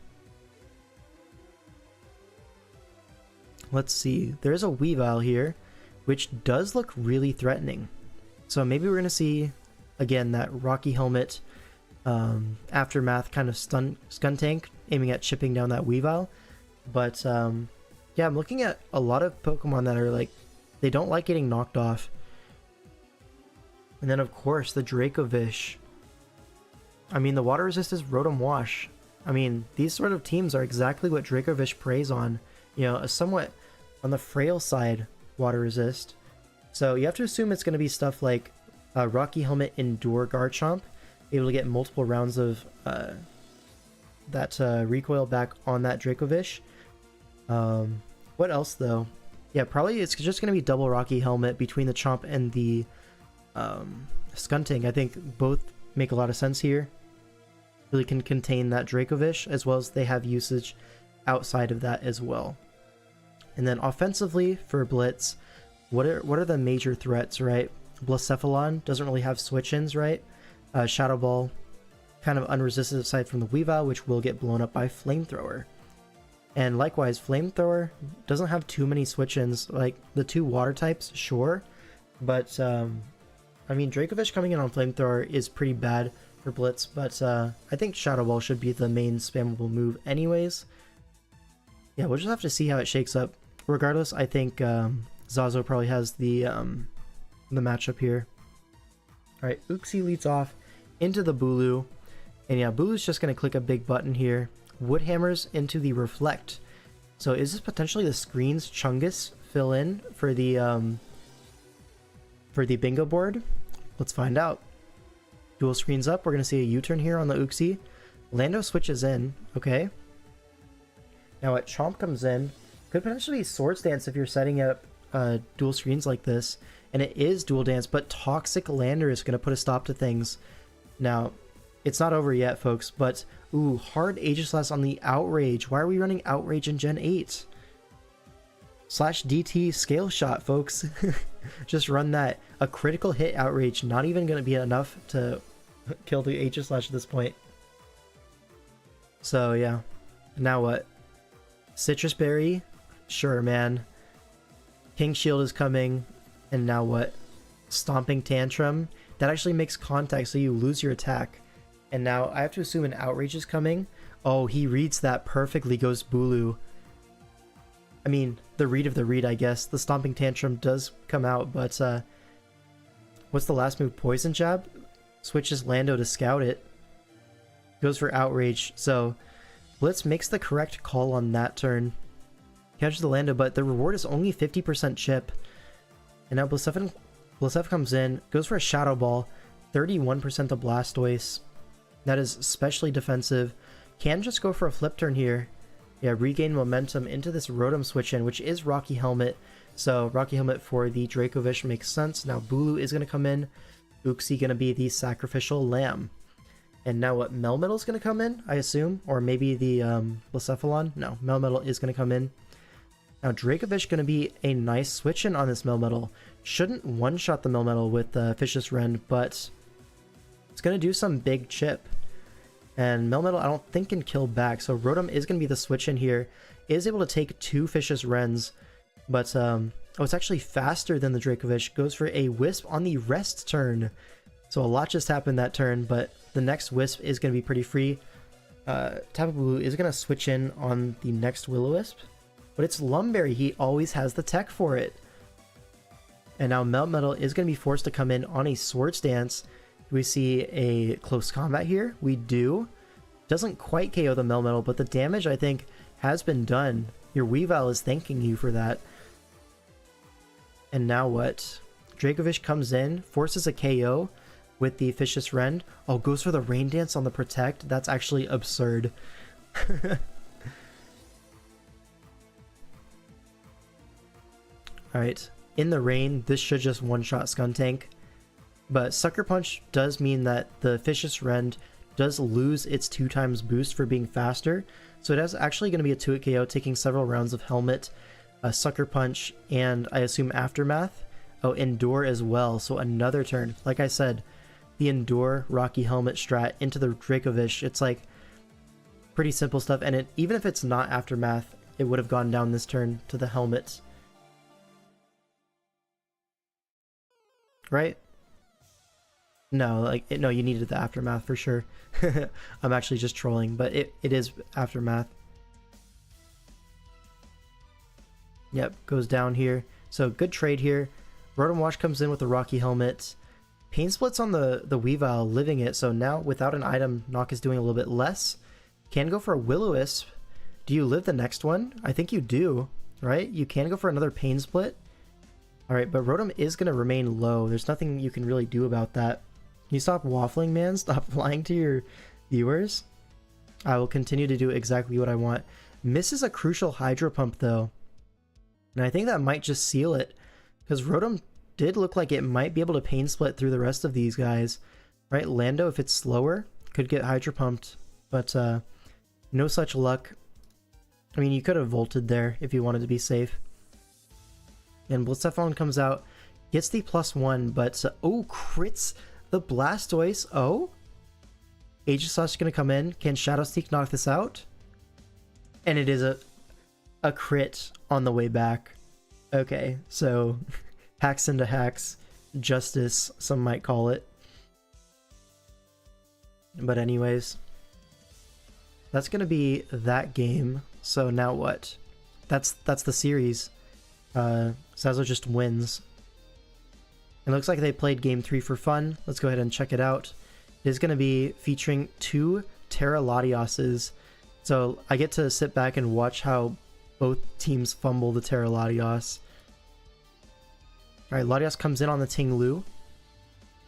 Let's see. There's a Weavile here, which does look really threatening. So maybe we're going to see, again, that Rocky Helmet Aftermath kind of stun tank, aiming at chipping down that Weavile. But, yeah, I'm looking at a lot of Pokemon that are, like, they don't like getting knocked off. And then, of course, the Dracovish. I mean, the Water Resist is Rotom Wash. I mean, these sort of teams are exactly what Dracovish preys on. You know, a somewhat on the frail side Water Resist. So you have to assume it's going to be stuff like Rocky Helmet Endure Garchomp, able to get multiple rounds of that recoil back on that Dracovish. What else though? Yeah, probably it's just going to be double Rocky Helmet between the Chomp and the Skunting. I think both make a lot of sense here. Really can contain that Dracovish, as well as they have usage outside of that as well. And then offensively for Blitz, what are the major threats, right? Blacephalon doesn't really have switch-ins, right? Shadow Ball, kind of unresisted aside from the Weavile, which will get blown up by Flamethrower. And likewise, Flamethrower doesn't have too many switch-ins. Like, the two water types, sure. But, I mean, Dracovish coming in on Flamethrower is pretty bad for Blitz. But I think Shadow Ball should be the main spammable move anyways. Yeah, we'll just have to see how it shakes up. Regardless, I think Zazo probably has the matchup here. Alright, Uxie leads off into the Bulu. And yeah, Bulu's just going to click a big button here. Woodhammers into the Reflect. So is this potentially the screens Chungus fill in for the bingo board? Let's find out. Dual screens up. We're going to see a U-turn here on the Uxie. Lando switches in. Okay. Now what Chomp comes in. Could potentially be Swords Dance if you're setting up dual screens like this. And it is Dual Dance, but Toxic Lander is going to put a stop to things. Now, it's not over yet, folks, but ooh, hard Aegislash on the Outrage. Why are we running Outrage in Gen 8? /DT Scale Shot, folks. Just run that. A critical hit Outrage, not even going to be enough to kill the Aegislash at this point. So, yeah. Now what? Citrus Berry? Sure, man. King Shield is coming. And now what? Stomping Tantrum? That actually makes contact, so you lose your attack. And now I have to assume an Outrage is coming. Oh, he reads that perfectly, goes Bulu. I mean, the read of the read, I guess. The Stomping Tantrum does come out, but what's the last move? Poison Jab? Switches Lando to scout it. Goes for Outrage, so Blitz makes the correct call on that turn. Catches the Lando, but the reward is only 50% chip. And now Blitz comes in, goes for a Shadow Ball, 31% to Blastoise. That is especially defensive. Can just go for a flip turn here. Yeah, regain momentum into this Rotom switch in, which is Rocky Helmet. So Rocky Helmet for the Dracovish makes sense. Now Bulu is going to come in. Uxie going to be the Sacrificial Lamb. And now what? Melmetal's going to come in, I assume? Or maybe the Blacephalon? No, Melmetal is going to come in. Now Dracovish going to be a nice switch in on this Melmetal. Shouldn't one-shot the Melmetal with Fishious Rend, but it's going to do some big chip. And Melmetal I don't think can kill back, so Rotom is going to be the switch in here. Is able to take 2 Fishious Rends, but oh, it's actually faster than the Dracovish. Goes for a Wisp on the rest turn. So a lot just happened that turn, but the next Wisp is going to be pretty free. Tapu Bulu is going to switch in on the next Will-O-Wisp, but it's Lumberry. He always has the tech for it. And now Melmetal is going to be forced to come in on a Swords Dance. Do we see a close combat here? We do. Doesn't quite KO the Melmetal, but the damage I think has been done. Your Weavile is thanking you for that. And now what? Dracovish comes in, forces a KO with the Fishious Rend. Oh, goes for the Rain Dance on the Protect. That's actually absurd. Alright, in the rain, this should just one-shot Skuntank. But Sucker Punch does mean that the Fishious Rend does lose its 2x boost for being faster. So it is actually going to be a 2-hit KO, taking several rounds of Helmet, Sucker Punch, and I assume Aftermath. Oh, Endure as well, so another turn. Like I said, the Endure Rocky Helmet strat into the Dracovish, it's like pretty simple stuff. And it, even if it's not Aftermath, it would have gone down this turn to the Helmet. Right? No, like, no, you needed the Aftermath for sure. I'm actually just trolling, but it is Aftermath. Yep, goes down here. So good trade here. Rotom Wash comes in with the Rocky Helmet. Pain Splits on the Weavile, living it. So now without an item, Nock is doing a little bit less. Can go for a Will-O-Wisp. Do you live the next one? I think you do, right? You can go for another Pain Split. Alright, but Rotom is going to remain low. There's nothing you can really do about that. Can you stop waffling, man? Stop lying to your viewers. I will continue to do exactly what I want. Misses a crucial Hydro Pump, though. And I think that might just seal it. Because Rotom did look like it might be able to Pain Split through the rest of these guys. Right? Lando, if it's slower, could get Hydro Pumped. But no such luck. I mean, you could have Volted there if you wanted to be safe. And Blacephalon comes out. Gets the +1, but... oh, crits the Blastoise. Oh? Aegislash is going to come in. Can Shadow Sneak knock this out? And it is a crit on the way back. Okay, so hacks into hacks. Justice, some might call it. But anyways, that's going to be that game. So now what? That's the series. Sazzo just wins. It looks like they played game 3 for fun. Let's go ahead and check it out. It is going to be featuring 2 Terra Latioses. So I get to sit back and watch how both teams fumble the Terra Latios. Alright, Latios comes in on the Ting-Lu.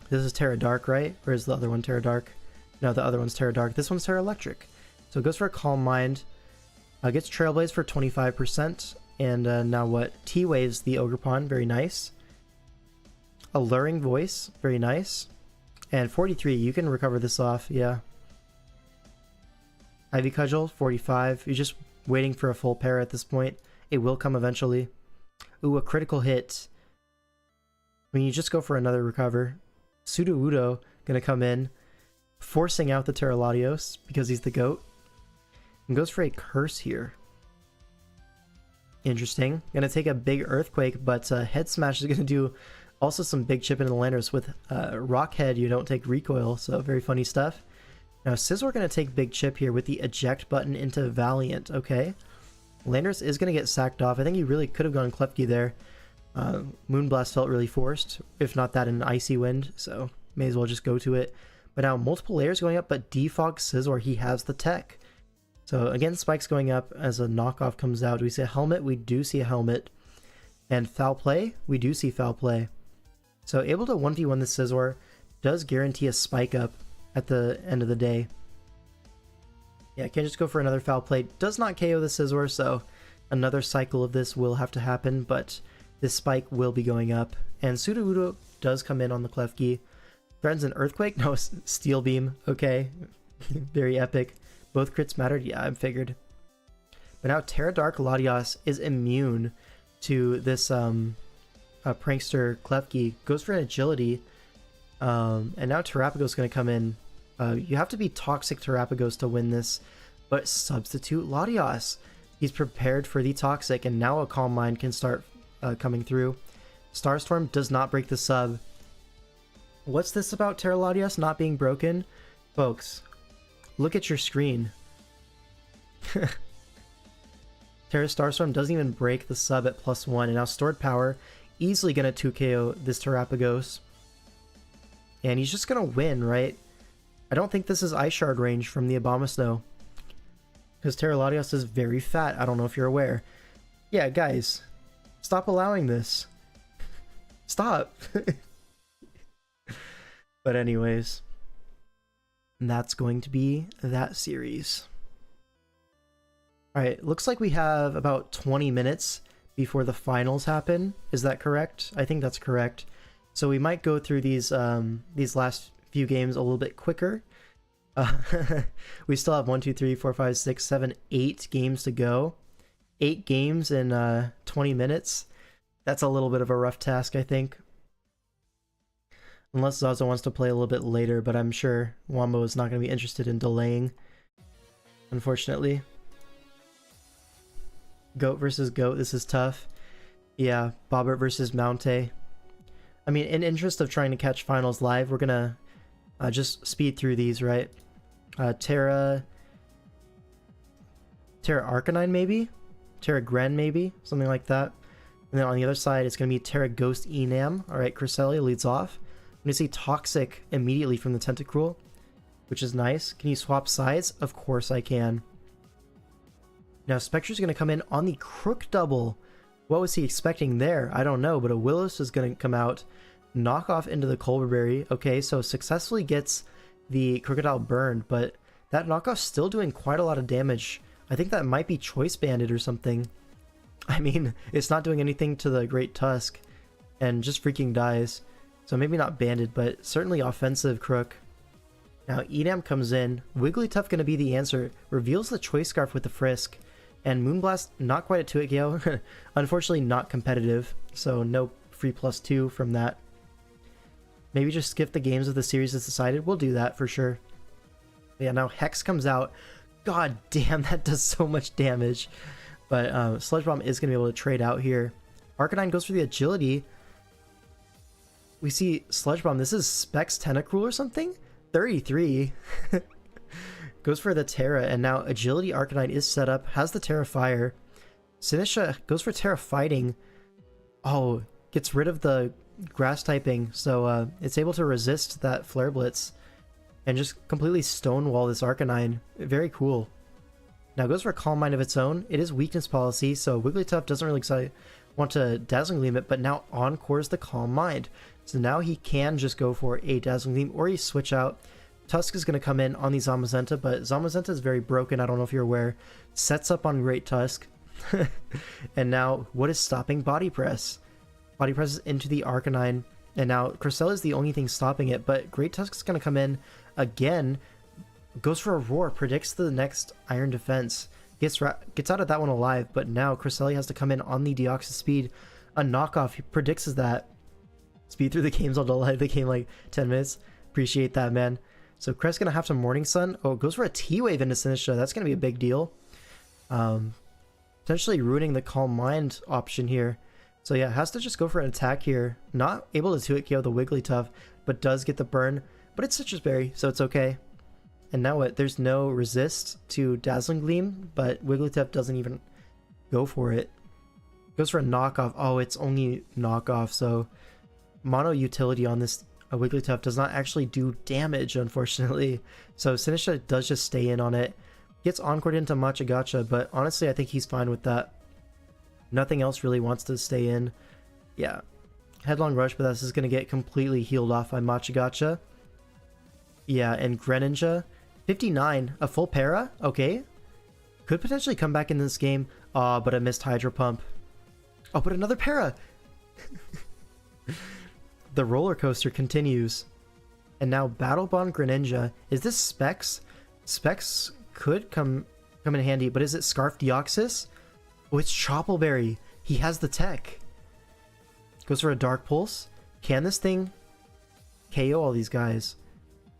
This is Terra Dark, right? Or is the other one Terra Dark? No, the other one's Terra Dark. This one's Terra Electric. So it goes for a Calm Mind. Gets Trailblaze for 25%. And now what? T-Waves the Ogerpon. Very nice. Alluring Voice. Very nice. And 43. You can recover this off. Yeah. Ivy Cudgel. 45. You're just waiting for a full pair at this point. It will come eventually. Ooh, a critical hit. I mean, you just go for another recover. Sudowoodo gonna come in, forcing out the Terra Latios because he's the GOAT. And goes for a curse here. Interesting. Gonna take a big earthquake, but head smash is gonna do also some big chip into the Landers. With rock head, you don't take recoil, so very funny stuff. Now Scizor gonna take big chip here with the eject button into Valiant. Okay, Landers is gonna get sacked off. I think he really could have gone Klefki there. Moonblast felt really forced, if not that in Icy Wind, so may as well just go to it. But now multiple layers going up, but Defog Scizor, he has the tech. So again, spikes going up as a knockoff comes out. Do we see a helmet? We do see a helmet. And foul play? We do see foul play. So able to 1v1 the Scizor does guarantee a spike up at the end of the day. Yeah, can't just go for another foul play. Does not KO the Scizor, so another cycle of this will have to happen, but this spike will be going up. And Sudowoodo does come in on the Klefki. Threatens an Earthquake? No, Steel Beam. Okay. Very epic. Both crits mattered? Yeah, I figured. But now Terra Dark Latias is immune to this prankster Klefki. Goes for an agility. And now Terrapagos going to come in. You have to be Toxic Terrapagos to win this. But substitute Latias. He's prepared for the Toxic, and now a Calm Mind can start coming through. Starstorm does not break the sub. What's this about Terra Latias not being broken? Folks, look at your screen. Terra Starstorm doesn't even break the sub at +1, and now Stored Power easily gonna 2KO this Terrapagos. And he's just gonna win, right? I don't think this is Ice Shard range from the Abomasnow, because Terra Latias is very fat. I don't know if you're aware. Yeah, guys, stop allowing this. Stop. But anyways, that's going to be that series. Alright, looks like we have about 20 minutes before the finals happen. Is that correct? I think that's correct. So we might go through these last few games a little bit quicker. We still have 1, 2, 3, 4, 5, 6, 7, 8 games to go. 8 games in 20 minutes. That's a little bit of a rough task, I think. Unless Zaza wants to play a little bit later, but I'm sure Wombo is not going to be interested in delaying, unfortunately. Goat versus Goat, this is tough. Yeah, Bobbert versus Mountaih. I mean, in interest of trying to catch finals live, we're going to just speed through these, right? Terra Arcanine, maybe? Terra Gren, maybe? Something like that. And then on the other side, it's going to be Terra Ghost Enam. Alright, Cresselia leads off. I'm going to see Toxic immediately from the Tentacruel, which is nice. Can you swap sides? Of course I can. Now Spectre's going to come in on the Crook Double. What was he expecting there? I don't know, but a Willis is going to come out, knock off into the Colberberry. Okay, so successfully gets the Crocodile burned, but that knockoff's still doing quite a lot of damage. I think that might be Choice Banded or something. I mean, it's not doing anything to the Great Tusk, and just freaking dies. So maybe not banded, but certainly offensive Crook. Now Enam comes in. Wigglytuff going to be the answer. Reveals the Choice Scarf with the Frisk. And Moonblast not quite a 2-hit KO. Unfortunately not competitive, so no free +2 from that. Maybe just skip the games of the series as decided. We'll do that for sure. But yeah, now Hex comes out. God damn, that does so much damage. But Sludge Bomb is going to be able to trade out here. Arcanine goes for the agility. We see Sludge Bomb. This is Specs Tentacruel or something? 33. Goes for the Terra, and now Agility Arcanine is set up. Has the Terra Fire. Sinistra goes for Terra Fighting. Oh, gets rid of the Grass typing, so it's able to resist that Flare Blitz and just completely stonewall this Arcanine. Very cool. Now goes for a Calm Mind of its own. It is weakness policy, so Wigglytuff doesn't really want to Dazzling Gleam it, but now encores the Calm Mind. So now he can just go for a Dazzling Gleam, or he switch out. Tusk is going to come in on the Zamazenta, but Zamazenta is very broken, I don't know if you're aware. Sets up on Great Tusk. And now, what is stopping Body Press? Body Press into the Arcanine, and now Cresselia is the only thing stopping it, but Great Tusk is going to come in again. Goes for a Roar, predicts the next Iron Defense. Gets out of that one alive, but now Cresselia has to come in on the Deoxys Speed. A knockoff, he predicts that. Speed through the games, I'll delay the game like 10 minutes. Appreciate that, man. So Crest's going to have some Morning Sun. Oh, it goes for a T-Wave into Sinistra. That's going to be a big deal. Potentially ruining the Calm Mind option here. So yeah, has to just go for an attack here. Not able to 2-hit KO the Wigglytuff, but does get the burn. But it's Citrus Berry, so it's okay. And now what? There's no resist to Dazzling Gleam, but Wigglytuff doesn't even go for it. Goes for a knockoff. Oh, it's only knockoff, so mono utility on this Wigglytuff does not actually do damage, unfortunately. So Sinistra does just stay in on it. Gets encored into Machagacha, but honestly I think he's fine with that. Nothing else really wants to stay in. Yeah. Headlong Rush, but this is going to get completely healed off by Machagacha. Yeah, and Greninja. 59, a full para? Okay. Could potentially come back in this game. But a missed Hydro Pump. Oh, but another para! The roller coaster continues. And now Battle Bond Greninja. Is this Specs? Specs could come in handy, but is it Scarf Deoxys? Oh, it's Choppleberry. He has the tech. Goes for a Dark Pulse. Can this thing KO all these guys?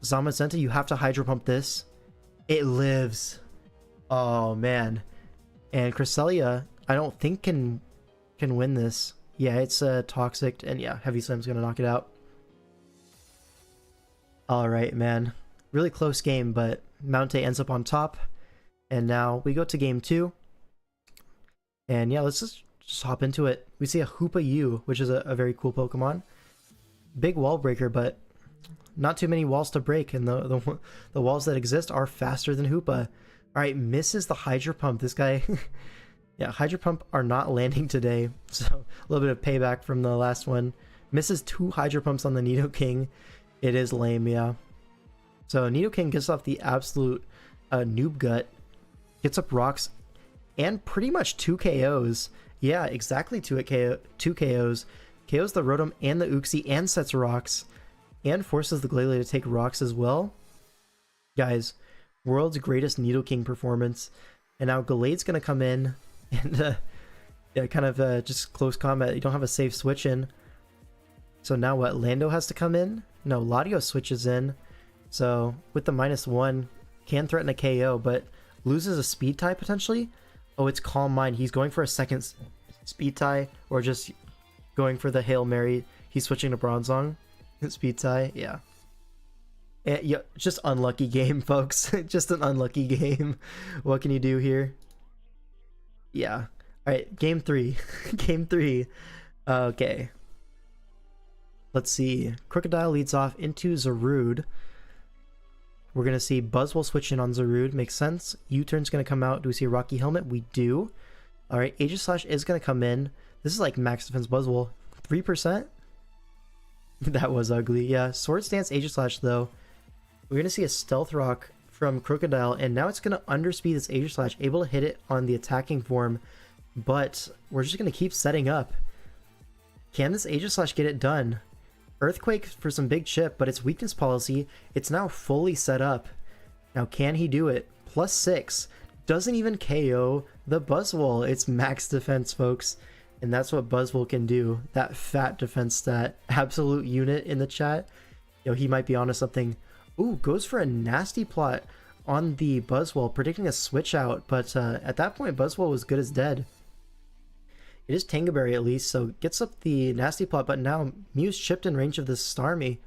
Zamazenta, you have to Hydro Pump this. It lives. Oh, man. And Cresselia, I don't think can win this. Yeah, it's Toxic, and yeah, Heavy Slam's gonna knock it out. Alright, man. Really close game, but mountaih ends up on top. And now we go to game 2. And yeah, let's just hop into it. We see a Hoopa U, which is a very cool Pokemon. Big wall breaker, but not too many walls to break, and the walls that exist are faster than Hoopa. Alright, misses the Hydro Pump. This guy... yeah, Hydro Pump are not landing today, so a little bit of payback from the last one. Misses 2 Hydro Pumps on the Nidoking. It is lame, yeah. So Nidoking gets off the absolute noob gut. Gets up rocks and pretty much 2 KOs. Yeah, exactly 2 KOs. KOs the Rotom and the Uxie and sets rocks. And forces the Glalie to take rocks as well. Guys, world's greatest Nidoking performance. And now Glade's going to come in and yeah, kind of just close combat. You don't have a safe switch in. So now what? Lando has to come in? No, Latios switches in. So with the -1, can threaten a KO, but loses a speed tie potentially. Oh, it's Calm Mind. He's going for a second speed tie, or just going for the Hail Mary. He's switching to Bronzong. Speed tie, yeah. Yeah, just unlucky game, folks. Just an unlucky game. What can you do here? Yeah. Alright, game 3. Game 3. Okay. Let's see. Crocodile leads off into Zarude. We're going to see Buzzwole switch in on Zarude. Makes sense. U-turn's going to come out. Do we see a Rocky Helmet? We do. Alright, Aegislash is going to come in. This is like max defense Buzzwole. 3%? That was ugly. Yeah, Swords Dance Aegislash though. We're going to see a Stealth Rock from Crocodile, and now it's going to underspeed this Aegislash, able to hit it on the attacking form, but we're just going to keep setting up. Can this Aegislash get it done? Earthquake for some big chip, but it's weakness policy. It's now fully set up. Now can he do it? +6. Doesn't even KO the Buzzwole. It's max defense, folks. And that's what Buzzwole can do. That fat defense stat. Absolute unit in the chat. Yo, he might be onto something. Ooh, goes for a nasty plot on the Buzzwole, predicting a switch out, but at that point Buzzwole was good as dead. It is Tangaberry at least, so gets up the nasty plot, but now Mew's chipped in range of this Starmie.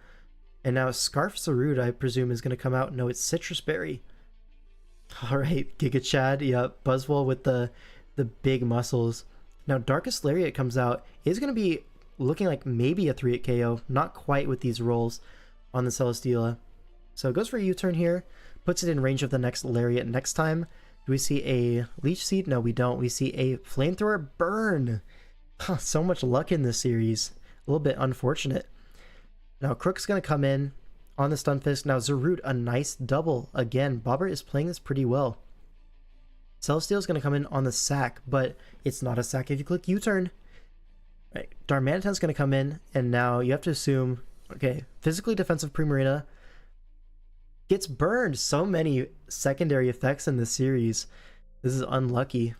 And now Scarf Zarude, I presume, is going to come out. No, it's Citrus Berry. Alright, Giga Chad. Yep, Buzzwole with the big muscles. Now Darkest Lariat comes out. Is going to be looking like maybe a 3-hit KO. Not quite with these rolls on the Celesteela. So it goes for a U-turn here. Puts it in range of the next Lariat next time. Do we see a Leech Seed? No, we don't. We see a Flamethrower Burn. So much luck in this series. A little bit unfortunate. Now Crook's going to come in on the Stunfisk. Now Zarude, a nice double. Again, Bobber is playing this pretty well. Celesteela is going to come in on the Sack, but it's not a Sack if you click U-turn. Right. Darmanitan's going to come in, and now you have to assume, okay, physically defensive Primarina gets burned. So many secondary effects in this series. This is unlucky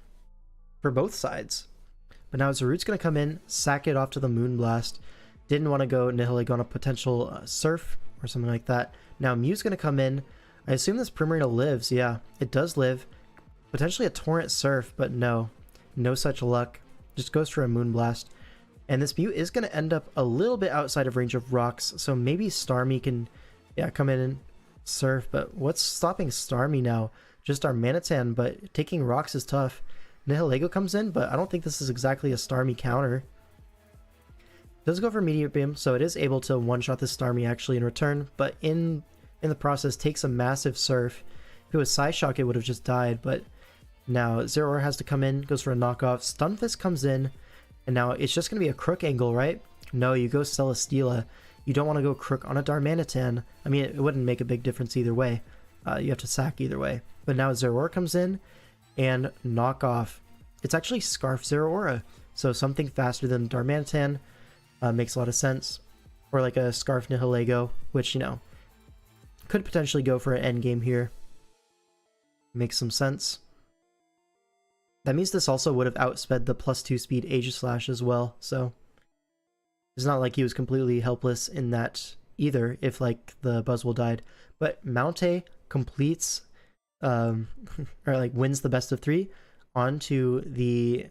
for both sides. But now Zarude's going to come in, sack it off to the Moonblast. Didn't want to go Nihilig on a potential Surf or something like that. Now Mew's going to come in. I assume this Primarina lives. Yeah, it does live. Potentially a Torrent Surf, but no. No such luck. Just goes for a Moonblast. And this Mute is going to end up a little bit outside of range of rocks, so maybe Starmie can, yeah, come in and surf. But what's stopping Starmie now? Just our Manatan, but taking rocks is tough. Nihilego comes in, but I don't think this is exactly a Starmie counter. Does go for Meteor Beam, so it is able to one-shot this Starmie actually in return, but in the process takes a massive surf. If it was Psyshock, it would have just died, but now Zero has to come in, goes for a knockoff. Stunfisk comes in, and now it's just going to be a Crook angle, right? No, you go Celesteela. You don't want to go Crook on a Darmanitan. I mean, it wouldn't make a big difference either way. You have to sack either way. But now Zeraora comes in, and knockoff. It's actually Scarf Zeraora, so something faster than Darmanitan makes a lot of sense. Or like a Scarf Nihilego, which, you know, could potentially go for an endgame here. Makes some sense. That means this also would have outsped the +2 speed Aegislash as well, so it's not like he was completely helpless in that either if like the Buzzwole died. But mountaih completes or like wins the best of 3 onto the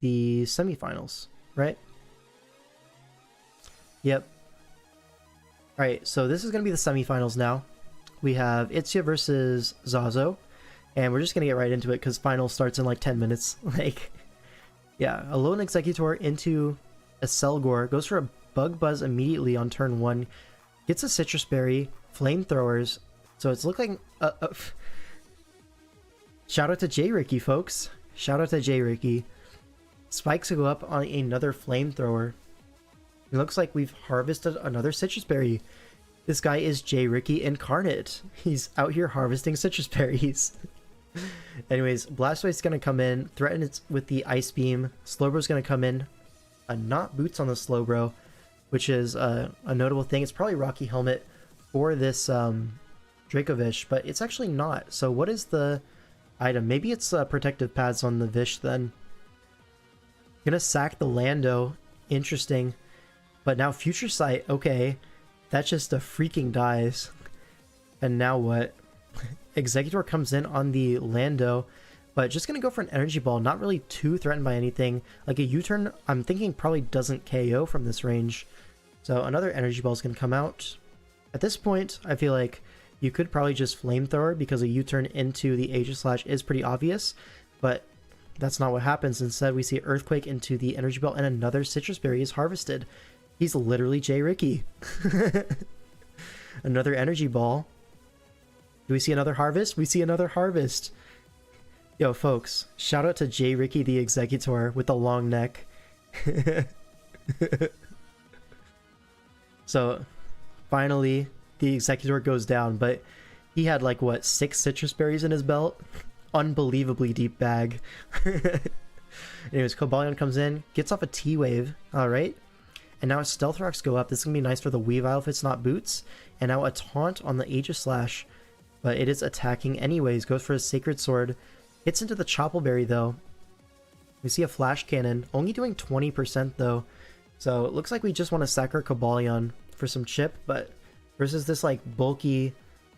semifinals, right? Yep. Alright, so this is going to be the semifinals now. We have Itzia versus Zazo. And we're just going to get right into it because final starts in like 10 minutes. Like, yeah, a Lone Executor into a Selgor. Goes for a Bug Buzz immediately on turn 1. Gets a Citrus Berry, Flamethrowers. So it's looking... Shout out to J-Ricky, folks. Shout out to J-Ricky. Spikes go up on another Flamethrower. It looks like we've harvested another Citrus Berry. This guy is J-Ricky incarnate. He's out here harvesting Citrus Berries. Anyways, Blastoise is going to come in, threaten it with the Ice Beam. Slowbro's going to come in, not Boots on the Slowbro, which is a notable thing. It's probably Rocky Helmet for this Dracovish, but it's actually not. So what is the item? Maybe it's Protective Pads on the Vish then. Gonna sack the Lando. Interesting. But now Future Sight, okay. That just freaking dies. And now what? Executor comes in on the Lando, but just going to go for an Energy Ball. Not really too threatened by anything. Like a U-turn, I'm thinking probably doesn't KO from this range. So another Energy Ball is going to come out. At this point, I feel like you could probably just Flamethrower because a U-turn into the Aegislash is pretty obvious, but that's not what happens. Instead, we see Earthquake into the Energy Ball and another Citrus Berry is harvested. He's literally J-Ricky. Another Energy Ball. Do we see another harvest? We see another harvest. Yo, folks, shout out to J-Ricky the Executor with the long neck. So, finally, the Executor goes down, but he had like, what, 6 Citrus Berries in his belt? Unbelievably deep bag. Anyways, Cobalion comes in, gets off a T-Wave, alright. And now Stealth Rocks go up. This is going to be nice for the Weavile if it's not Boots. And now a Taunt on the Aegislash. But it is attacking anyways. Goes for a Sacred Sword. Hits into the Choppleberry though. We see a Flash Cannon. Only doing 20% though. So it looks like we just want to sack our Cobalion for some chip. But versus this like bulky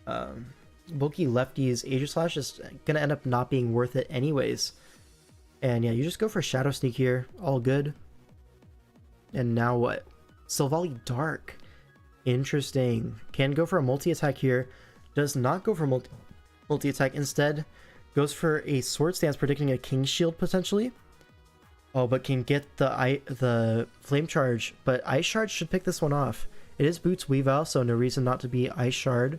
lefties, Aegislash is going to end up not being worth it anyways. And yeah, you just go for Shadow Sneak here. All good. And now what? Silvally Dark. Interesting. Can go for a multi-attack here. Does not go for multi-attack. Instead, goes for a Sword Stance, predicting a King Shield potentially. Oh, but can get the Flame Charge. But Ice Shard should pick this one off. It is Boots Weavile, so no reason not to be Ice Shard.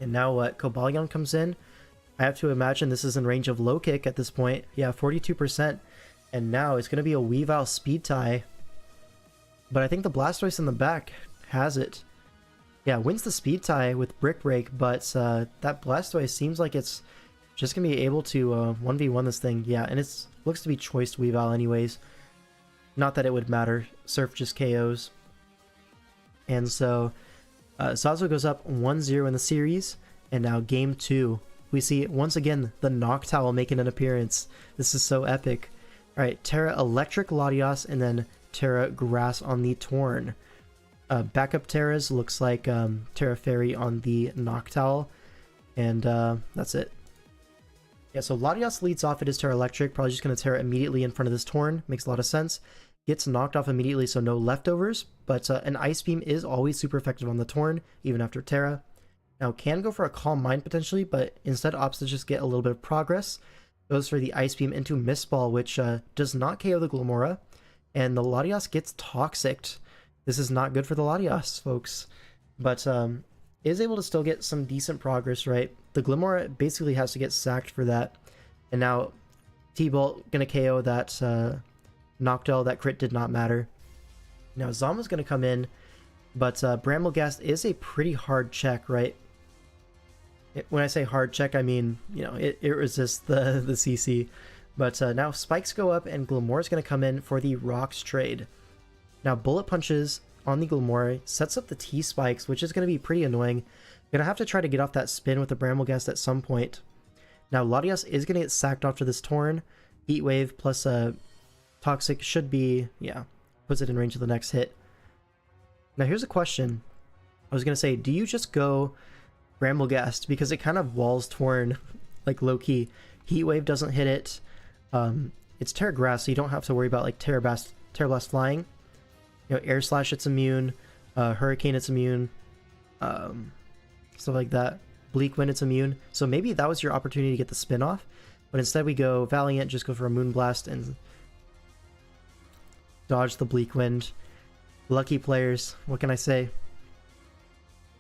And now what? Cobalion comes in. I have to imagine this is in range of Low Kick at this point. Yeah, 42%. And now it's going to be a Weavile Speed Tie. But I think the Blastoise in the back has it. Yeah, wins the Speed Tie with Brick Break, but that Blastoise seems like it's just going to be able to 1v1 this thing. Yeah, and it looks to be choiced Weavile anyways. Not that it would matter. Surf just KOs. And so Zazo goes up 1-0 in the series, and now game 2. We see, once again, the Noctowl making an appearance. This is so epic. Alright, Terra Electric Latios, and then Terra Grass on the Torn. Backup Terras looks like Terra Fairy on the Noctowl. And that's it. Yeah, so Latias leads off. It is Terra Electric. Probably just going to Terra immediately in front of this Torn. Makes a lot of sense. Gets knocked off immediately, so no leftovers. But an Ice Beam is always super effective on the Torn, even after Terra. Now, can go for a Calm Mind potentially, but instead opts to just get a little bit of progress. Goes for the Ice Beam into Mist Ball, which does not KO the Glimmora. And the Latias gets Toxic'd. This is not good for the Latias, folks. But is able to still get some decent progress, right? The Glimmora basically has to get sacked for that. And now T-Bolt going to KO that Noctowl. That crit did not matter. Now Zama's going to come in, but Bramblegast is a pretty hard check, right? When I say hard check, I mean, you know, it resists the CC. But now Spikes go up, and Glimmora's going to come in for the Rocks trade. Now Bullet Punches on the Glimmora sets up the T-Spikes, which is going to be pretty annoying. Gonna have to try to get off that spin with the Bramblegast at some point. Now Latias is going to get sacked after this Torn. Heat Wave plus Toxic should be, yeah, puts it in range of the next hit. Now here's a question. I was going to say, do you just go Bramblegast? Because it kind of walls Torn, like low-key. Heat Wave doesn't hit it. It's Terra Grass, so you don't have to worry about like Terra Blast flying. You know, Air Slash, it's immune. Hurricane, it's immune. Stuff like that. Bleak Wind, it's immune. So maybe that was your opportunity to get the spin off. But instead we go Valiant, just go for a Moonblast and dodge the Bleak Wind. Lucky players, what can I say?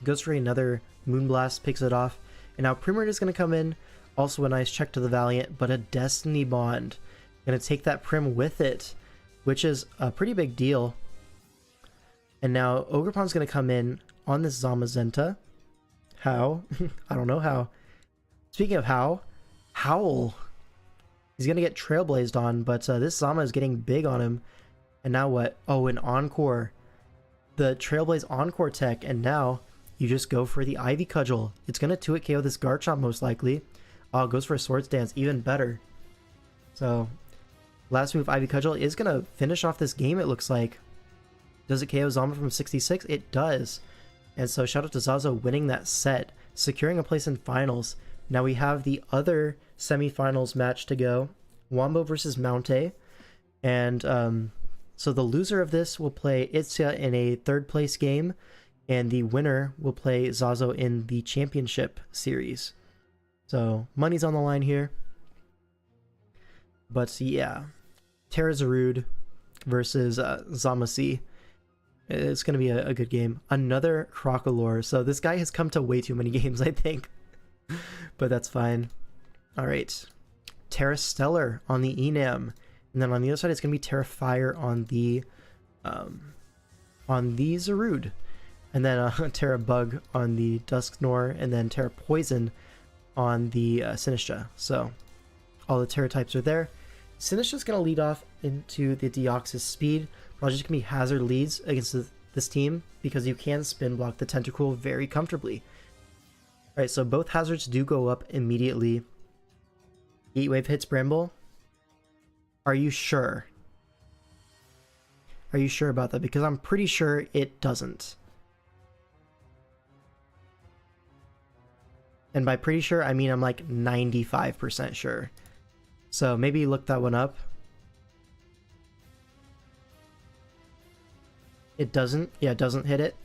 Goes for another Moonblast, picks it off. And now Primrate is going to come in. Also a nice check to the Valiant, but a Destiny Bond. Going to take that Prim with it, which is a pretty big deal. And now Ogerpon's going to come in on this Zamazenta. How? I don't know how. Speaking of how, Howl. He's going to get Trailblazed on, but this Zama is getting big on him. And now what? Oh, an Encore. The Trailblaze Encore tech, and now you just go for the Ivy Cudgel. It's going to 2-hit KO this Garchomp most likely. Oh, goes for a Swords Dance, even better. So, last move Ivy Cudgel is going to finish off this game, it looks like. Does it KO Zama from 66? It does. And so shout out to Zaza winning that set, securing a place in finals. Now we have the other semifinals match to go. Wombo versus mountaih. And so the loser of this will play Itzia in a third place game. And the winner will play Zazo in the championship series. So money's on the line here. But yeah, Terrazarud versus Zamasi. It's going to be a good game. Another Crocolore. So this guy has come to way too many games, I think. But that's fine. Alright. Terra Stellar on the Enam. And then on the other side, it's going to be Terra Fire on the Zarude. And then Terra Bug on the Dusknoir. And then Terra Poison on the Sinistra. So all the Terra types are there. Sinistra's going to lead off into the Deoxys Speed. Probably just going to be hazard leads against this team because you can spin block the Tentacruel very comfortably. Alright, so both hazards do go up immediately. Heat Wave hits Bramble. Are you sure? Are you sure about that? Because I'm pretty sure it doesn't. And by pretty sure, I mean I'm like 95% sure. So maybe look that one up. It doesn't? Yeah, it doesn't hit it.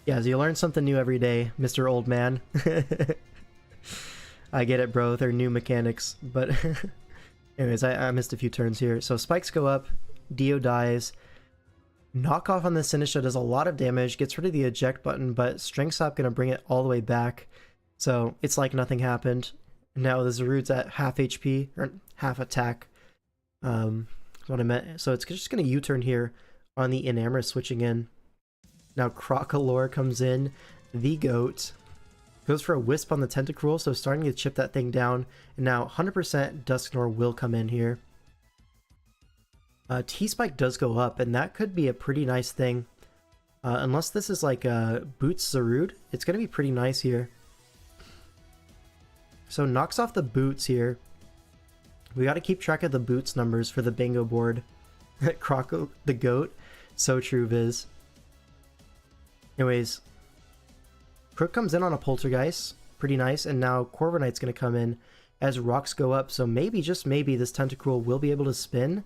Yeah, so you learn something new every day, Mr. Old Man. I get it, bro. They're new mechanics. But anyways, I missed a few turns here. So spikes go up. Dio dies. Knockoff on the Sinistra does a lot of damage. Gets rid of the eject button, but Strength Slap gonna bring it all the way back. So it's like nothing happened. Now the Zarude's at half HP, or half attack. That's what I meant. So it's just gonna U-turn here on the Enamorous switching in. Now Crocolore comes in, the GOAT. Goes for a Wisp on the Tentacruel, so starting to chip that thing down. And now 100% Dusknoir will come in here. T-Spike does go up, and that could be a pretty nice thing. Unless this is like Boots Zarude, it's going to be pretty nice here. So knocks off the Boots here. We got to keep track of the Boots numbers for the bingo board. Croco, the GOAT. So true, Viz. Anyways, Crook comes in on a Poltergeist. pretty nice. And now Corviknight's going to come in as rocks go up. So maybe, just maybe, this Tentacruel will be able to spin.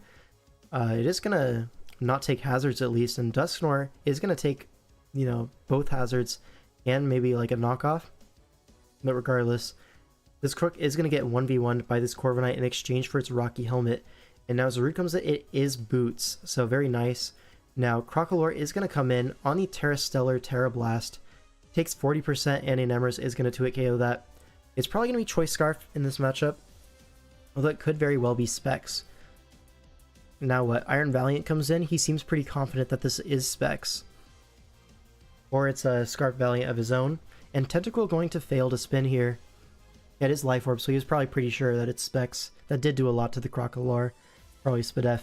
It is going to not take hazards at least. And Dusknoir is going to take, you know, both hazards and maybe like a knockoff. But regardless, this Crook is going to get 1v1'd by this Corviknight in exchange for its Rocky Helmet. And now as the root comes in, it is Boots. So very nice. Now, Crocalor is going to come in on the Terra Stellar Terra Blast. Takes 40% and Enamorous is going to 2-hit KO that. It's probably going to be Choice Scarf in this matchup. Although it could very well be Specs. Now what? Iron Valiant comes in. He seems pretty confident that this is Specs. Or it's a Scarf Valiant of his own. And Tentacle going to fail to spin here. Yeah, it is Life Orb, so he was probably pretty sure that it's Specs. That did do a lot to the Crocalor. Probably Spadef.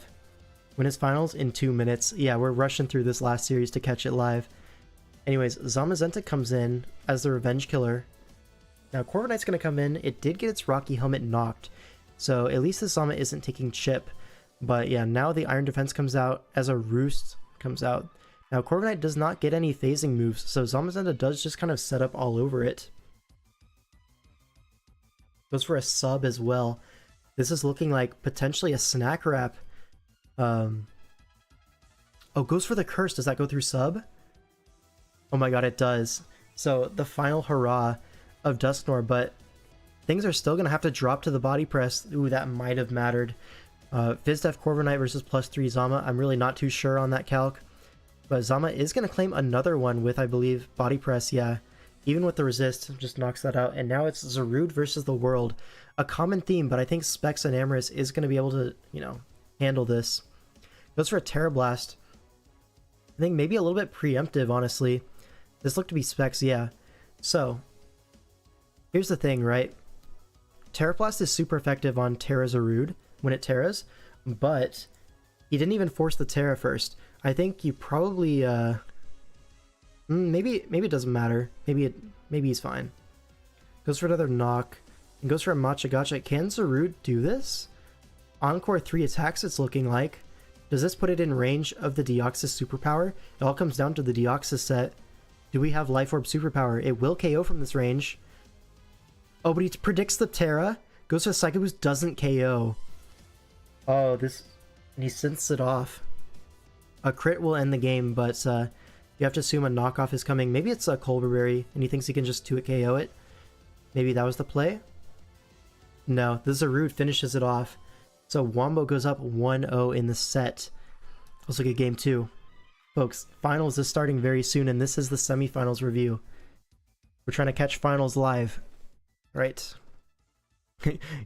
Win his finals in 2 minutes. Yeah, we're rushing through this last series to catch it live. Anyways, Zamazenta comes in as the Revenge Killer. Now, Corviknight's going to come in. It did get its Rocky Helmet knocked, so at least the Zama isn't taking chip. But yeah, now the Iron Defense comes out as a Roost comes out. Now, Corviknight does not get any phasing moves, so Zamazenta does just kind of set up all over it. Goes for a sub as well. This is looking like potentially a Snack Wrap. Oh, goes for the Curse. Does that go through sub? Oh my god, it does. So the final hurrah of Dusknoir, but things are still going to have to drop to the body press. Ooh, that might have mattered. Fizdef Corviknight versus +3 Zama. I'm really not too sure on that calc. But Zama is going to claim another one with, I believe, body press, yeah. Even with the resist, just knocks that out. And now it's Zarude versus the World. A common theme, but I think Specs and Amorous is going to be able to, you know, handle this. Goes for a Terra Blast. I think maybe a little bit preemptive, honestly. This looked to be Specs, yeah. So, here's the thing, right? Terra Blast is super effective on Terra Zarude when it Terras, but he didn't even force the Terra first. I think you probably, maybe it doesn't matter. Maybe he's fine. Goes for another knock, and goes for a Matcha Gotcha. Can Zarude do this? Encore 3 attacks, it's looking like. Does this put it in range of the Deoxys superpower? It all comes down to the Deoxys set. Do we have Life Orb superpower? It will KO from this range. Oh, but he predicts the Terra. Goes for a Psycho Boost, doesn't KO. Oh, this... And he synths it off. A crit will end the game, but you have to assume a knockoff is coming. Maybe it's a Colberberry, and he thinks he can just 2-hit KO it. Maybe that was the play? No, the Zarude finishes it off. So Wombo goes up 1-0 in the set. Let's look at game 2. Folks, finals is starting very soon, and this is the semifinals review. We're trying to catch finals live. Right.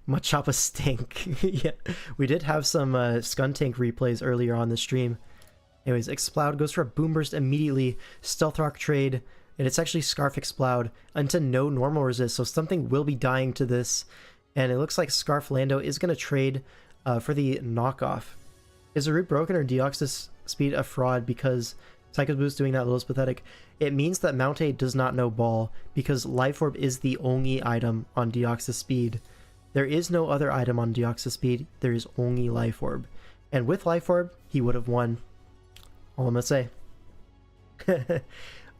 Machapa stink. Yeah, we did have some Skuntank replays earlier on the stream. Anyways, Exploud goes for a Boom Burst immediately. Stealth Rock trade, and it's actually Scarf Exploud into no normal resist, so something will be dying to this. And it looks like Scarf Lando is going to trade for the knockoff. Is the root broken or Deoxys Speed a fraud because Psycho Boost doing that little is pathetic? It means that mountaih does not know ball because Life Orb is the only item on Deoxys Speed. There is no other item on Deoxys Speed, there is only Life Orb. And with Life Orb, he would have won. All I'm gonna say.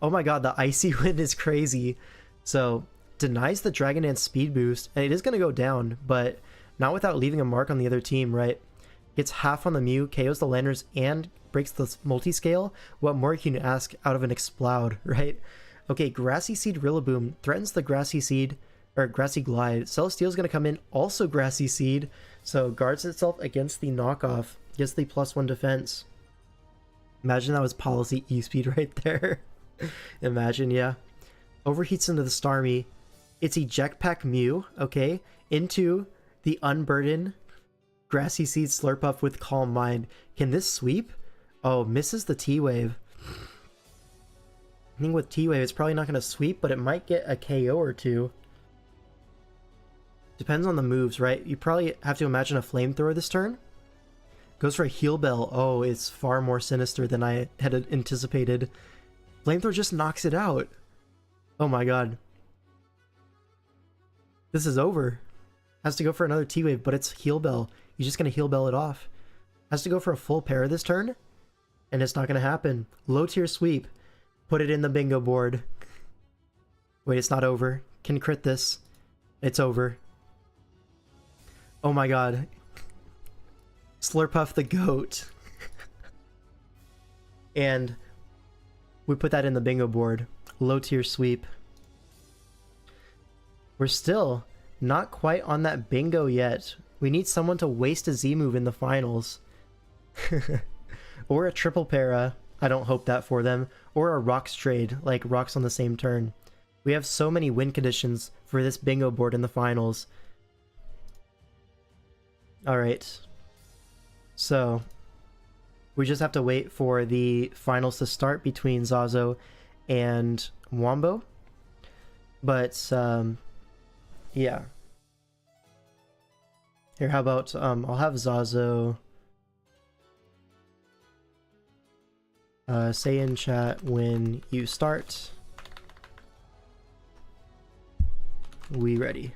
Oh my god, the Icy Wind is crazy. So, denies the Dragon Dance speed boost, and it is gonna go down, but not without leaving a mark on the other team, right? Gets half on the Mew, KOs the Landers, and breaks the multi-scale. What more can you ask out of an Exploud, right? Okay, Grassy Seed Rillaboom threatens the Grassy Seed, or Grassy Glide. Celesteel's gonna come in, also Grassy Seed, so guards itself against the knockoff, gets the +1 defense. Imagine that was policy E-Speed right there. Imagine, yeah. Overheats into the Starmie. It's Eject Pack Mew, okay, into the Unburden Grassy Seed Slurpuff with Calm Mind. Can this sweep? Oh, misses the T-Wave. I think with T-Wave it's probably not going to sweep, but it might get a KO or two. Depends on the moves, right? You probably have to imagine a Flamethrower this turn. Goes for a Heal Bell. Oh, it's far more sinister than I had anticipated. Flamethrower just knocks it out. Oh my god. This is over. Has to go for another T-Wave, but it's Heal Bell. He's just going to Heal Bell it off. Has to go for a full pair this turn, and it's not going to happen. Low tier sweep. Put it in the bingo board. Wait, it's not over. can crit this. It's over. Oh my god. Slurpuff the goat. And we put that in the bingo board. Low tier sweep. We're still not quite on that bingo yet. We need someone to waste a Z move in the finals. Or a triple para. I don't hope that for them. Or a rocks trade, like rocks on the same turn. We have so many win conditions for this bingo board in the finals. Alright. So, we just have to wait for the finals to start between Zazo and Wombo. But, yeah. Here, how about, I'll have Zazo say in chat when you start. We ready.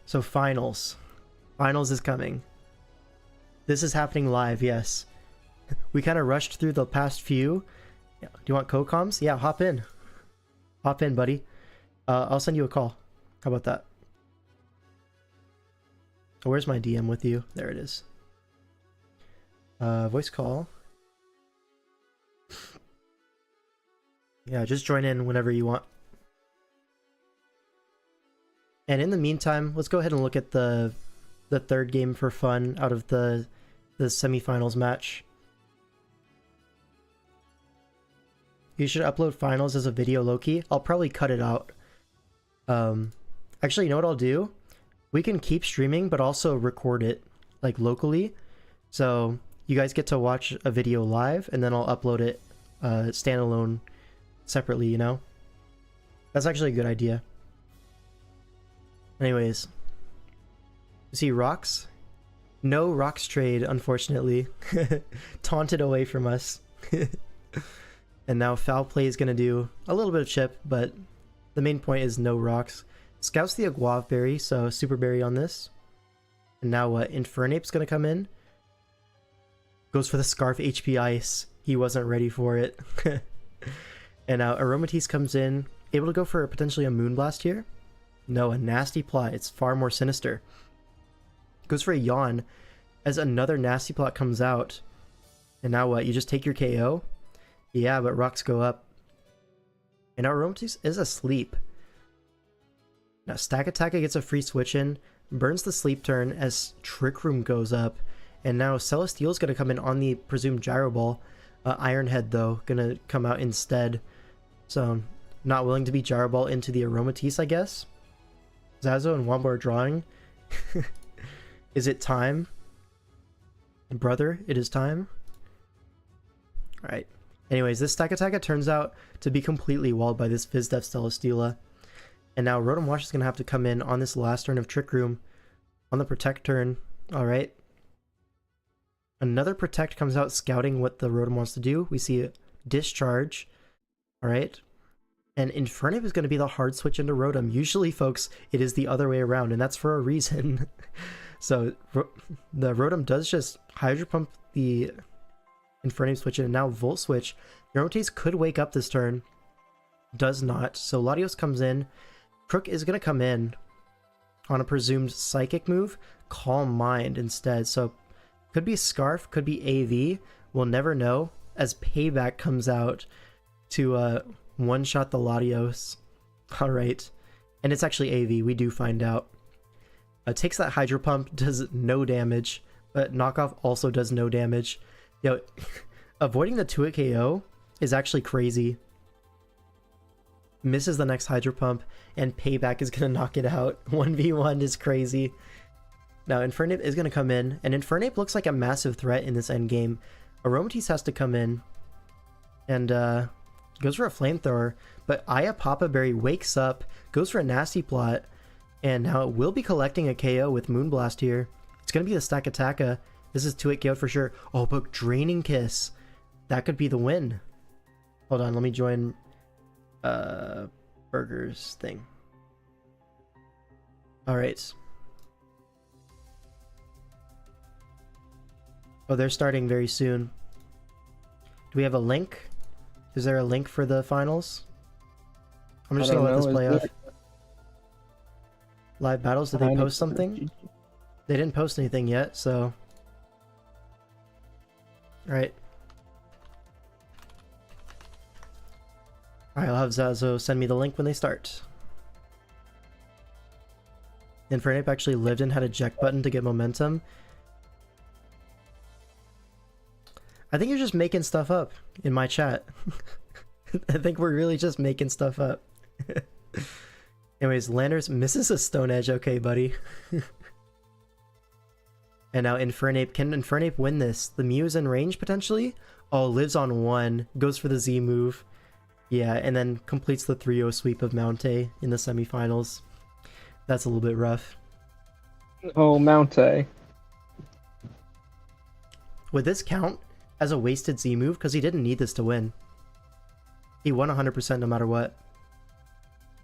So finals. Finals is coming. This is happening live, yes. We kind of rushed through the past few. Do you want co-coms? Yeah, hop in. Hop in, buddy. I'll send you a call. How about that? Oh, where's my DM with you? There it is. Voice call. Yeah, just join in whenever you want. And in the meantime, let's go ahead and look at the third game for fun out of the semifinals match. You should upload finals as a video, Loki. I'll probably cut it out. Actually, you know what I'll do? We can keep streaming, but also record it, like, locally. So you guys get to watch a video live, and then I'll upload it standalone separately, you know? That's actually a good idea. Anyways. You see rocks? No rocks trade, unfortunately. Taunted away from us. And now foul play is going to do a little bit of chip, but the main point is no rocks. Scouts the Aguav berry, so super berry on this. And now Infernape's going to come in. Goes for the Scarf HP Ice. He wasn't ready for it. And now Aromatisse comes in. Able to go for potentially a Moonblast here. No, a Nasty Plot. It's far more sinister. Goes for a Yawn as another Nasty Plot comes out. And now what? You just take your KO? Yeah, but rocks go up. And now Aromatisse is asleep. Now Stack Attack gets a free switch in. Burns the sleep turn as Trick Room goes up. And now Celesteel's going to come in on the presumed Gyro Ball. Iron Head, though, going to come out instead. So, not willing to be Gyro Ball into the Aromatisse, I guess. Zazo and Wombo are drawing. Is it time? Brother, it is time. Alright. Anyways, this Stack Attack turns out to be completely walled by this Fizdef Celesteela. And now Rotom Wash is going to have to come in on this last turn of Trick Room. On the Protect turn. Alright. Another Protect comes out scouting what the Rotom wants to do. We see a Discharge. Alright. And Infernape is going to be the hard switch into Rotom. Usually, folks, it is the other way around, and that's for a reason. So, the Rotom does just Hydro Pump the Infernape switch in, and now Volt Switch. Aromatisse could wake up this turn. Does not. So, Latios comes in. Crook is going to come in on a presumed Psychic move. Calm Mind instead. So, could be Scarf, could be AV. We'll never know as Payback comes out to one-shot the Latios. Alright. And it's actually AV, we do find out. Takes that Hydro Pump, does no damage, but Knockoff also does no damage. Yo, avoiding the 2-hit KO is actually crazy. Misses the next Hydro Pump, and Payback is going to knock it out. 1v1 is crazy. Now, Infernape is going to come in, and Infernape looks like a massive threat in this endgame. Aromatisse has to come in, and goes for a Flamethrower, but Aya Papa Berry wakes up, goes for a Nasty Plot, and now it will be collecting a KO with Moonblast here. It's going to be the Stack Attacka. This is 2-hit KO for sure. Oh, but Draining Kiss. That could be the win. Hold on, let me join Burger's thing. Alright. Oh, they're starting very soon. Do we have a link? Is there a link for the finals? I'm just I gonna don't let this know, play is off. Live battles, did they post something? They didn't post anything yet, so... Alright. Alright, I'll have Zazo send me the link when they start. Infernape actually lived and had a eject button to get momentum. I think you're just making stuff up in my chat. I think we're really just making stuff up. Anyways, Landers misses a Stone Edge. Okay, buddy. And now Infernape. Can Infernape win this? The Mew's in range, potentially? Oh, lives on 1. Goes for the Z move. Yeah, and then completes the 3-0 sweep of mountaih in the semifinals. That's a little bit rough. Oh, mountaih. Would this count as a wasted Z move? Because he didn't need this to win. He won 100% no matter what.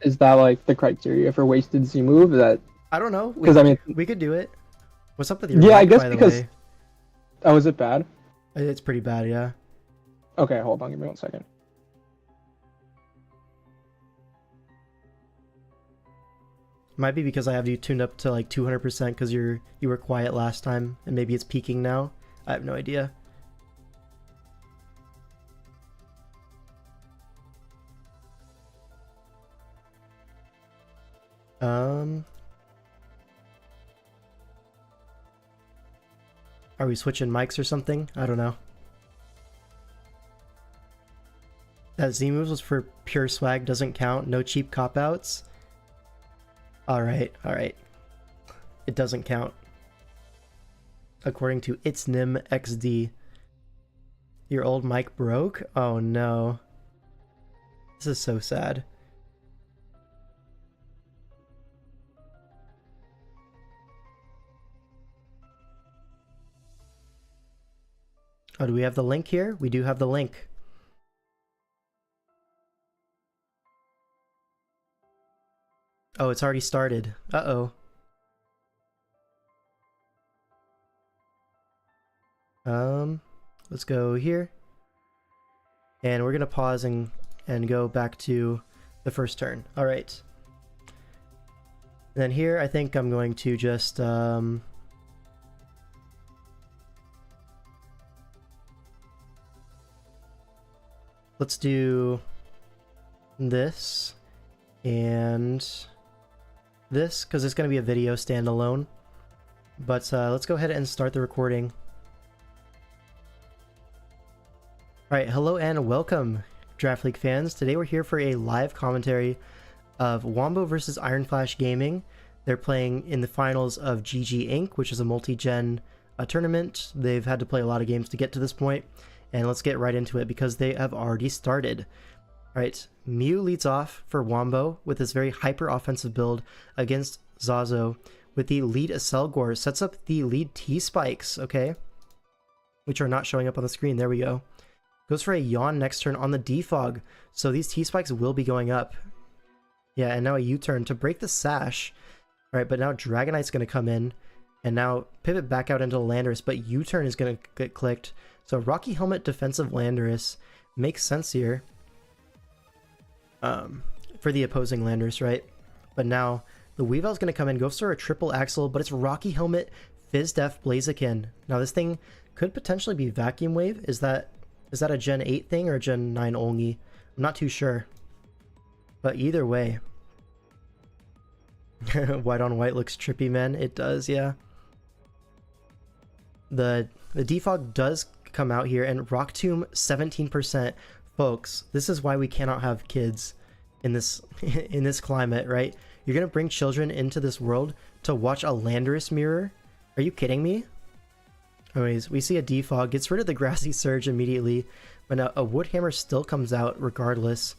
Is that like the criteria for wasted Z move? That I don't know. Because I mean, we could do it. What's up with your yeah, mic, I guess by because the way? Oh, is it bad? It's pretty bad, yeah. Okay, hold on, give me 1 second. Might be because I have you tuned up to like 200% because you were quiet last time, and maybe it's peaking now. I have no idea. Are we switching mics or something? I don't know. That Z moves was for pure swag, doesn't count. No cheap cop-outs. Alright, alright. It doesn't count. According to itsnim XD. Your old mic broke? Oh no. This is so sad. Oh, do we have the link here? We do have the link. Oh, it's already started. Uh-oh. Let's go here. And we're gonna pause and go back to the first turn. Alright. Then here, I think I'm going to just, let's do this and this, because it's going to be a video standalone. But let's go ahead and start the recording. Alright, hello and welcome, Draft League fans. Today we're here for a live commentary of Wombo versus Iron Flash Gaming. They're playing in the finals of GG Inc., which is a multi-gen tournament. They've had to play a lot of games to get to this point. And let's get right into it because they have already started. Alright, Mew leads off for Wombo with this very hyper-offensive build against Zazo with the lead Aselgor. Sets up the lead T-Spikes, okay? Which are not showing up on the screen. There we go. Goes for a Yawn next turn on the Defog. So these T-Spikes will be going up. Yeah, and now a U-turn to break the Sash. Alright, but now Dragonite's going to come in. And now pivot back out into Landorus, but U-turn is going to get clicked. So Rocky Helmet defensive Landorus makes sense here. For the opposing Landorus, right? But now the Weavel's going to come in, goes for a triple Axle, but it's Rocky Helmet, Fizdef, Blaziken. Now this thing could potentially be Vacuum Wave. Is that a Gen 8 thing or a Gen 9 only? I'm not too sure. But either way. White on white looks trippy, man. It does, yeah. The Defog does come out here, and Rock Tomb 17%. Folks, this is why we cannot have kids in this in this climate, right? You're gonna bring children into this world to watch a Landorus mirror? Are you kidding me? Anyways, we see a Defog, gets rid of the Grassy Surge immediately, but a Woodhammer still comes out regardless.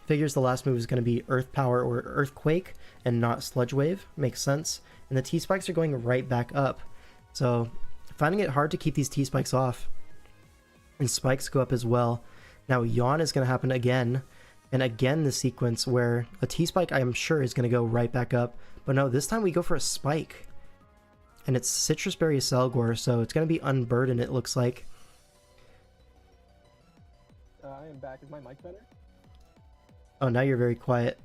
Figures the last move is going to be Earth Power or Earthquake and not Sludge Wave. Makes sense. And the T-Spikes are going right back up. So, finding it hard to keep these T-Spikes off. And Spikes go up as well. Now, Yawn is going to happen again. And again, the sequence where a T-Spike, I am sure, is going to go right back up. But no, this time we go for a Spike. And it's Citrus Berry Selgor, so it's going to be Unburdened, it looks like. I am back. Is my mic better? Oh, now you're very quiet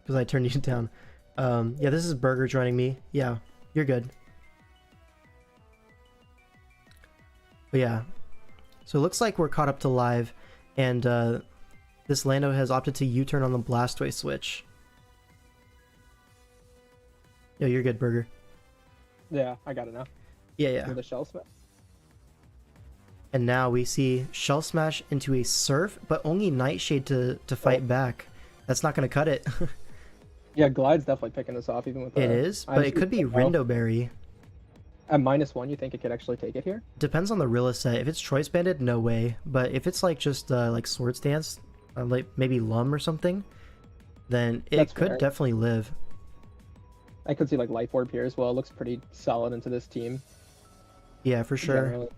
because I turned you down. Yeah, this is Burger joining me. Yeah, you're good. But yeah, so it looks like we're caught up to live, and this Lando has opted to U-turn on the Blastway switch. Yeah, you're good, Burger. Yeah, I got it now. Yeah. With the shell smash. And now we see Shell Smash into a Surf, but only Nightshade to fight back. That's not going to cut it. Yeah, Glide's definitely picking this off, even with It is, but it could be Rindoberry. At -1, you think it could actually take it here? Depends on the Rilla set. If it's Choice Banded, no way. But if it's like just like Swords Dance, like maybe Lum or something, then it could definitely live. I could see like Life Orb here as well. It looks pretty solid into this team. Yeah, for sure. Generally,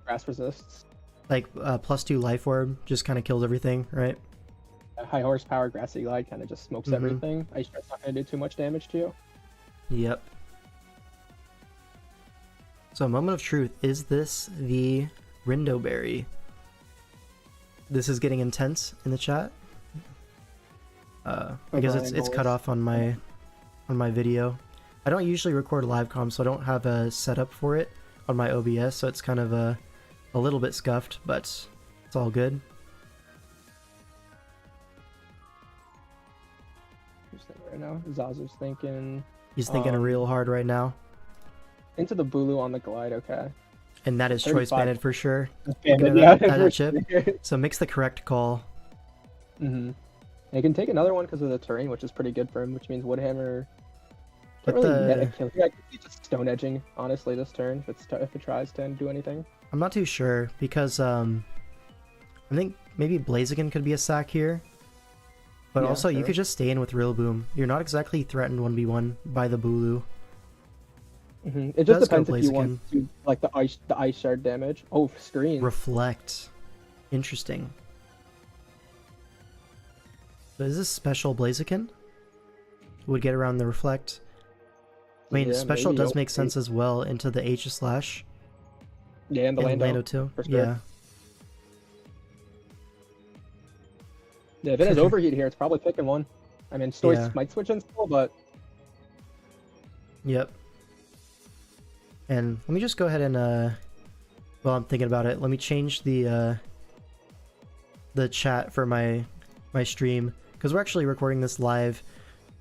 grass resists. Like +2 Life Orb just kind of kills everything, right? High horsepower Grassy Glide kind of just smokes everything. Ice Strike's not going to do too much damage to you. Yep. So, moment of truth. Is this the Rindoberry? This is getting intense in the chat. Because it's cut off on my video. I don't usually record live comms, so I don't have a setup for it on my OBS, so it's kind of a little bit scuffed, but it's all good. Who's thinking right now? Zazu's thinking. He's thinking real hard right now. Into the Bulu on the Glide, okay. And that is Choice Banded for sure. Banded, yeah, that chip. So makes the correct call. Mm-hmm. He can take another one because of the terrain, which is pretty good for him, which means Woodhammer can't really get a kill. Yeah, I could see just Stone Edging, honestly, this turn, if it tries to do anything. I'm not too sure, because I think maybe Blaziken could be a sack here. But Yeah, also, sure. you could just stay in with Rillaboom. You're not exactly threatened 1v1 by the Bulu. It just Does go depends if you want to, like, the ice shard damage. Oh, screen. Reflect. Interesting. So is this special Blaziken? Would get around the Reflect. I mean, Yeah, special maybe. does make sense as well into the H slash. Yeah, and the And Lando. too. For sure. Yeah. Yeah, if it has overheat here, it's probably picking one. I mean, Stoice Yeah. might switch in still, but Yep. And let me just go ahead and while I'm thinking about it, let me change the chat for my stream, because we're actually recording this live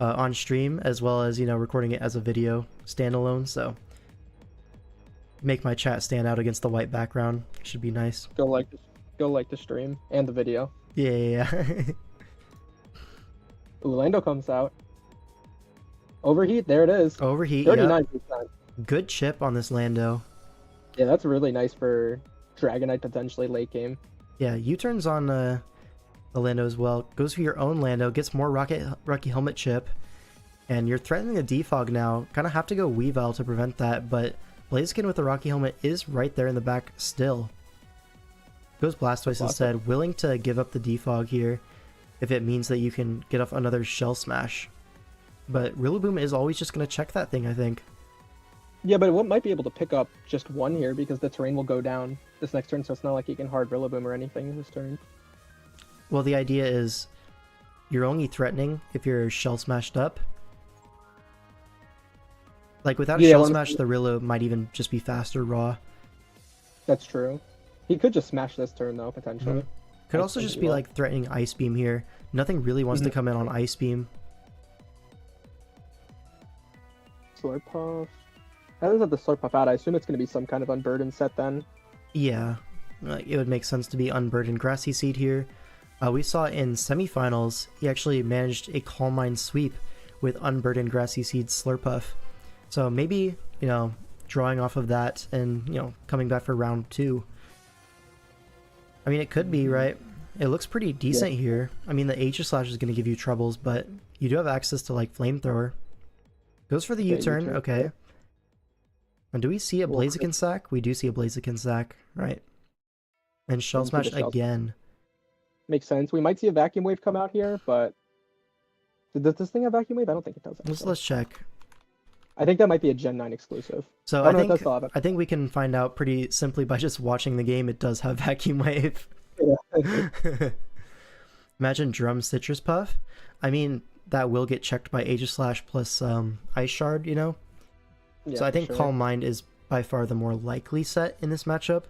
on stream, as well as, you know, recording it as a video standalone, so make my chat stand out against the white background. Should be nice. go like the stream and the video. Yeah. Ooh, Lando comes out. Overheat, there it is. Overheat. 39%. Yeah. Good chip on this Lando. Yeah, that's really nice for Dragonite potentially late game. Yeah, U-turns on the Lando as well. Goes for your own Lando, gets more Rocky Helmet chip, and you're threatening a defog now. Kind of have to go Weavile to prevent that, but Blaziken with the Rocky Helmet is right there in the back still. Goes Blastoise instead, willing to give up the defog here if it means that you can get off another Shell Smash. But Rillaboom is always just going to check that thing, I think. Yeah, but it might be able to pick up just one here because the terrain will go down this next turn, so it's not like he can hard Rillaboom or anything this turn. Well, the idea is you're only threatening if you're Shell Smashed up. Like, without a Shell Smash, the Rillo might even just be faster raw. That's true. He could just smash this turn, though, potentially. Could also just be, like, threatening Ice Beam here. Nothing really wants to come in on Ice Beam. Slurpuff. I don't have the Slurpuff out. I assume it's going to be some kind of Unburdened set then. Yeah. It would make sense to be Unburdened Grassy Seed here. We saw in Semifinals, he actually managed a Calm Mind sweep with Unburdened Grassy Seed Slurpuff. So maybe, you know, drawing off of that and, you know, coming back for round 2. I mean, it could be, right? It looks pretty decent here. I mean, the H slash is going to give you troubles, but you do have access to, like, Flamethrower. Goes for the U-turn, okay. And do we see a Blaziken sack? We do see a Blaziken sack, right. And Shell Smash again. Makes sense. We might see a Vacuum Wave come out here, but does this thing have Vacuum Wave? I don't think it does. Let's check. I think that might be a Gen 9 exclusive. So I think we can find out pretty simply by just watching the game. It does have Vacuum Wave. Yeah. Imagine Drum Citrus Puff. I mean, that will get checked by Aegislash plus Ice Shard, you know? Yeah, So I for think sure. Calm Mind is by far the more likely set in this matchup.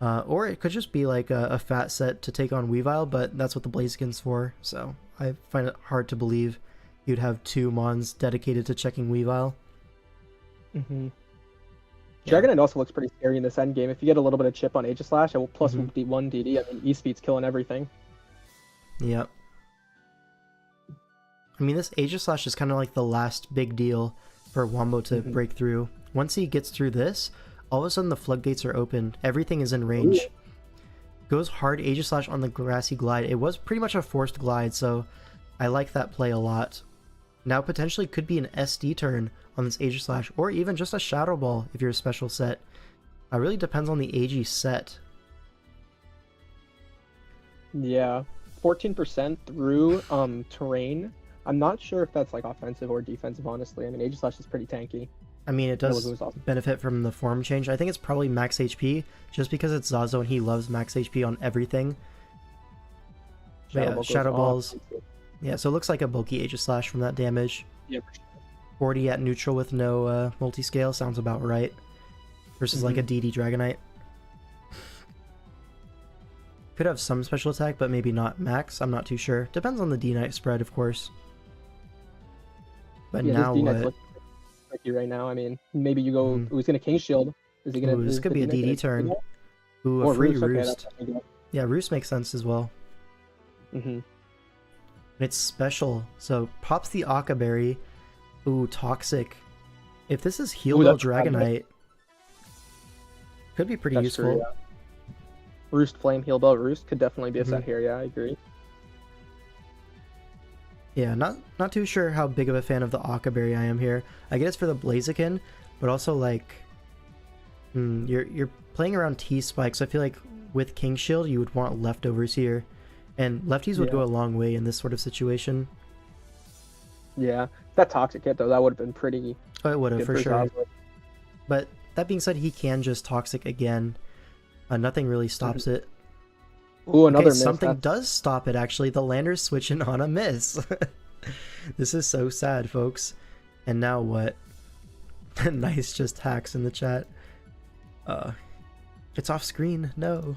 Or it could just be like a fat set to take on Weavile, but that's what the Blaziken's for, so I find it hard to believe you'd have 2 Mons dedicated to checking Weavile. Mm-hmm. Yeah. Dragonite also looks pretty scary in this end game. If you get a little bit of chip on Aegislash, it will plus Mhm. D1 DD. I mean, E-Speed's killing everything. Yep. I mean, this Aegislash is kind of like the last big deal for Wombo to break through. Once he gets through this, all of a sudden the floodgates are open. Everything is in range. Ooh. Goes hard Aegislash on the Grassy Glide. It was pretty much a forced glide, so I like that play a lot. Now potentially could be an SD turn on this Aegislash, or even just a Shadow Ball if you're a special set. It really depends on the AG set. Yeah, 14% through terrain. I'm not sure if that's like offensive or defensive, honestly. I mean, Aegislash is pretty tanky. I mean, it does awesome. benefit from the form change. I think it's probably max HP, just because it's Zazo and he loves max HP on everything. Shadow Balls. Yeah, so it looks like a bulky Aegislash from that damage. Yeah, for sure. 40 at neutral with no multi-scale sounds about right. Versus like a DD Dragonite. Could have some special attack, but maybe not max. I'm not too sure. Depends on the D-Knight spread, of course. But yeah, now this what? D-Knight's looking tricky right now. I mean, maybe you go. Ooh, he's gonna King Shield. Is he gonna? Ooh, this could be a D-Knight DD turn. Ooh, or a free Roost. Okay, Roost. that's definitely good. Yeah, Roost makes sense as well. Mm-hmm. It's special, so pops the Akka Berry. Ooh, Toxic. If this is Heal Bell Dragonite, could be pretty useful. True, yeah. Roost Flame Heal Bell Roost could definitely be a set here. Yeah, I agree. Yeah, not too sure how big of a fan of the Akka Berry I am here. I guess for the Blaziken, but also like, you're playing around T-Spike, so I feel like with King Shield you would want leftovers here, and lefties would go a long way in this sort of situation. Yeah, that Toxic hit though, that would have been pretty. Oh, it would have for sure. Zazo. But that being said, he can just Toxic again. Nothing really stops it. Ooh, another miss. Something does stop it, actually. The Lander's switching on a miss. This is so sad, folks. And now what? Nice just hacks in the chat. It's off screen. No.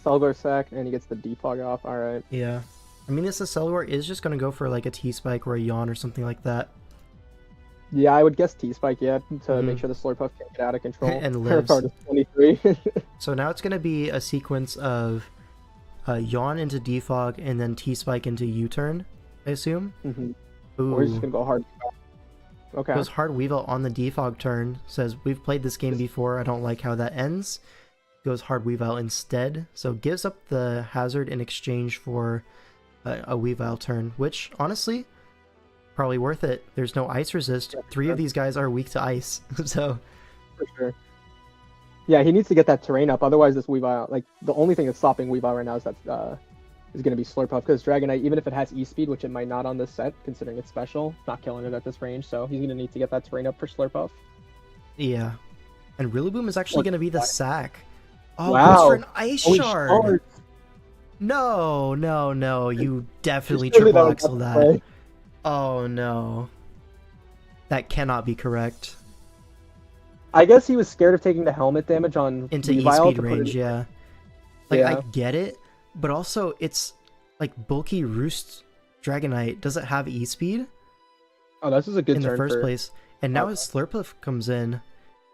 Selgar sack, and he gets the defog off. Alright. Yeah. I mean, this Accelerator is just going to go for like a T-Spike or a Yawn or something like that. Yeah, I would guess T-Spike, yeah, to make sure the Slurpuff can't get out of control. And lives. Part is 23. So now it's going to be a sequence of Yawn into Defog and then T-Spike into U-turn, I assume. Ooh. Or he's just going to go hard. Okay. Goes hard Weavile on the Defog turn. Says, we've played this game before, I don't like how that ends. Goes hard Weavile instead. So gives up the hazard in exchange for a Weavile turn, which, honestly, probably worth it. There's no ice resist. 3 of these guys are weak to ice, so... For sure. Yeah, he needs to get that terrain up, otherwise this Weavile, like, the only thing that's stopping Weavile right now is that is going to be Slurpuff, because Dragonite, even if it has E-Speed, which it might not on this set, considering it's special, not killing it at this range, so he's going to need to get that terrain up for Slurpuff. Yeah. And Rillaboom is actually going to be the sack. Oh, wow. Goes for an Ice Shard! No, no, no, you definitely triple axle that. Oh no. That cannot be correct. I guess he was scared of taking the helmet damage on into Weavile E-Speed range, yeah. Like, yeah. I get it, but also it's like bulky Roost Dragonite doesn't have E-Speed. Oh, this is a good in turn the first for... place. And now his Slurpuff comes in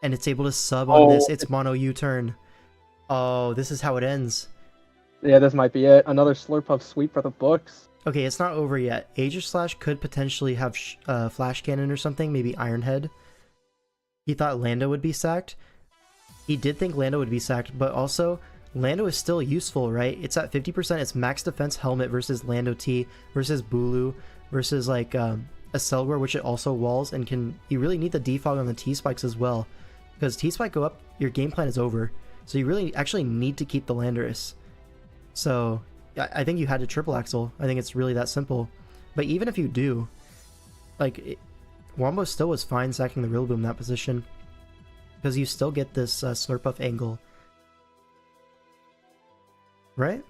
and it's able to sub on this. It's mono U-turn. Oh, this is how it ends. Yeah, this might be it. Another Slurpuff sweep for the books. Okay, it's not over yet. Aegislash could potentially have Flash Cannon or something, maybe Iron Head. He thought Lando would be sacked. He did think Lando would be sacked, but also Lando is still useful, right? It's at 50%. It's max defense helmet versus Lando T versus Bulu versus like a Selgor, which it also walls and can. You really need the defog on the T-Spikes as well, because T-Spike go up, your game plan is over. So you really actually need to keep the Landorus. So I think you had to triple axle. I think it's really that simple. But even if you do, like, Wombo still was fine sacking the Rillaboom in that position, because you still get this Slurpuff angle. right?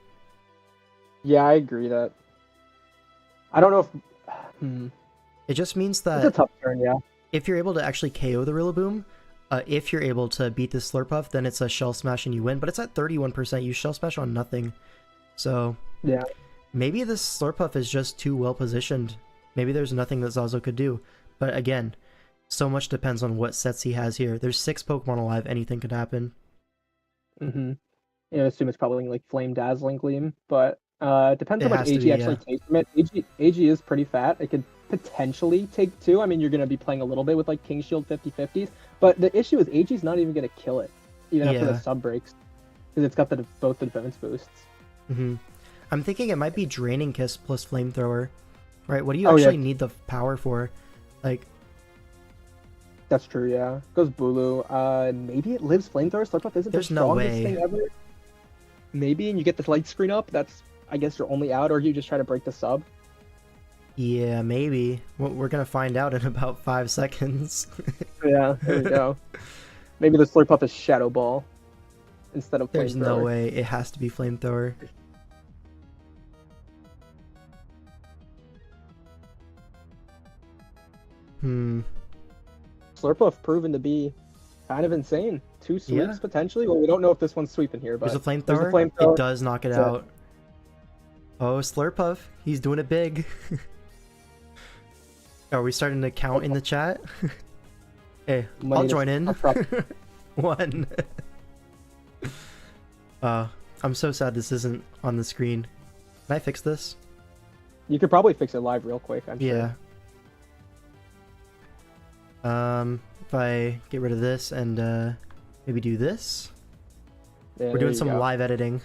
Yeah, I agree that. I don't know if. It just means It's a that tough turn, yeah. if you're able to actually KO the Rillaboom, if you're able to beat the Slurpuff, then it's a Shell Smash and you win. But it's at 31%. You Shell Smash on nothing. So Yeah. maybe this Slurpuff is just too well positioned. Maybe there's nothing that Zazo could do. But again, so much depends on what sets he has here. There's 6 Pokemon alive. Anything could happen. Mm-hmm. Yeah, I assume it's probably like Flame Dazzling Gleam, but it depends It how much has to AG be, actually takes from it. AG is pretty fat. It could potentially take 2. I mean, you're going to be playing a little bit with like King Shield 50/50s, but the issue is AG's not even going to kill it, even after the sub breaks, because it's got both the defense boosts. I'm thinking it might be Draining Kiss plus Flamethrower, right? What do you actually need the power for? Like, that's true, yeah. Goes Bulu. Maybe it lives Flamethrower. Slurpuff isn't the strongest thing ever. Maybe, and you get the light screen up. That's, I guess, your only out, or you just try to break the sub. Yeah, maybe. Well, we're gonna find out in about 5 seconds. Yeah, there we go. Maybe the Slurpuff is Shadow Ball instead of Flamethrower. There's no way. It has to be Flamethrower. Slurpuff proven to be kind of insane. 2 sweeps potentially. Well, we don't know if this one's sweeping here, but there's a Flamethrower. It does knock it out. Oh, Slurpuff. He's doing it big. Are we starting to count in the chat? Hey, I'll join in. 1. I'm so sad this isn't on the screen. Can I fix this? You could probably fix it live real quick, I'm sure. If I get rid of this and maybe do this. Yeah, we're doing some live editing.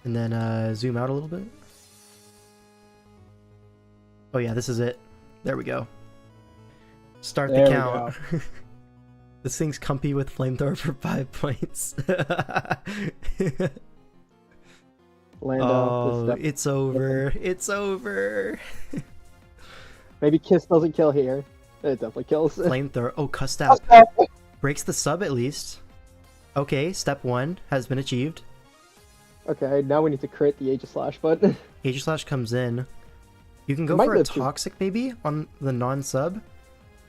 And then zoom out a little bit. Oh yeah, this is it. There we go. Start the count. This thing's comfy with Flamethrower for 5 points. Oh, it's over. It's over. Maybe Kiss doesn't kill here. It definitely kills. Flamethrower. Oh, cussed out. Breaks the sub at least. Okay, step 1 has been achieved. Okay, now we need to crit the Aegislash, but... Aegislash comes in. You can go for a Toxic maybe on the non-sub.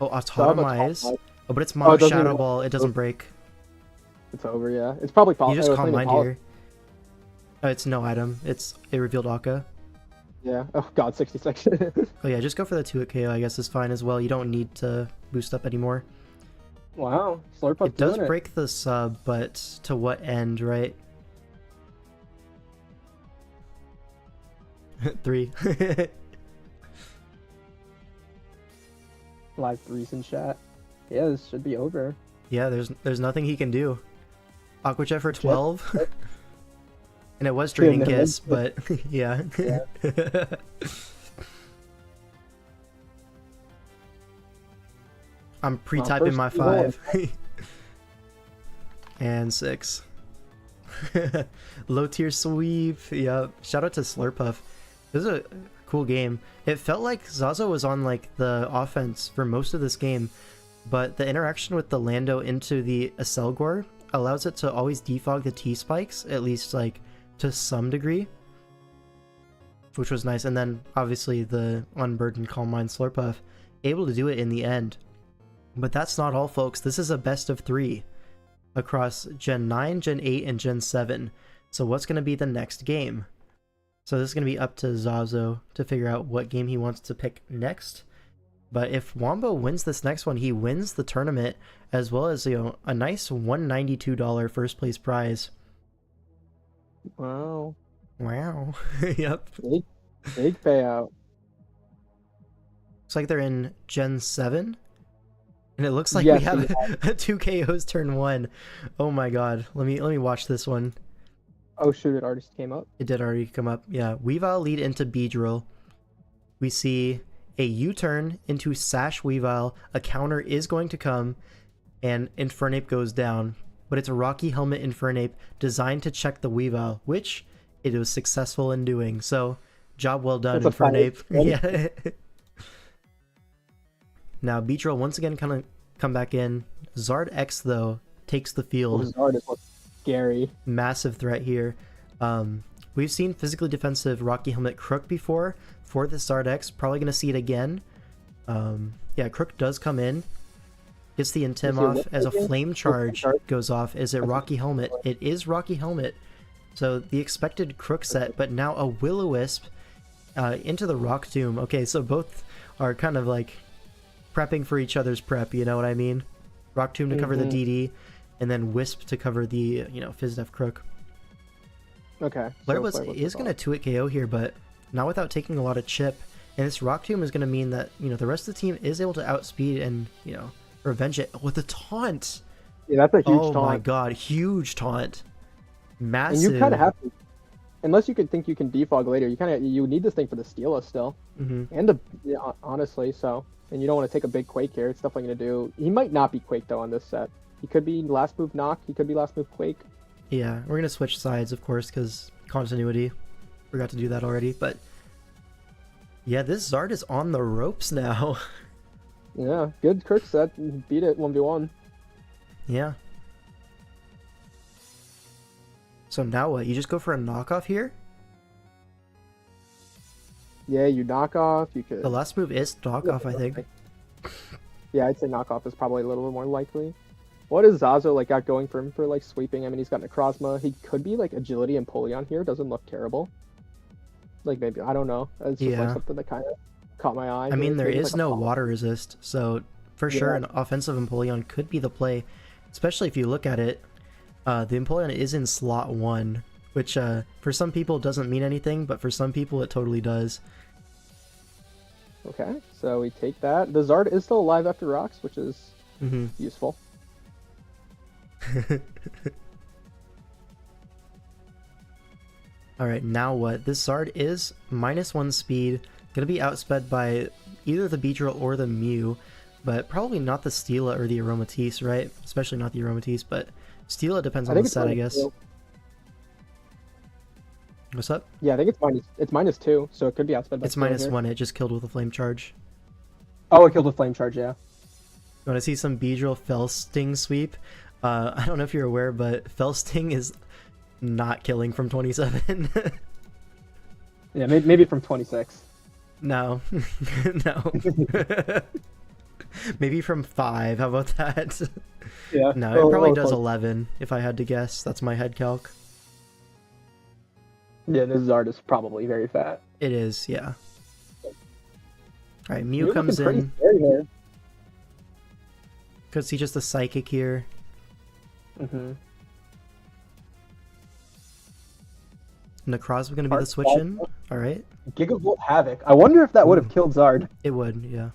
Oh, Autotomize. Oh, but it's Mono Shadow Ball. It doesn't break. It's over, yeah. It's probably You just Calm Mind here. Oh, it's no item. It's a revealed Akka. Yeah. Oh god, 66. Oh yeah, just go for the 2-hit KO, I guess is fine as well. You don't need to boost up anymore. Wow, Slurpuff it does break the sub, but to what end, right? 3. Live 3s in chat. Yeah, this should be over. Yeah, there's nothing he can do. Aqua Jet for 12. And it was Draining Kiss, but yeah. I'm pre-typing my 5. And 6. Low tier sweep. Yep. Shout out to Slurpuff. This is a cool game. It felt like Zazo was on like the offense for most of this game, but the interaction with the Lando into the Acelgor allows it to always defog the T-spikes, at least like to some degree, which was nice. And then obviously the unburdened Calm Mind Slurpuff able to do it in the end. But that's not all, folks. This is a best of 3 across Gen 9, Gen 8, and Gen 7. So what's going to be the next game? So this is going to be up to Zazo to figure out what game he wants to pick next. But if Wombo wins this next one, he wins the tournament, as well as, you know, a nice $192 first place prize. Wow. Wow. Yep. Big payout. Looks like they're in Gen 7. And it looks like we have a 2 KOs turn 1. Oh my god. Let me watch this one. Oh shoot, it already came up. It did already come up. Yeah. Weavile lead into Beedrill. We see a U-turn into Sash Weavile. A counter is going to come, and Infernape goes down. But it's a Rocky Helmet Infernape designed to check the Weavile, which it was successful in doing. So, job well done, Infernape. Yeah. Now, Beedrill once again come back in. Zard X, though, takes the field. Zard is what's scary. Massive threat here. We've seen physically defensive Rocky Helmet Crook before for the Zard X. Probably going to see it again. Yeah, Crook does come in. Gets the Intim off as a Flame Charge goes off. Is it Rocky Helmet? It is Rocky Helmet. So the expected Crook set, but now a Will-O-Wisp into the Rock Tomb. Okay, so both are kind of like prepping for each other's prep, you know what I mean? Rock Tomb to cover the DD, and then Wisp to cover the, Fizdef Crook. Okay. Blairblitz is going to 2-hit KO here, but not without taking a lot of chip. And this Rock Tomb is going to mean that, the rest of the team is able to outspeed and, revenge it with a taunt. Yeah, that's a huge taunt. Oh my god, huge taunt. Massive. And you kind of have to, unless you could think you can defog later, you need this thing for the Steela still. And honestly, so. And you don't want to take a big Quake here. It's definitely going to do. He might not be Quake though on this set. He could be last move Knock. He could be last move Quake. Yeah, we're going to switch sides, of course, because continuity. Forgot to do that already, but yeah, this Zard is on the ropes now. Yeah, good Kirk set. Beat it 1v1. Yeah. So now what? You just go for a knockoff here? Yeah, you knock off. You could. The last move is knockoff, I think. Yeah, I'd say knockoff is probably a little bit more likely. What is Zazo got going for him for sweeping? I mean, he's got Necrozma. He could be agility and Polion here. Doesn't look terrible. Maybe, I don't know. It's just something that kind of caught my eye. I mean, there is no water resist, so for sure an offensive Empoleon could be the play, especially if you look at it. The Empoleon is in slot 1, which for some people doesn't mean anything, but for some people it totally does. Okay, so we take that. The Zard is still alive after rocks, which is useful. Alright, now what? This Zard is -1 speed, gonna be outsped by either the Beedrill or the Mew, but probably not the Steela or the Aromatisse, right? Especially not the Aromatisse, but Steela depends on the set, I guess. What's up? Yeah, I think it's -2, so it could be outsped by It's -1, it just killed with a Flame Charge. Oh, it killed with Flame Charge, yeah. You want to see some Beedrill Fell Sting sweep? I don't know if you're aware, but Fell Sting is not killing from 27. Yeah, maybe from 26. No. No. Maybe from 5, how about that? Yeah. No, it probably does 11, if I had to guess. That's my head calc. Yeah, this Zard is probably very fat. It is, yeah. Alright, Mew comes in. Could see just a Psychic here. Necrozma gonna be the switch in. Alright. Gigavolt Havoc. I wonder if that would have killed Zard. It would, yeah.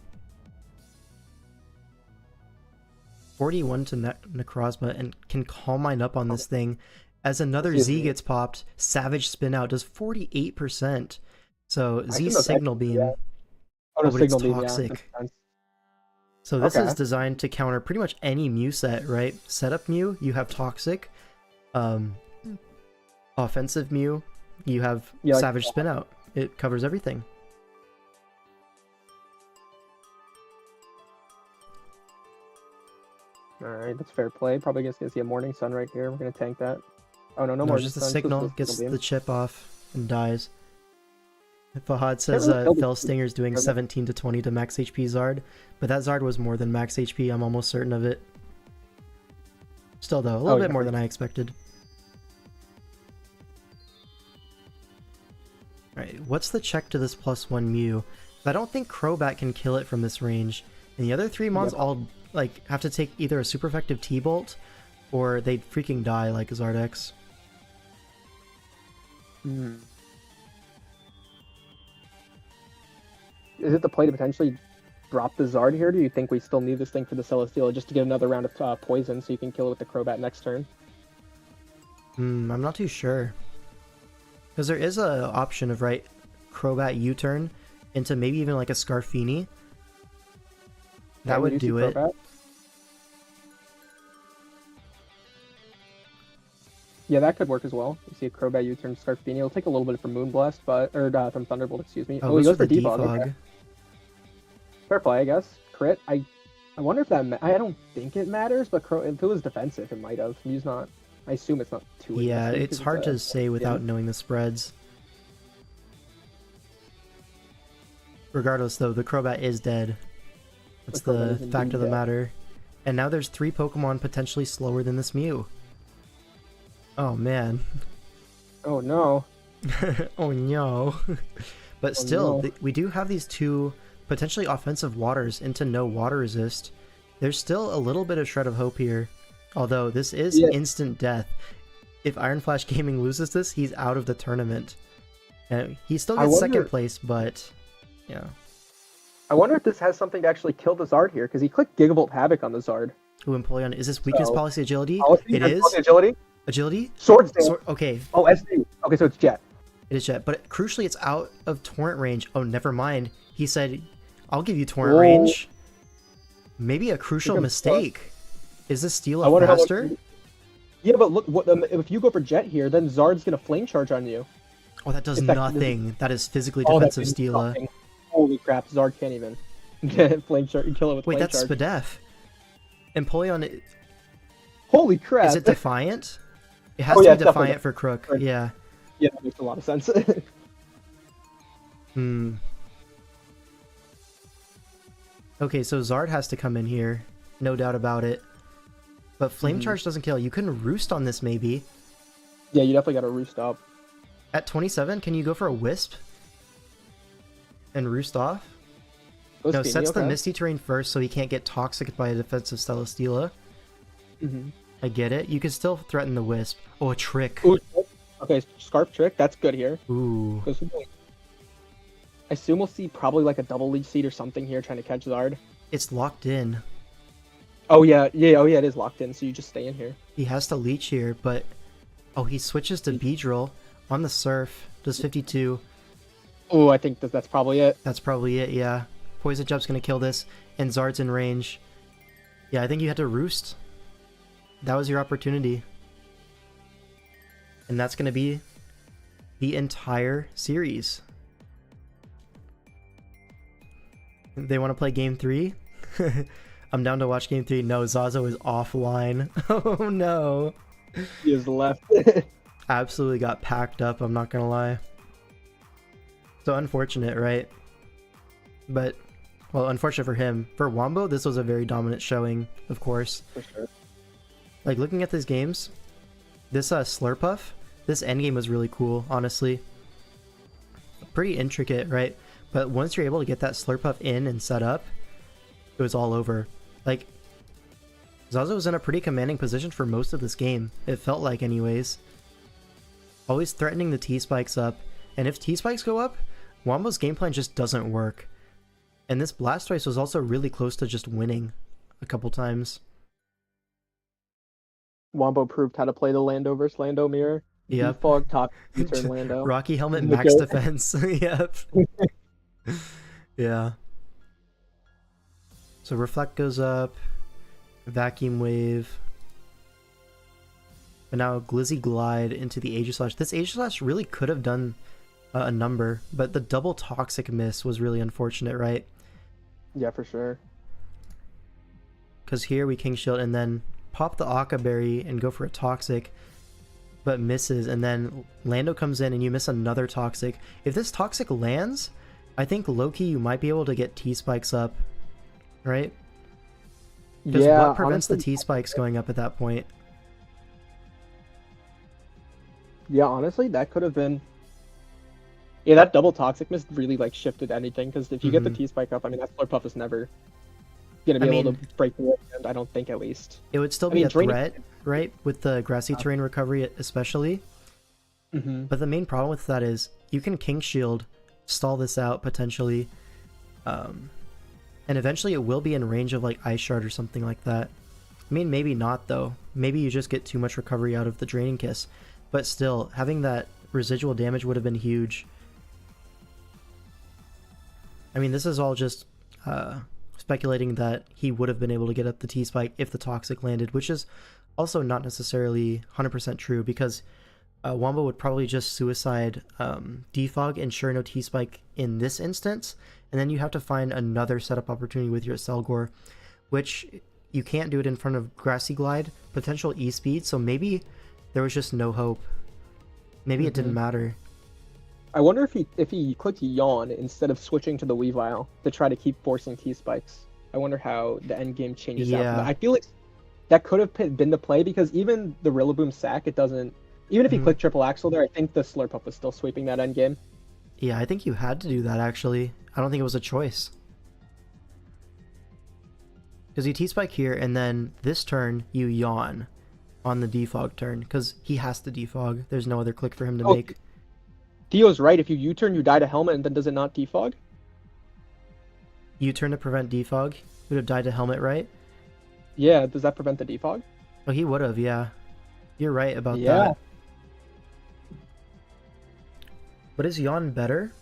41 to Necrozma, and can Calm Mind up on this thing. As another Z gets popped, Savage Spin Out does 48%. So Z Signal Beam. Yeah. Oh, but it's toxic. Yeah, so this is designed to counter pretty much any Mew set, right? Setup Mew, you have Toxic. Offensive Mew, you have Savage Spin Out. It covers everything. Alright, that's fair play. Probably just gonna see a Morning Sun right here. We're gonna tank that. Oh no, no more. Just the signal, gets the chip off and dies. Fahad says Fell Stinger's doing 17 to 20 to max HP Zard, but that Zard was more than max HP, I'm almost certain of it. Still though, a little bit more than I expected. Alright, what's the check to this +1 Mew? I don't think Crobat can kill it from this range, and the other 3 mons all have to take either a super effective T-Bolt, or they'd freaking die like Zardex. Is it the play to potentially drop the Zard here? Do you think we still need this thing for the Celesteela just to get another round of poison so you can kill it with the Crobat next turn? I'm not too sure. Because there is a option of, Crobat U-turn into maybe even like a Scarfini. That would do it. Crobat? Yeah, that could work as well. You see a Crobat U-turn Scarfini. It'll take a little bit from Moonblast, from Thunderbolt, excuse me. Oh, he goes for Defog. Okay. Fair play, I guess. Crit. I I wonder if that. I don't think it matters, but if it was defensive, it might have. Mew's not. I assume it's not too. Yeah, it's hard to say without knowing the spreads. Regardless, though, the Crobat is dead. That's the fact of the matter. And now there's 3 Pokemon potentially slower than this Mew. Oh, man. Oh, no. Oh, no. But still, we do have these 2 potentially offensive waters into no water resist. There's still a little bit of shred of hope here. Although, this is instant death. If Iron Flash Gaming loses this, he's out of the tournament. And he still gets second place, but... yeah. I wonder if this has something to actually kill the Zard here, because he clicked Gigavolt Havoc on the Zard. Who Empoleon? Is this weakness policy agility? It is. Agility? Agility? Swords Dance. Okay. Oh, SD. Okay, so it's Jet. It is Jet, but crucially it's out of Torrent range. Oh, never mind. He said, I'll give you Torrent range. Maybe a crucial mistake. Is this Steela faster? Yeah, but look, if you go for Jet here, then Zard's going to Flame Charge on you. Oh, that does nothing. That is physically defensive Steela. Holy crap, Zard can't even get Flame Charge, kill it with Flame Charge. Wait, that's Spadef. Empoleon... Holy crap. Is it Defiant? It has to be Defiant for Crook, yeah. Yeah, that makes a lot of sense. Okay, so Zard has to come in here. No doubt about it. But Flame Charge doesn't kill. You can Roost on this, maybe. Yeah, you definitely got to Roost up. At 27, can you go for a Wisp? And Roost off? No, sets the Misty Terrain first so he can't get Toxic by a defensive Celesteela. I get it. You can still threaten the Wisp. Oh, a Trick. Ooh, okay, Scarf Trick. That's good here. Ooh. I assume we'll see probably like a double Leech Seed or something here trying to catch Zard. It's locked in. Oh yeah, it is locked in, so you just stay in here. He has to Leech here, but... oh, he switches to Beedrill on the Surf. Does 52. Oh, I think that's probably it. That's probably it, yeah. Poison Jab's gonna kill this, and Zard's in range. Yeah, I think you had to Roost. That was your opportunity. And that's gonna be the entire series. They want to play Game 3? I'm down to watch Game 3. No, Zazo is offline. Oh no. He is left. Absolutely got packed up, I'm not gonna lie. So unfortunate, right? But, well, unfortunate for him. For Wombo, this was a very dominant showing, of course. For sure. Like, looking at these games, this Slurpuff, this endgame was really cool, honestly. Pretty intricate, right? But once you're able to get that Slurpuff in and set up, it was all over. Like, Zazo was in a pretty commanding position for most of this game. It felt like, anyways. Always threatening the T-Spikes up. And if T-Spikes go up, Wombo's game plan just doesn't work. And this Blastoise was also really close to just winning a couple times. Wombo proved how to play the Lando versus Lando mirror. Yep. Defog, top, turn Lando. Rocky Helmet, max defense. Yep. Yeah. So Reflect goes up. Vacuum Wave. And now Glizzy Glide into the Aegislash. This Aegislash really could have done a number, but the double Toxic miss was really unfortunate, right? Yeah, for sure. Because here we King Shield and then pop the Akka Berry and go for a Toxic, but misses, and then Lando comes in and you miss another Toxic. If this Toxic lands, I think low-key you might be able to get T-Spikes up, right? Because what prevents the T-Spikes going up at that point? Yeah, honestly, that could have been... yeah, that double Toxic miss really, like, shifted anything, because if you get the T-Spike up, I mean, that Slurpuff is never going to be able to break the end, I don't think, at least. It would still be a threat, right? With the Grassy Terrain recovery, especially. But the main problem with that is, you can King Shield, stall this out, potentially, and eventually it will be in range of, like, Ice Shard or something like that. I mean, maybe not, though. Maybe you just get too much recovery out of the Draining Kiss. But still, having that residual damage would have been huge. I mean, this is all just speculating that he would have been able to get up the T-Spike if the Toxic landed, which is also not necessarily 100% true, because Wombo would probably just Suicide Defog, ensure no T-Spike in this instance, and then you have to find another setup opportunity with your Selgor, which you can't do it in front of Grassy Glide, potential E-speed, so maybe there was just no hope. Maybe it didn't matter. I wonder if he clicked Yawn instead of switching to the Weavile to try to keep forcing T-Spikes. I wonder how the end game changes out. Yeah. I feel like that could have been the play, because even the Rillaboom sack, it doesn't... Even if he clicked Triple Axle there, I think the Slurpuff was still sweeping that end game. Yeah, I think you had to do that, actually. I don't think it was a choice. Because you T-Spike here, and then this turn, you Yawn on the defog turn, because he has to defog. There's no other click for him to make. Theo's right. If you U-turn, you die to Helmet, and then does it not defog? U-turn to prevent defog. He would have died to Helmet, right? Yeah, does that prevent the defog? Oh, he would have, yeah. You're right about that. But is Yawn better?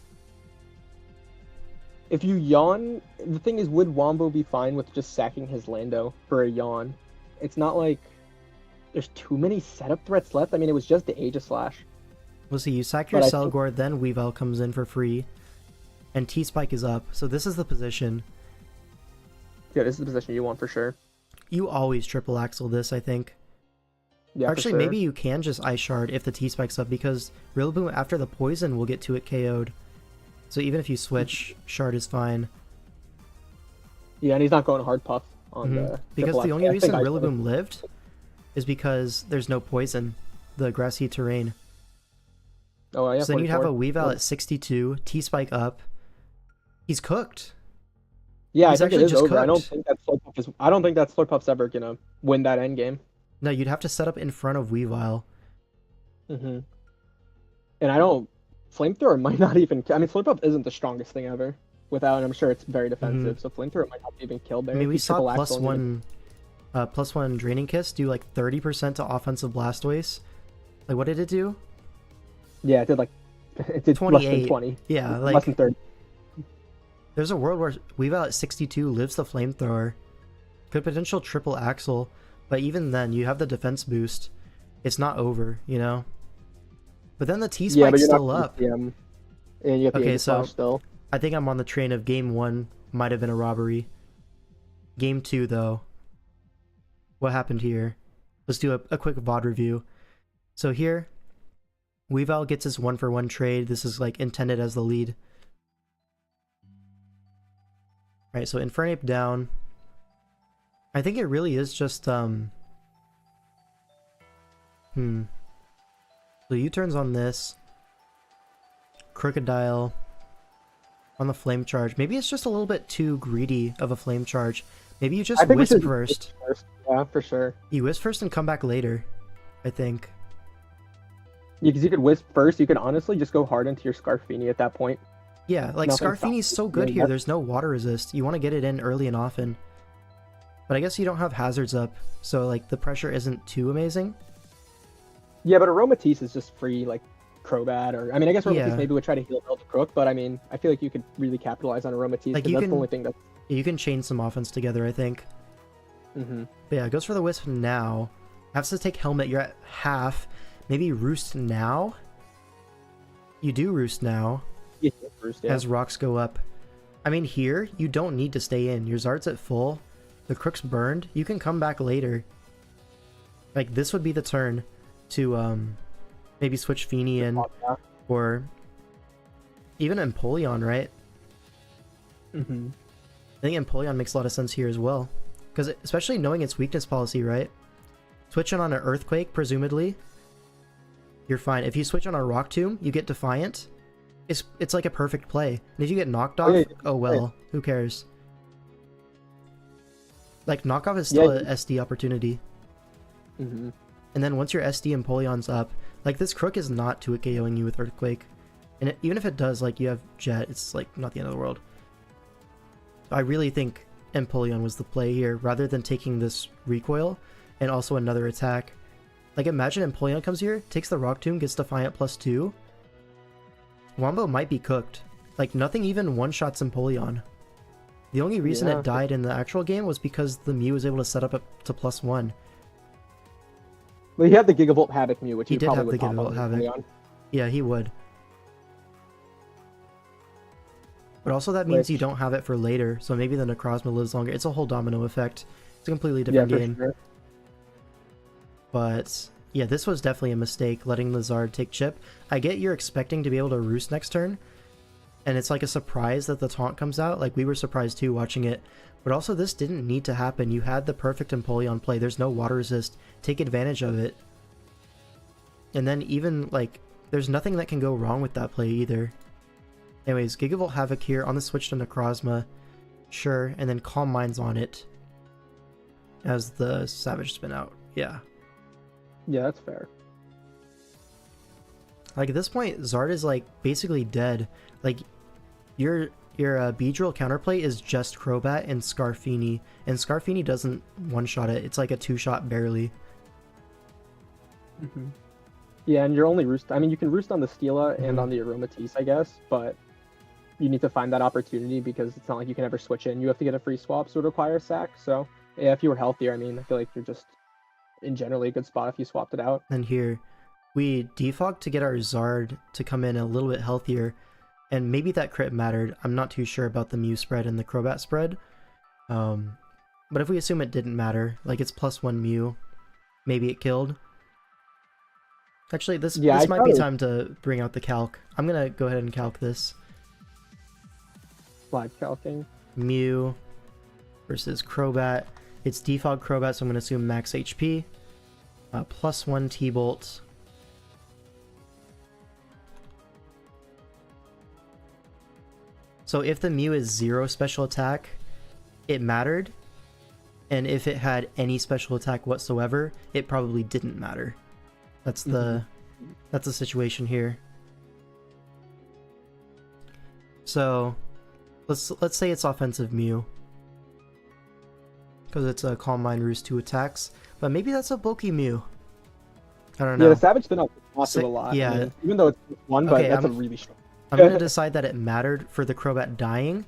If you Yawn, the thing is, would Wombo be fine with just sacking his Lando for a Yawn? It's not like there's too many setup threats left. I mean, it was just the Aegislash. We'll see, you sack your Cellgore, then Weavile comes in for free. And T-Spike is up, so this is the position. Yeah, this is the position you want for sure. You always triple axle this, I think. Yeah, actually, for sure. maybe you can just Ice Shard if the T-Spike's up, because Rillaboom, after the poison, will get to it KO'd. So even if you switch, Shard is fine. Yeah, and he's not going hard puff on the... Because the only reason Rillaboom lived is because there's no poison, the grassy terrain. Oh, yeah, so then you'd have a Weavile at 62, T-Spike up. He's cooked. Yeah, He's I think it is over. Cooked. I don't think that Slurpuff's ever gonna win that end game. No, you'd have to set up in front of Weavile. And I don't... Flamethrower might not even... I mean, Slurpuff isn't the strongest thing ever. Without, and I'm sure it's very defensive, so Flamethrower might not even kill there. I mean, we saw plus one Draining Kiss do like 30% to offensive Blastoise. Like, what did it do? Yeah, it did like... It did 28. less than 20. Yeah, like... Less than 30. There's a world where Weavile at 62 lives the Flamethrower. Could potential triple axle, but even then, you have the defense boost. It's not over, you know? But then the T-Spike's still up. And you got the so still. I think I'm on the train of game 1 might have been a robbery. Game 2, though. What happened here? Let's do a quick VOD review. So here, Weavile gets his 1-for-1 trade. This is like intended as the lead. Alright, so Infernape down. I think it really is just, So U-turns on this. Crocodile on the Flame Charge. Maybe it's just a little bit too greedy of a Flame Charge. Maybe you just Wisp first. Yeah, for sure. You Wisp first and come back later, I think. Yeah, because you could Wisp first. You could honestly just go hard into your Scarfini at that point. Yeah, like Scarfini's so good here. There's no water resist. You want to get it in early and often. But I guess you don't have hazards up, so like the pressure isn't too amazing. Yeah, but Aromatisse is just free, like Crobat, or I mean, I guess Aromatisse maybe would try to heal the Crook, but I mean, I feel like you could really capitalize on Aromatisse, because that's the only thing that you can chain some offense together, I think. But yeah, it goes for the Wisp now. Has to take Helmet. You're at half. Maybe Roost now. You do Roost now. Yeah, Roost, yeah. As rocks go up. I mean, here you don't need to stay in. Your Zard's at full. The Crook's burned. You can come back later. Like this would be the turn to maybe switch Feeny in, or even Empoleon, right? I think Empoleon makes a lot of sense here as well, because especially knowing its weakness policy, right? Switch it on an Earthquake, presumably. You're fine. If you switch on a Rock Tomb, you get Defiant. It's like a perfect play. And if you get knocked off, oh well, who cares? Like, knockoff is still an SD opportunity. And then once your SD Empoleon's up, like, this Crook is not 2-hit KOing you with Earthquake. And even if it does, like, you have Jet, it's, like, not the end of the world. I really think Empoleon was the play here, rather than taking this recoil and also another attack. Like, imagine Empoleon comes here, takes the Rock Tomb, gets Defiant +2. Wombo might be cooked. Like, nothing even one-shots Empoleon. The only reason it died in the actual game was because the Mew was able to set up to +1. Well, he had the Gigavolt Havoc Mew, which he he did probably have the would Gigavolt Havoc. Yeah, he would. But also that means you Which- don't have it for later, so maybe the Necrozma lives longer. It's a whole domino effect. It's a completely Yeah, different for game. sure. But yeah, this was definitely a mistake, letting the Zard take chip. I get you're expecting to be able to roost next turn, and it's like a surprise that the taunt comes out. Like, we were surprised too watching it. But also, this didn't need to happen. You had the perfect Empoleon play. There's no water resist. Take advantage of it. And then even, like, there's nothing that can go wrong with that play either. Anyways, Gigavolt Havoc here on the switch to Necrozma. Sure, and then Calm Minds on it as the Savage spin out. Yeah. Yeah, that's fair. Like, at this point, Zard is, like, basically dead. Like, your Beedrill counterplay is just Crobat and Scarfini, and Scarfini doesn't one-shot it. It's like a two-shot barely. Mm-hmm. Yeah, and you're only roost. I mean, you can roost on the Steela and Mhm. on the Aromatisse, I guess, but you need to find that opportunity because it's not like you can ever switch in. You have to get a free swap, so it requires sack. So, yeah, if you were healthier, I mean, I feel like you're just in generally a good spot if you swapped it out. And here, we defogged to get our Zard to come in a little bit healthier, and maybe that crit mattered. I'm not too sure about the Mew spread and the Crobat spread. But if we assume it didn't matter, like it's +1 Mew, maybe it killed. Actually, this might be time to bring out the calc. I'm gonna go ahead and calc this. Live calcing. Mew versus Crobat. It's defog Crobat, so I'm gonna assume max HP. +1 T-Bolt. So if the Mew is 0 special attack, it mattered. And if it had any special attack whatsoever, it probably didn't matter. That's the situation here. So let's say it's offensive Mew, because it's a Calm Mind Roost 2 attacks, but maybe that's a bulky Mew. I don't know. Yeah, the Savage spin out costs a lot. Yeah. I mean, even though it's one, but Okay, that's a really strong. I'm going to decide that it mattered for the Crobat dying,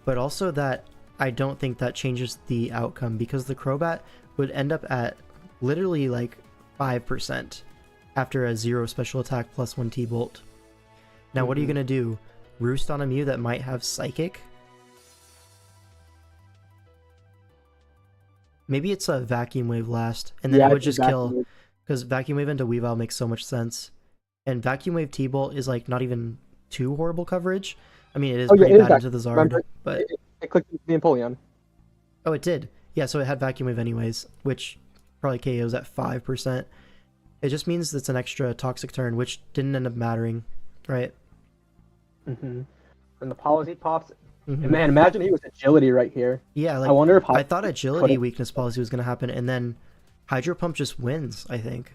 but also that I don't think that changes the outcome, because the Crobat would end up at literally like 5% after a 0 special attack +1 T-Bolt. Now, what are you going to do? Roost on a Mew that might have Psychic? Maybe it's a Vacuum Wave last, and then it would just kill, because Vacuum Wave into Weavile makes so much sense. And Vacuum Wave T-Bolt is like not even too horrible coverage. I mean, it is pretty bad into the Zard, Remember, but... It clicked the Empoleon. Oh, it did. Yeah, so it had Vacuum Wave anyways, which probably KOs at 5%. It just means it's an extra toxic turn, which didn't end up mattering, right? And the Policy pops. And man, imagine he was Agility right here. Yeah, like, I wonder if I thought Agility weakness policy was going to happen, and then Hydro Pump just wins, I think.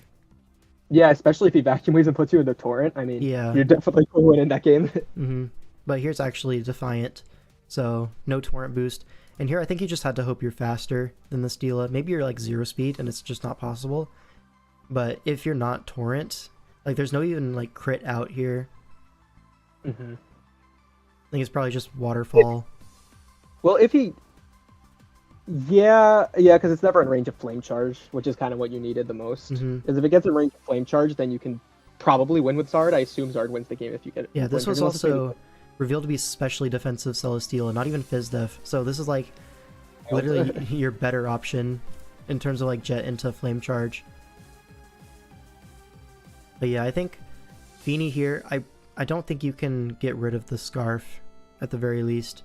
Yeah, especially if he Vacuum Waves and puts you in the Torrent. I mean, Yeah. you're definitely going to win in that game. But here's actually Defiant, so no Torrent boost. And here I think you just had to hope you're faster than the Steela. Maybe you're like 0 speed and it's just not possible. But if you're not Torrent, like there's no even like crit out here. I think it's probably just Waterfall. Well, if he... Yeah, because it's never in range of Flame Charge, which is kind of what you needed the most. Because if it gets in range of Flame Charge, then you can probably win with Zard. I assume Zard wins the game if you get it. Yeah, this was also revealed to be specially defensive Celesteela, not even Fizz Def. So this is like literally your better option in terms of like Jet into Flame Charge. But yeah, I think Feeny here, I don't think you can get rid of the Scarf at the very least.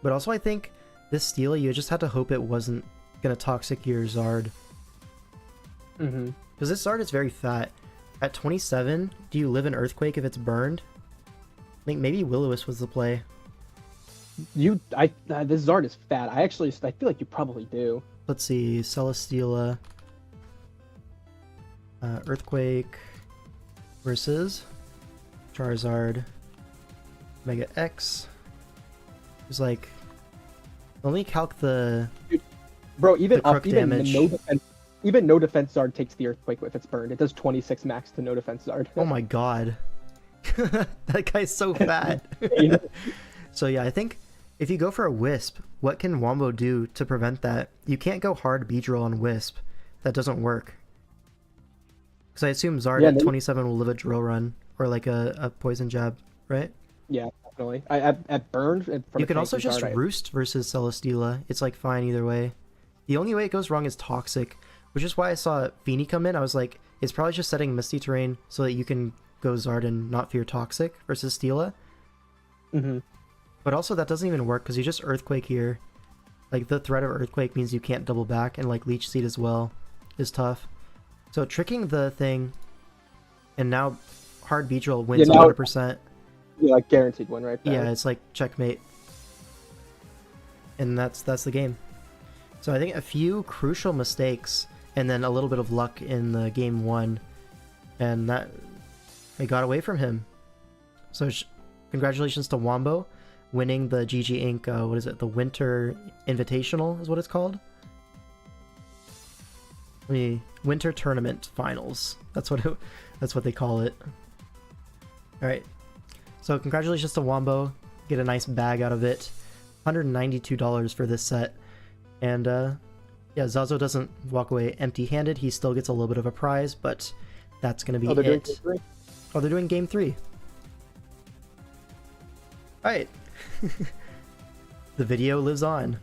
But also I think this Steela, you just had to hope it wasn't going to Toxic your Zard. Because this Zard is very fat. At 27, do you live in Earthquake if it's burned? I think maybe Will-O-Wisp was the play. This Zard is fat. I feel like you probably do. Let's see, Celesteela, Earthquake versus Charizard, Mega X. It's like, let me calc the bro. Even the Crook damage. Even no defense Zard takes the Earthquake if it's burned. It does 26 max to no defense Zard. Oh my god, that guy's so fat. So yeah, I think if you go for a Wisp, what can Wombo do to prevent that? You can't go hard Beedrill on Wisp. That doesn't work. Because I assume Zard at 27 will live a Drill Run or like a Poison Jab, right? Yeah, definitely. At burn from You a can also tanky just card, roost versus Celesteela. It's like fine either way. The only way it goes wrong is Toxic, which is why I saw Feeny come in. I was like, it's probably just setting Misty Terrain so that you can go Zard and not fear Toxic versus Steela. Mm-hmm. But also that doesn't even work because you just Earthquake here. Like the threat of Earthquake means you can't double back, and like Leech Seed as well is tough. So tricking the thing, and now hard Beedrill wins 100%. Yeah, like guaranteed win right there. Yeah, it's like checkmate. And that's the game. So I think a few crucial mistakes and then a little bit of luck in the game 1, and that it got away from him. So congratulations to Wombo winning the GG Inc. What is it? The Winter Invitational is what it's called. The Winter Tournament Finals. That's what they call it. All right. So congratulations to Wombo. Get a nice bag out of it. $192 for this set. And yeah, Zazo doesn't walk away empty-handed. He still gets a little bit of a prize, but that's going to be it. Oh, they're doing game 3. All right. The video lives on.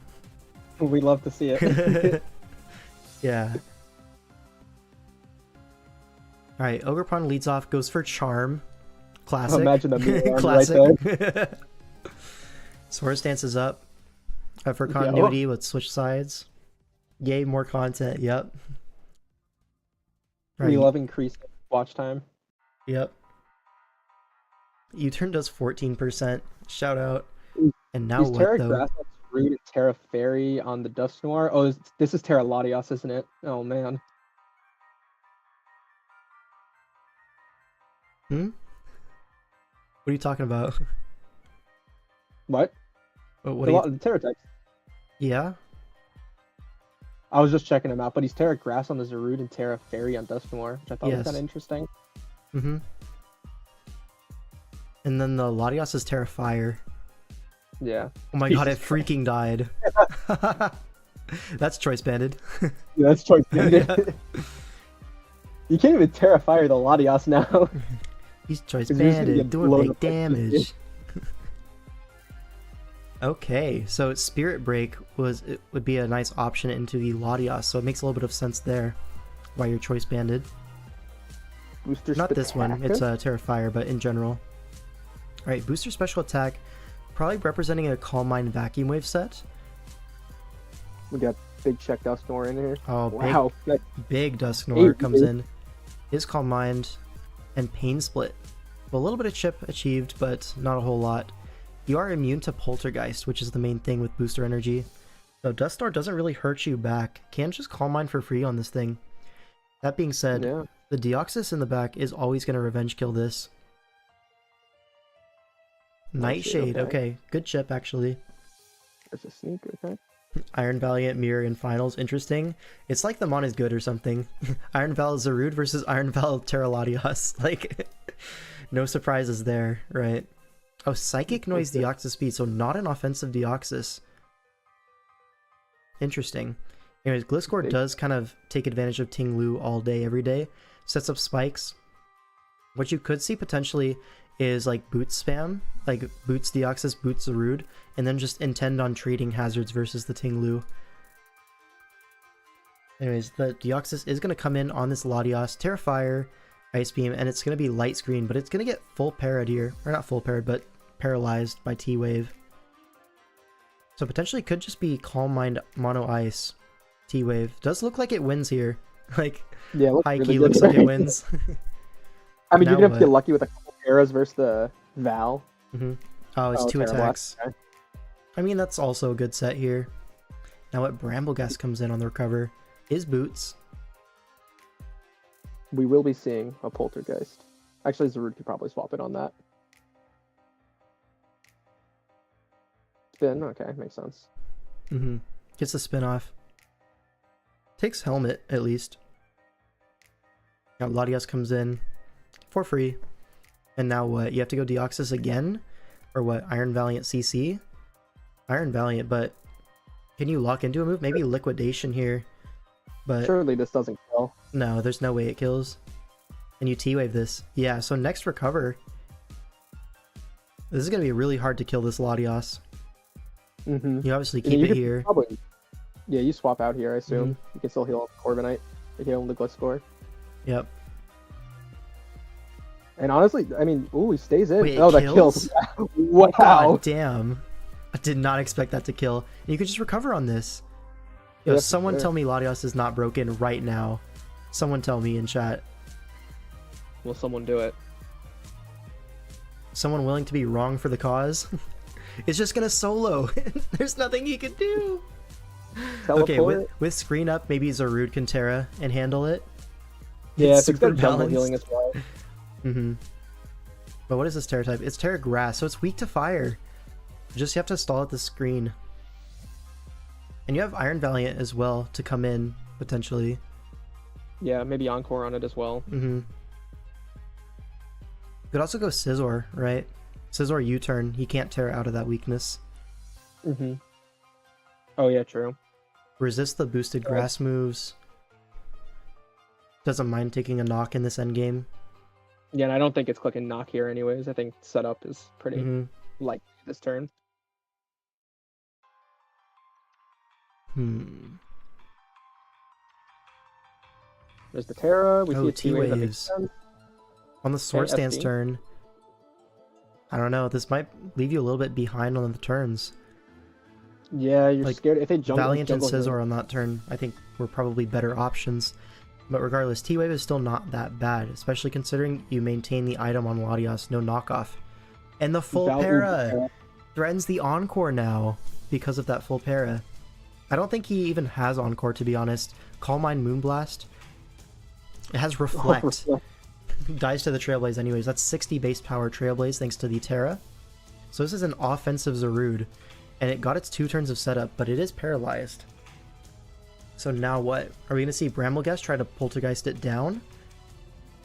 We love to see it. Yeah. All right, Ogerpon leads off, goes for Charm. Classic. Imagine that Classic. right there. Swords Dance is up. For continuity, let's switch sides. Yay, more content. Yep. We love increased watch time. Yep. U-turn does 14%. Shout out. And now what, Terra though? Grass, Root, and Terra Fairy on the Dust Noir. Oh, this is Terra Latios, isn't it? Oh, man. Hmm? What are you talking about? What? What are you... Terra types. Yeah? I was just checking him out, but he's Terra Grass on the Zarude and Terra Fairy on Dust Noir, which I thought was kind of interesting. Mm-hmm. And then the Latios is Terra Fire. Yeah. Oh my god, it freaking died. That's choice banded. Yeah, that's choice banded. You can't even Terra Fire the Latios now. He's choice banded, doing big damage. Okay, so Spirit Break would be a nice option into the Latios, so it makes a little bit of sense there why you're choice banded. Booster Not this one, it's Terra Fire, but in general. Alright, booster special attack, probably representing a Calm Mind Vacuum Wave set. We got big check Dust Noir in here. Oh, wow. Big Dusk Noir comes in. His Calm Mind and Pain Split. Well, a little bit of chip achieved, but not a whole lot. You are immune to Poltergeist, which is the main thing with booster energy. So Dust Noir doesn't really hurt you back. Can just Calm Mind for free on this thing. That being said, the Deoxys in the back is always going to revenge kill this. Nightshade, okay. Good chip, actually. There's a sneak, okay. Iron Valiant Mirror in finals, interesting. It's like the Mon is good or something. Iron Val Zarude versus Iron Val Terra Latios. Like, no surprises there, right? Oh, Psychic Noise Deoxys speed, so not an offensive Deoxys. Interesting. Anyways, Gliscor does kind of take advantage of Ting Lu all day, every day. Sets up spikes. What you could see potentially is like Boots spam, like Boots Deoxys, Boots Zarude, and then just intend on trading hazards versus the Ting Lu. Anyways, the Deoxys is going to come in on this Latios, Terra Fire, Ice Beam, and it's going to be Light Screen, but it's going to get full parried here. Or not full parried, but paralyzed by T-Wave. So potentially could just be Calm Mind Mono Ice T-Wave. Does look like it wins here. Like, yeah, high key looks like it wins. I mean, you're going to have to get lucky with a couple arrows versus the Val. Mm-hmm. Oh, it's 2 attacks. Okay. I mean, that's also a good set here. Now what Brambleghast comes in on the recover is Boots. We will be seeing a Poltergeist. Actually, Zarude could probably swap it on that. Spin, okay, makes sense. Mm-hmm. Gets the spin off. Takes Helmet, at least. Now Latios comes in for free. And now what? You have to go Deoxys again? Or what? Iron Valiant CC? Iron Valiant, but can you lock into a move? Maybe Liquidation here. But surely this doesn't kill. No, there's no way it kills. And you T-Wave this. Yeah, so next recover. This is gonna be really hard to kill this Latios. Mm-hmm. You obviously keep it here. Probably, yeah, you swap out here, I assume. Mm-hmm. You can still heal Corviknight if you own the Gliscor. Yep. And honestly, I mean, ooh, he stays in. Wait, oh, that kills? kills. Wow. God damn. I did not expect that to kill. And you could just recover on this. Yo, Yeah, someone sure. tell me Latios is not broken right now. Someone tell me in chat. Will someone do it? Someone willing to be wrong for the cause? It's just gonna solo. There's nothing he can do. Okay, Teleport? with screen up, maybe Zarude can Terra and handle it. Yeah, It's if it's got super jungle balanced. healing as well. Mm-hmm. But what is this Terra type? It's Terra Grass, so it's weak to fire. You just have to stall at the screen. And you have Iron Valiant as well to come in, potentially. Yeah, maybe Encore on it as well. Mm-hmm. You could also go Scizor, right? Scizor U-turn. He can't Terra out of that weakness. Mm-hmm. Oh yeah, true. Resist the boosted grass moves. Doesn't mind taking a knock in this endgame. Yeah, and I don't think it's clicking knock here anyways. I think setup is pretty Mm-hmm. light this turn. There's the Terra. We Oh, see a T-Wave that makes T-Waves. sense. On the Sword Okay, Stance SD. turn, I don't know. This might leave you a little bit behind on the turns. Yeah, you're Like, scared if they jungle. Valiant and jungle Scizor on that turn, I think, were probably better options. But regardless, T-Wave is still not that bad, especially considering you maintain the item on Latios, no knockoff. And the full para threatens the Encore now because of that full para. I don't think he even has Encore, to be honest. Calm Mind Moonblast. It has Reflect. Dies to the Trailblaze anyways. That's 60 base power Trailblaze thanks to the Terra. So this is an offensive Zarude. And it got its 2 turns of setup, but it is paralyzed. So now what? Are we going to see Brambleghast try to Poltergeist it down?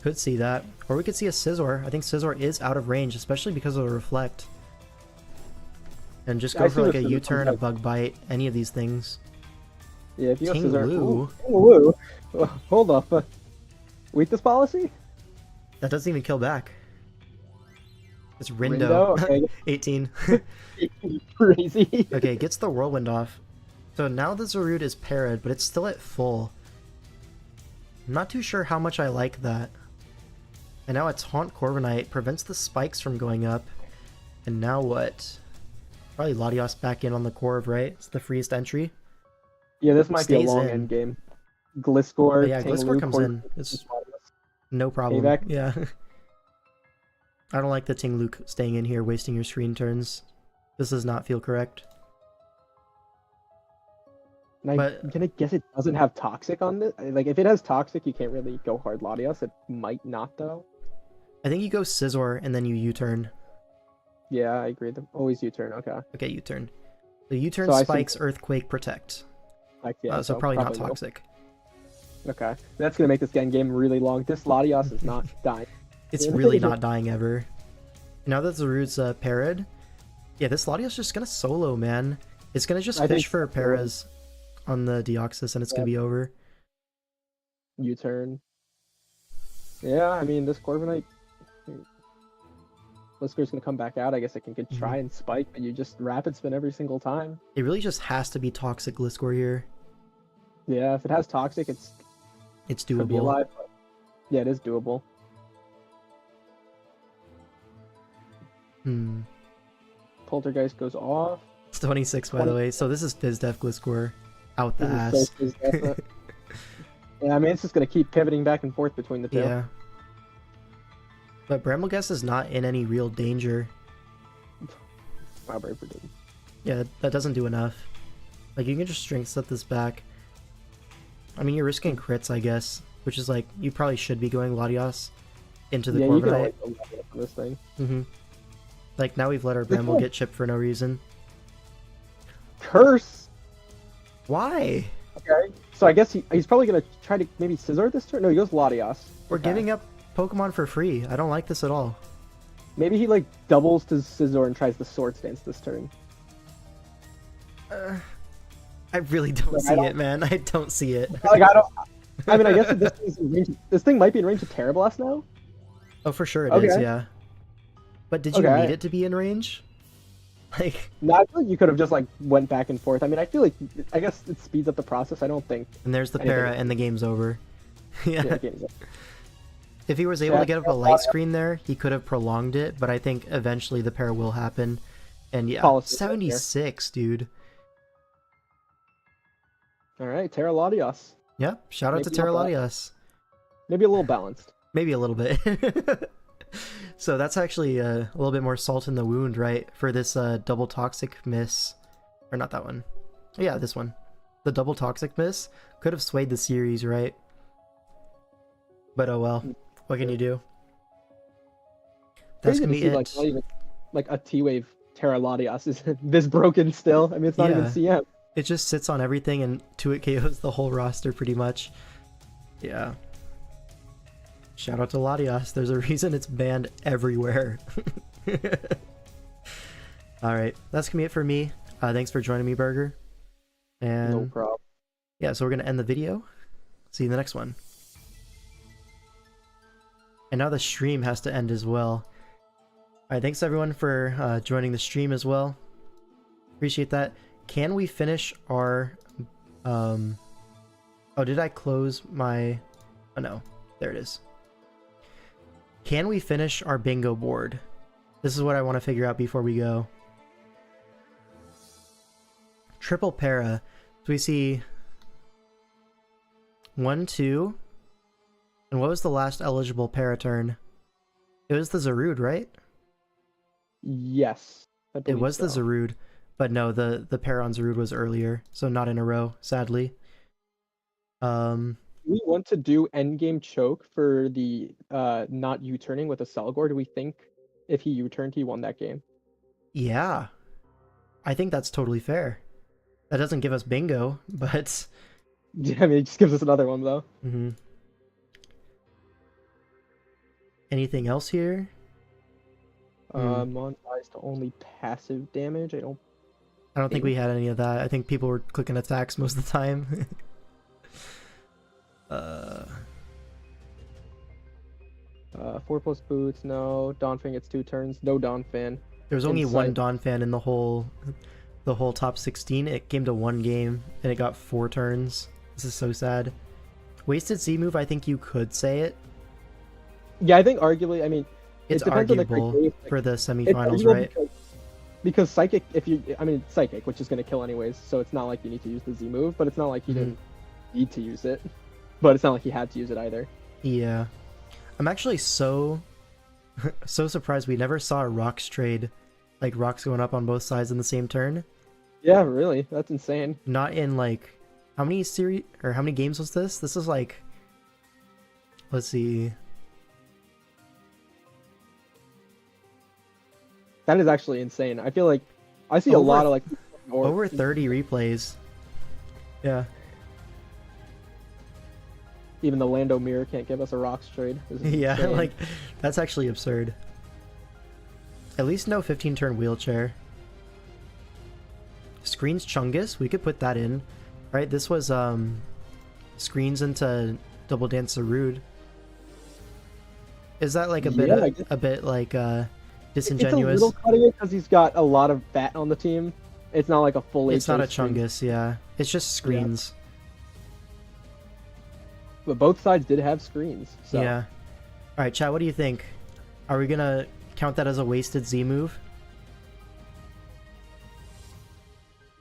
Could see that. Or we could see a Scizor. I think Scizor is out of range, especially because of the Reflect. And just go for like a U-turn, a Bug Bite, any of these things. Yeah, if you Ting have Scizor. Lu. Ooh, Ting Lu. Hold up. Weakness policy? That doesn't even kill back. It's Rindo. Okay. 18. Crazy. Okay, gets the Whirlwind off. So now the Zarude is parried, but it's still at full. I'm not too sure how much I like that. And now it's Taunt Corviknight, prevents the spikes from going up. And now what? Probably Latios back in on the Corv, right? It's the freest entry. Yeah, this might be a Stays long in. end game. Gliscor. But yeah, Ting Gliscor Lu, comes in. It's no problem. Payback? Yeah. I don't like the Ting Lu staying in here, wasting your screen turns. This does not feel correct. And But- I'm gonna guess it doesn't have Toxic on this. Like, if it has Toxic, you can't really go hard Latios. It might not, though. I think you go Scizor and then you U-turn. Yeah, I agree. Always U-turn. Okay. Okay, U-turn. The U-turn So I spikes, Earthquake, Protect. Like, yeah, So probably not no. toxic. Okay. That's gonna make this game really long. This Latios is not dying. It's really not dying ever. Now that Zarude's parried, yeah, this Latios just gonna solo, man. It's gonna just I think fish for so. paras on the Deoxys and it's gonna be over. U-turn. Yeah, I mean, this Corviknight. Gliscor's gonna come back out. I guess it can try and spike, but you just rapid spin every single time. It really just has to be toxic Gliscor here. Yeah, if it has Toxic, it's could be doable. alive. But yeah, it is doable. Poltergeist goes off. It's 26 by the way, so this is FizzDef Gliscor out the ass. This is so definite. Yeah, I mean, it's just gonna keep pivoting back and forth between the two. Yeah. But Brambleghast is not in any real danger. Wow, Braver did. Yeah, that doesn't do enough. Like, you can just strength set this back. I mean, you're risking crits, I guess, which is like, you probably should be going Latios into the Yeah, you can Corviknight. always go level up on this thing. Like, now we've let our Bramble get chipped for no reason. Curse. Why? Okay. So I guess he's probably gonna try to maybe Scizor this turn. No, he goes Latios. We're giving up Pokemon for free. I don't like this at all. Maybe he like doubles to Scizor and tries the Sword Stance this turn. I really don't Like, see it, man. I don't see it. Like I don't. I mean, I guess this thing might be in range of Terra Blast now. Oh, for sure it is, Okay. yeah. But did you Okay. need it to be in range? Like, No, I feel like you could have just like went back and forth. I mean, I feel like I guess it speeds up the process. I don't think. and there's the anything- para, and the game's over. Yeah, Yeah. game's up. If he was able Yeah, to get up a light screen there, he could have prolonged it, but I think eventually the para will happen. And yeah, Policy right 76, dude. All right, Terra Latios. Yeah, shout out to Maybe not bad. Terralatias. Maybe a little balanced. Maybe a little bit. So that's actually a little bit more salt in the wound, right? For this double toxic miss. Or not that one. Yeah, this one. The double toxic miss could have swayed the series, right? But oh well. What can you do? That's Crazy gonna to be see, it. like, not even like a T-Wave Terra Latios is this broken still. I mean, it's not even CM. It just sits on everything and 2-hit KOs the whole roster pretty much. Yeah. Shout out to Latios. There's a reason it's banned everywhere. Alright, that's gonna be it for me. Thanks for joining me, Burger. And No problem. yeah, so we're gonna end the video. See you in the next one. And now the stream has to end as well. Alright, thanks everyone for joining the stream as well. Appreciate that. Can we finish our... Oh, did I close my... Oh no, there it is. Can we finish our bingo board? This is what I want to figure out before we go. Triple para. So we see 1, 2. And what was the last eligible para turn? It was the Zarude, right? Yes. I It believe was the so. Zarude. But no, the para on Zarude was earlier. So not in a row, sadly. We want to do endgame choke for the not U-turning with a Selgor. Do we think if he U-turned, he won that game? Yeah. I think that's totally fair. That doesn't give us bingo, but... Yeah, I mean, it just gives us another one, though. Mm-hmm. Anything else here? Mountaih to only passive damage. I don't think we had any of that. I think people were clicking attacks most of the time. 4+ boots, no. Donphan gets 2 turns, no Donphan. There was only one Insight. Dawn fan in the whole top 16. It came to 1 game and it got 4 turns. This is so sad. Wasted Z move, I think you could say it. Yeah, I think arguably, I mean, It's it depends on the arguable criteria. for the It's semifinals, arguable right? because Psychic, it's Psychic, which is going to kill anyways, so it's not like you need to use the Z move, but it's not like you didn't need to use it. But it's not like he had to use it either. Yeah. I'm actually so surprised we never saw a rocks trade. Like rocks going up on both sides in the same turn. Yeah, really. That's insane. Not in like how many series or how many games was this? This is like, let's see. That is actually insane. I feel like I see a lot of like Over 30 replays. Yeah. Even the Lando mirror can't give us a rocks trade. This is Yeah, insane. like that's actually absurd. At least no 15 turn wheelchair. Screens Chungus, we could put that in. Right, this was screens into Double Dance Rude. Is that like a bit Yeah, a bit like it's a disingenuous? little cutting it because he's got a lot of fat on the team. It's not like a full. It's not a screen. Chungus, yeah. It's just screens. But both sides did have screens. So. Yeah. Alright, chat, what do you think? Are we gonna count that as a wasted Z move?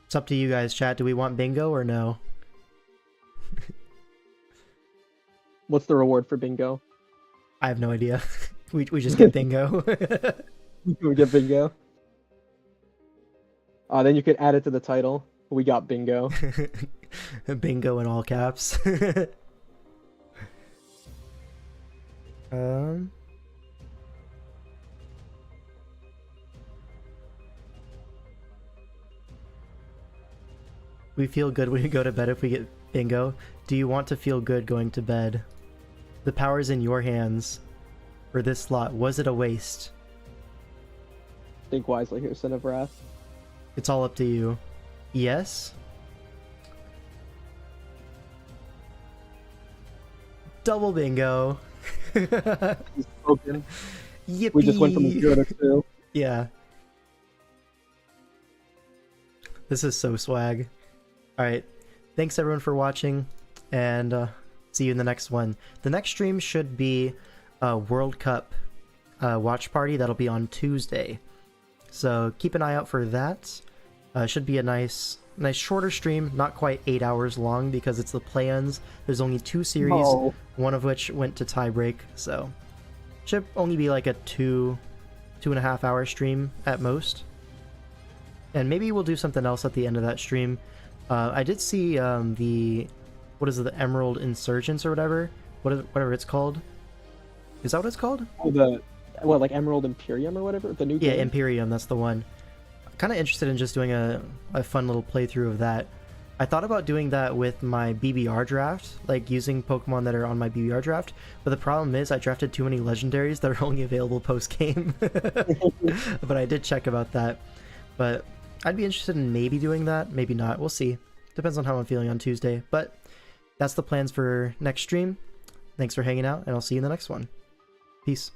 It's up to you guys, chat. Do we want bingo or no? What's the reward for bingo? I have no idea. we just get bingo. We get bingo. Then you could add it to the title. We got bingo. Bingo in all caps. We feel good when we go to bed if we get bingo. Do you want to feel good going to bed? The power's in your hands. For this slot, was it a waste? Think wisely here, Son of Wrath. It's all up to you. Yes? Double bingo. He's broken. Yippee! We just went from 0 to 2. Yeah. This is so swag. Alright, thanks everyone for watching, and see you in the next one. The next stream should be a World Cup watch party. That'll be on Tuesday. So keep an eye out for that. Should be a nice shorter stream, not quite 8 hours long because it's the play-ins. There's only 2 series, one of which went to tiebreak, so should only be like a 2.5 hour stream at most. And maybe we'll do something else at the end of that stream. I did see what is it, the Emerald Insurgents or whatever it's called. Is that what it's called? Oh, like Emerald Imperium or whatever? The new game? Yeah, Imperium, that's the one. Kind of interested in just doing a fun little playthrough of that. I thought about doing that with my BBR draft, like using Pokemon that are on my BBR draft, but the problem is I drafted too many legendaries that are only available post-game. But I did check about that. But I'd be interested in maybe doing that, maybe not, we'll see. Depends on how I'm feeling on Tuesday, but that's the plans for next stream. Thanks for hanging out, and I'll see you in the next one. Peace.